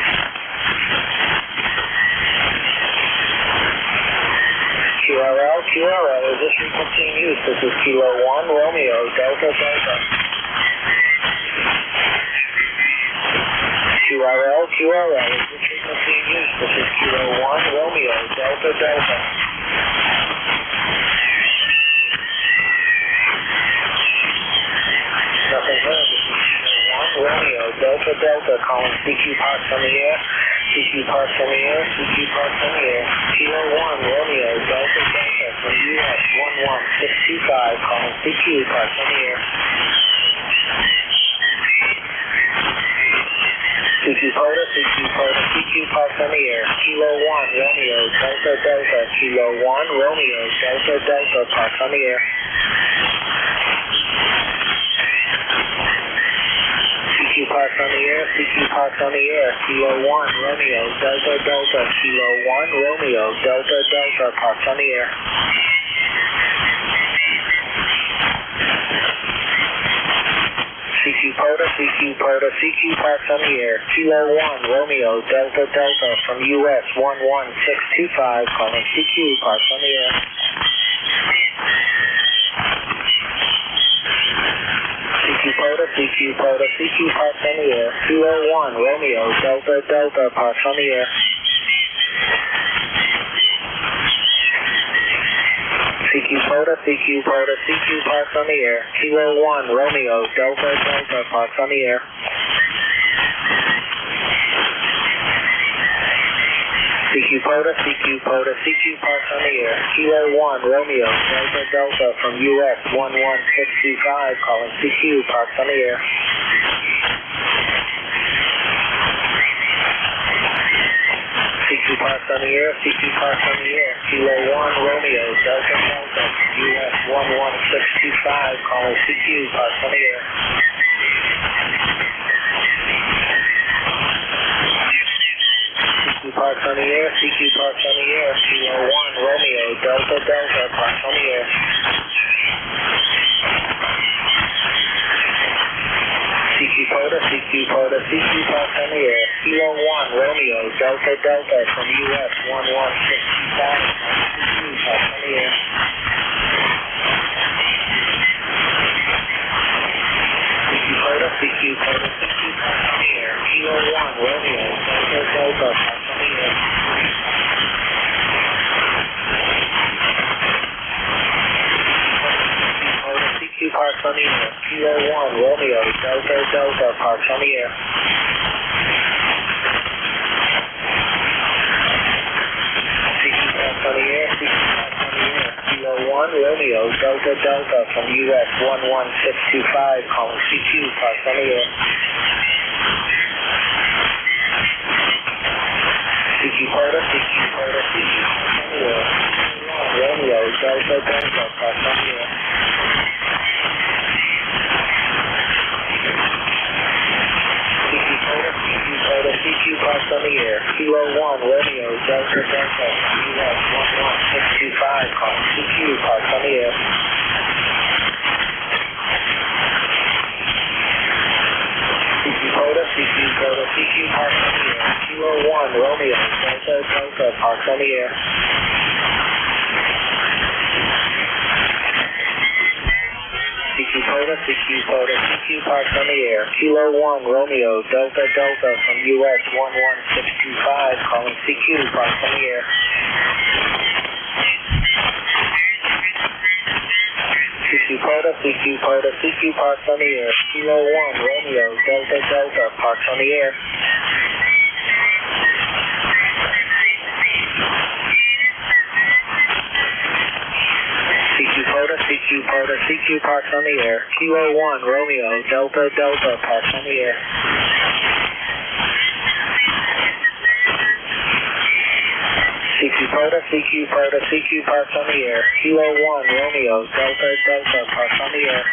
QRL, is this frequency in use? This is Kilo 1, Romeo, Delta, Delta. QRL, is this frequency in use? This is Kilo 1, Romeo, Delta, Delta. Nothing heard. This is Kilo 1, Romeo, Delta, Delta, calling CQ Parks on the air. CQ Parks on the air, CQ Parks on the air. Kilo 1, Romeo, Delta, Delta, from US 11625, calling CQ Parks on the air. CQ Poda, CQ Parks on the air. Kilo 1, Romeo, Delta, Delta, Kilo 1, Romeo, Delta, Delta, Parks on the air. CQ Parks on the air, CQ Parks on the air. Kilo 1, Romeo, Delta, Delta, Kilo 1, Romeo, Delta, Delta, Parks on the air. CQ Poda, CQ Parks on the air. Kilo 1, Romeo, Delta, Delta, from US 11625, calling CQ Parks on the air. CQ Parks on the air. Kilo 1, Romeo, Delta, Delta, Parks on the air. CQ Parks on the air. Kilo 1, Romeo, Delta, Delta, Parks on the air. CQ Parks on the air. Kilo 1, Romeo, Delta, Delta, from US 11625, calling CQ Parks on the air. CQ Parks on the air, Kilo 1, Romeo, Delta, Delta, from US 11625, calling CQ Parks on the air. CQ Parks on the air, Kilo 1, Romeo, Delta, Delta, Parks on the air. CQ Parks on the air. Kilo 1, Romeo, Delta, Delta, from US 11625, Parks on the air. CQ Parks on the air. Kilo 1, Romeo, Delta, Delta, Parks on the air. CQ Parks on the air. Kilo 1, Romeo, Delta, Delta, Parks on the air. CQ Parks on the air. Kilo 1, Romeo, Delta, Delta, from US 11625, calling CQ Parks on the air. CQ Parks on the air. Romeo, Delta, Delta, Parks on the air. CQ Parks on the air. Kilo 1, Romeo, Delta, Delta, US 11625, calling CQ Parks on the air. CQ Parks on the air. Kilo 1, Romeo, Delta, Delta, Parks on the air. CQ Parks on the air. Kilo 1, Romeo, Delta, Delta, from US 11625, calling CQ Parks on the air. CQ Parks on the air. Kilo 1, Romeo, Delta, Delta, Parks on the air. CQ Parks on the air. Kilo 1, Romeo, Delta, Delta, Parks on the air. CQ Parks on the air. Kilo 1, Romeo, Delta, Delta, Parks on the air.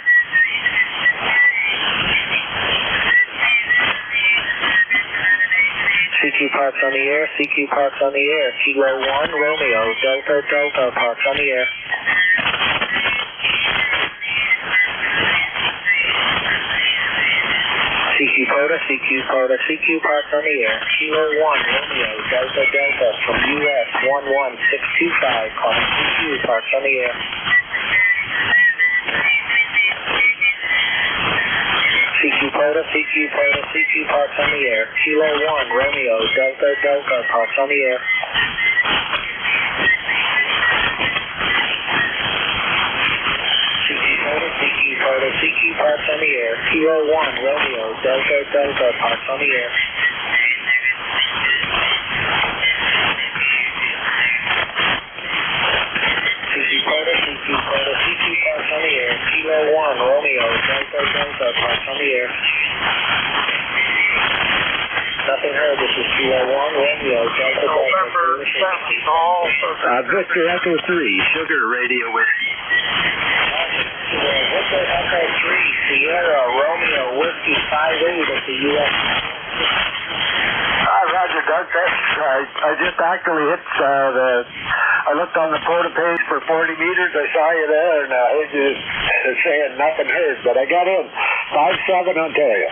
CQ Parks on the air. Kilo 1, Romeo, Delta, Delta, Parks on the air. CQ parts on the air. Kilo 1, Romeo, Delta Delta from US 11625, calling CQ parts on the air. CQ parts on the air. Kilo 1, Romeo, Delta Delta, parts on the air. CQ parts on the air. Kilo 1, Romeo, Delta Delta, parts on the air. CQ parts on the air. Kilo 1, Romeo, Delta Delta, parts on the air. Nothing heard. This is Kilo 1, Romeo, Delta Delta. Victor Echo 3, Sugar Radio Whiskey. Victor Echo 3, Sierra, Romeo, Whiskey 58 at the U.S. Roger, Doug. I just actually hit I looked on the POTA page for 40 meters. I saw you there, and I heard you saying nothing heard, but I got in. 5-7 Ontario.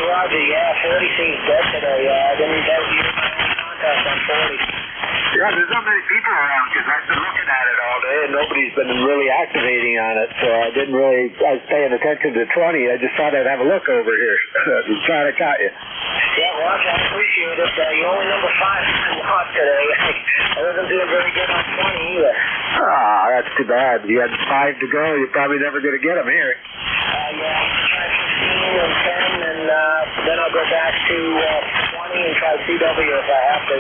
Roger. Yeah, 40 seems dead today. I didn't get you contact on 40. Yeah, there's not many people around because I've been looking at it all day and nobody's been really activating on it, so I was paying attention to 20. I just thought I'd have a look over here and try to catch you. Yeah, Roger, I appreciate it. You're only number 5 today. I wasn't doing very good on 20 either. That's too bad. You had 5 to go. You're probably never going to get them here. Yeah, try 15 and 10, and then I'll go back to 20 and try CW if I have to.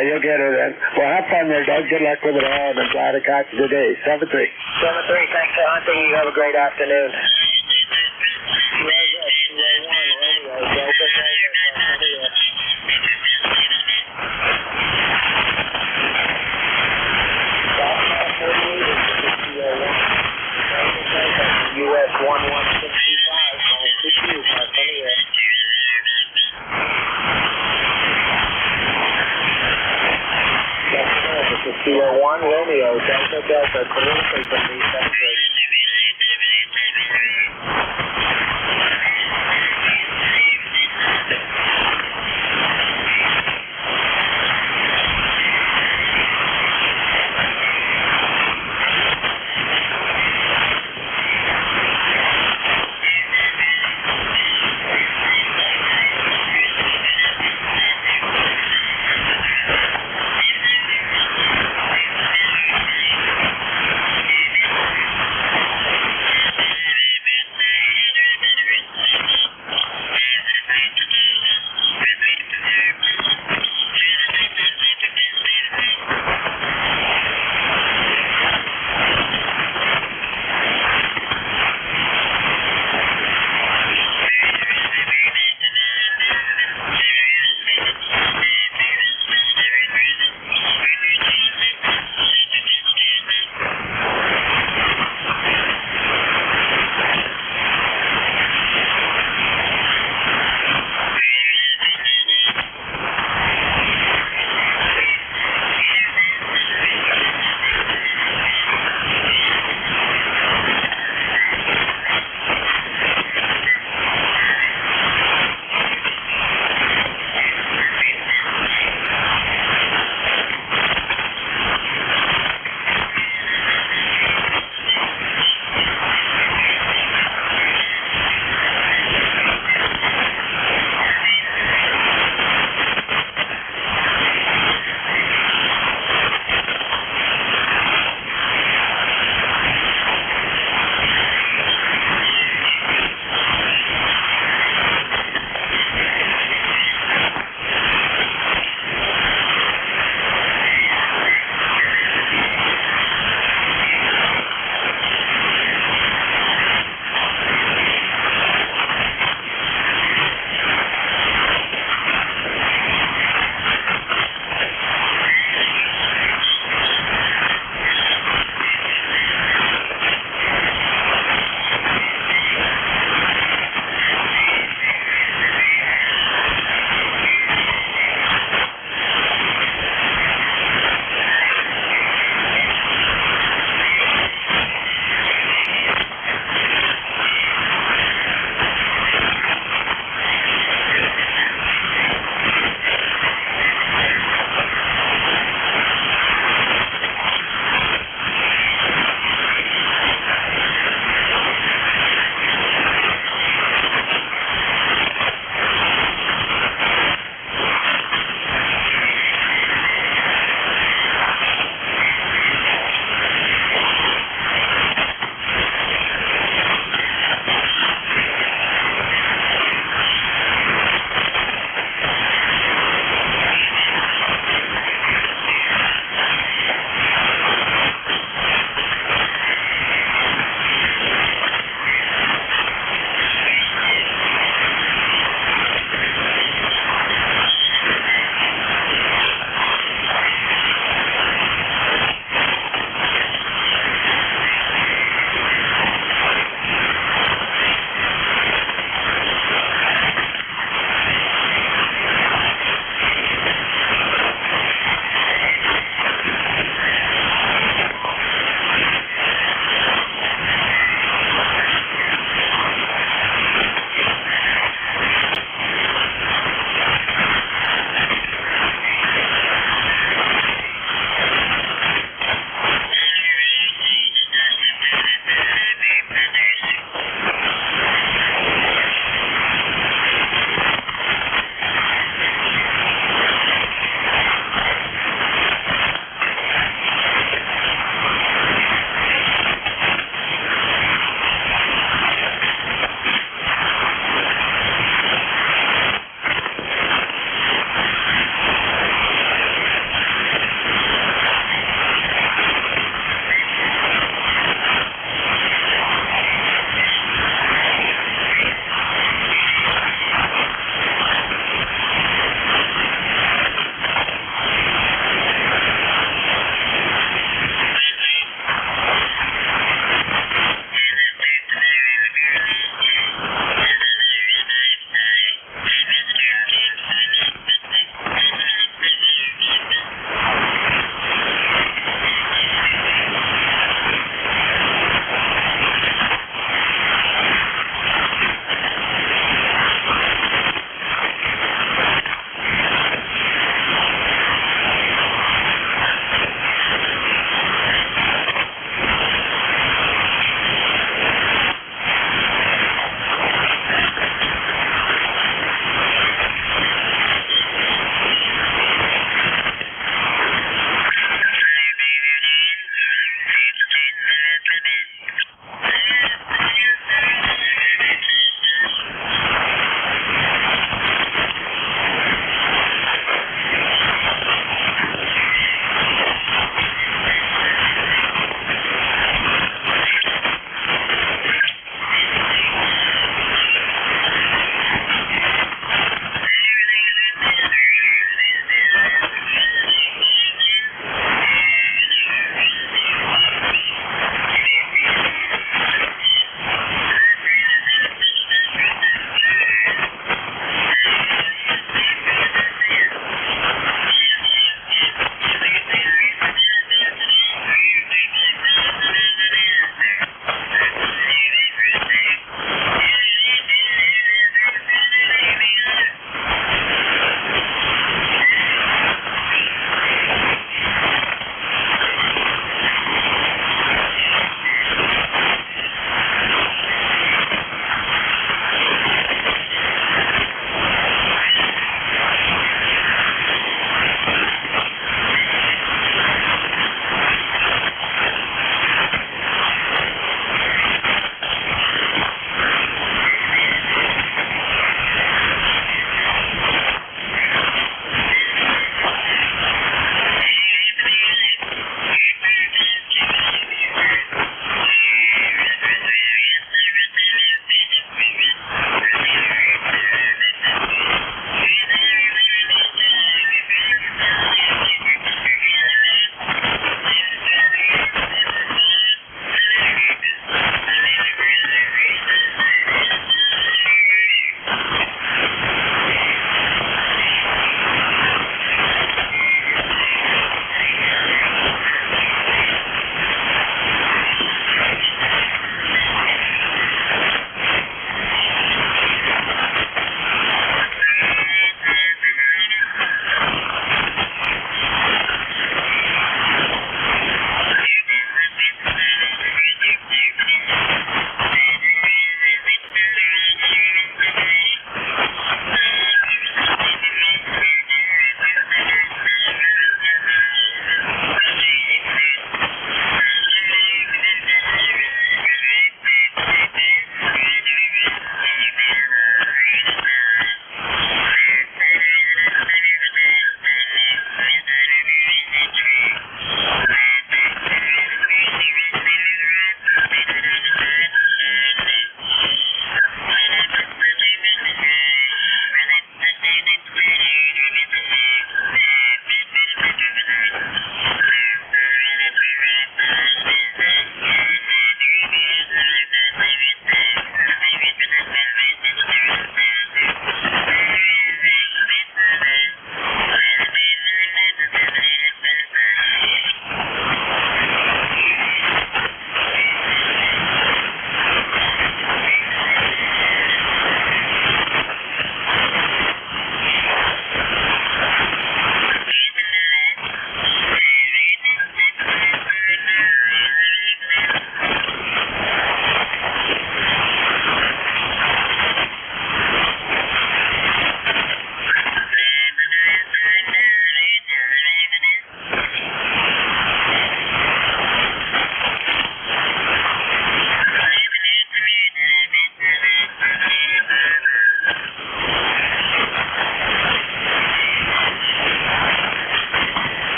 You'll get it then. Well, have fun there, Doug. Good luck with it all, and I'm glad I caught you today. 7-3. 7-3. Thanks for hunting. You have a great afternoon. US 1165, calling CQ, parts on the air. This is Kilo 1, Romeo, Delta Delta, clear frequency 73.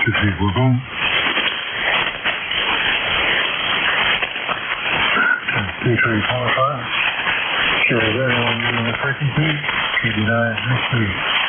we're home. Two-tree qualified. Carry that on the frequency. Keep an eye next week.